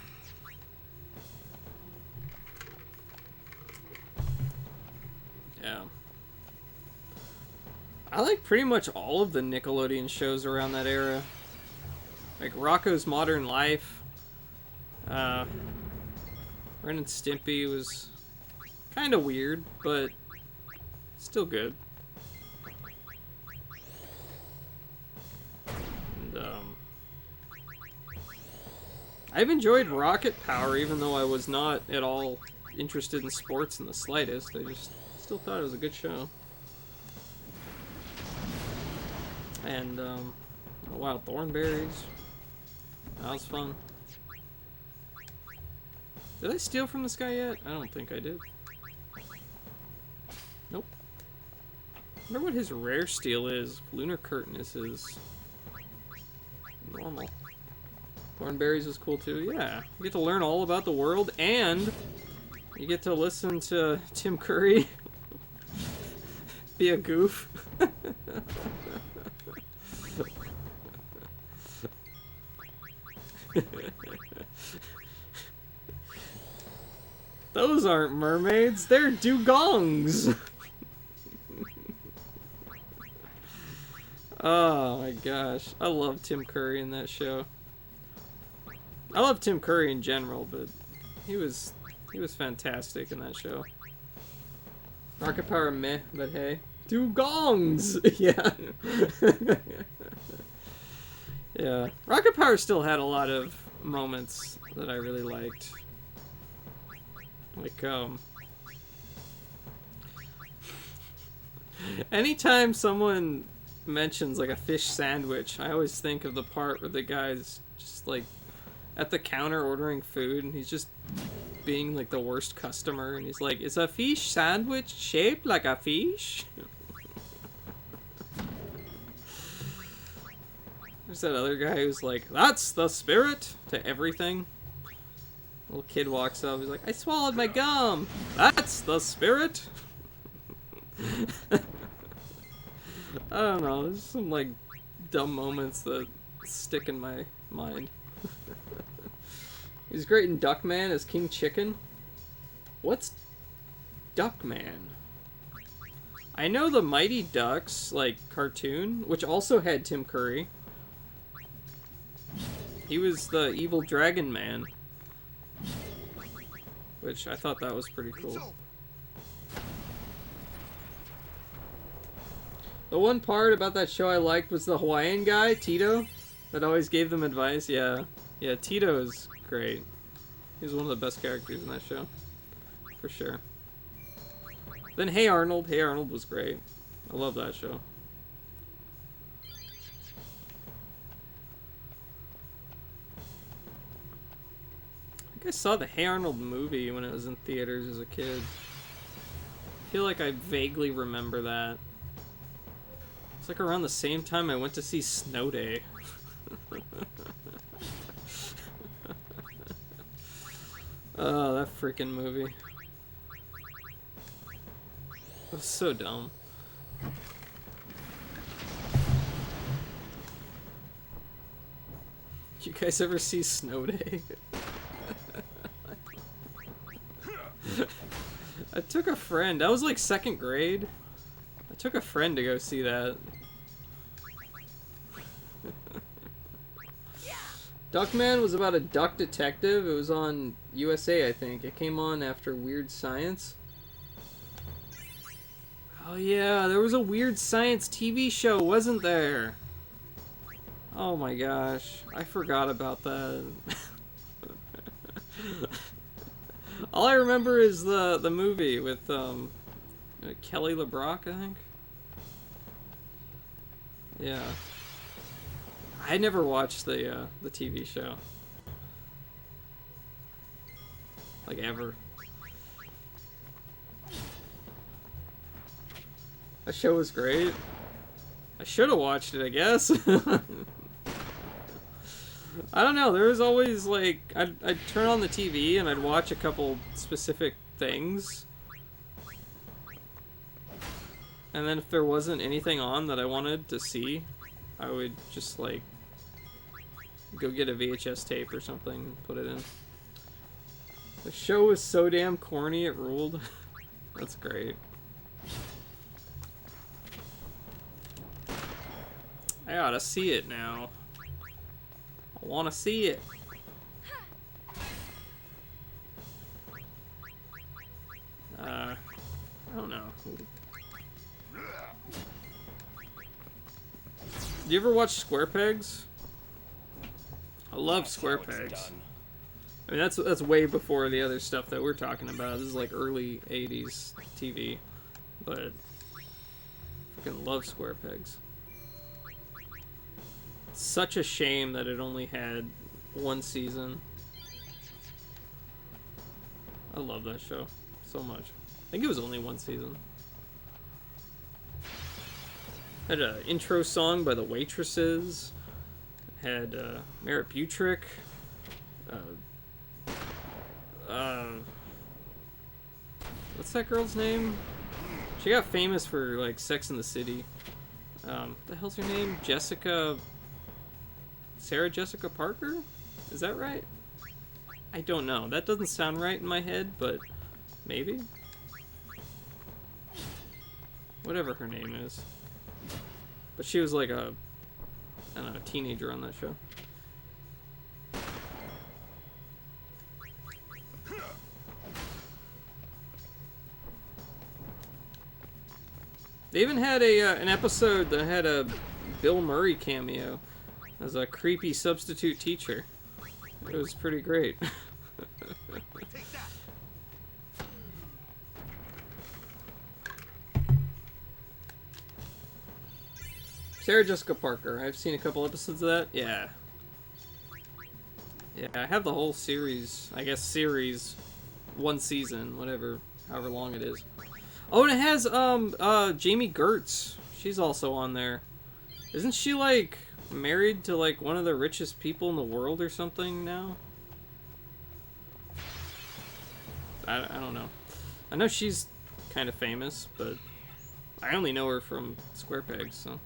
Yeah. I like pretty much all of the Nickelodeon shows around that era. Like Rocko's Modern Life. Ren and Stimpy was kind of weird, but still good. And, I've enjoyed Rocket Power, even though I was not at all interested in sports in the slightest. I just still thought it was a good show. And, Wild Thornberries. That was fun. Did I steal from this guy yet? I don't think I did. Nope. I wonder what his rare steal is. Lunar Curtain is his normal. Thornberries was cool too. Yeah. You get to learn all about the world, and you get to listen to Tim Curry be a goof. Those aren't mermaids, they're dugongs! Oh my gosh, I love Tim Curry in that show. I love Tim Curry in general, but he was fantastic in that show. Rocket Power meh, but hey. Dugongs! Yeah. Yeah. Rocket Power still had a lot of moments that I really liked. Like, anytime someone mentions, like, a fish sandwich, I always think of the part where the guy's just, like, at the counter ordering food, and he's just being, like, the worst customer, and he's like, is a fish sandwich shaped like a fish? There's that other guy who's like, that's the spirit to everything. Little kid walks up, he's like, I swallowed my gum! That's the spirit! I don't know, there's some, like, dumb moments that stick in my mind. He's great in Duckman as King Chicken. What's Duckman? I know the Mighty Ducks, like, cartoon, which also had Tim Curry. He was the evil dragon man. Which I thought that was pretty cool. The one part about that show I liked was the Hawaiian guy, Tito, that always gave them advice. Yeah, Tito is great. He's one of the best characters in that show, for sure. Then Hey Arnold. Hey Arnold was great. I love that show. I saw the Hey Arnold movie when it was in theaters as a kid. I feel like I vaguely remember that. It's like around the same time I went to see Snow Day. Oh, that freaking movie. It was so dumb. You guys ever see Snow Day? I took a friend. That was like 2nd grade. I took a friend to go see that. Duckman was about a duck detective. It was on USA, I think. It came on after Weird Science. Oh yeah, there was a Weird Science TV show, wasn't there? Oh my gosh, I forgot about that. All I remember is the movie with Kelly LeBrock, I think. Yeah. I never watched the TV show. Like ever. That show was great. I should have watched it, I guess. I don't know, there was always like, I'd turn on the TV and I'd watch a couple specific things. And then if there wasn't anything on that I wanted to see, I would just like go get a VHS tape or something and put it in. The show was so damn corny, it ruled. That's great. I oughta see it now. I wanna see it. I don't know. Do you ever watch Square Pegs? I love Square Pegs. I mean, that's way before the other stuff that we're talking about. This is like early 80s TV. But freaking love Square Pegs. Such a shame that it only had 1 season. I love that show so much. I think it was only 1 season. Had an intro song by the Waitresses. Had Merritt Butrick. What's that girl's name? She got famous for like Sex and the City. What the hell's her name? Sarah Jessica Parker? Is that right? I don't know. That doesn't sound right in my head, but maybe. Whatever her name is. But she was like a, I don't know, a teenager on that show. They even had an episode that had a Bill Murray cameo as a creepy substitute teacher. It was pretty great. Sarah Jessica Parker. I've seen a couple episodes of that. Yeah. Yeah, I have the whole series. I guess series, 1 season, whatever, however long it is. Oh, and it has Jamie Gertz. She's also on there. Isn't she like married to like one of the richest people in the world or something now? I don't know. I know she's kind of famous, but I only know her from Square Pegs, so.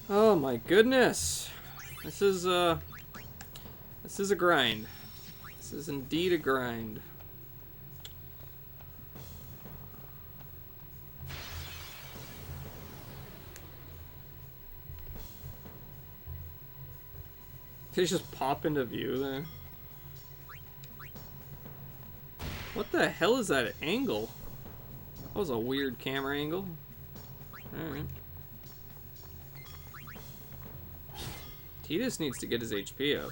Oh my goodness. This is a grind. This is indeed a grind. They just pop into view there. What the hell is that angle? That was a weird camera angle. Alright. Titus needs to get his HP up.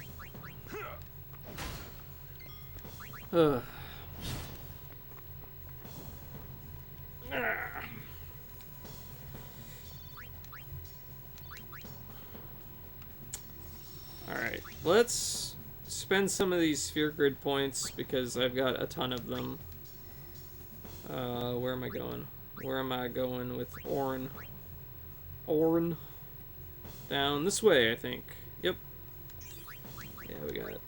Ugh. Alright, let's spend some of these sphere grid points because I've got a ton of them. Where am I going? Where am I going with Orin? Orin. Down this way, I think. Yep. Yeah, we got it.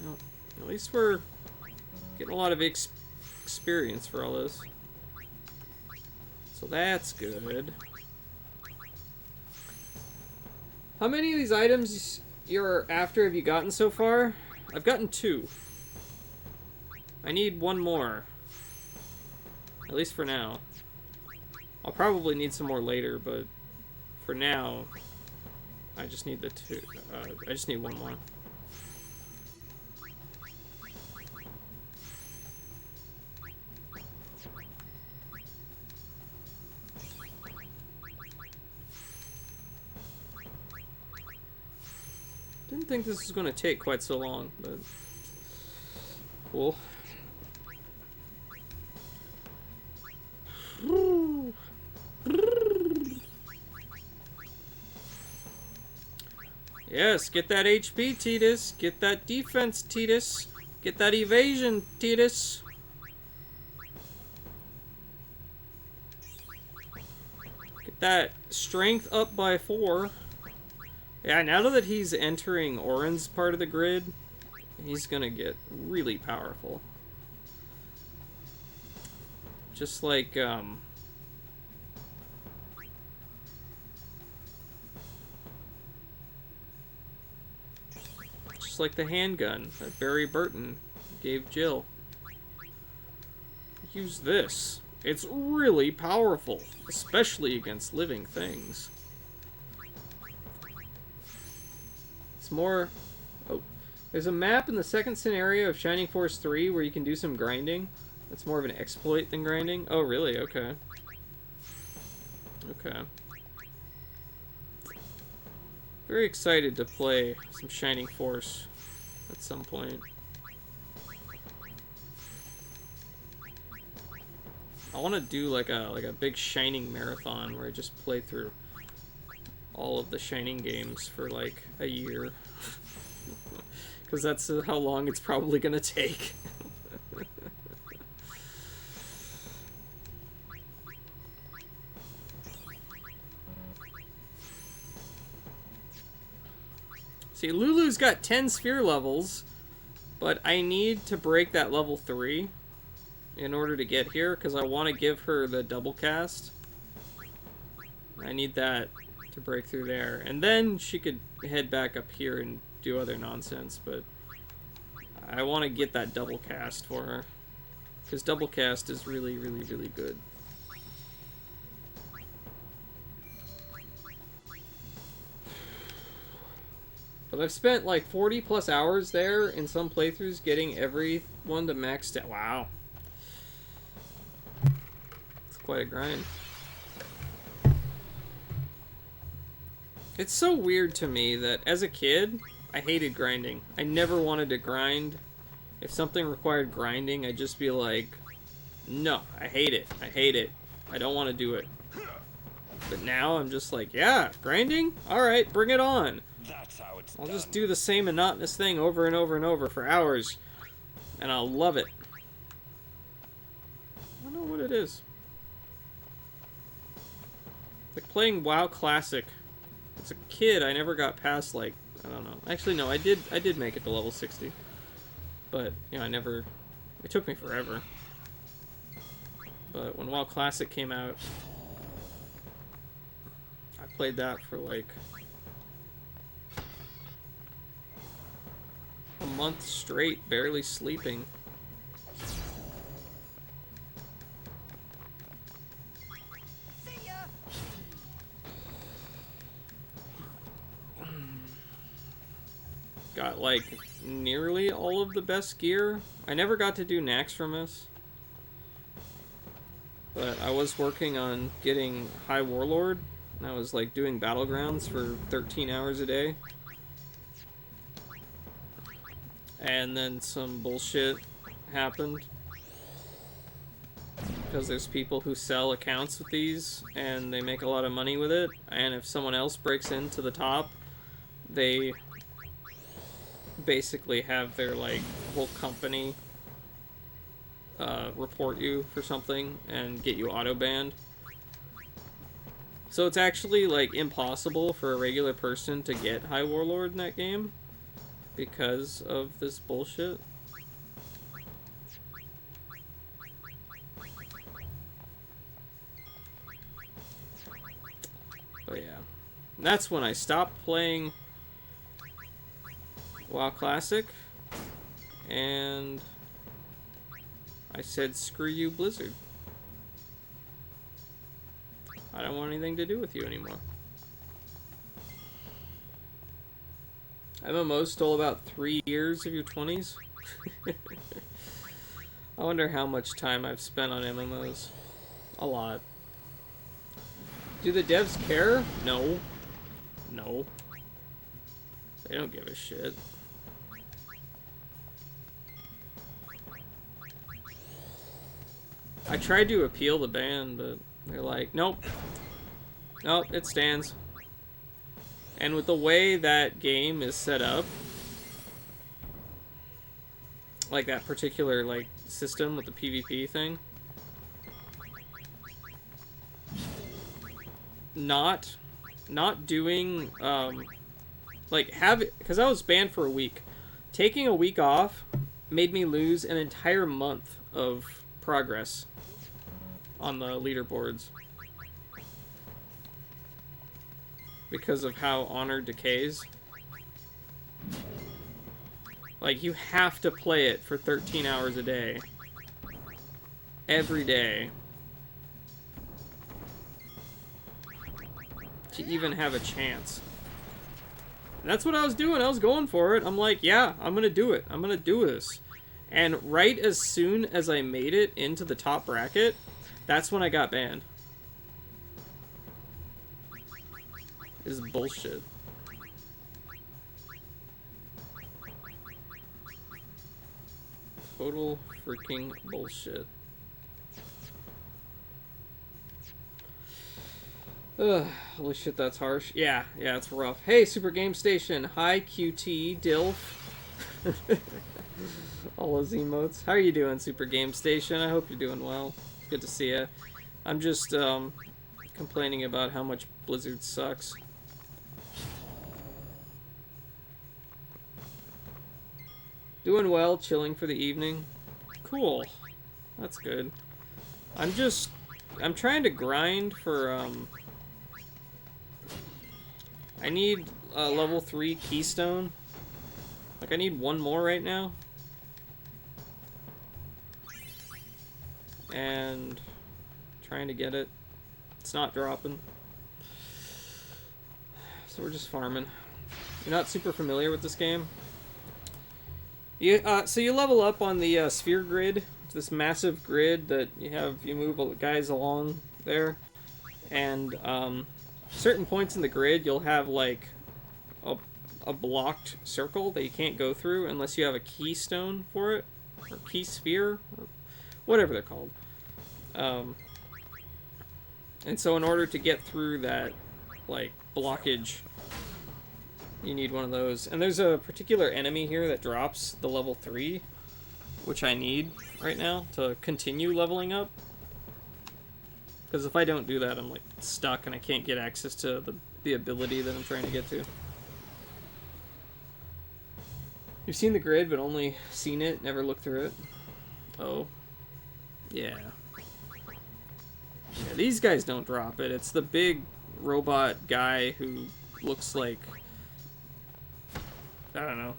Well, at least we're getting a lot of experience for all this. So that's good. How many of these items you're after have you gotten so far? I've gotten 2. I need 1 more. At least for now. I'll probably need some more later, but for now, I just need the 2. I just need 1 more. Didn't think this was going to take quite so long, but cool. Yes, get that HP, Titus. Get that defense, Titus. Get that evasion, Titus. Get that strength up by 4. Yeah, now that he's entering Orin's part of the grid, he's gonna get really powerful. Just like, just like the handgun that Barry Burton gave Jill. Use this. It's really powerful, especially against living things. It's more... Oh. There's a map in the second scenario of Shining Force 3 where you can do some grinding. It's more of an exploit than grinding. Oh, really? Okay. Okay. Very excited to play some Shining Force at some point. I want to do like a big Shining marathon where I just play through all of the Shining games for like a year. Because that's how long it's probably gonna take. See, Lulu's got 10 sphere levels, but I need to break that level 3 in order to get here, because I want to give her the double cast. I need that to break through there. And then she could head back up here and do other nonsense, but I want to get that double cast for her. Because double cast is really, really, really good. But I've spent like 40 plus hours there in some playthroughs getting everyone to max out. Wow. It's quite a grind. It's so weird to me that as a kid, I hated grinding. I never wanted to grind. If something required grinding, I'd just be like, no, I hate it. I hate it. I don't want to do it. But now I'm just like, yeah, grinding? Alright, bring it on. That's how it's I'll done. just do the same monotonous thing over and over and over for hours. And I'll love it. I don't know what it is. It's like playing WoW Classic. As a kid, I never got past, like, I don't know. Actually, no, I did make it to level 60. But, you know, it took me forever. But when WoW Classic came out, I played that for, like, a month straight, barely sleeping. Got, like, nearly all of the best gear. I never got to do Naxxramas. but I was working on getting High Warlord, and I was like doing Battlegrounds for 13 hours a day. And then some bullshit happened. Because there's people who sell accounts with these, and they make a lot of money with it, and if someone else breaks into the top, they basically have their, like, whole company report you for something and get you auto-banned. So it's actually, like, impossible for a regular person to get High Warlord in that game because of this bullshit. But yeah, that's when I stopped playing WoW Classic, and I said, screw you, Blizzard. I don't want anything to do with you anymore. MMOs stole about 3 years of your 20s. I wonder how much time I've spent on MMOs. A lot. Do the devs care? No. No. They don't give a shit. I tried to appeal the ban, but they're like, nope. Nope, it stands. And with the way that game is set up, like that particular like system with the PvP thing, not doing like because I was banned for a week. Taking a week off made me lose an entire month of progress on the leaderboards because of how honor decays. Like, you have to play it for 13 hours a day every day to even have a chance. And that's what I was doing. I was going for it. I'm like, yeah, I'm gonna do it. I'm gonna do this. And right as soon as I made it into the top bracket, that's when I got banned. This is bullshit. Total freaking bullshit. Ugh, holy shit, that's harsh. Yeah, it's rough. Hey, Super Game Station. Hi, QT, Dilf. All those emotes. How are you doing, Super Game Station? I hope you're doing well. Good to see you. I'm just complaining about how much Blizzard sucks. Doing well, chilling for the evening. Cool. That's good. I'm trying to grind for, I need a level 3 keystone. Like, I need one more right now. And trying to get it. It's not dropping. So we're just farming. You're not super familiar with this game? So you level up on the sphere grid. It's this massive grid that you move guys along there. And certain points in the grid, you'll have like a blocked circle that you can't go through unless you have a keystone for it. Or key sphere, or whatever they're called. And so in order to get through that, like, blockage, you need one of those. And there's a particular enemy here that drops the level 3, which I need right now to continue leveling up. Because if I don't do that, I'm, like, stuck and I can't get access to the ability that I'm trying to get to. You've seen the grid, but only seen it, never looked through it. Oh. Yeah. Yeah, these guys don't drop it. It's the big robot guy who looks like, I don't know,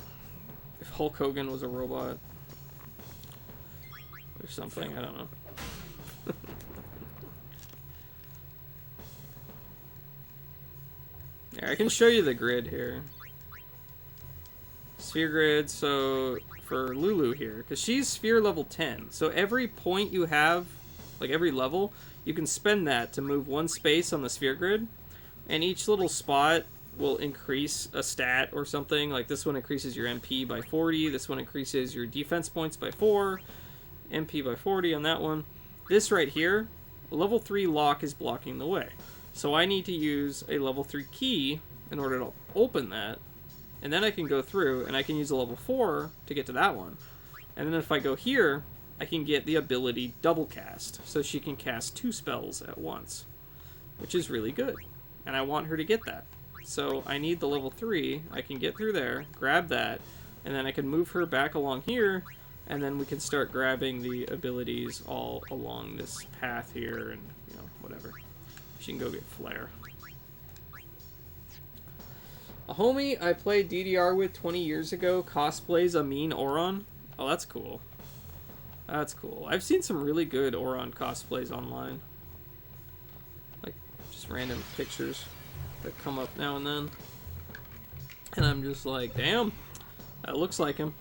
if Hulk Hogan was a robot or something. I don't know. Yeah, I can show you the grid here. Sphere grid, so for Lulu here, because she's sphere level 10, so every point you have like every level, you can spend that to move one space on the sphere grid, and each little spot will increase a stat or something. Like this one increases your MP by 40, this one increases your defense points by 4, MP by 40 on that one. This right here, a level 3 lock is blocking the way. So I need to use a level 3 key in order to open that, and then I can go through and I can use a level 4 to get to that one. And then if I go here, I can get the ability double cast, so she can cast 2 spells at once, which is really good. And I want her to get that. So I need the level 3, I can get through there, grab that, and then I can move her back along here, and then we can start grabbing the abilities all along this path here, and, you know, whatever. She can go get Flare. A homie I played DDR with 20 years ago cosplays a mean Auron. Oh, that's cool. That's cool. I've seen some really good Auron cosplays online. Like, just random pictures that come up now and then. And I'm just like, damn, that looks like him.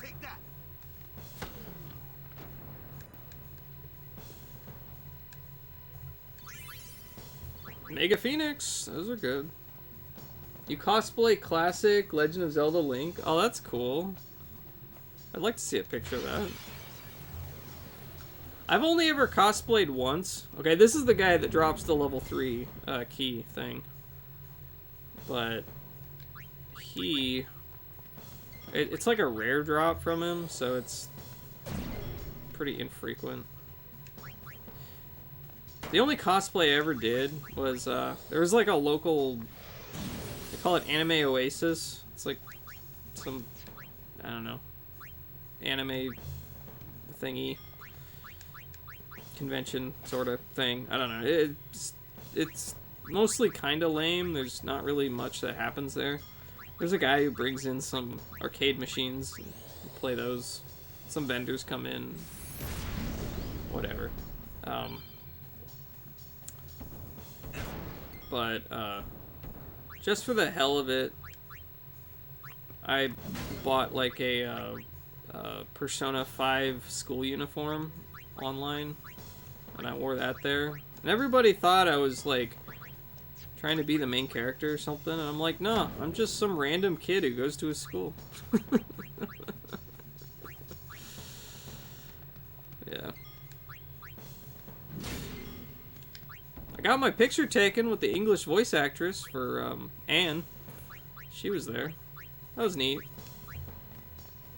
Take that. Mega Phoenix, those are good. You cosplay classic Legend of Zelda Link? Oh, that's cool. I'd like to see a picture of that. I've only ever cosplayed once. Okay, this is the guy that drops the level 3 key thing. But it's like a rare drop from him, so it's pretty infrequent. The only cosplay I ever did was, there was like a local, they call it Anime Oasis. It's like some, I don't know, anime thingy, convention sort of thing. I don't know, it's mostly kind of lame. There's not really much that happens there. There's a guy who brings in some arcade machines and play those. Some vendors come in, whatever. But just for the hell of it, I bought like a Persona 5 school uniform online, and I wore that there. And everybody thought I was like trying to be the main character or something, and I'm like, no, I'm just some random kid who goes to a school. Yeah. I got my picture taken with the English voice actress for Anne. She was there. That was neat.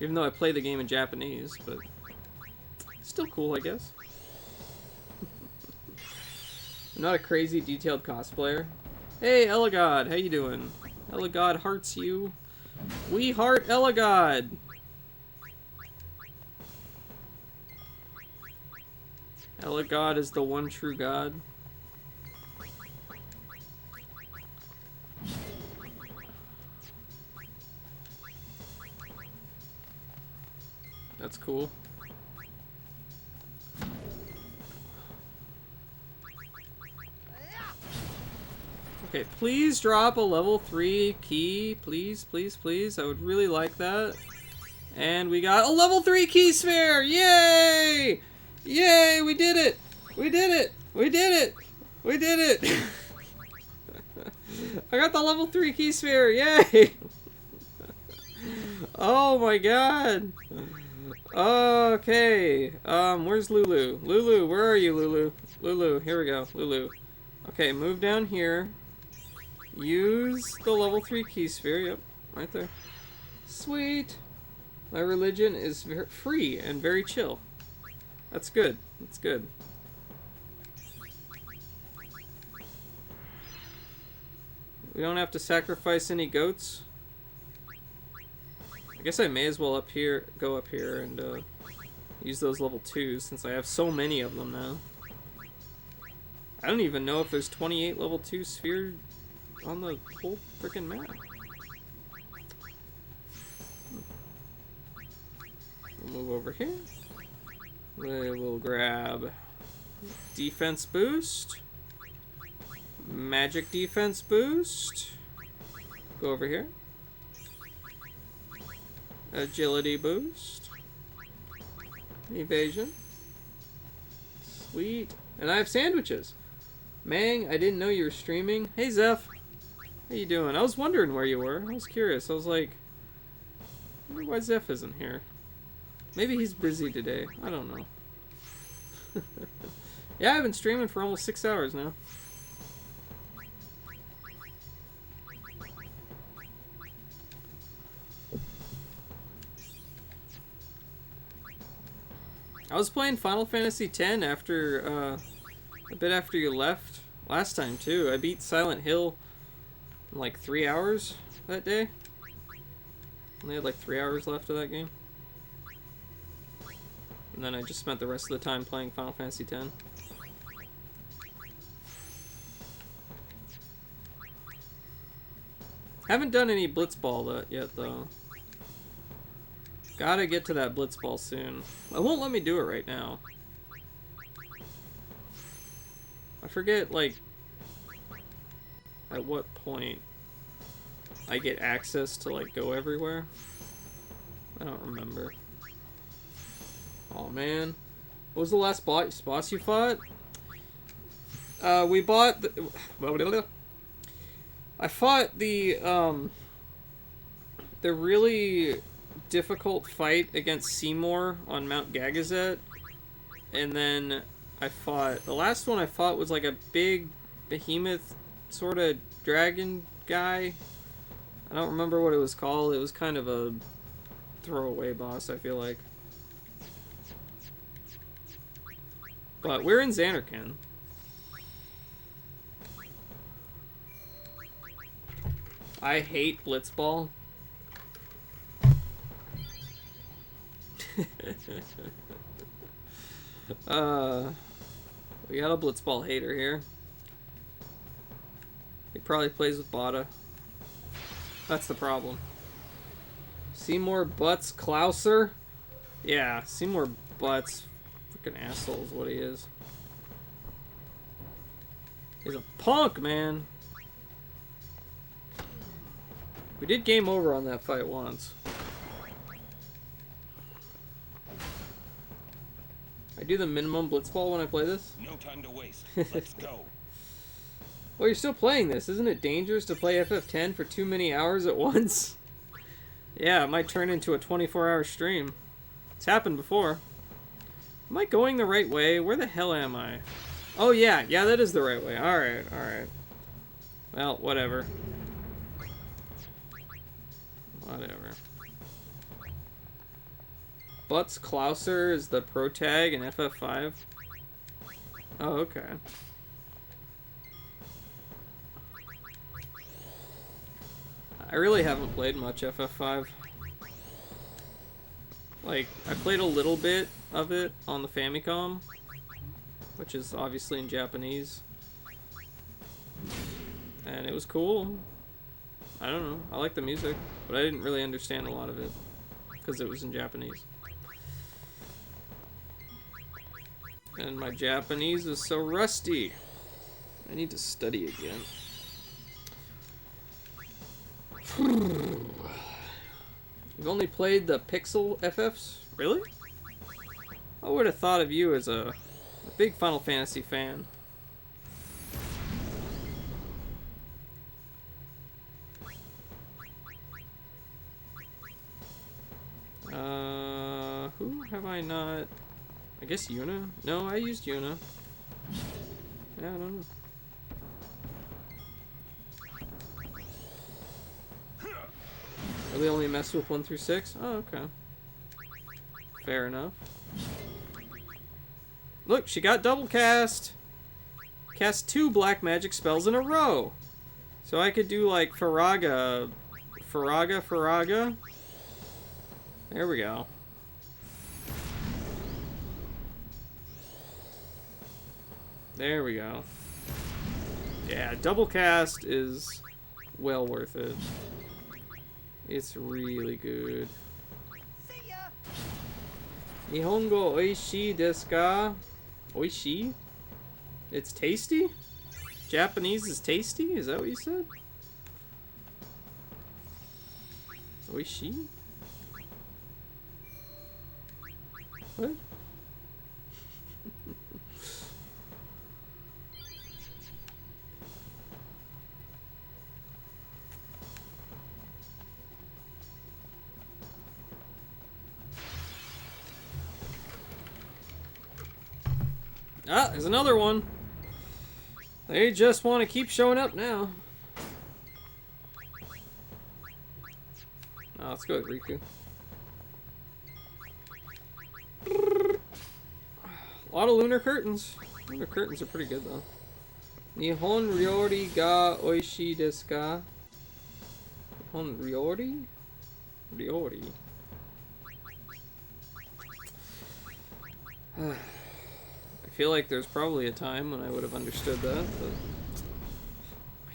Even though I play the game in Japanese, but still cool, I guess. I'm not a crazy detailed cosplayer. Hey, Elagod, how you doing? Elagod hearts you. We heart Elagod. Elagod is the one true god. That's cool. Okay, please drop a level 3 key. Please, please, please. I would really like that. And we got a level 3 key sphere! Yay! Yay! We did it! We did it! We did it! We did it! I got the level 3 key sphere! Yay! Oh my god! Okay, where's Lulu? Lulu, where are you, Lulu? Lulu, here we go, Lulu. Okay, move down here. Use the level 3 key sphere, yep, right there. Sweet! My religion is free and very chill. That's good, that's good. We don't have to sacrifice any goats. I guess I may as well go up here and use those level 2s since I have so many of them now. I don't even know if there's 28 level 2 sphere on the whole freaking map. We'll move over here. We will grab defense boost. Magic defense boost. Go over here. Agility boost. Evasion. Sweet. And I have sandwiches. Mang, I didn't know you were streaming. Hey, Zeph. How you doing? I was wondering where you were. I was curious. I was like, I wonder why Zeph isn't here. Maybe he's busy today. I don't know. Yeah, I've been streaming for almost 6 hours now. I was playing Final Fantasy X after, a bit after you left last time too. I beat Silent Hill in like 3 hours that day. Only had like 3 hours left of that game. And then I just spent the rest of the time playing Final Fantasy X. Haven't done any Blitzball yet though. Gotta get to that Blitzball soon. It won't let me do it right now. I forget, like, at what point I get access to, like, go everywhere. I don't remember. Oh man. What was the last boss you fought? We bought the... I fought the really difficult fight against Seymour on Mount Gagazet, and then I fought... The last one I fought was like a big behemoth sort of dragon guy. I don't remember what it was called. It was kind of a throwaway boss, I feel like. But we're in Xanarkand. I hate Blitzball. We got a Blitzball hater here. He probably plays with Bada. That's the problem. Seymour Butts Klauser? Yeah, Seymour Butts. Freaking asshole is what he is. He's a punk, man. We did game over on that fight once. I do the minimum Blitzball when I play this. No time to waste. Let's go. Well, you're still playing this. Isn't it dangerous to play FF10 for too many hours at once? Yeah, it might turn into a 24-hour stream. It's happened before. Am I going the right way? Where the hell am I? Oh, yeah. Yeah, that is the right way. Alright, alright. Well, whatever. Whatever. Butts Klauser is the pro tag in FF5. Oh, okay. I really haven't played much FF5. Like, I played a little bit of it on the Famicom, which is obviously in Japanese. And it was cool. I don't know. I like the music, but I didn't really understand a lot of it because it was in Japanese. And my Japanese is so rusty. I need to study again. You've only played the Pixel FFs? Really? I would have thought of you as a big Final Fantasy fan. Who have I not... I guess Yuna? No, I used Yuna. Yeah, I don't know. Really only mess with 1 through 6? Oh, okay. Fair enough. Look, she got double cast! Cast 2 black magic spells in a row! So I could do like Faraga. There we go. There we go. Yeah, double cast is well worth it. It's really good. Nihongo oishii desu ka? Oishii? It's tasty? Japanese is tasty? Is that what you said? Oishi? What? Ah, there's another one. They just want to keep showing up now. Oh, let's go with Riku. A lot of lunar curtains. Lunar curtains are pretty good though. Nihon ryori ga oishii desu ka? Nihon ryori? Ryori. I feel like there's probably a time when I would have understood that, but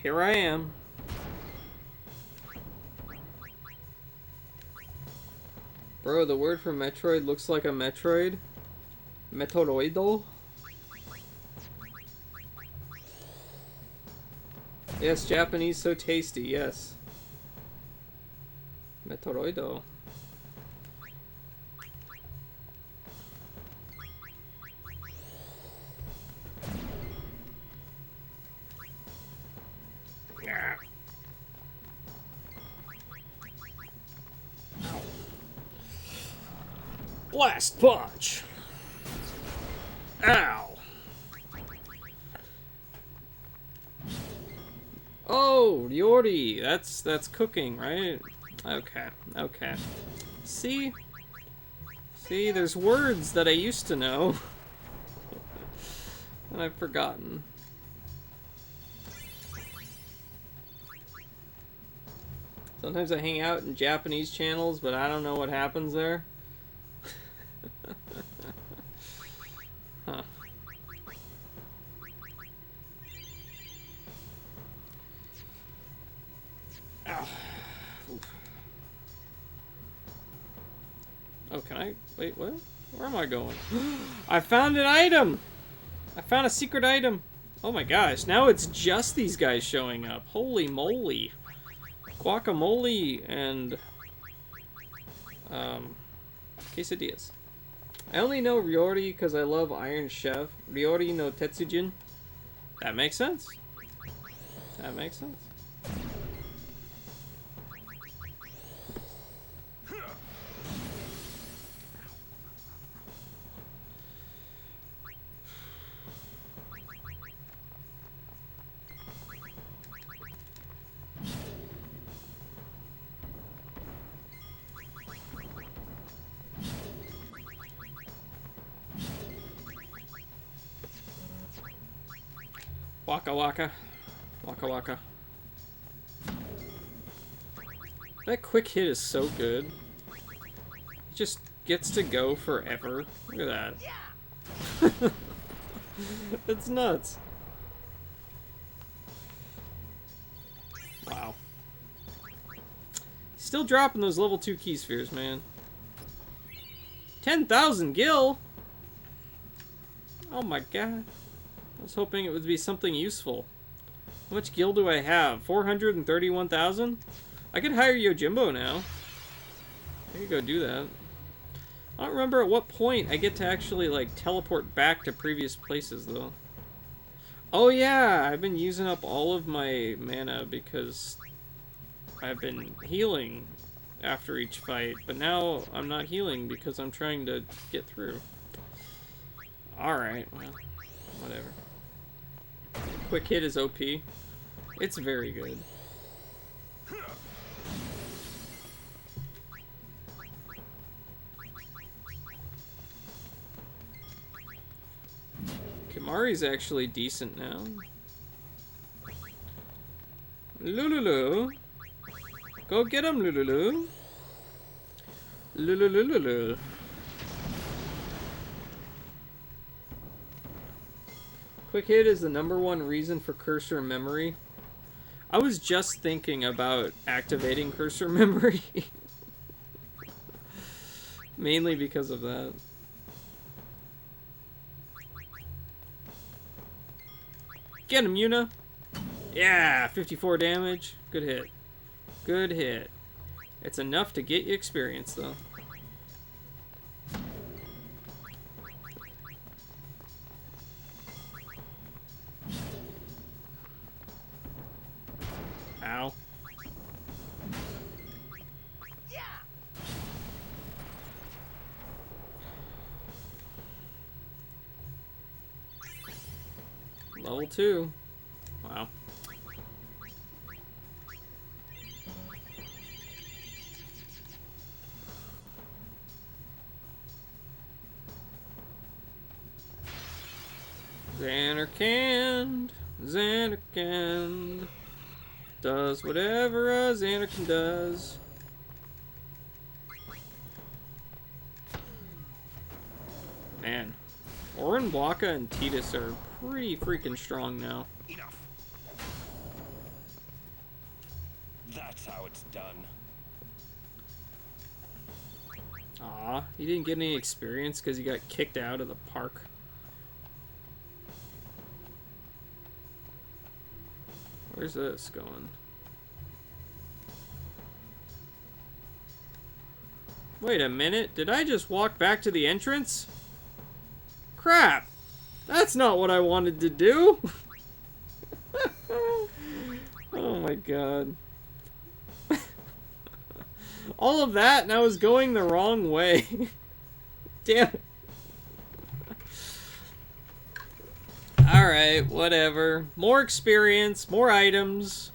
here I am. Bro, the word for Metroid looks like a Metroid. Metoroido? Yes, Japanese so tasty, yes. Metoroido. Blast punch! Ow! Oh, Ryori! That's cooking, right? Okay, okay. See? See, there's words that I used to know. And I've forgotten. Sometimes I hang out in Japanese channels, but I don't know what happens there. Huh. Oh, can I? Wait, what? Where am I going? I found an item! I found a secret item! Oh my gosh, now it's just these guys showing up. Holy moly. Guacamole and quesadillas. I only know Ryori because I love Iron Chef. Ryori no Tetsujin. That makes sense. That makes sense. Waka waka. Waka waka. That quick hit is so good. It just gets to go forever. Look at that. It's nuts. Wow. Still dropping those level 2 key spheres, man. 10,000 gil? Oh my god. I was hoping it would be something useful. How much gil do I have? 431,000? I could hire Yojimbo now. I could go do that. I don't remember at what point I get to actually, like, teleport back to previous places, though. Oh yeah, I've been using up all of my mana because I've been healing after each fight, but now I'm not healing because I'm trying to get through. Alright, well, whatever. Quick hit is OP. It's very good. Kimari's actually decent now. Lululu. Go get him, Lululu. Lulululu. Quick hit is the #1 reason for cursor memory. I was just thinking about activating cursor memory. Mainly because of that. Get him, Yuna! Yeah, 54 damage. Good hit. Good hit. It's enough to get you experience, though. Ow. Level 2. Wow. Xanarkand. Xanarkand. Does whatever a Xanarkand does. Man. Orin, Waka, and Tidus are pretty freaking strong now. Enough. That's how it's done. Aw, he didn't get any experience because he got kicked out of the park. Where's this going? Wait a minute, did I just walk back to the entrance? Crap! That's not what I wanted to do! Oh my god. All of that and I was going the wrong way. Damn it. Alright, whatever. More experience, more items.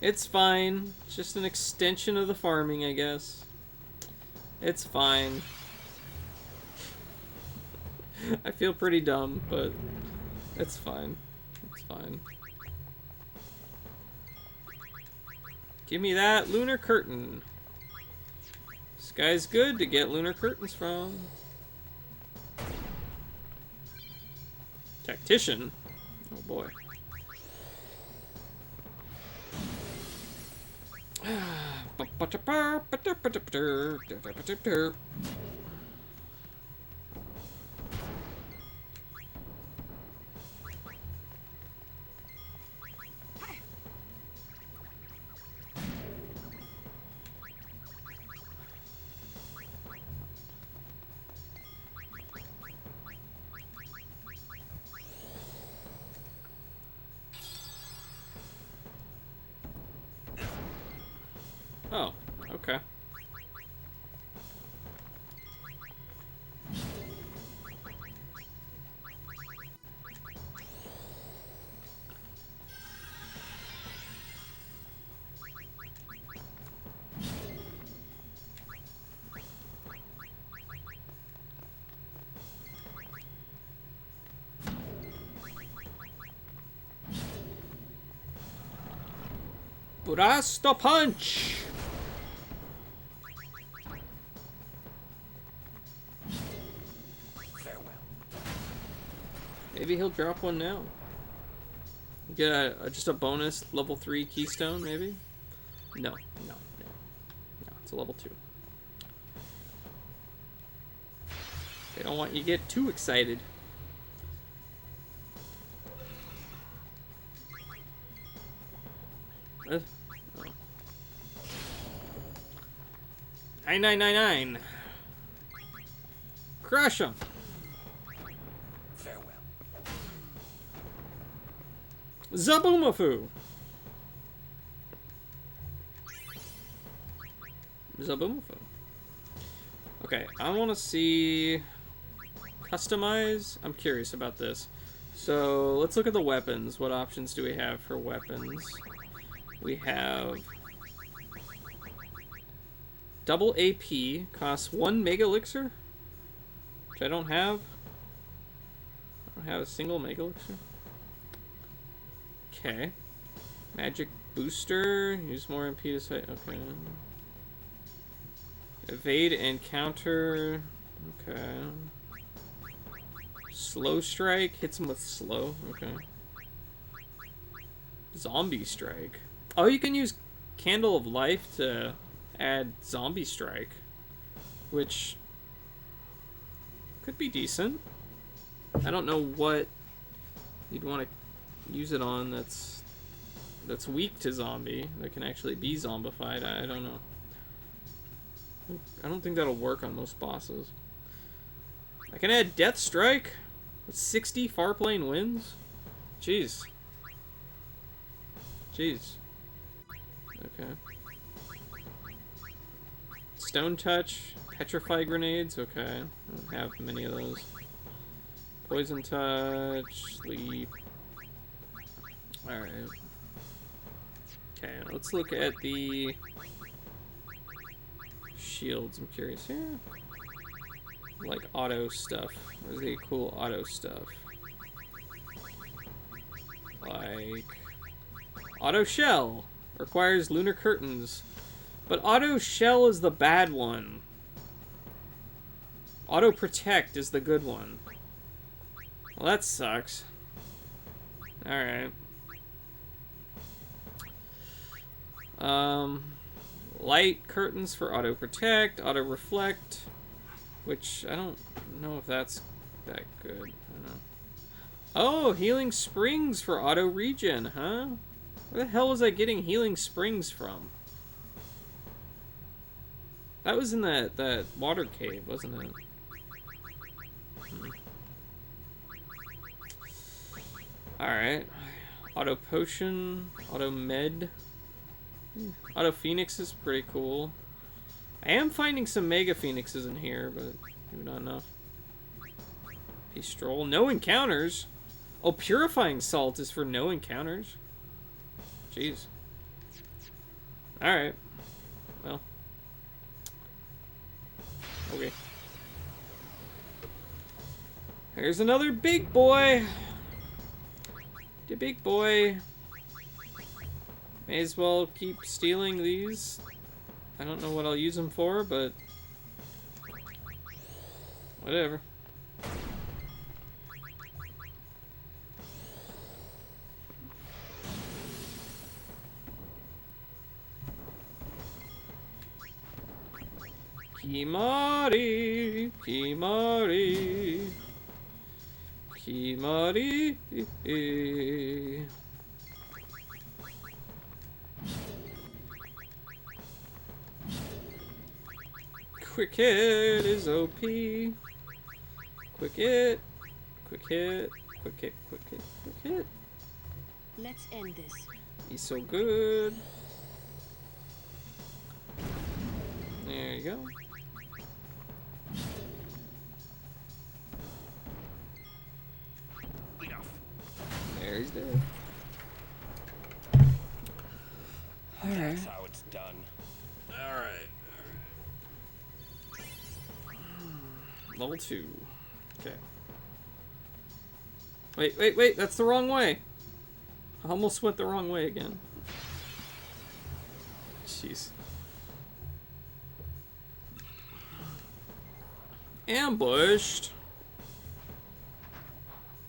It's fine. It's just an extension of the farming, I guess. It's fine. I feel pretty dumb, but it's fine. It's fine. Give me that lunar curtain. This guy's good to get lunar curtains from. Tactician? Oh boy. Oh, okay. Burasta punch! Maybe he'll drop one now. Get just a bonus level 3 keystone, maybe? No, no, no. No, it's a level 2. They don't want you to get too excited. Oh. 9999. Crush him. Zaboomafoo! Zaboomafoo. Okay, I want to see... Customize? I'm curious about this. So, let's look at the weapons. What options do we have for weapons? We have... Double AP, costs 1 Mega Elixir? Which I don't have. I don't have a single Mega Elixir. Okay. Magic booster. Use more MP to say. Okay. Evade and counter. Okay. Slow strike. Hits him with slow. Okay. Zombie strike. Oh, you can use Candle of Life to add zombie strike. Which could be decent. I don't know what you'd want to use it on that's that's weak to zombie, that can actually be zombified. I don't know. I don't think that'll work on most bosses. I can add Death Strike with 60 far plane wins. Jeez. Jeez. Okay. Stone Touch, Petrify Grenades. Okay, I don't have many of those. Poison Touch, Sleep. Alright. Okay, let's look at the shields. I'm curious here. Like auto stuff. Where's the cool auto stuff? Like Auto Shell requires lunar curtains, but Auto Shell is the bad one. Auto Protect is the good one. Well, that sucks. Alright. Light curtains for Auto Protect, Auto Reflect, which I don't know if that's that good. I don't know. Oh, Healing Springs for Auto Regen, huh? Where the hell was I getting Healing Springs from? That was in that water cave, wasn't it? Alright. Auto Potion, Auto Med. Auto Phoenix is pretty cool. I am finding some Mega Phoenixes in here, but maybe not enough. Peace Stroll. No encounters? Oh, Purifying Salt is for no encounters? Jeez. Alright. Well. Okay. Here's another big boy. The big boy. May as well keep stealing these. I don't know what I'll use them for, but whatever. Kimari, Kimari, Kimari. Quick hit is OP. Quick hit, quick hit, quick hit, quick hit, quick hit. Let's end this. He's so good. There you go. There he's dead. Alright. That's how it's done. Alright. Level 2. Okay. Wait, that's the wrong way. I almost went the wrong way again. Jeez. Ambushed.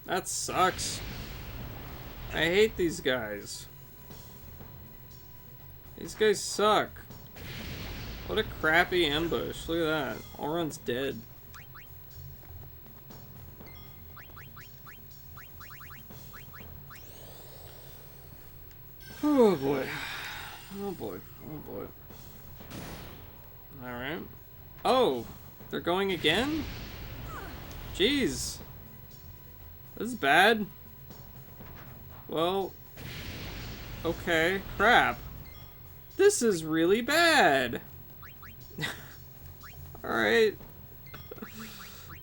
That sucks. I hate these guys. These guys suck. What a crappy ambush. Look at that. Auron's dead. Oh boy. Oh boy. Oh boy. Alright. Oh! They're going again? Jeez. This is bad. Well. Okay. Crap. This is really bad. Alright.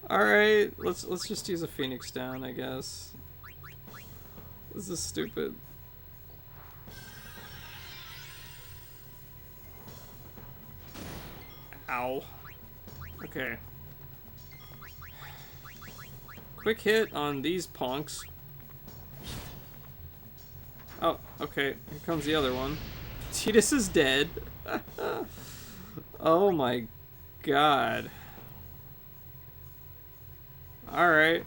Alright. Let's just use a Phoenix down, I guess. This is stupid. Ow. Okay. Quick hit on these punks. Oh, okay. Here comes the other one. Titus is dead. Oh my god. Alright.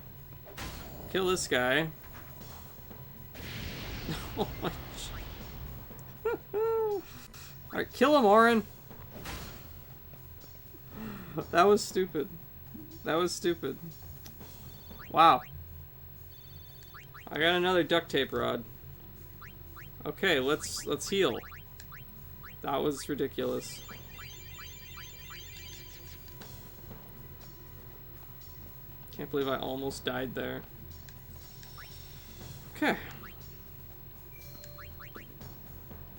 Kill this guy. Oh my. Alright, kill him, Auron. That was stupid. That was stupid. Wow. I got another duct tape rod. Okay, let's heal. That was ridiculous. Can't believe I almost died there. Okay.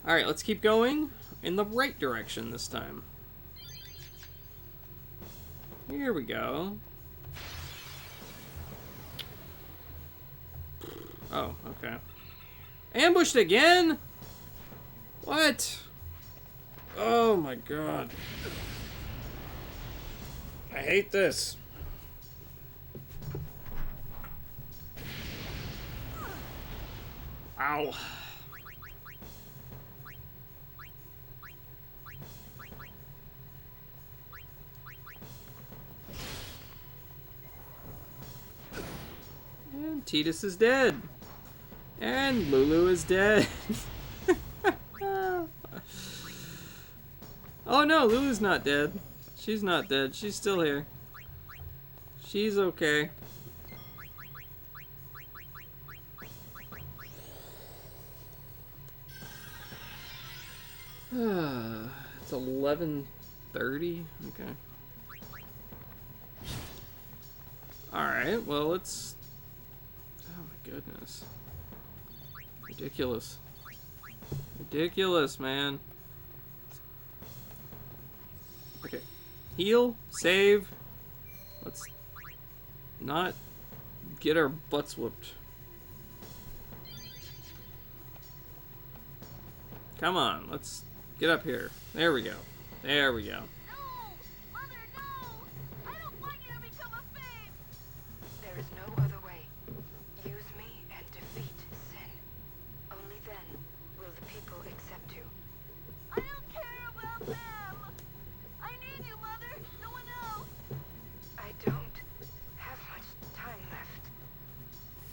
Alright, let's keep going in the right direction this time. Here we go. Oh, okay. Ambushed again? What? Oh my god. I hate this. Ow. And Titus is dead. And Lulu is dead. Oh no, Lulu's not dead. She's not dead. She's still here. She's okay. It's 11:30. Okay. Alright, well, let's... Oh my goodness. Ridiculous. Ridiculous, man. Okay. Heal, save. Let's not get our butts whooped. Come on, let's get up here. There we go. There we go. There is no other way. Use me and defeat sin. Only then will the people accept you. I don't care about them. I need you, Mother. No one else. I don't have much time left.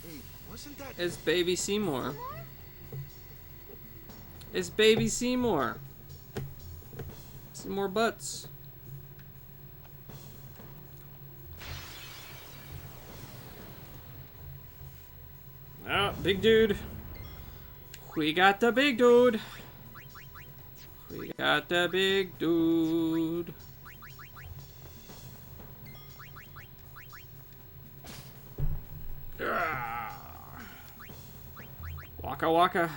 Hey, wasn't that... It's baby Seymour. It's baby Seymour. Seymour Butts. Oh, big dude. We got the big dude. We got the big dude. Ah. Waka waka.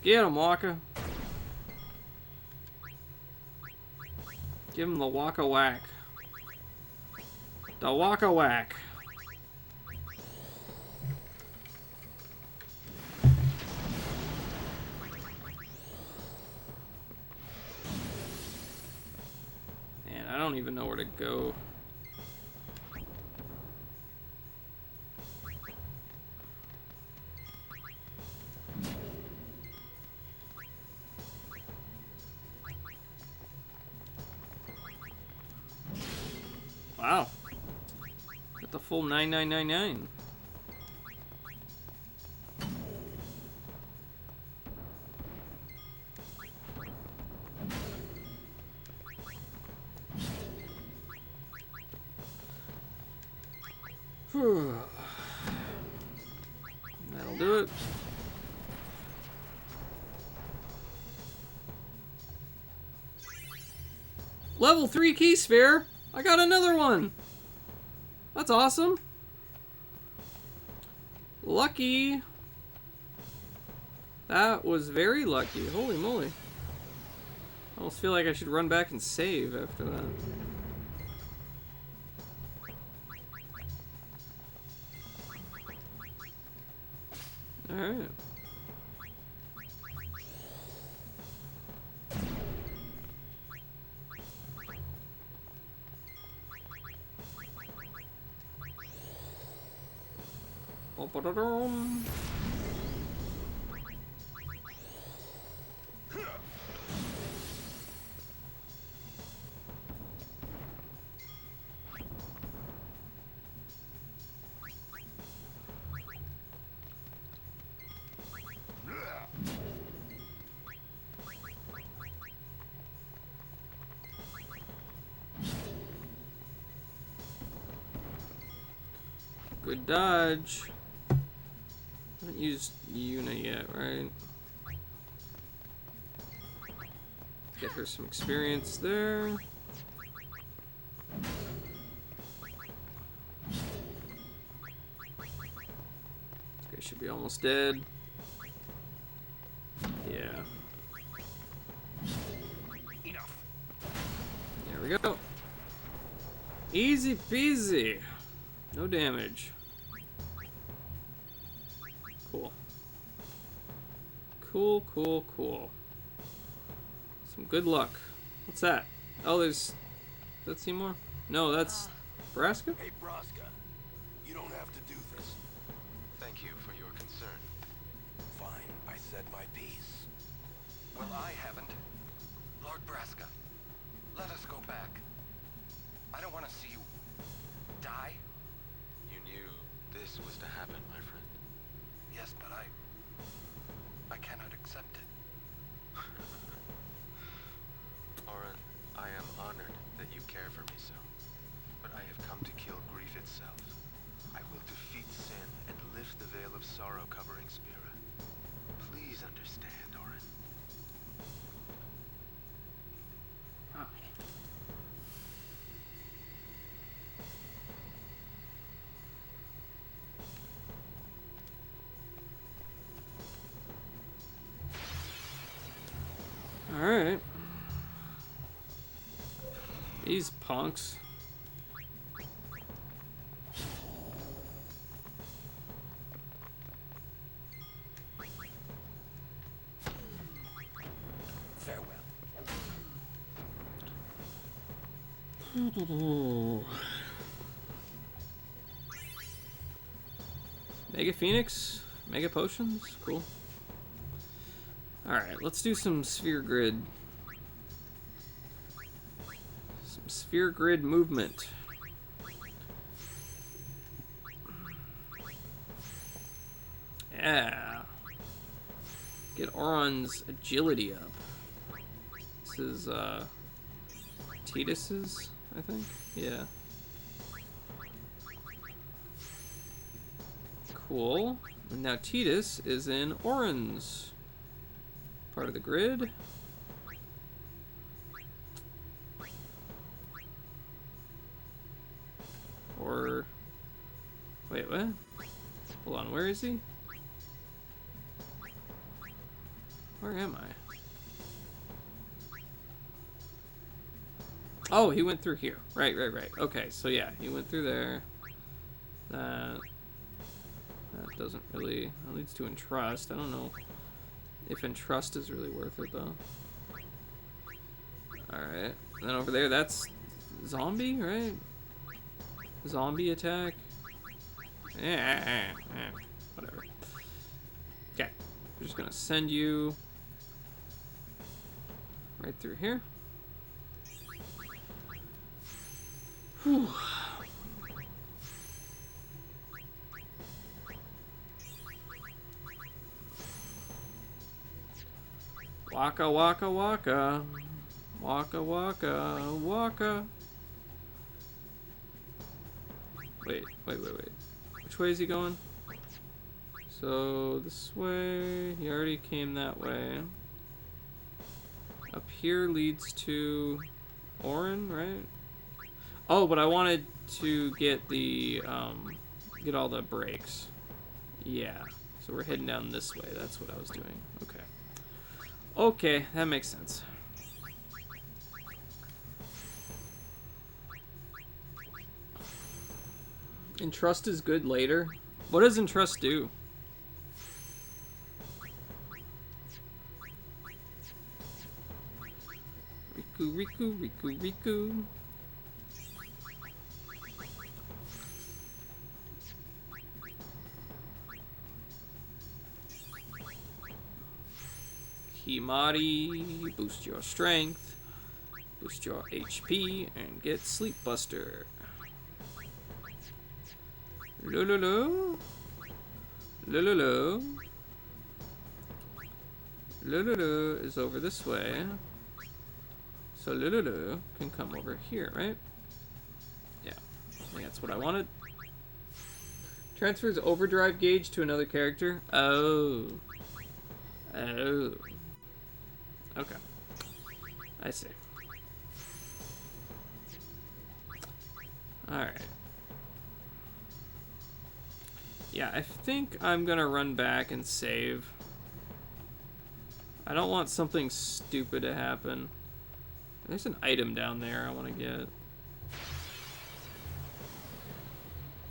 Get him, Waka. Give him the waka whack. The waka whack. Man, I don't even know where to go. Wow. Got the full 9999. Whew. That'll do it. Level 3 key sphere. I got another one. That's awesome. Lucky. That was very lucky. Holy moly. I almost feel like I should run back and save after that. Alright. Ba-da-dum. Good dodge. haven't used Yuna yet, right? Get her some experience there. Okay, should be almost dead. Yeah. Enough. There we go. Easy peasy. No damage. Cool. Cool, cool, cool. Some good luck. What's that? Oh, there's... Does that seem more? No, that's... Braska? Hey, Braska. You don't have to do this. Thank you for your concern. Fine, I said my piece. Well, I haven't. Lord Braska, let us go back. I don't want to see you die. You knew this was to happen, my friend. Yes, but I cannot accept it. Oren, I am honored that you care for me so. But I have come to kill grief itself. I will defeat sin and lift the veil of sorrow covering Spira. Please understand, Oren. Alright. These punks. Farewell. Mega Phoenix? Mega Potions? Cool. Alright, let's do some Sphere Grid. Some Sphere Grid movement. Yeah. Get Auron's agility up. This is, Tidus's, I think? Yeah. Cool. And now Tidus is in Auron's part of the grid. Or... Wait, what? Hold on, where is he? Where am I? Oh, he went through here. Right. Okay, so yeah, he went through there. That doesn't really... That leads to Entrust. I don't know if Entrust is really worth it, though. Alright. And then over there, that's zombie, right? Zombie attack? Whatever. Okay. We're just gonna send you right through here. Whew. Waka waka waka. Waka waka waka. Wait. Which way is he going? So this way, he already came that way. Up here leads to Orin, right? Oh, but I wanted to get the, get all the breaks. Yeah, so we're heading down this way. That's what I was doing. Okay. Okay, that makes sense. Entrust is good later. What does Entrust do? Riku. Himari, boost your strength, boost your HP, and get Sleep Buster. Lululu. Lululu is over this way. So Lululu can come over here, right? Yeah. I think that's what I wanted. Transfers overdrive gauge to another character. Oh. Oh. Okay. I see. Alright. Yeah, I think I'm gonna run back and save. I don't want something stupid to happen. There's an item down there I want to get.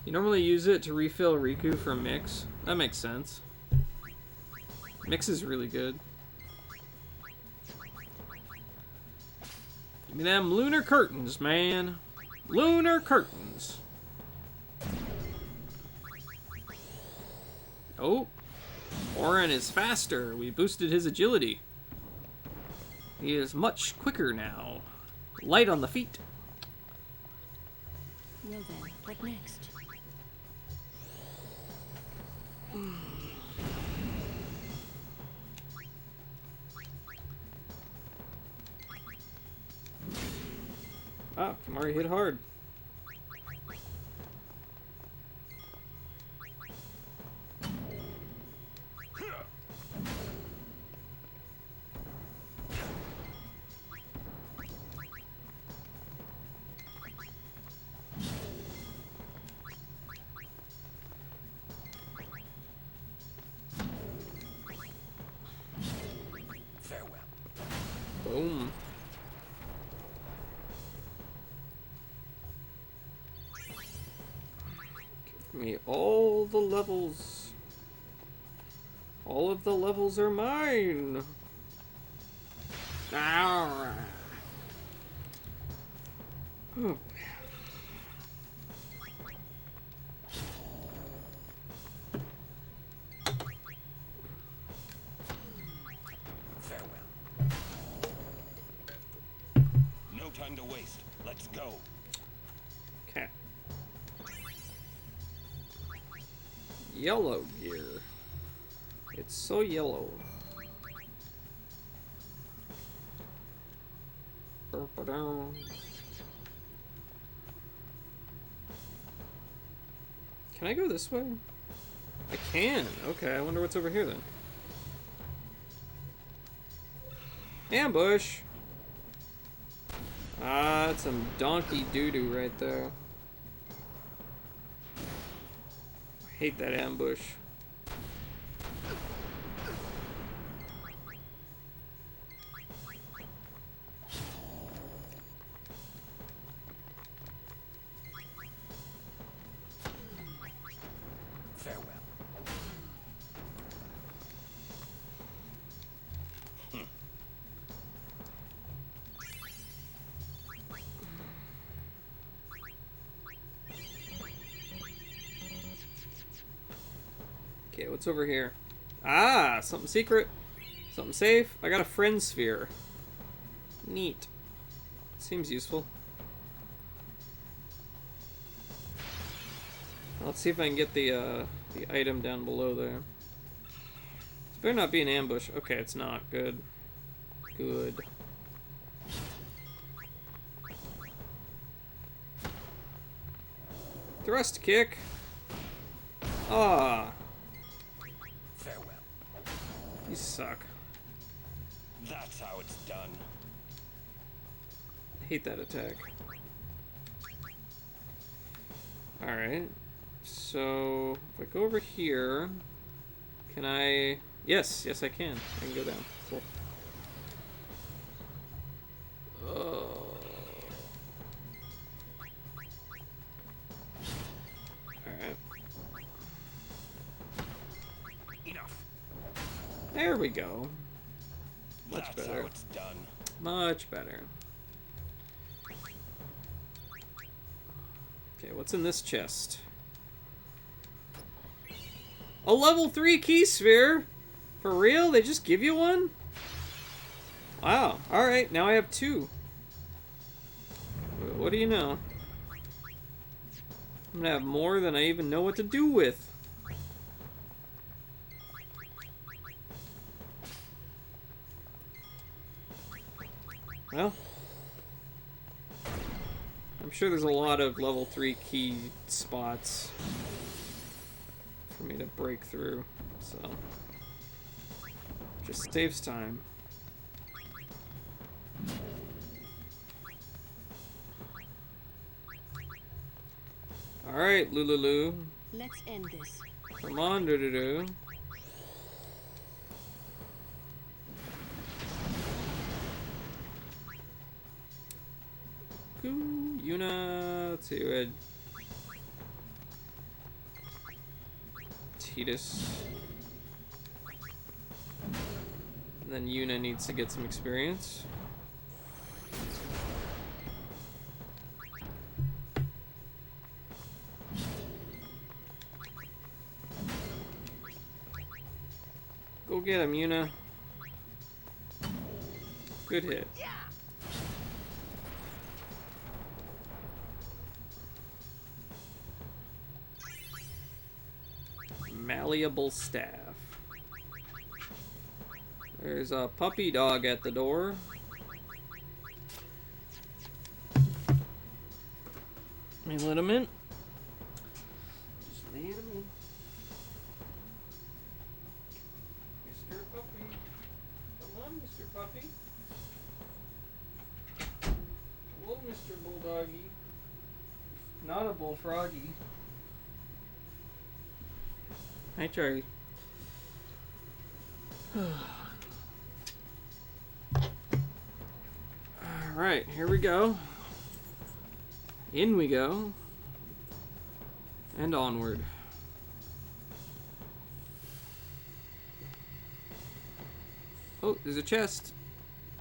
You normally use it to refill Riku from Mix. That makes sense. Mix is really good. Give me them lunar curtains, man. Lunar curtains. Oh. Orin is faster. We boosted his agility. He is much quicker now. Light on the feet. Well then, what next? Ah, Kamari hit hard. Farewell. Boom. Give me all the levels. All of the levels are mine. Alright. Oh. Farewell. No time to waste. Let's go. Okay. Yellow gear. It's so yellow. Ba-ba-dum. Can I go this way? I can. Okay, I wonder what's over here then. Ambush! Ah, that's some donkey doo-doo right there. I hate that ambush. Farewell. Okay, what's over here? Ah, something secret. Something safe. I got a friend sphere. Neat. Seems useful. Let's see if I can get the item down below there. This better not be an ambush. Okay, it's not. Good. Good. Thrust kick. Ah. Farewell. You suck. That's how it's done. I hate that attack. Alright. So, if I go over here, can I... Yes, yes I can. I can go down. Cool. Alright. Enough. There we go. Much That's better. how it's done. Much better. Okay, what's in this chest? A level 3 key sphere? For real? They just give you one? Wow. Alright, now I have 2. What do you know? I'm gonna have more than I even know what to do with. Well, I'm sure there's a lot of level 3 key spots for me to break through, so just saves time. Alright, Lululu. Let's end this. Come on, Doo-Doo-Doo. Yuna, let's see, we had Tidus. And then Yuna needs to get some experience. Go get him, Yuna. Good hit. Malleable staff. There's a puppy dog at the door. Let me let him in. Just let him in. Mr. Puppy. Come on, Mr. Puppy. Hello, Mr. Bulldoggy. Not a bullfroggy. Hi, Charlie. Alright, here we go. In we go. And onward. Oh, there's a chest.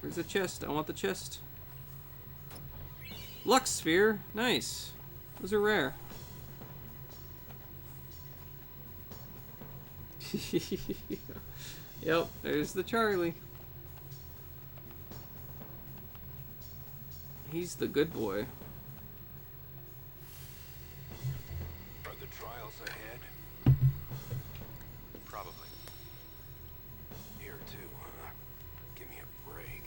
There's a chest. I want the chest. Lux Sphere. Nice. Those are rare. Yep, there's the Charlie. He's the good boy. Are the trials ahead? Probably. Here too, huh? Give me a break.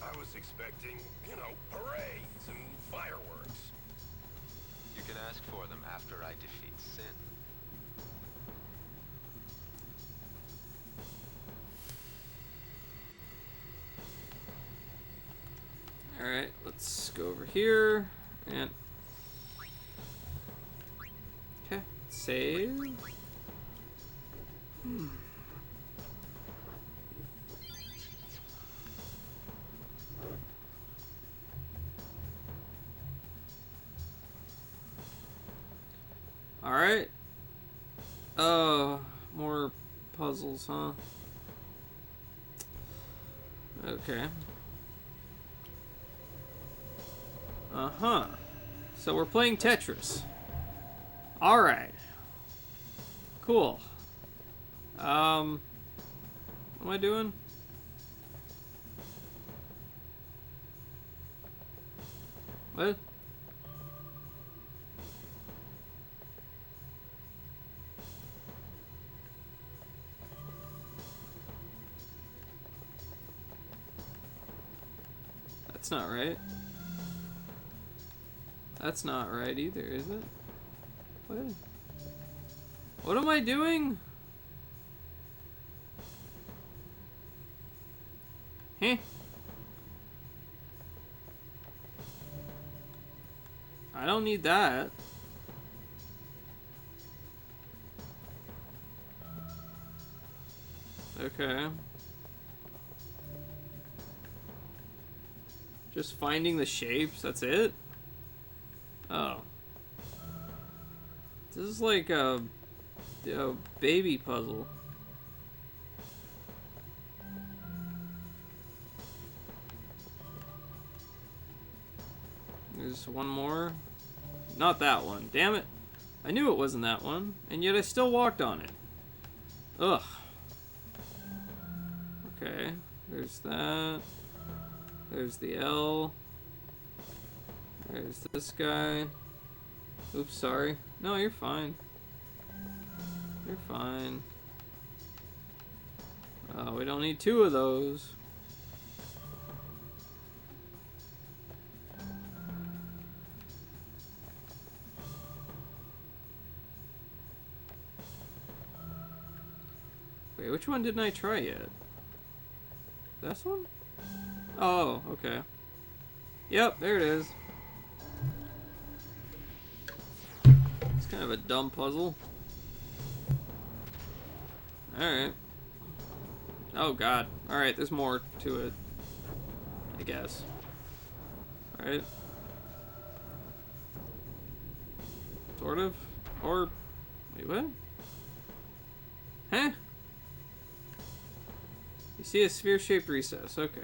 I was expecting, you know, parades and fireworks. You can ask for them after I defeat Sin. Alright, let's go over here and okay, save. Alright. Oh, more puzzles, huh? Okay. Uh-huh. So we're playing Tetris. Alright. Cool. What am I doing? What? That's not right. That's not right either, is it? What? What am I doing? Huh? I don't need that. Okay. Just finding the shapes, that's it? Oh. This is like a baby puzzle. There's one more. Not that one. Damn it. I knew it wasn't that one, and yet I still walked on it. Ugh. Okay. There's that. There's the L. There's this guy. Oops, sorry. No, you're fine. You're fine. Oh, we don't need two of those. Wait, which one didn't I try yet? This one? Oh, okay. Yep, there it is. It's kind of a dumb puzzle. Alright. Oh god. Alright, there's more to it. I guess. Alright. Sort of. Or... Wait, what? Huh? You see a sphere-shaped recess. Okay.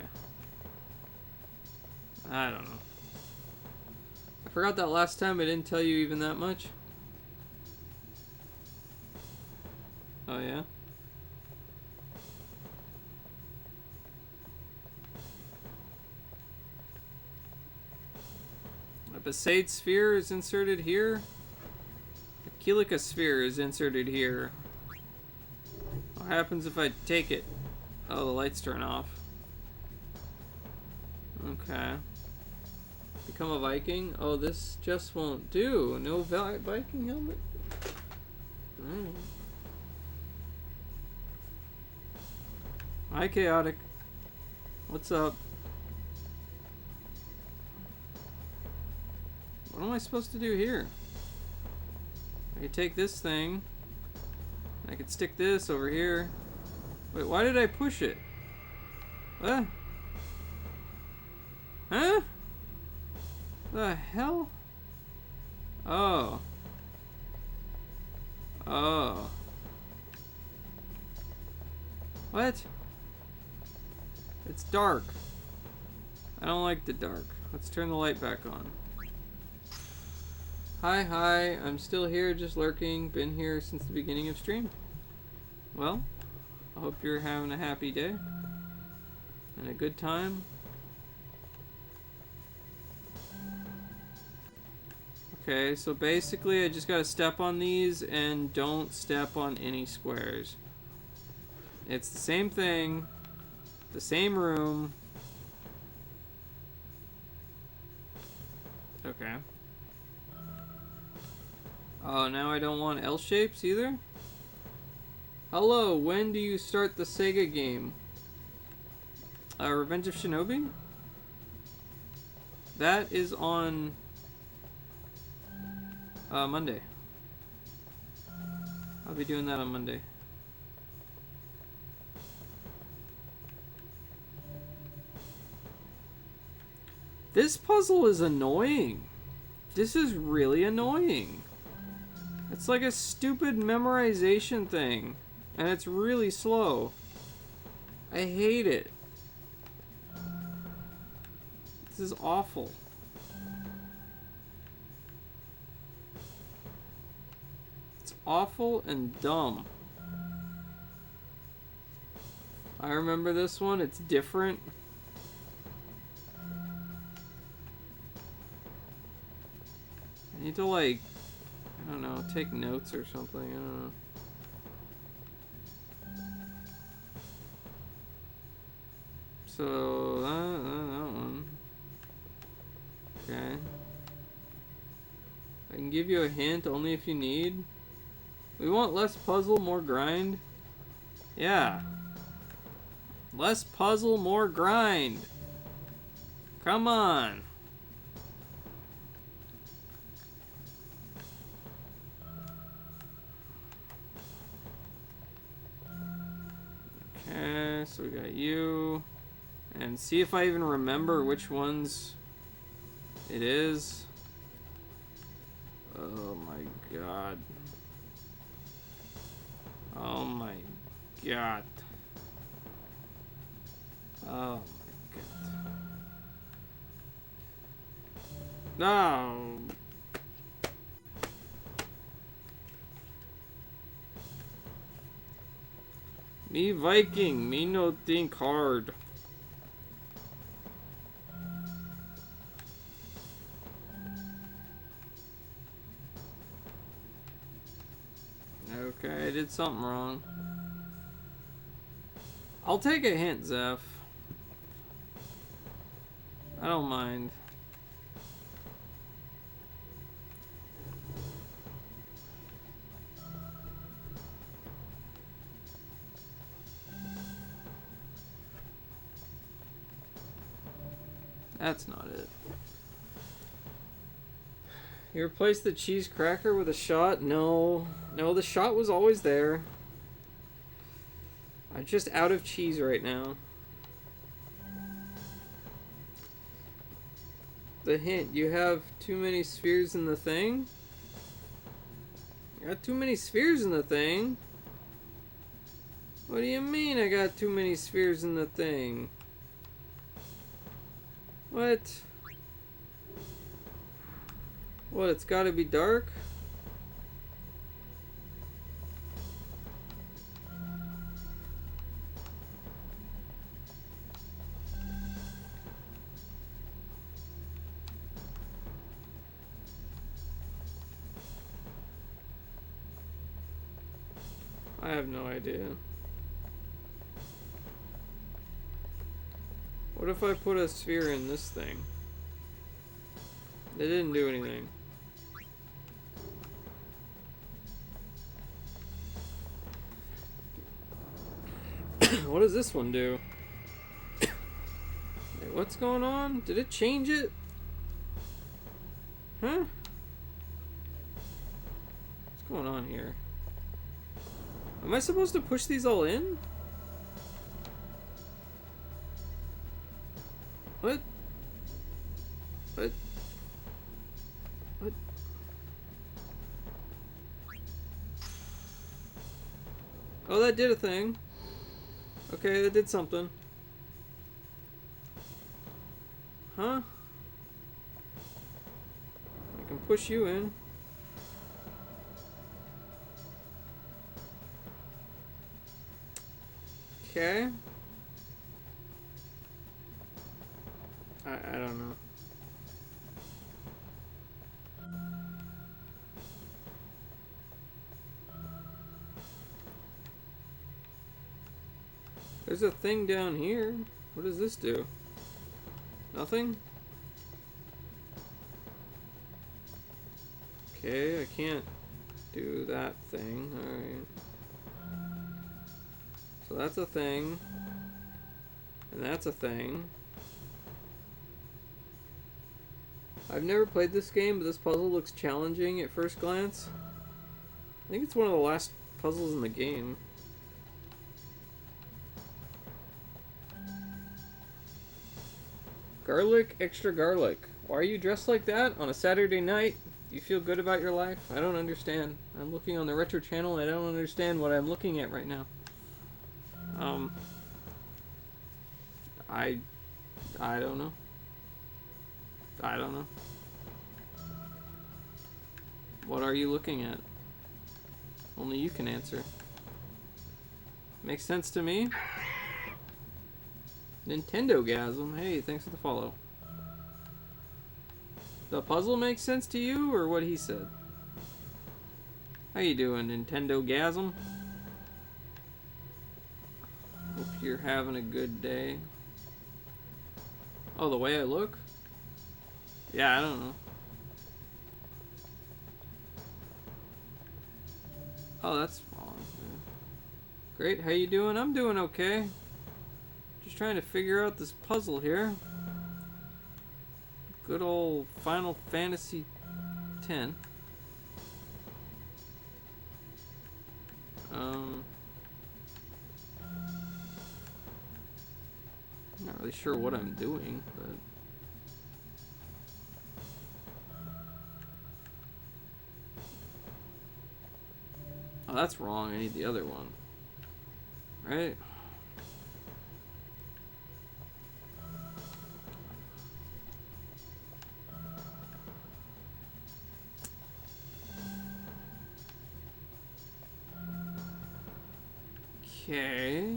I don't know. I forgot that last time I didn't tell you even that much. Oh, yeah? A Besaid sphere is inserted here. A Kelica sphere is inserted here. What happens if I take it? Oh, the lights turn off. Okay. Become a Viking? Oh, this just won't do. No Viking helmet? Mm. Hi, Chaotic. What's up? What am I supposed to do here? I could take this thing. I could stick this over here. Wait, why did I push it? What? Huh? The hell? Oh. Oh. What? It's dark. I don't like the dark. Let's turn the light back on. Hi, I'm still here, just lurking. Been here since the beginning of stream. Well, I hope you're having a happy day and a good time. Okay, so basically I just gotta step on these and don't step on any squares. It's the same thing, the same room. Okay. Oh, now I don't want L shapes either? Hello, when do you start the Sega game? Revenge of Shinobi? That is on Monday. I'll be doing that on Monday. This puzzle is annoying. This is really annoying. It's like a stupid memorization thing. And it's really slow. I hate it. This is awful. It's awful and dumb. I remember this one. It's different. I need to, like, I don't know, take notes or something. I don't know. So, that one. Okay. I can give you a hint only if you need. We want less puzzle, more grind. Yeah. Less puzzle, more grind. Come on. Okay, so we got you. And see if I even remember which ones it is. Oh my god. Oh my god. Oh my god. No. Me Viking, me no think hard. Okay, I did something wrong. I'll take a hint, Zeph. I don't mind. That's not it. You replaced the cheese cracker with a shot? No. No, the shot was always there. I'm just out of cheese right now. The hint, you have too many spheres in the thing? I got too many spheres in the thing? What do you mean I got too many spheres in the thing? What? What, it's gotta be dark? I have no idea. What if I put a sphere in this thing? They didn't do anything. What does this one do? Wait, what's going on? Did it change it? Huh? What's going on here? Am I supposed to push these all in? What? What? What? Oh, that did a thing. Okay, that did something. Huh? I can push you in. Okay. I don't know. There's a thing down here. What does this do? Nothing? Okay, I can't do that thing. Alright. So that's a thing. And that's a thing. I've never played this game, but this puzzle looks challenging at first glance. I think it's one of the last puzzles in the game. Garlic, extra garlic. Why are you dressed like that on a Saturday night? Do you feel good about your life? I don't understand. I'm looking on the retro channel and I don't understand what I'm looking at right now. I don't know. I don't know. What are you looking at? Only you can answer. Makes sense to me. Nintendo-gasm. Hey, thanks for the follow. The puzzle makes sense to you, or what he said? How you doing, Nintendo-gasm? Hope you're having a good day. Oh, the way I look? Yeah, I don't know. Oh, that's wrong. Great, how you doing? I'm doing okay. Just trying to figure out this puzzle here. Good old Final Fantasy X. Not really sure what I'm doing, but oh, that's wrong. I need the other one. Right? Okay.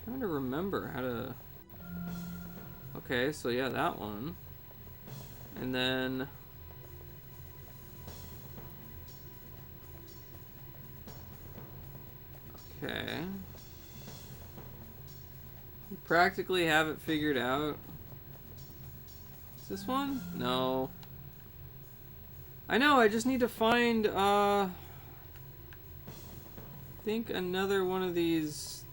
Trying to remember how to. Okay, so yeah, that one. And then. Okay. You practically have it figured out. Is this one? No. I know, I just need to find, I think another one of these.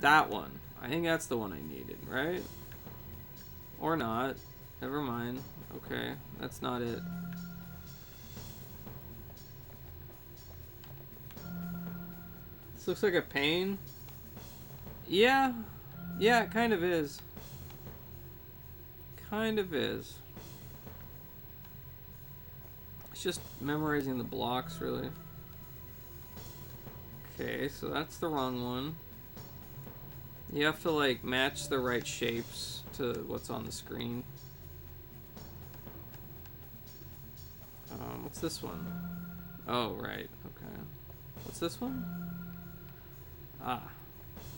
That one. I think that's the one I needed, right? Or not. Never mind. Okay, that's not it. This looks like a pain. Yeah. Yeah, it kind of is. Kind of is. It's just memorizing the blocks, really. Okay, so that's the wrong one. You have to, like, match the right shapes to what's on the screen. What's this one? Oh, right. Okay. What's this one? Ah.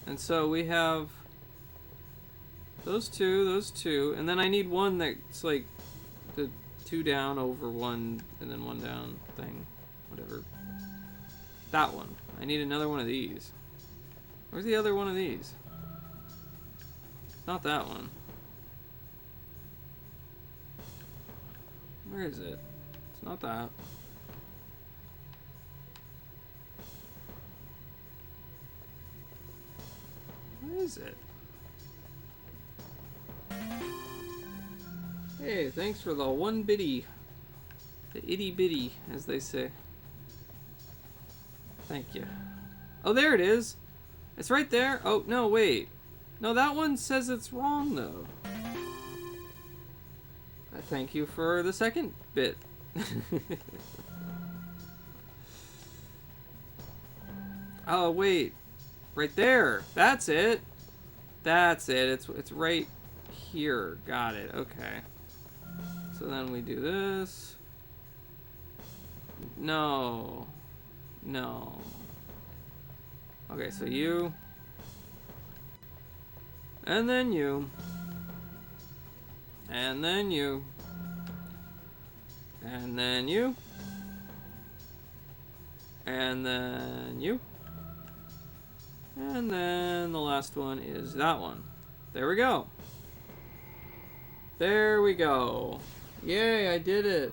And so we have those two, and then I need one that's like the 2 down over 1 and then 1 down thing. Whatever. That one. I need another one of these. Where's the other one of these? Not that one. Where is it? It's not that. Where is it? Hey, thanks for the 1 bitty. The itty bitty, as they say. Thank you. Oh, there it is. It's right there. Oh, no, wait. No, that one says it's wrong, though. Thank you for the second bit. Oh, wait. Right there. That's it. That's it. It's right here. Got it. Okay. So then we do this. No. No. Okay, so you. And then you. And then you. And then you. And then you. And then the last one is that one. There we go. There we go. Yay, I did it.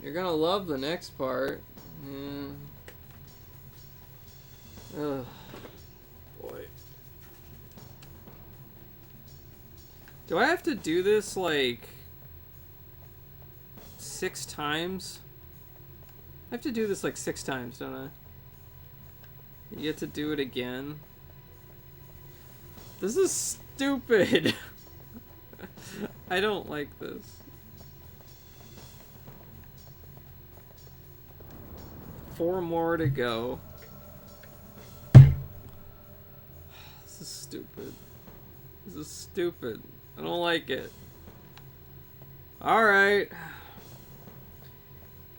You're gonna love the next part. Ugh. Boy. Do I have to do this like 6 times? I have to do this like 6 times, don't I? You get to do it again. This is stupid. I don't like this. Four more to go. This is stupid. This is stupid. I don't like it. Alright.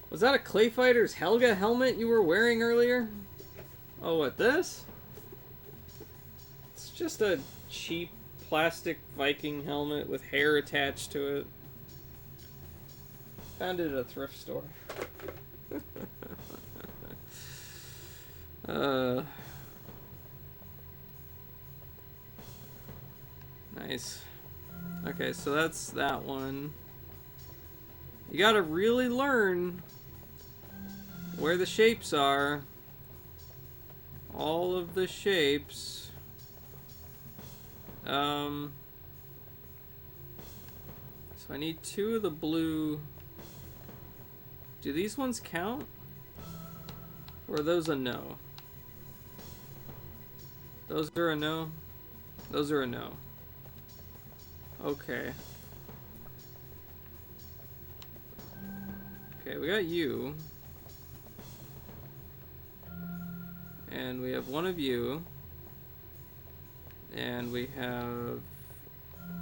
Was that a Clay Fighters Helga helmet you were wearing earlier? Oh, what, this? It's just a cheap plastic Viking helmet with hair attached to it. Found it at a thrift store. Nice. Okay, so that's that one. You gotta really learn where the shapes are. All of the shapes. So I need 2 of the blue. Do these ones count? Or are those a no? Those are a no? Those are a no. Okay. Okay, we got you. And we have one of you. And we have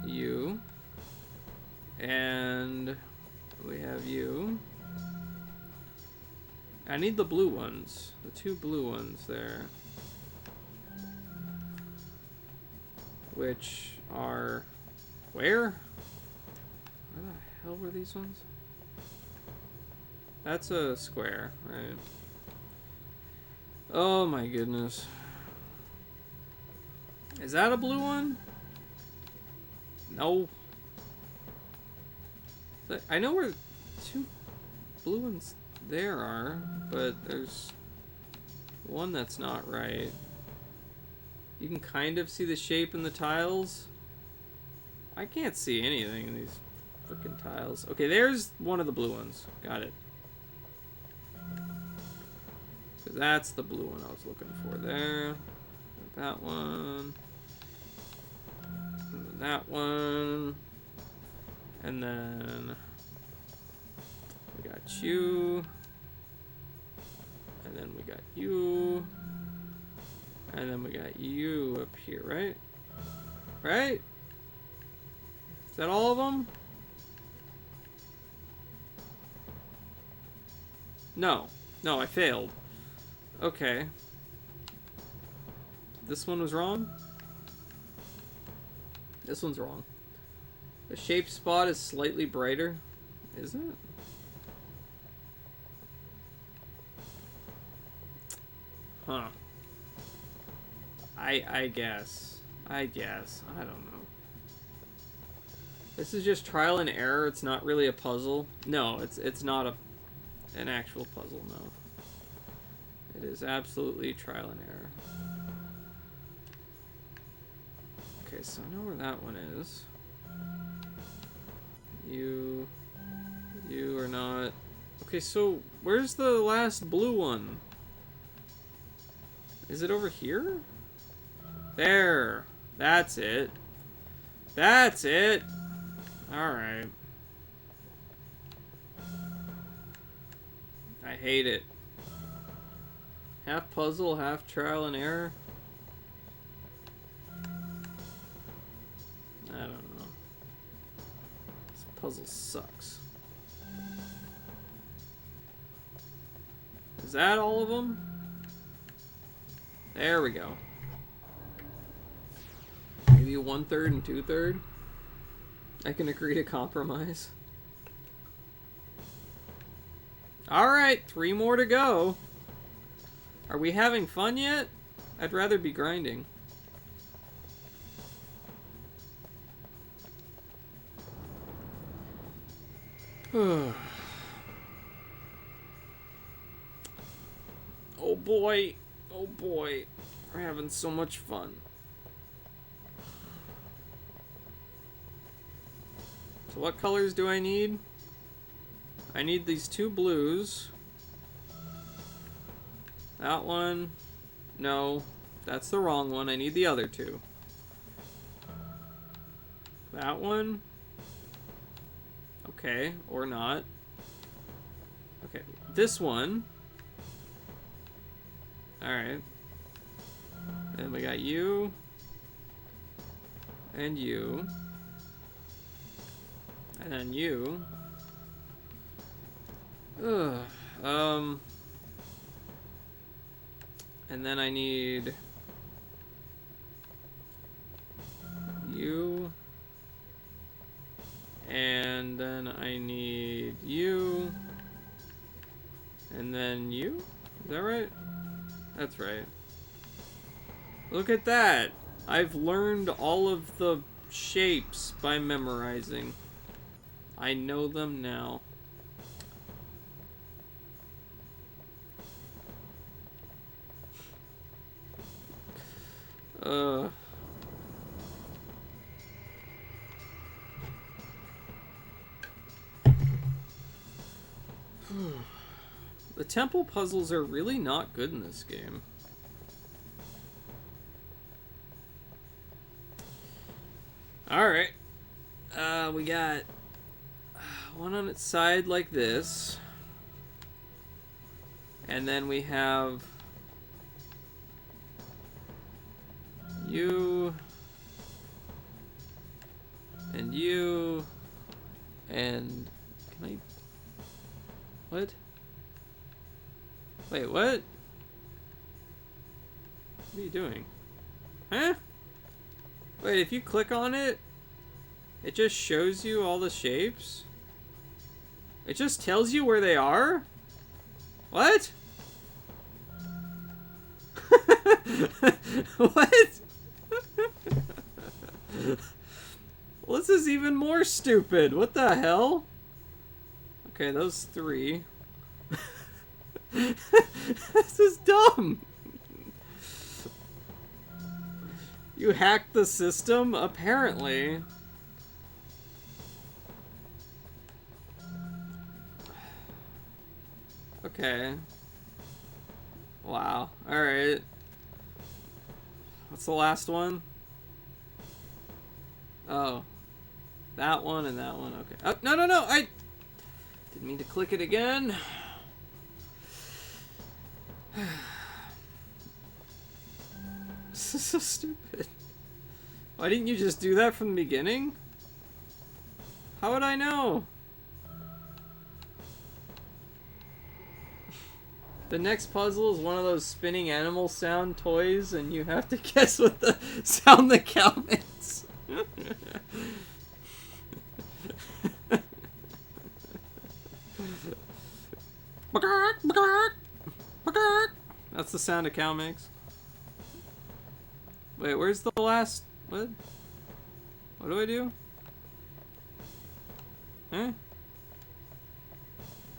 you. And we have you. I need the blue ones. The 2 blue ones there. Which are... Where? Where the hell were these ones? That's a square, right? Oh my goodness. Is that a blue one? No. I know where 2 blue ones there are, but there's The one that's not right. You can kind of see the shape in the tiles. I can't see anything in these freaking tiles. Okay, there's one of the blue ones. Got it. Because that's the blue one I was looking for there. That one. And then that one. And then we got you. And then we got you. And then we got you up here, right? Right? Is that all of them? No. No, I failed. Okay. This one was wrong? This one's wrong. The shape spot is slightly brighter. Is it? Huh. I guess. I don't know. This is just trial and error. It's not really a puzzle. No, it's not an actual puzzle, no. It is absolutely trial and error. Okay, so I know where that one is. You are not. Okay, so where's the last blue one? Is it over here? There. That's it. That's it. Alright. I hate it. Half puzzle, half trial and error. I don't know. This puzzle sucks. Is that all of them? There we go. Maybe 1/3 and 2/3. I can agree to compromise. Alright, 3 more to go. Are we having fun yet? I'd rather be grinding. Oh boy. Oh boy. We're having so much fun. So what colors do I need? I need these 2 blues. That one. No. That's the wrong one. I need the other 2. That one. Okay. Or not. Okay. This one. Alright. And we got you. And you. And then you. Ugh. And then I need you. And then I need you. And then you? Is that right? That's right. Look at that! I've learned all of the shapes by memorizing. I know them now. The temple puzzles are really not good in this game. Alright. We got one on its side like this. And then we have you and you and can I what? Wait, what? What are you doing? Huh? Wait, if you click on it, it just shows you all the shapes? It just tells you where they are? What? What? Well, this is even more stupid. What the hell? Okay, those 3. This is dumb. You hacked the system? Apparently. Okay. Wow. Alright. What's the last one? Oh. That one and that one. Okay. Oh, no, no, no! I didn't mean to click it again. This is so stupid. Why didn't you just do that from the beginning? How would I know? The next puzzle is one of those spinning animal sound toys, and you have to guess what the sound the cow makes. That's the sound a cow makes. Wait, where's the last... What? What do I do? Huh?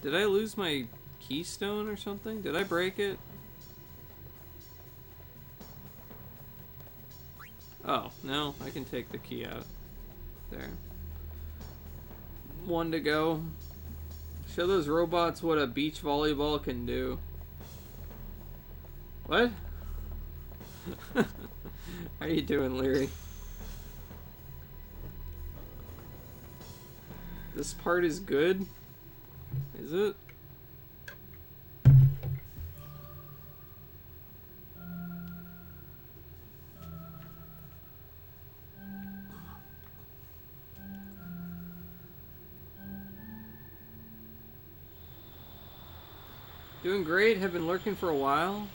Did I lose my keystone or something? Did I break it? Oh, no. I can take the key out. There. One to go. Show those robots what a beach volleyball can do. What? How you doing, Leary? This part is good? Is it? Doing great, have been lurking for a while.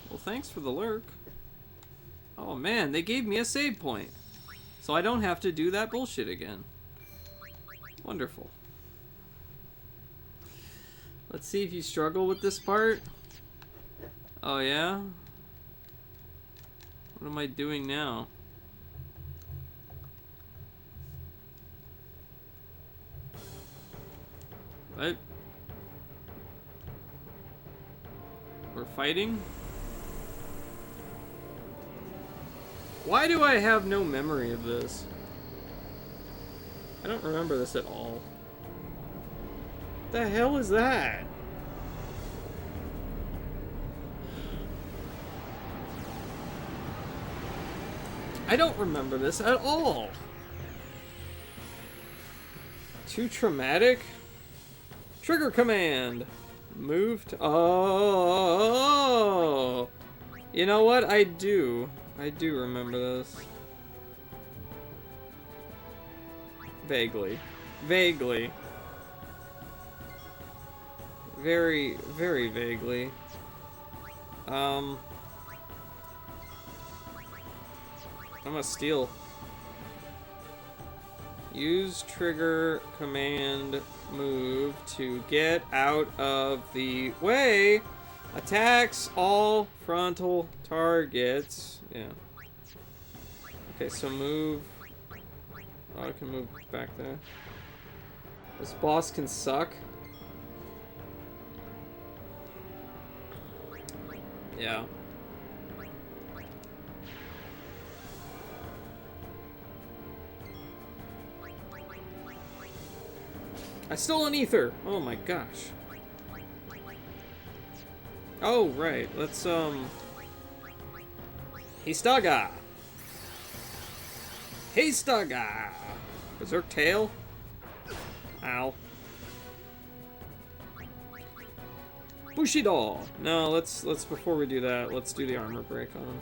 Well, thanks for the lurk. Oh man, they gave me a save point. So I don't have to do that bullshit again. Wonderful. Let's see if you struggle with this part. Oh yeah? What am I doing now? What? We're fighting? Why do I have no memory of this? I don't remember this at all. What the hell is that? I don't remember this at all. Too traumatic? Trigger command. Move to... Oh! You know what? I do remember this. Vaguely. Vaguely. Very, very vaguely. I'm gonna steal. Use trigger command move to get out of the way. Attacks all frontal targets. Yeah. Okay, so move. Oh, I can move back there. This boss can suck. Yeah. I stole an ether! Oh my gosh. Oh, right. Let's, Histaga! Histaga! Berserk tail? Ow. Bushido! No, let's before we do that, let's do the armor break on him.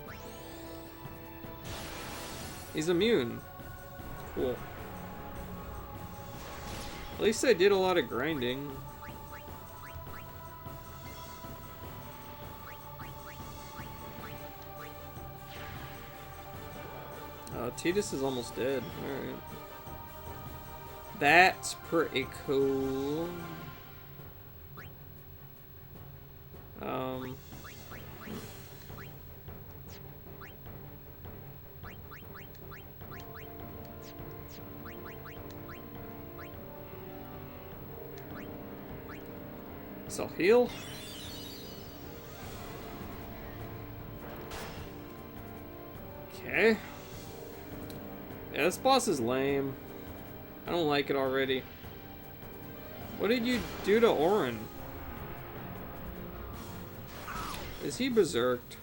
He's immune. Cool. At least I did a lot of grinding. Tidus is almost dead. Alright. That's pretty cool. So heal. Okay. Yeah, this boss is lame. I don't like it already. What did you do to Orin? Is he berserked?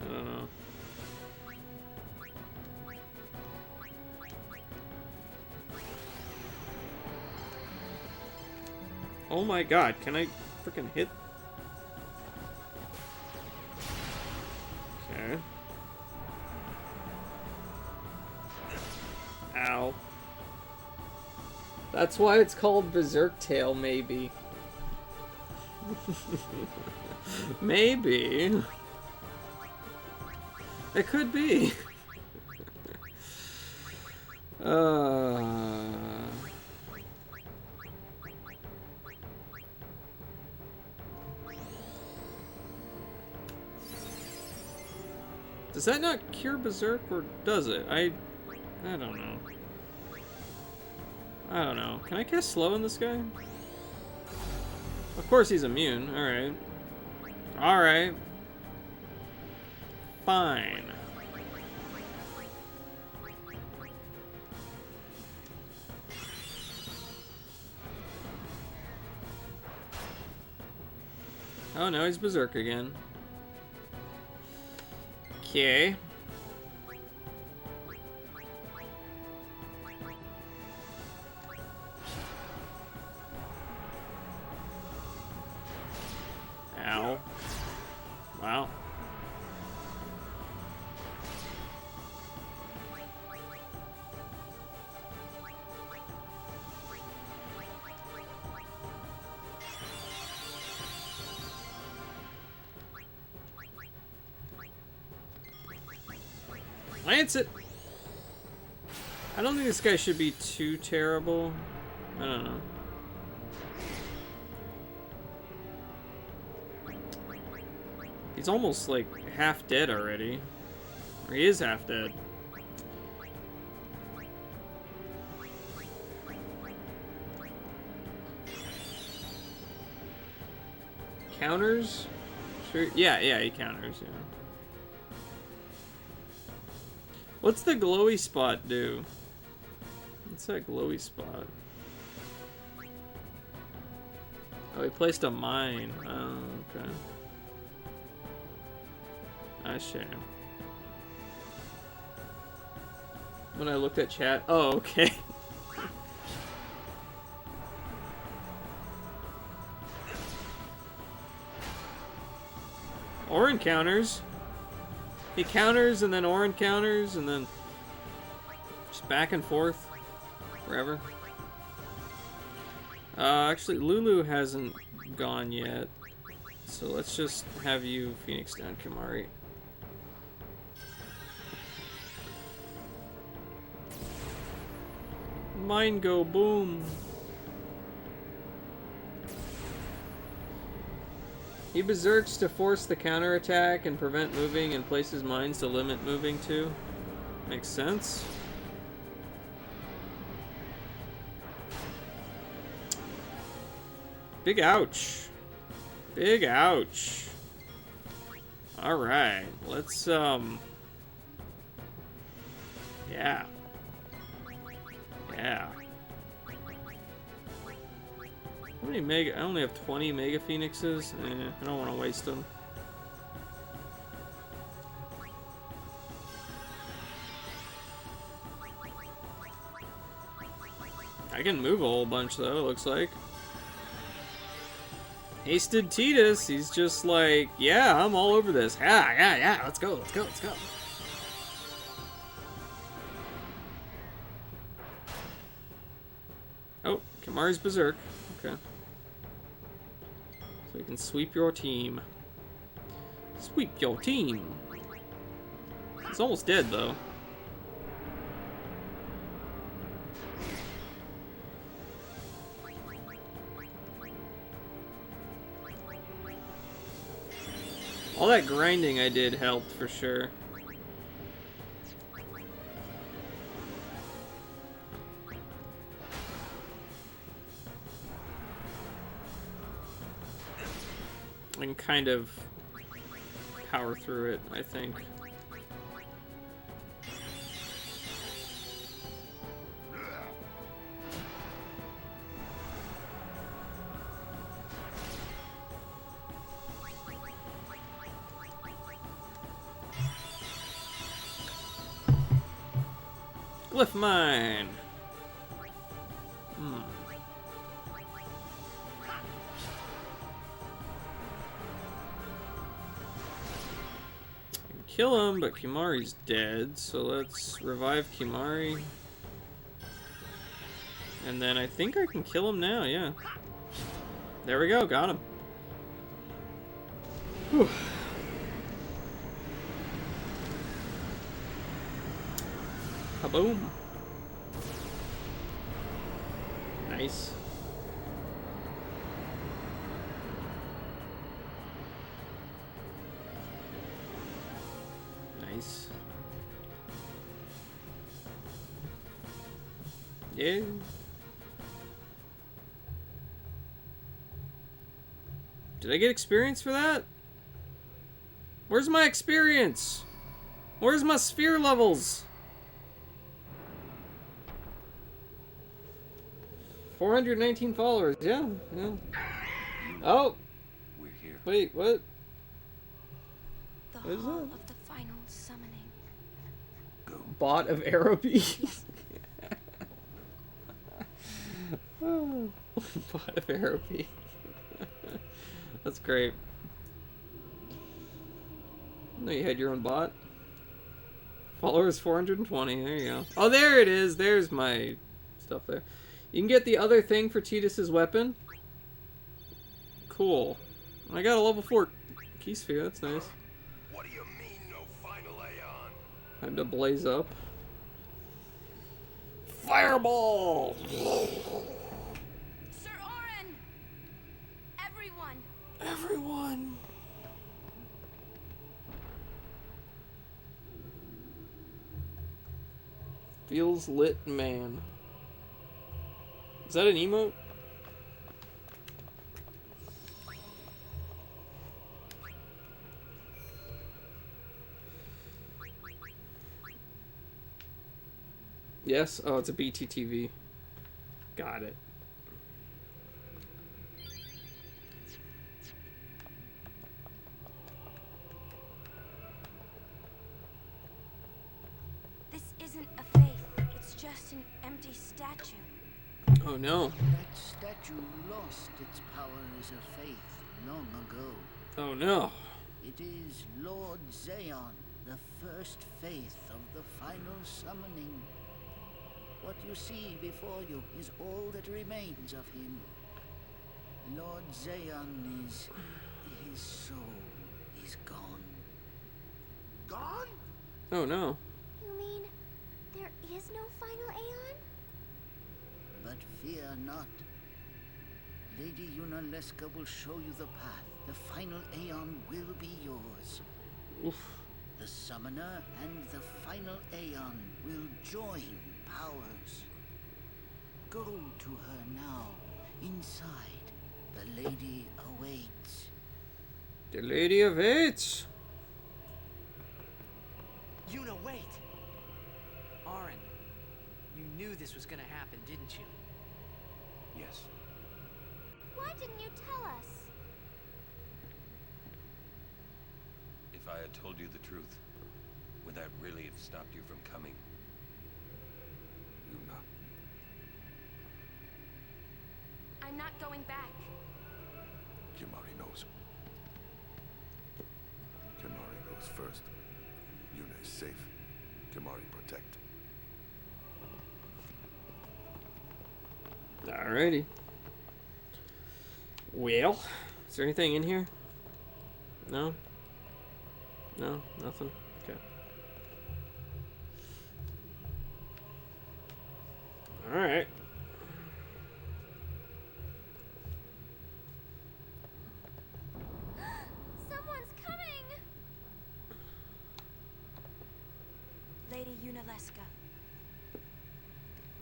I don't know. Oh my god, can I freaking hit? Okay. Ow. That's why it's called Berserk Tail, maybe. Maybe. It could be. Does that not cure Berserk, or does it? I don't know. I don't know. Can I cast slow in this guy? Of course he's immune. Alright. Alright. Fine. Oh no, he's Berserk again. Okay. Ow. Wow. Lance it! I don't think this guy should be too terrible. I don't know. He's almost like half dead already. Or he is half dead. Counters? Sure. Yeah, he counters, yeah. What's the glowy spot do? What's that glowy spot? Oh, he placed a mine. Oh, okay. I shame. When I looked at chat. Oh, okay. Orin counters. He counters, and then Orin counters, and then just back and forth forever. Actually, Lulu hasn't gone yet, so let's just have you Phoenix down, Kimari. Mine go boom. He berserks to force the counterattack and prevent moving, and places mines to limit moving too. Makes sense. Big ouch. Big ouch. Alright, let's yeah. Yeah. How many mega? I only have 20 mega phoenixes. I don't want to waste them. I can move a whole bunch though, it looks like. Hasted Titus, he's just like, yeah, I'm all over this. Yeah, let's go. Oh, Kimari's Berserk. Okay. So you can sweep your team. Sweep your team. He's almost dead, though. All that grinding I did helped for sure. I can kind of power through it, I think. Glyph Mine. Kill him, but Kimari's dead, so let's revive Kimari. And then I think I can kill him now, yeah. There we go, got him. Whew. Kaboom. Nice. Nice. Yeah. Did I get experience for that? Where's my experience? Where's my sphere levels? 419 followers. Yeah, yeah. Oh. We're here. Wait, what? The What is hall that? of the final summoning. Go. Bot of arrow bees. Bot of arrow bees. That's great. No, you had your own bot. Followers 420. There you go. Oh, there it is. There's my stuff there. You can get the other thing for Tidus's weapon. Cool. I got a level 4 key sphere. That's nice. What do you mean, no final Aeon? Time to blaze up. Fireball! Sir Orin! Everyone! Everyone! Feels lit, man. Is that an emote? Yes? Oh, it's a BTTV. Got it. This isn't a faith. It's just an empty statue. Oh no. That statue lost its power as a faith long ago. Oh no. It is Lord Zayon, the first faith of the final summoning. What you see before you is all that remains of him. Lord Zayon is... his soul is gone. Gone? Oh no. You mean there is no final Aeon? But fear not. Lady Yunalesca will show you the path. The final Aeon will be yours. Oof. The Summoner and the final Aeon will join powers. Go to her now. Inside, the lady awaits. The Lady of Eights. Yuna, wait! Orin, you knew this was gonna happen, didn't you? Yes. Why didn't you tell us? If I had told you the truth, would that really have stopped you from coming? Yuna. I'm not going back. Kimari knows. Kimari goes first. Yuna is safe. Kimari protect. Alrighty. Well, is there anything in here? No? No? Nothing? Okay. Alright. Someone's coming! Lady Yunalesca.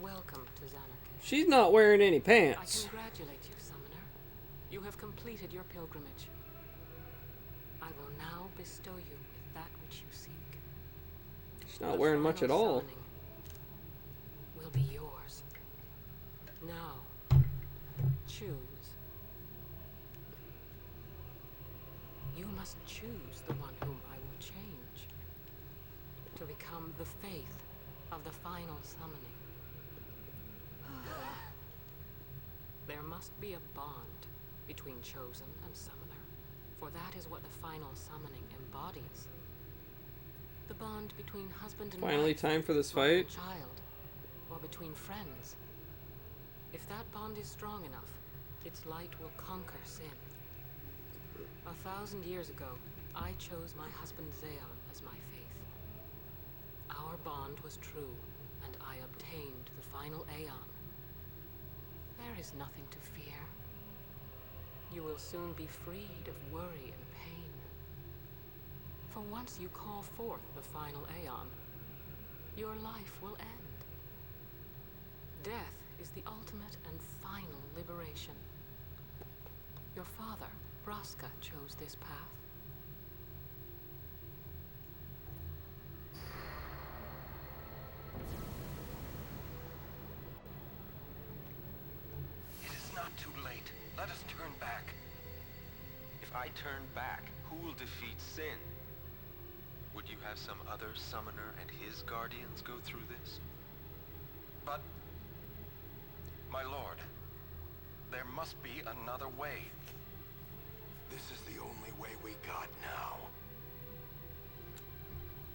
Welcome to Xanarkand. She's not wearing any I pants. congratulate you, Summoner. You have completed your pilgrimage. I will now bestow you with that which you seek. She's not The wearing much at final all. summoning will be yours. Now, choose. You must choose the one whom I will change to become the faith of the final summoning. There must be a bond between chosen and summoner, for that is what the final summoning embodies. The bond between husband and Finally, wife, time for this mother and fight. child, or between friends. If that bond is strong enough, its light will conquer sin. 1,000 years ago, I chose my husband Zeon as my faith. Our bond was true, and I obtained the final Aeon. There is nothing to fear. You will soon be freed of worry and pain. For once you call forth the final Aeon, your life will end. Death is the ultimate and final liberation. Your father, Braska, chose this path. It is not too late. Let us turn back. If I turn back, who will defeat Sin? Would you have some other summoner and his guardians go through this? But, my lord, there must be another way. This is the only way we got now.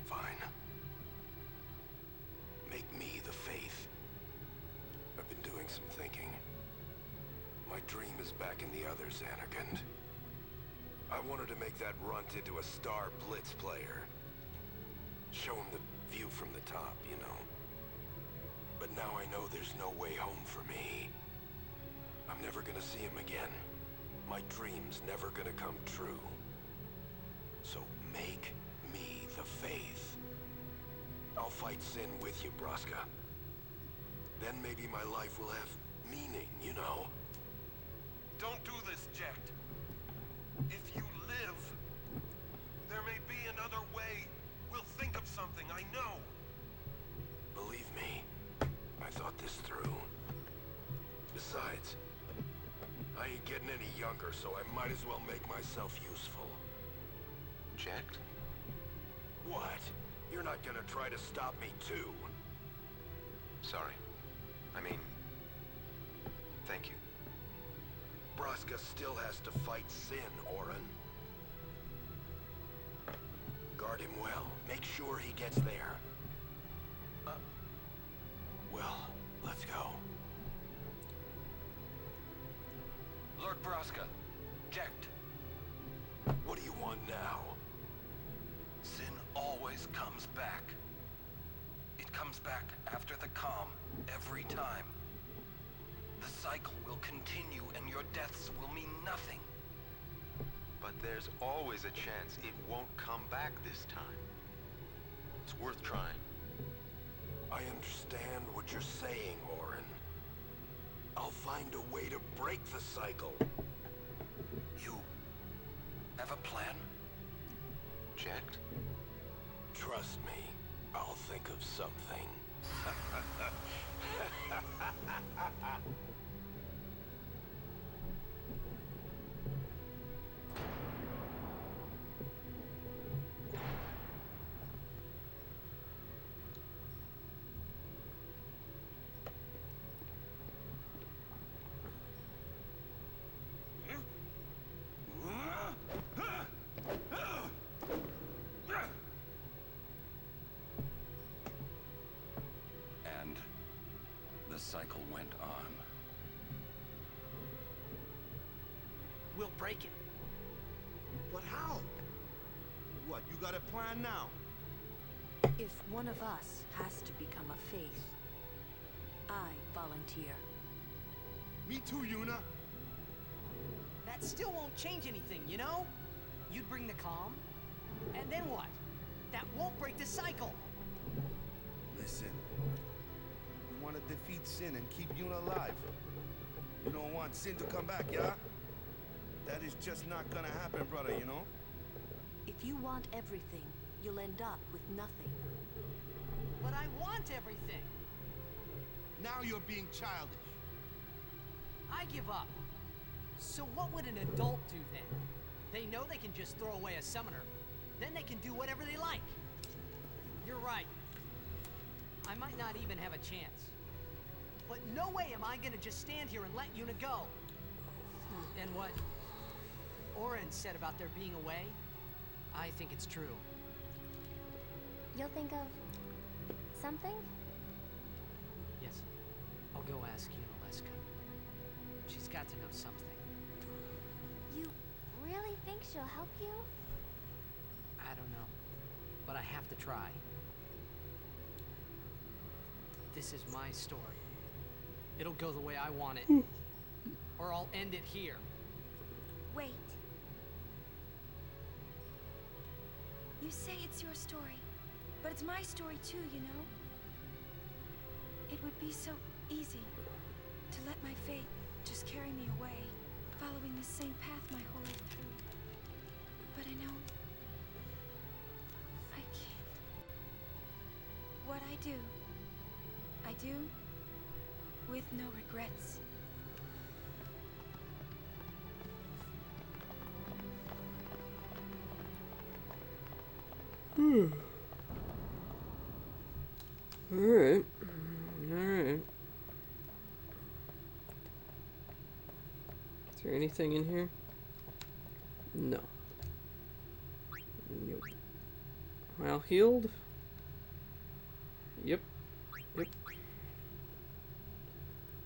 Fine. Make me the faith. I've been doing some thinking. My dream is back in the other Zanarkand. I wanted to make that runt into a star blitz player. Show him the view from the top, you know. But now I know there's no way home for me. I'm never gonna see him again. My dream's never gonna come true. So make me the faith. I'll fight Sin with you, Braska. Then maybe my life will have meaning, you know? Don't do this, Jecht. If you live, there may be another way. We'll think of something, I know. Believe me, I thought this through. Besides, I ain't getting any younger, so I might as well make myself useful. Jecht? What? You're not gonna try to stop me too? Sorry. I mean, thank you. Braska still has to fight Sin, Orin. Guard him well. Make sure he gets there. Well, let's go. Lord Braska, Jecht. What do you want now? Sin always comes back. It comes back after the calm, every time. The cycle will continue and your deaths will mean nothing. But there's always a chance it won't come back this time. It's worth trying. I understand what you're saying, Orin. I'll find a way to break the cycle. You have a plan? Jecht? Trust me, I'll think of something. And the cycle went on. We'll break it. But how? What, you got a plan now? If one of us has to become a faith, I volunteer. Me too, Yuna. That still won't change anything, you know? You'd bring the calm, and then what? That won't break the cycle. Listen. You want to defeat Sin and keep Yuna alive. You don't want Sin to come back, yeah? That is just not gonna happen, brother, you know? If you want everything, you'll end up with nothing. But I want everything. Now you're being childish. I give up. So what would an adult do then? They know they can just throw away a summoner. Then they can do whatever they like. You're right. I might not even have a chance. But no way am I gonna just stand here and let Yuna go. And what Oren said about there being a way, I think it's true. You'll think of something? Yes, I'll go ask Yuna Leska. She's got to know something. You really think she'll help you? I don't know, but I have to try. This is my story. It'll go the way I want it, or I'll end it here. Wait. You say it's your story, but it's my story too, you know? It would be so easy to let my fate just carry me away, following the same path my whole life through. But I know I can't. What I do with no regrets. Alright. Alright. Is there anything in here? No. Nope. Well healed? Yep. Yep.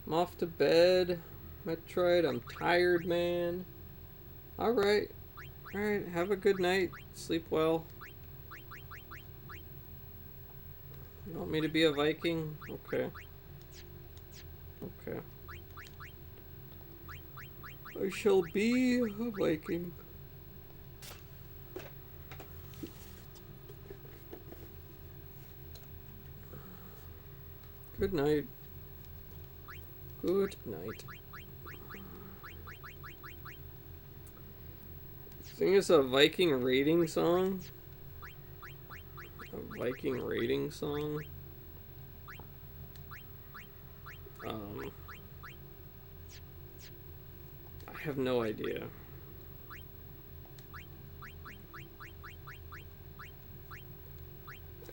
I'm off to bed. Metroid, I'm tired, man. Alright. Alright, have a good night. Sleep well. You want me to be a Viking? Okay. Okay. I shall be a Viking. Good night. Good night. Sing us a Viking rating song. A Viking rating song. I have no idea.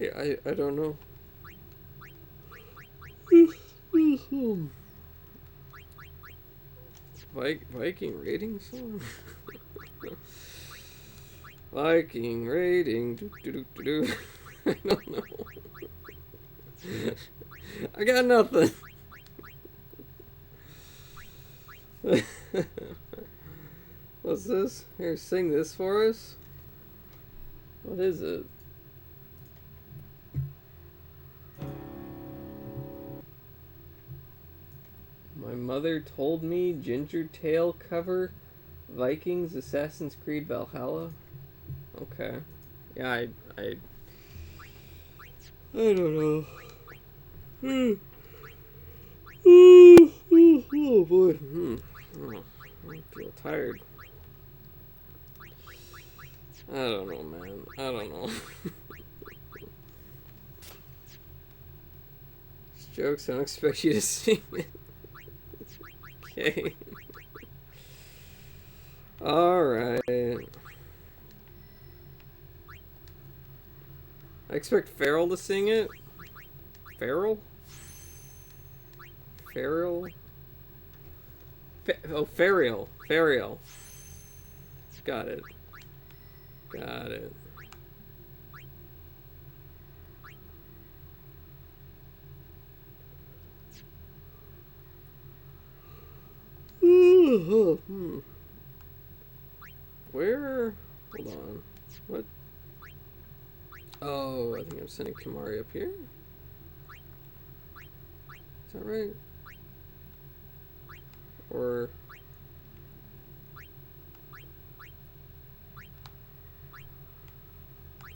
I don't know. Viking rating song? Viking rating. Do, do, do, do, do. I don't know. I got nothing. What's this? Here, sing this for us. What is it? My mother told me Ginger Tail cover Vikings Assassin's Creed Valhalla. Okay. Yeah, I don't know. Oh boy. Oh, I feel tired. I don't know, man. I don't know. These jokes, I don't expect you to sing it. Okay. Alright. I expect Farrell to sing it. Farrell? Farrell? Oh, Fariel. Fariel. Got it. Got it. Where? Hold on. What? Oh, I think I'm sending Kimari up here. Is that right? Or...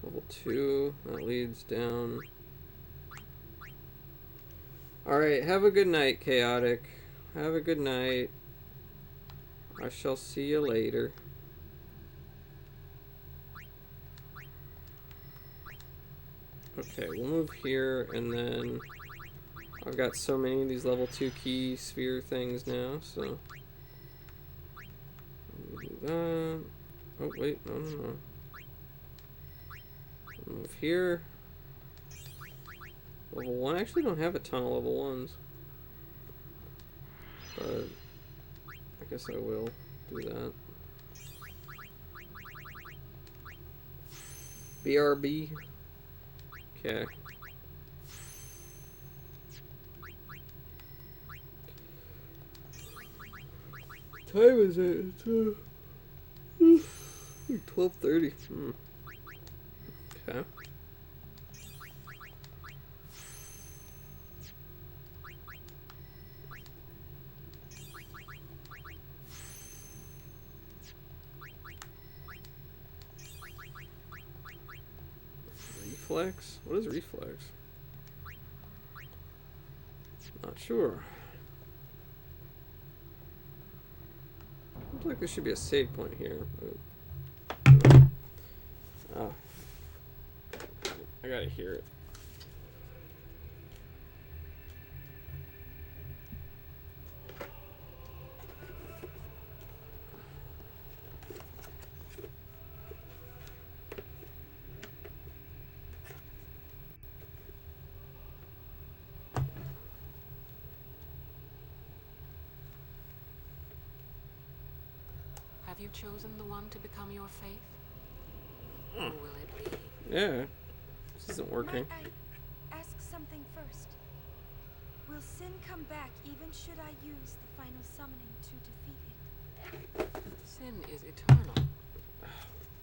Level 2, that leads down. Alright, have a good night, Chaotic. Have a good night. I shall see you later. Okay, we'll move here, and then I've got so many of these level 2 key sphere things now, so... Do that. Oh, wait, no. Move here. Level 1? I actually don't have a ton of level 1s. But I guess I will do that. BRB. Okay. Time is it? It's 12:30. Okay. Reflex? What is reflex? Not sure. Looks like there should be a save point here. Oh. I gotta hear it. Have you chosen the one to become your faith? Or will it be? Yeah. This isn't working. Might I ask something first? Will sin come back even should I use the final summoning to defeat it? Sin is eternal.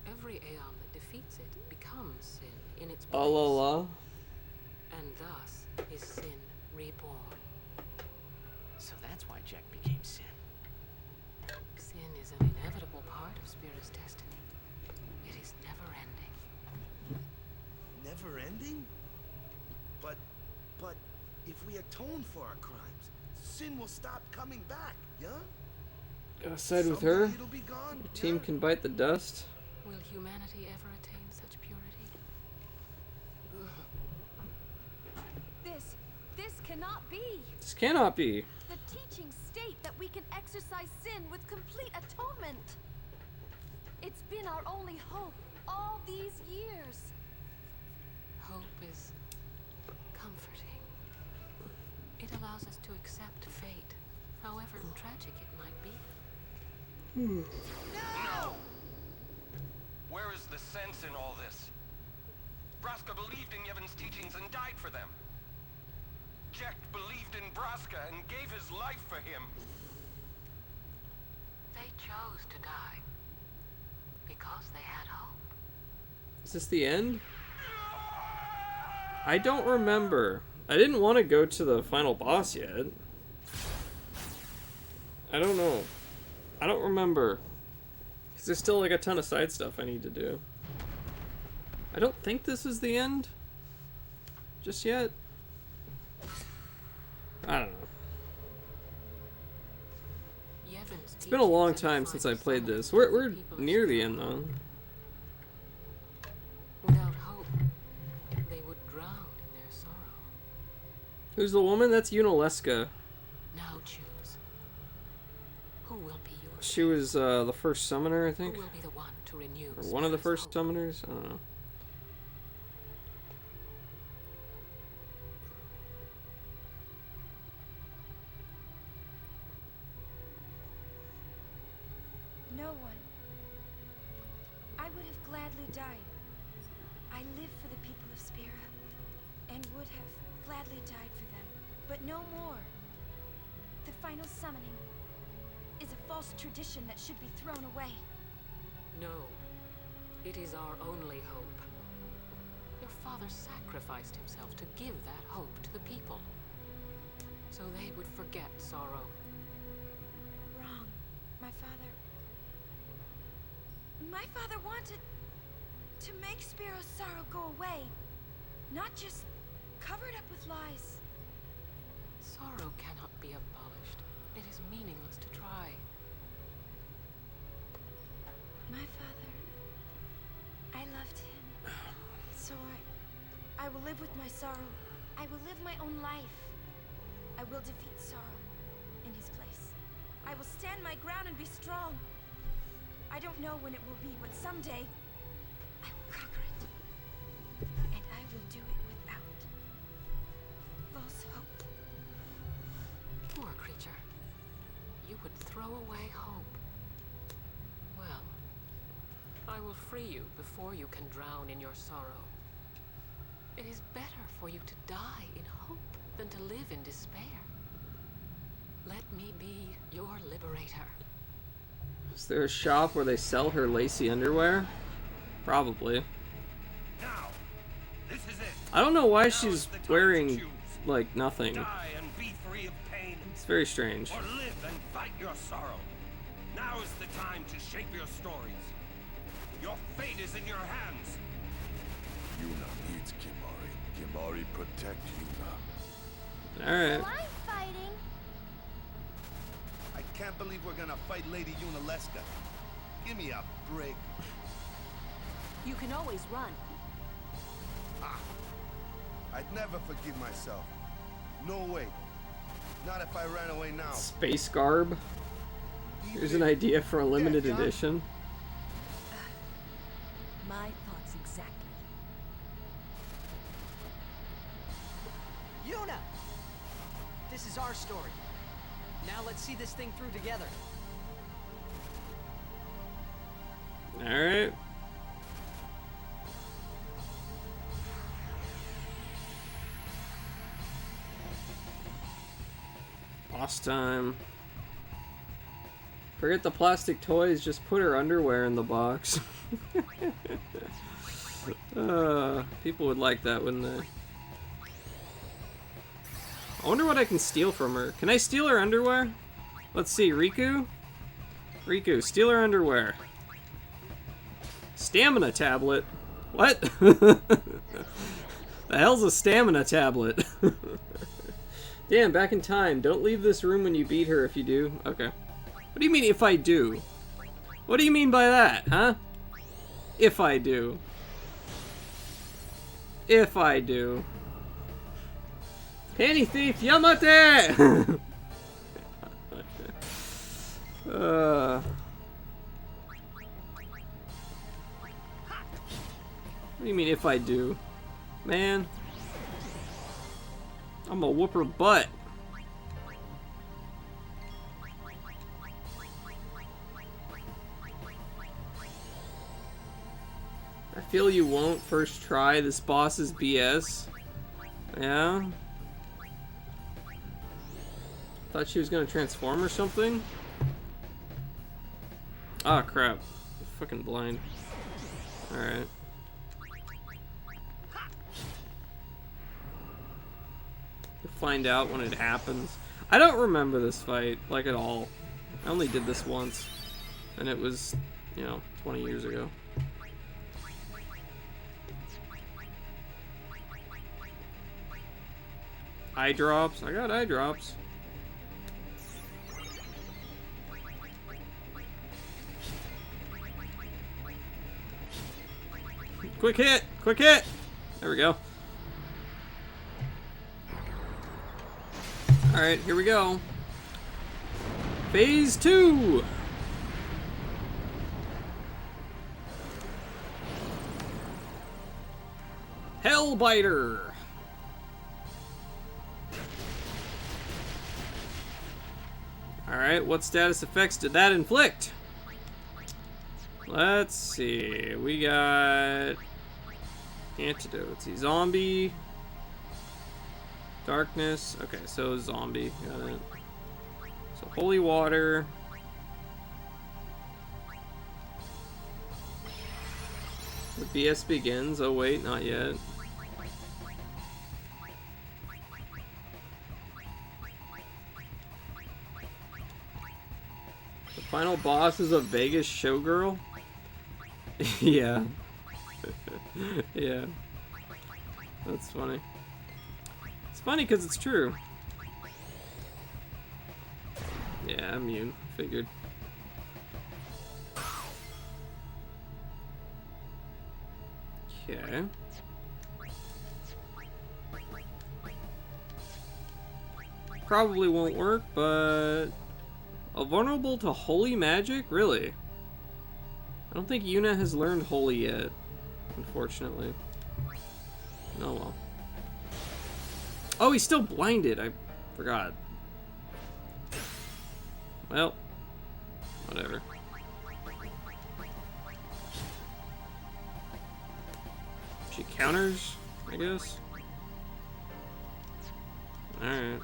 Every Aeon that defeats it becomes sin in its place. La. And thus is sin reborn. So that's why Jack became Sin. Sin is an inevitable part of Spira's destiny. It is never ending. Never ending? But if we atone for our crimes, sin will stop coming back, yeah? Gotta side with Someday her. it'll be gone, Your team yeah? can bite the dust. Will humanity ever attain such purity? This cannot be. This cannot be. The teachings state that we can exercise sin with complete atonement. It's been our only hope all these years. Hope is comforting. It allows us to accept fate, however tragic it might be. No! Where is the sense in all this? Braska believed in Yevon's teachings and died for them. Jack believed in Braska and gave his life for him. They chose to die because they had hope. Is this the end? I don't remember. I didn't want to go to the final boss yet. I don't know. I don't remember. Because there's still like a ton of side stuff I need to do. I don't think this is the end. Just yet. I don't know. It's been a long time since I played this. We're near the end though. Without hope, they would drown in their sorrow. Who's the woman? That's Unileska. Now choose. Who will be yours? She was the first summoner, I think. Who will be the one to renew? Or one of the Spira's first hope? summoners? I don't know. No one. I would have gladly died. I live for the people of Spira, and would have gladly died for them, but no more. The final summoning is a false tradition that should be thrown away. No. It is our only hope. Your father sacrificed himself to give that hope to the people. So they would forget sorrow. Wrong. My father wanted to make Spiro's sorrow go away, not just cover it up with lies. Sorrow cannot be abolished. It is meaningless to try. My father, I loved him. So I will live with my sorrow. I will live my own life. I will defeat sorrow in his place. I will stand my ground and be strong. I don't know when it will be, but someday I will conquer it. And I will do it without free you before you can drown in your sorrow. It is better for you to die in hope than to live in despair. Let me be your liberator. Is there a shop where they sell her lacy underwear? Probably. Now, this is it. I don't know why Now she's is the time to wearing, choose. like, nothing. Die and be free of pain, It's very strange. or live and fight your sorrow. Now is the time to shape your stories. Your fate is in your hands. Yuna needs Kimari. Kimari protect Yuna. Alright. I'm fighting. I can't believe we're gonna fight Lady Yuna Leska. Give me a break. You can always run. Ah. I'd never forgive myself. No way. Not if I ran away now. Space garb. Here's an idea for a limited Yeah, John. edition. My thoughts exactly. Yuna! This is our story. Now let's see this thing through together. Alright. Boss time. Forget the plastic toys, just put her underwear in the box. People would like that, wouldn't they? I wonder what I can steal from her. Can I steal her underwear? Let's see, Riku? Riku, steal her underwear. Stamina tablet? What? The hell's a stamina tablet? Damn, back in time. Don't leave this room when you beat her if you do. Okay. What do you mean if I do? What do you mean by that, huh? If I do. If I do. Panty thief, Yamate! What do you mean if I do? Man. I'm gonna whoop her butt. I feel you won't first try. This boss is BS. Yeah? Thought she was gonna transform or something? Ah, crap. I'm fucking blind. Alright. You'll find out when it happens. I don't remember this fight, like, at all. I only did this once. And it was, you know, 20 years ago. Eye drops? I got eye drops. Quick hit! Quick hit! There we go. Alright, here we go. Phase 2! Hellbiter! Alright, what status effects did that inflict? Let's see. We got antidotes. See, zombie. Darkness. Okay, so zombie. Got it. So holy water. The BS begins. Oh wait, not yet. The final boss is a Vegas showgirl? Yeah. Yeah. That's funny. It's funny because it's true. Yeah, I'm immune. Figured. Okay. Probably won't work, but... vulnerable to holy magic? Really? I don't think Yuna has learned holy yet, unfortunately. Oh well. Oh, he's still blinded. I forgot. Well, whatever. counters, I guess. Alright.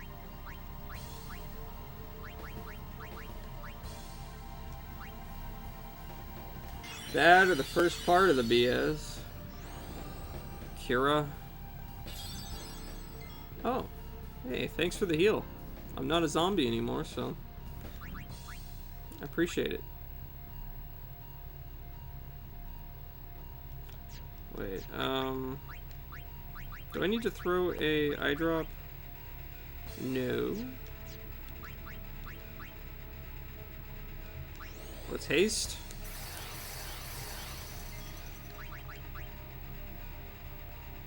That or the first part of the BS. Kira. Oh. Hey, thanks for the heal. I'm not a zombie anymore, so I appreciate it. Wait, do I need to throw a eye drop? No. Let's haste.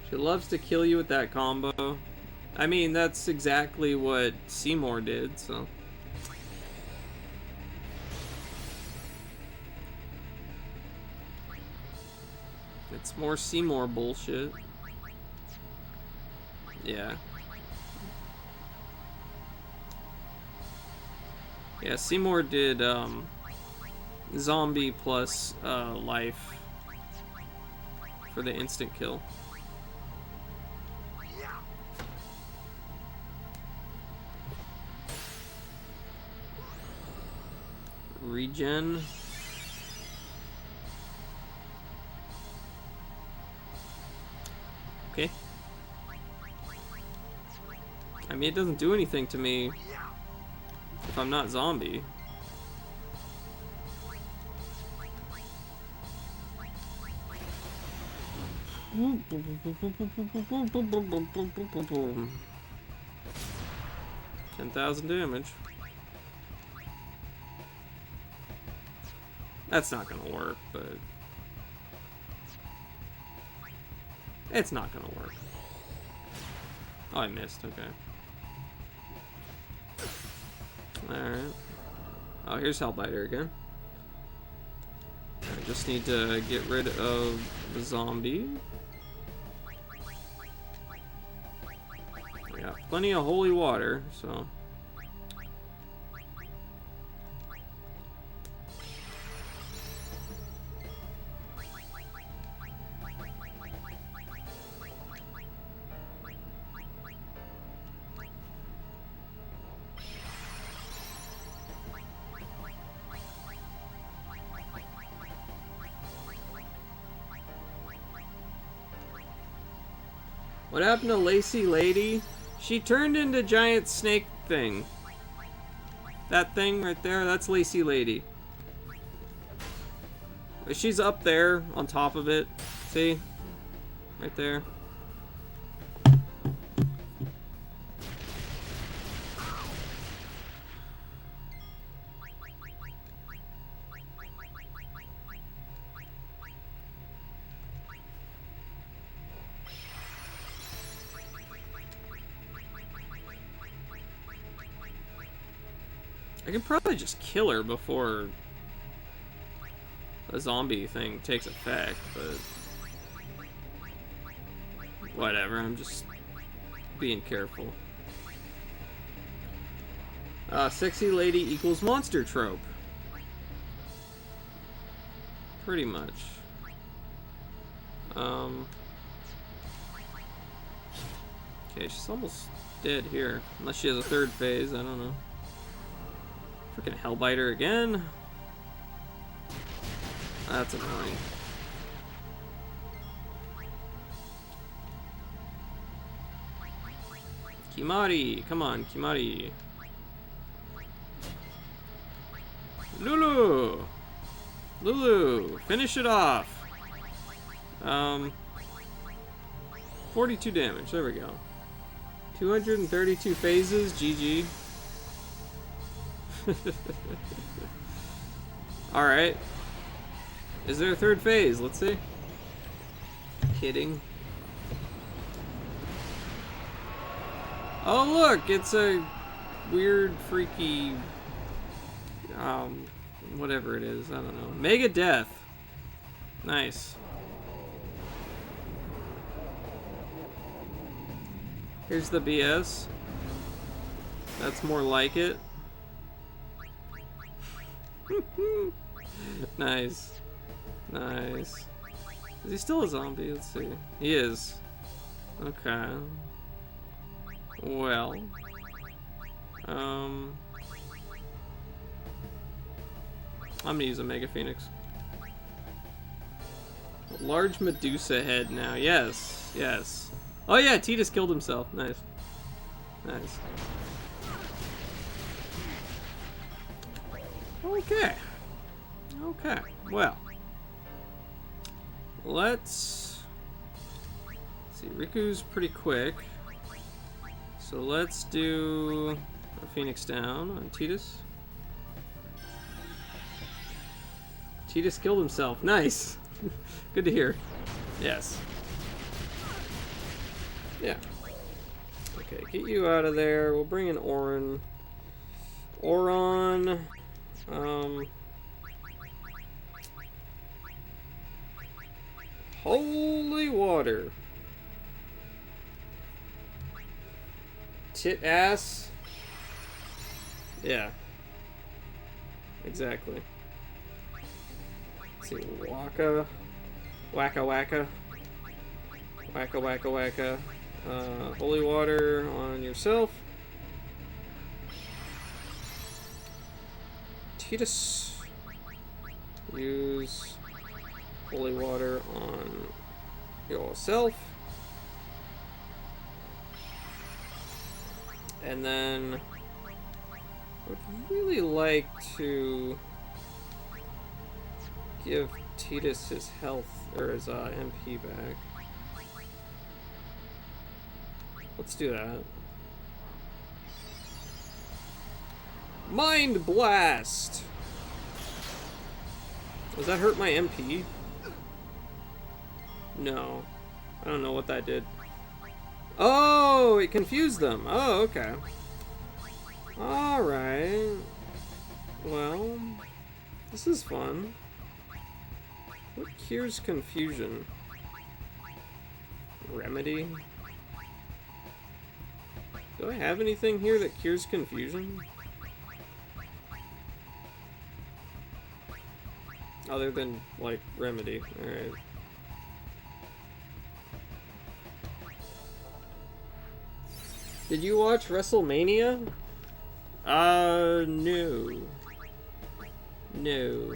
She loves to kill you with that combo. I mean, that's exactly what Seymour did, so. It's more Seymour bullshit. Yeah. Yeah, Seymour did, zombie plus, life for the instant kill. Regen. Okay. I mean, it doesn't do anything to me if I'm not zombie. $10,000 damage. That's not gonna work, but it's not gonna work. Oh, I missed. Okay. Alright. Oh, here's Hellbiter again. I just need to get rid of the zombie. I got plenty of holy water, so. What happened to Lacy Lady? She turned into giant snake thing. That thing right there, that's Lacy Lady. She's up there on top of it. See? Right there. I can probably just kill her before the zombie thing takes effect, but whatever, I'm just being careful. Sexy lady equals monster trope. Pretty much. Okay, she's almost dead here. Unless she has a third phase, I don't know. Freaking Hellbiter again. That's annoying. Kimari, come on, Kimari. Lulu! Lulu, finish it off. 42 damage, there we go. 232 phases, GG. Alright. Is there a third phase? Let's see. Kidding. Oh look, it's a weird, freaky, whatever it is, I don't know. Mega Death. Nice. Here's the BS. That's more like it. Nice. Nice. Is he still a zombie? Let's see. He is. Okay. Well. I'm gonna use a Mega Phoenix. Large Medusa head now. Yes. Yes. Oh yeah, Titus killed himself. Nice. Nice. Okay. Okay. Well. Let's see. Riku's pretty quick. So let's do a Phoenix down on Titus. Titus killed himself. Nice. Good to hear. Yes. Yeah. Okay, get you out of there. We'll bring in Orin. Oron. Holy water. Tit ass. Yeah. Exactly. Let's see. Waka. Waka waka. Waka waka waka. Holy water on yourself. Titus. Use holy water on yourself. And then I would really like to give Titus his health, or his MP back. Let's do that. Mind Blast! Does that hurt my MP? No. I don't know what that did. Oh, it confused them. Oh, okay. Alright. Well, this is fun. What cures confusion? Remedy? Do I have anything here that cures confusion? Other than, like, remedy. Alright. Did you watch WrestleMania? No. No.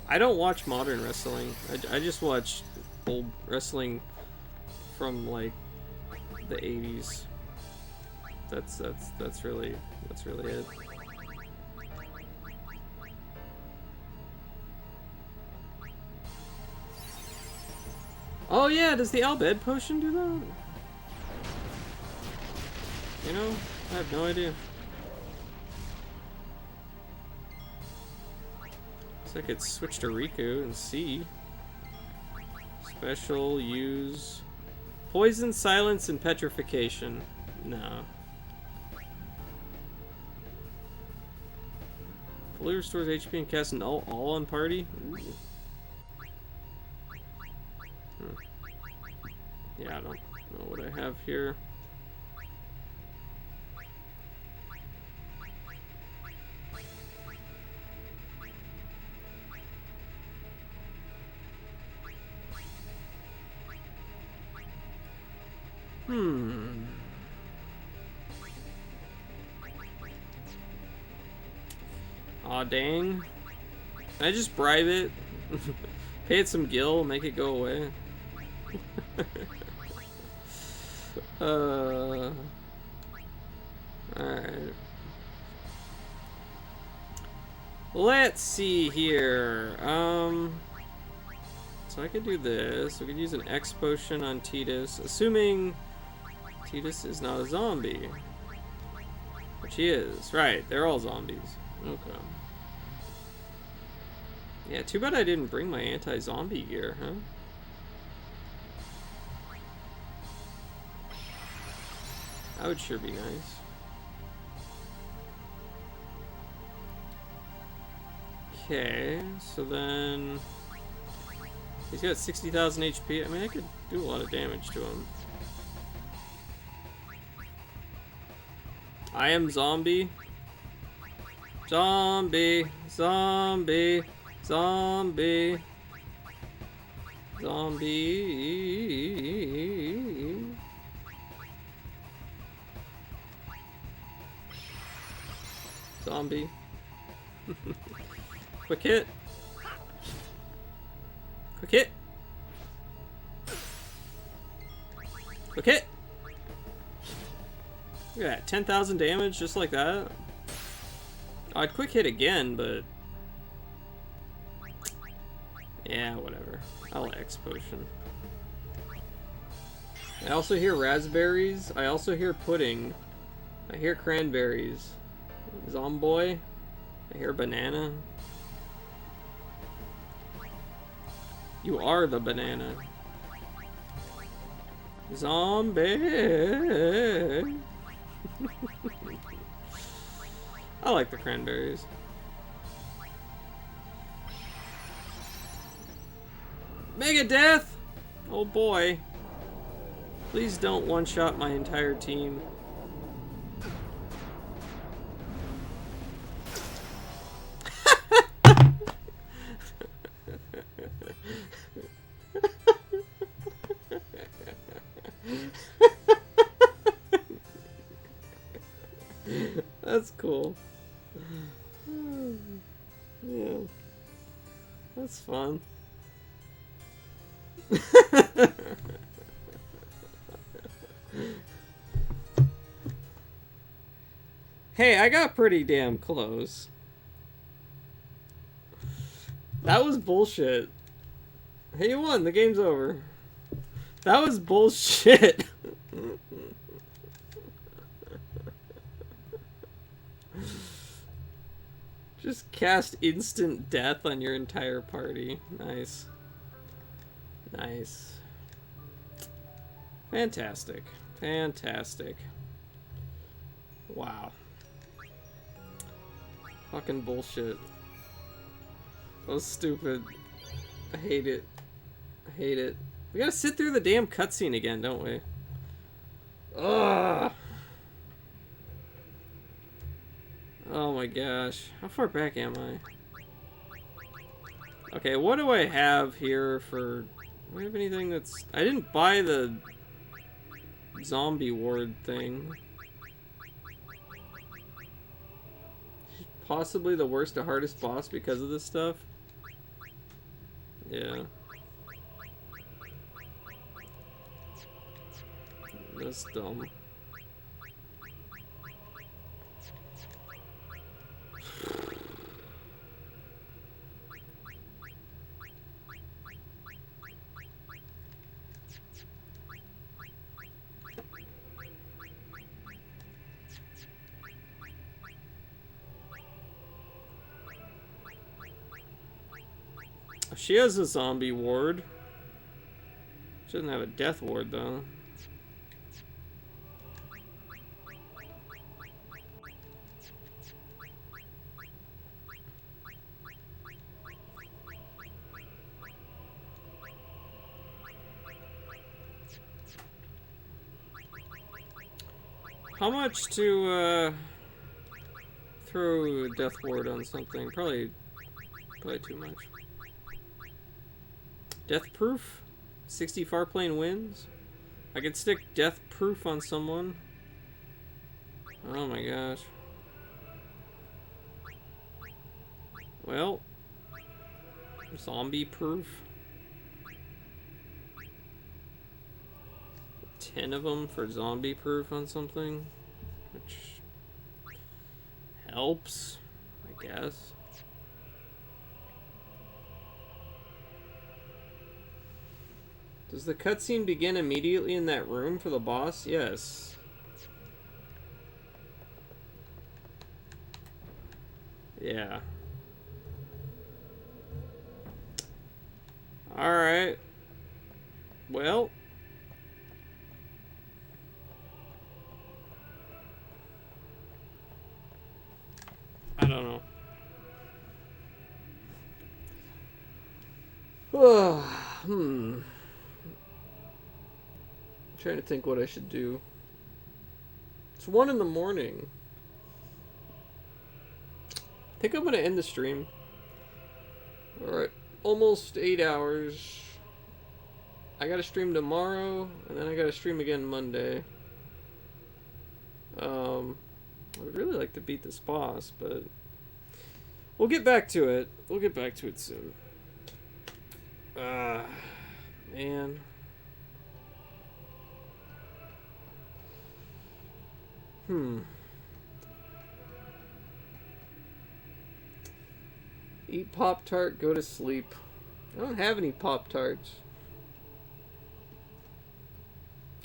I don't watch modern wrestling. I just watch old wrestling from, like, the 80s. That's really it. Oh yeah, does the Albed potion do that? You know, I have no idea. So I could switch to Riku and see. Special, use... Poison, silence, and petrification. No. Fully restores HP and casts an all on party? Ooh. Yeah, I don't know what I have here. Aw, dang. Can I just bribe it? Pay it some gil, make it go away? Alright. Let's see here. So I could do this. We could use an X potion on Titus, assuming Titus is not a zombie. Which he is. Right, they're all zombies. Okay. Yeah, too bad I didn't bring my anti-zombie gear, huh? That would sure be nice. Okay, so then... He's got 60,000 HP. I mean, I could do a lot of damage to him. I am zombie. Zombie. Zombie. Zombie. Zombie. Zombie. Quick hit. Quick hit. Quick hit. Look at that, 10,000 damage just like that. I'd quick hit again, but yeah, whatever. I'll X potion. I also hear raspberries. I also hear pudding. I hear cranberries. Zomboy. I hear banana. You are the banana. Zombie. I like the cranberries. Megadeth! Oh boy. Please don't one-shot my entire team. That's cool. Yeah. That's fun. Hey, I got pretty damn close. That was bullshit. Hey, you won. The game's over. That was bullshit. Just cast instant death on your entire party. Nice. Nice. Fantastic. Fantastic. Wow. Fucking bullshit. That was stupid. I hate it. I hate it. We gotta sit through the damn cutscene again, don't we? Ugh. Oh my gosh. How far back am I? Okay, what do I have here for... Do I have anything that's... I didn't buy the zombie ward thing. Possibly the worst to hardest boss because of this stuff. Yeah. That's dumb. She has a zombie ward. She doesn't have a death ward, though. How much to, throw a death ward on something? Probably too much. Death proof? 60 far plane wins? I could stick death proof on someone. Oh my gosh. Well, zombie proof. 10 of them for zombie proof on something, which helps, I guess. Does the cutscene begin immediately in that room for the boss? Yes. Yeah. Alright. Well. I don't know. Trying to think what I should do. It's 1 in the morning. I think I'm gonna end the stream. Alright, almost 8 hours. I gotta stream tomorrow, and then I gotta stream again Monday. I would really like to beat this boss, but we'll get back to it. We'll get back to it soon. Man. Eat Pop-Tart, go to sleep. I don't have any Pop-Tarts.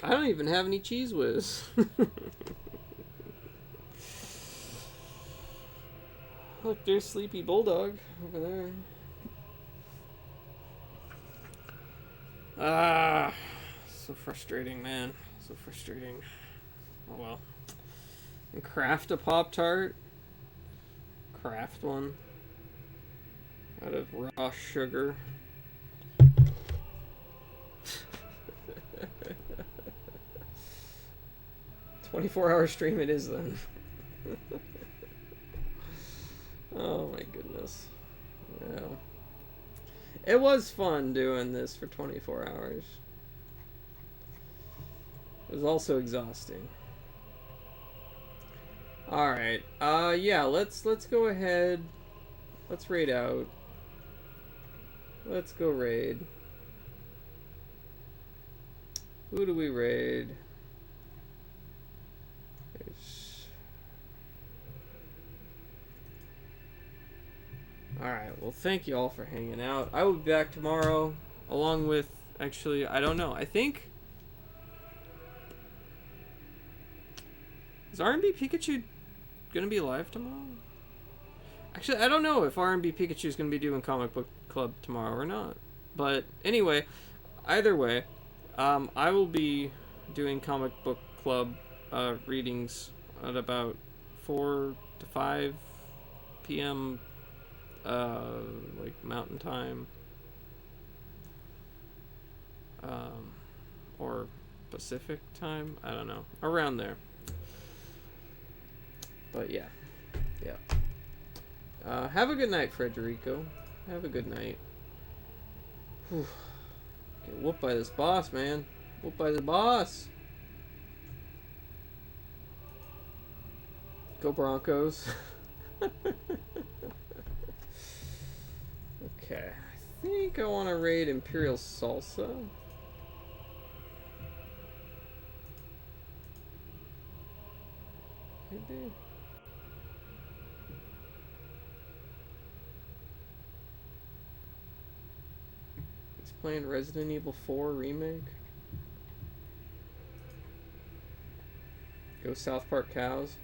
I don't even have any Cheese Whiz. Look, there's Sleepy Bulldog over there. So frustrating, man. So frustrating. Oh well. And craft a Pop-Tart. Craft one. Out of raw sugar. 24-hour stream it is then. Oh my goodness. Yeah. It was fun doing this for 24 hours. It was also exhausting. Alright. Yeah, let's go ahead. Let's raid out. Let's go raid. Who do we raid? Alright, well thank you all for hanging out. I will be back tomorrow, along with, actually, I don't know, I think... Is R&B Pikachu gonna be live tomorrow? Actually, I don't know if R&B Pikachu is gonna be doing Comic Book Club tomorrow or not. But anyway, either way, I will be doing Comic Book Club readings at about 4 to 5 p.m. Like Mountain Time, or Pacific Time. I don't know, around there. But yeah. Have a good night, Frederico. Have a good night. Whew. Get whooped by this boss, man. Whooped by the boss. Go Broncos. Okay, I think I want to raid Imperial Salsa. Maybe. He's playing Resident Evil 4 Remake. Go South Park Cows.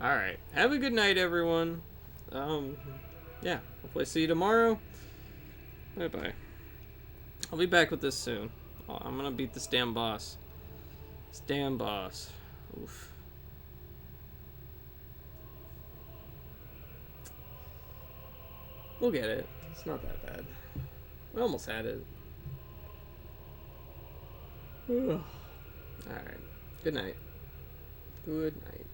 Alright, have a good night, everyone. Yeah, hopefully see you tomorrow. Bye-bye. I'll be back with this soon. Oh, I'm gonna beat this damn boss. This damn boss. Oof. We'll get it. It's not that bad. We almost had it. Alright. Good night. Good night.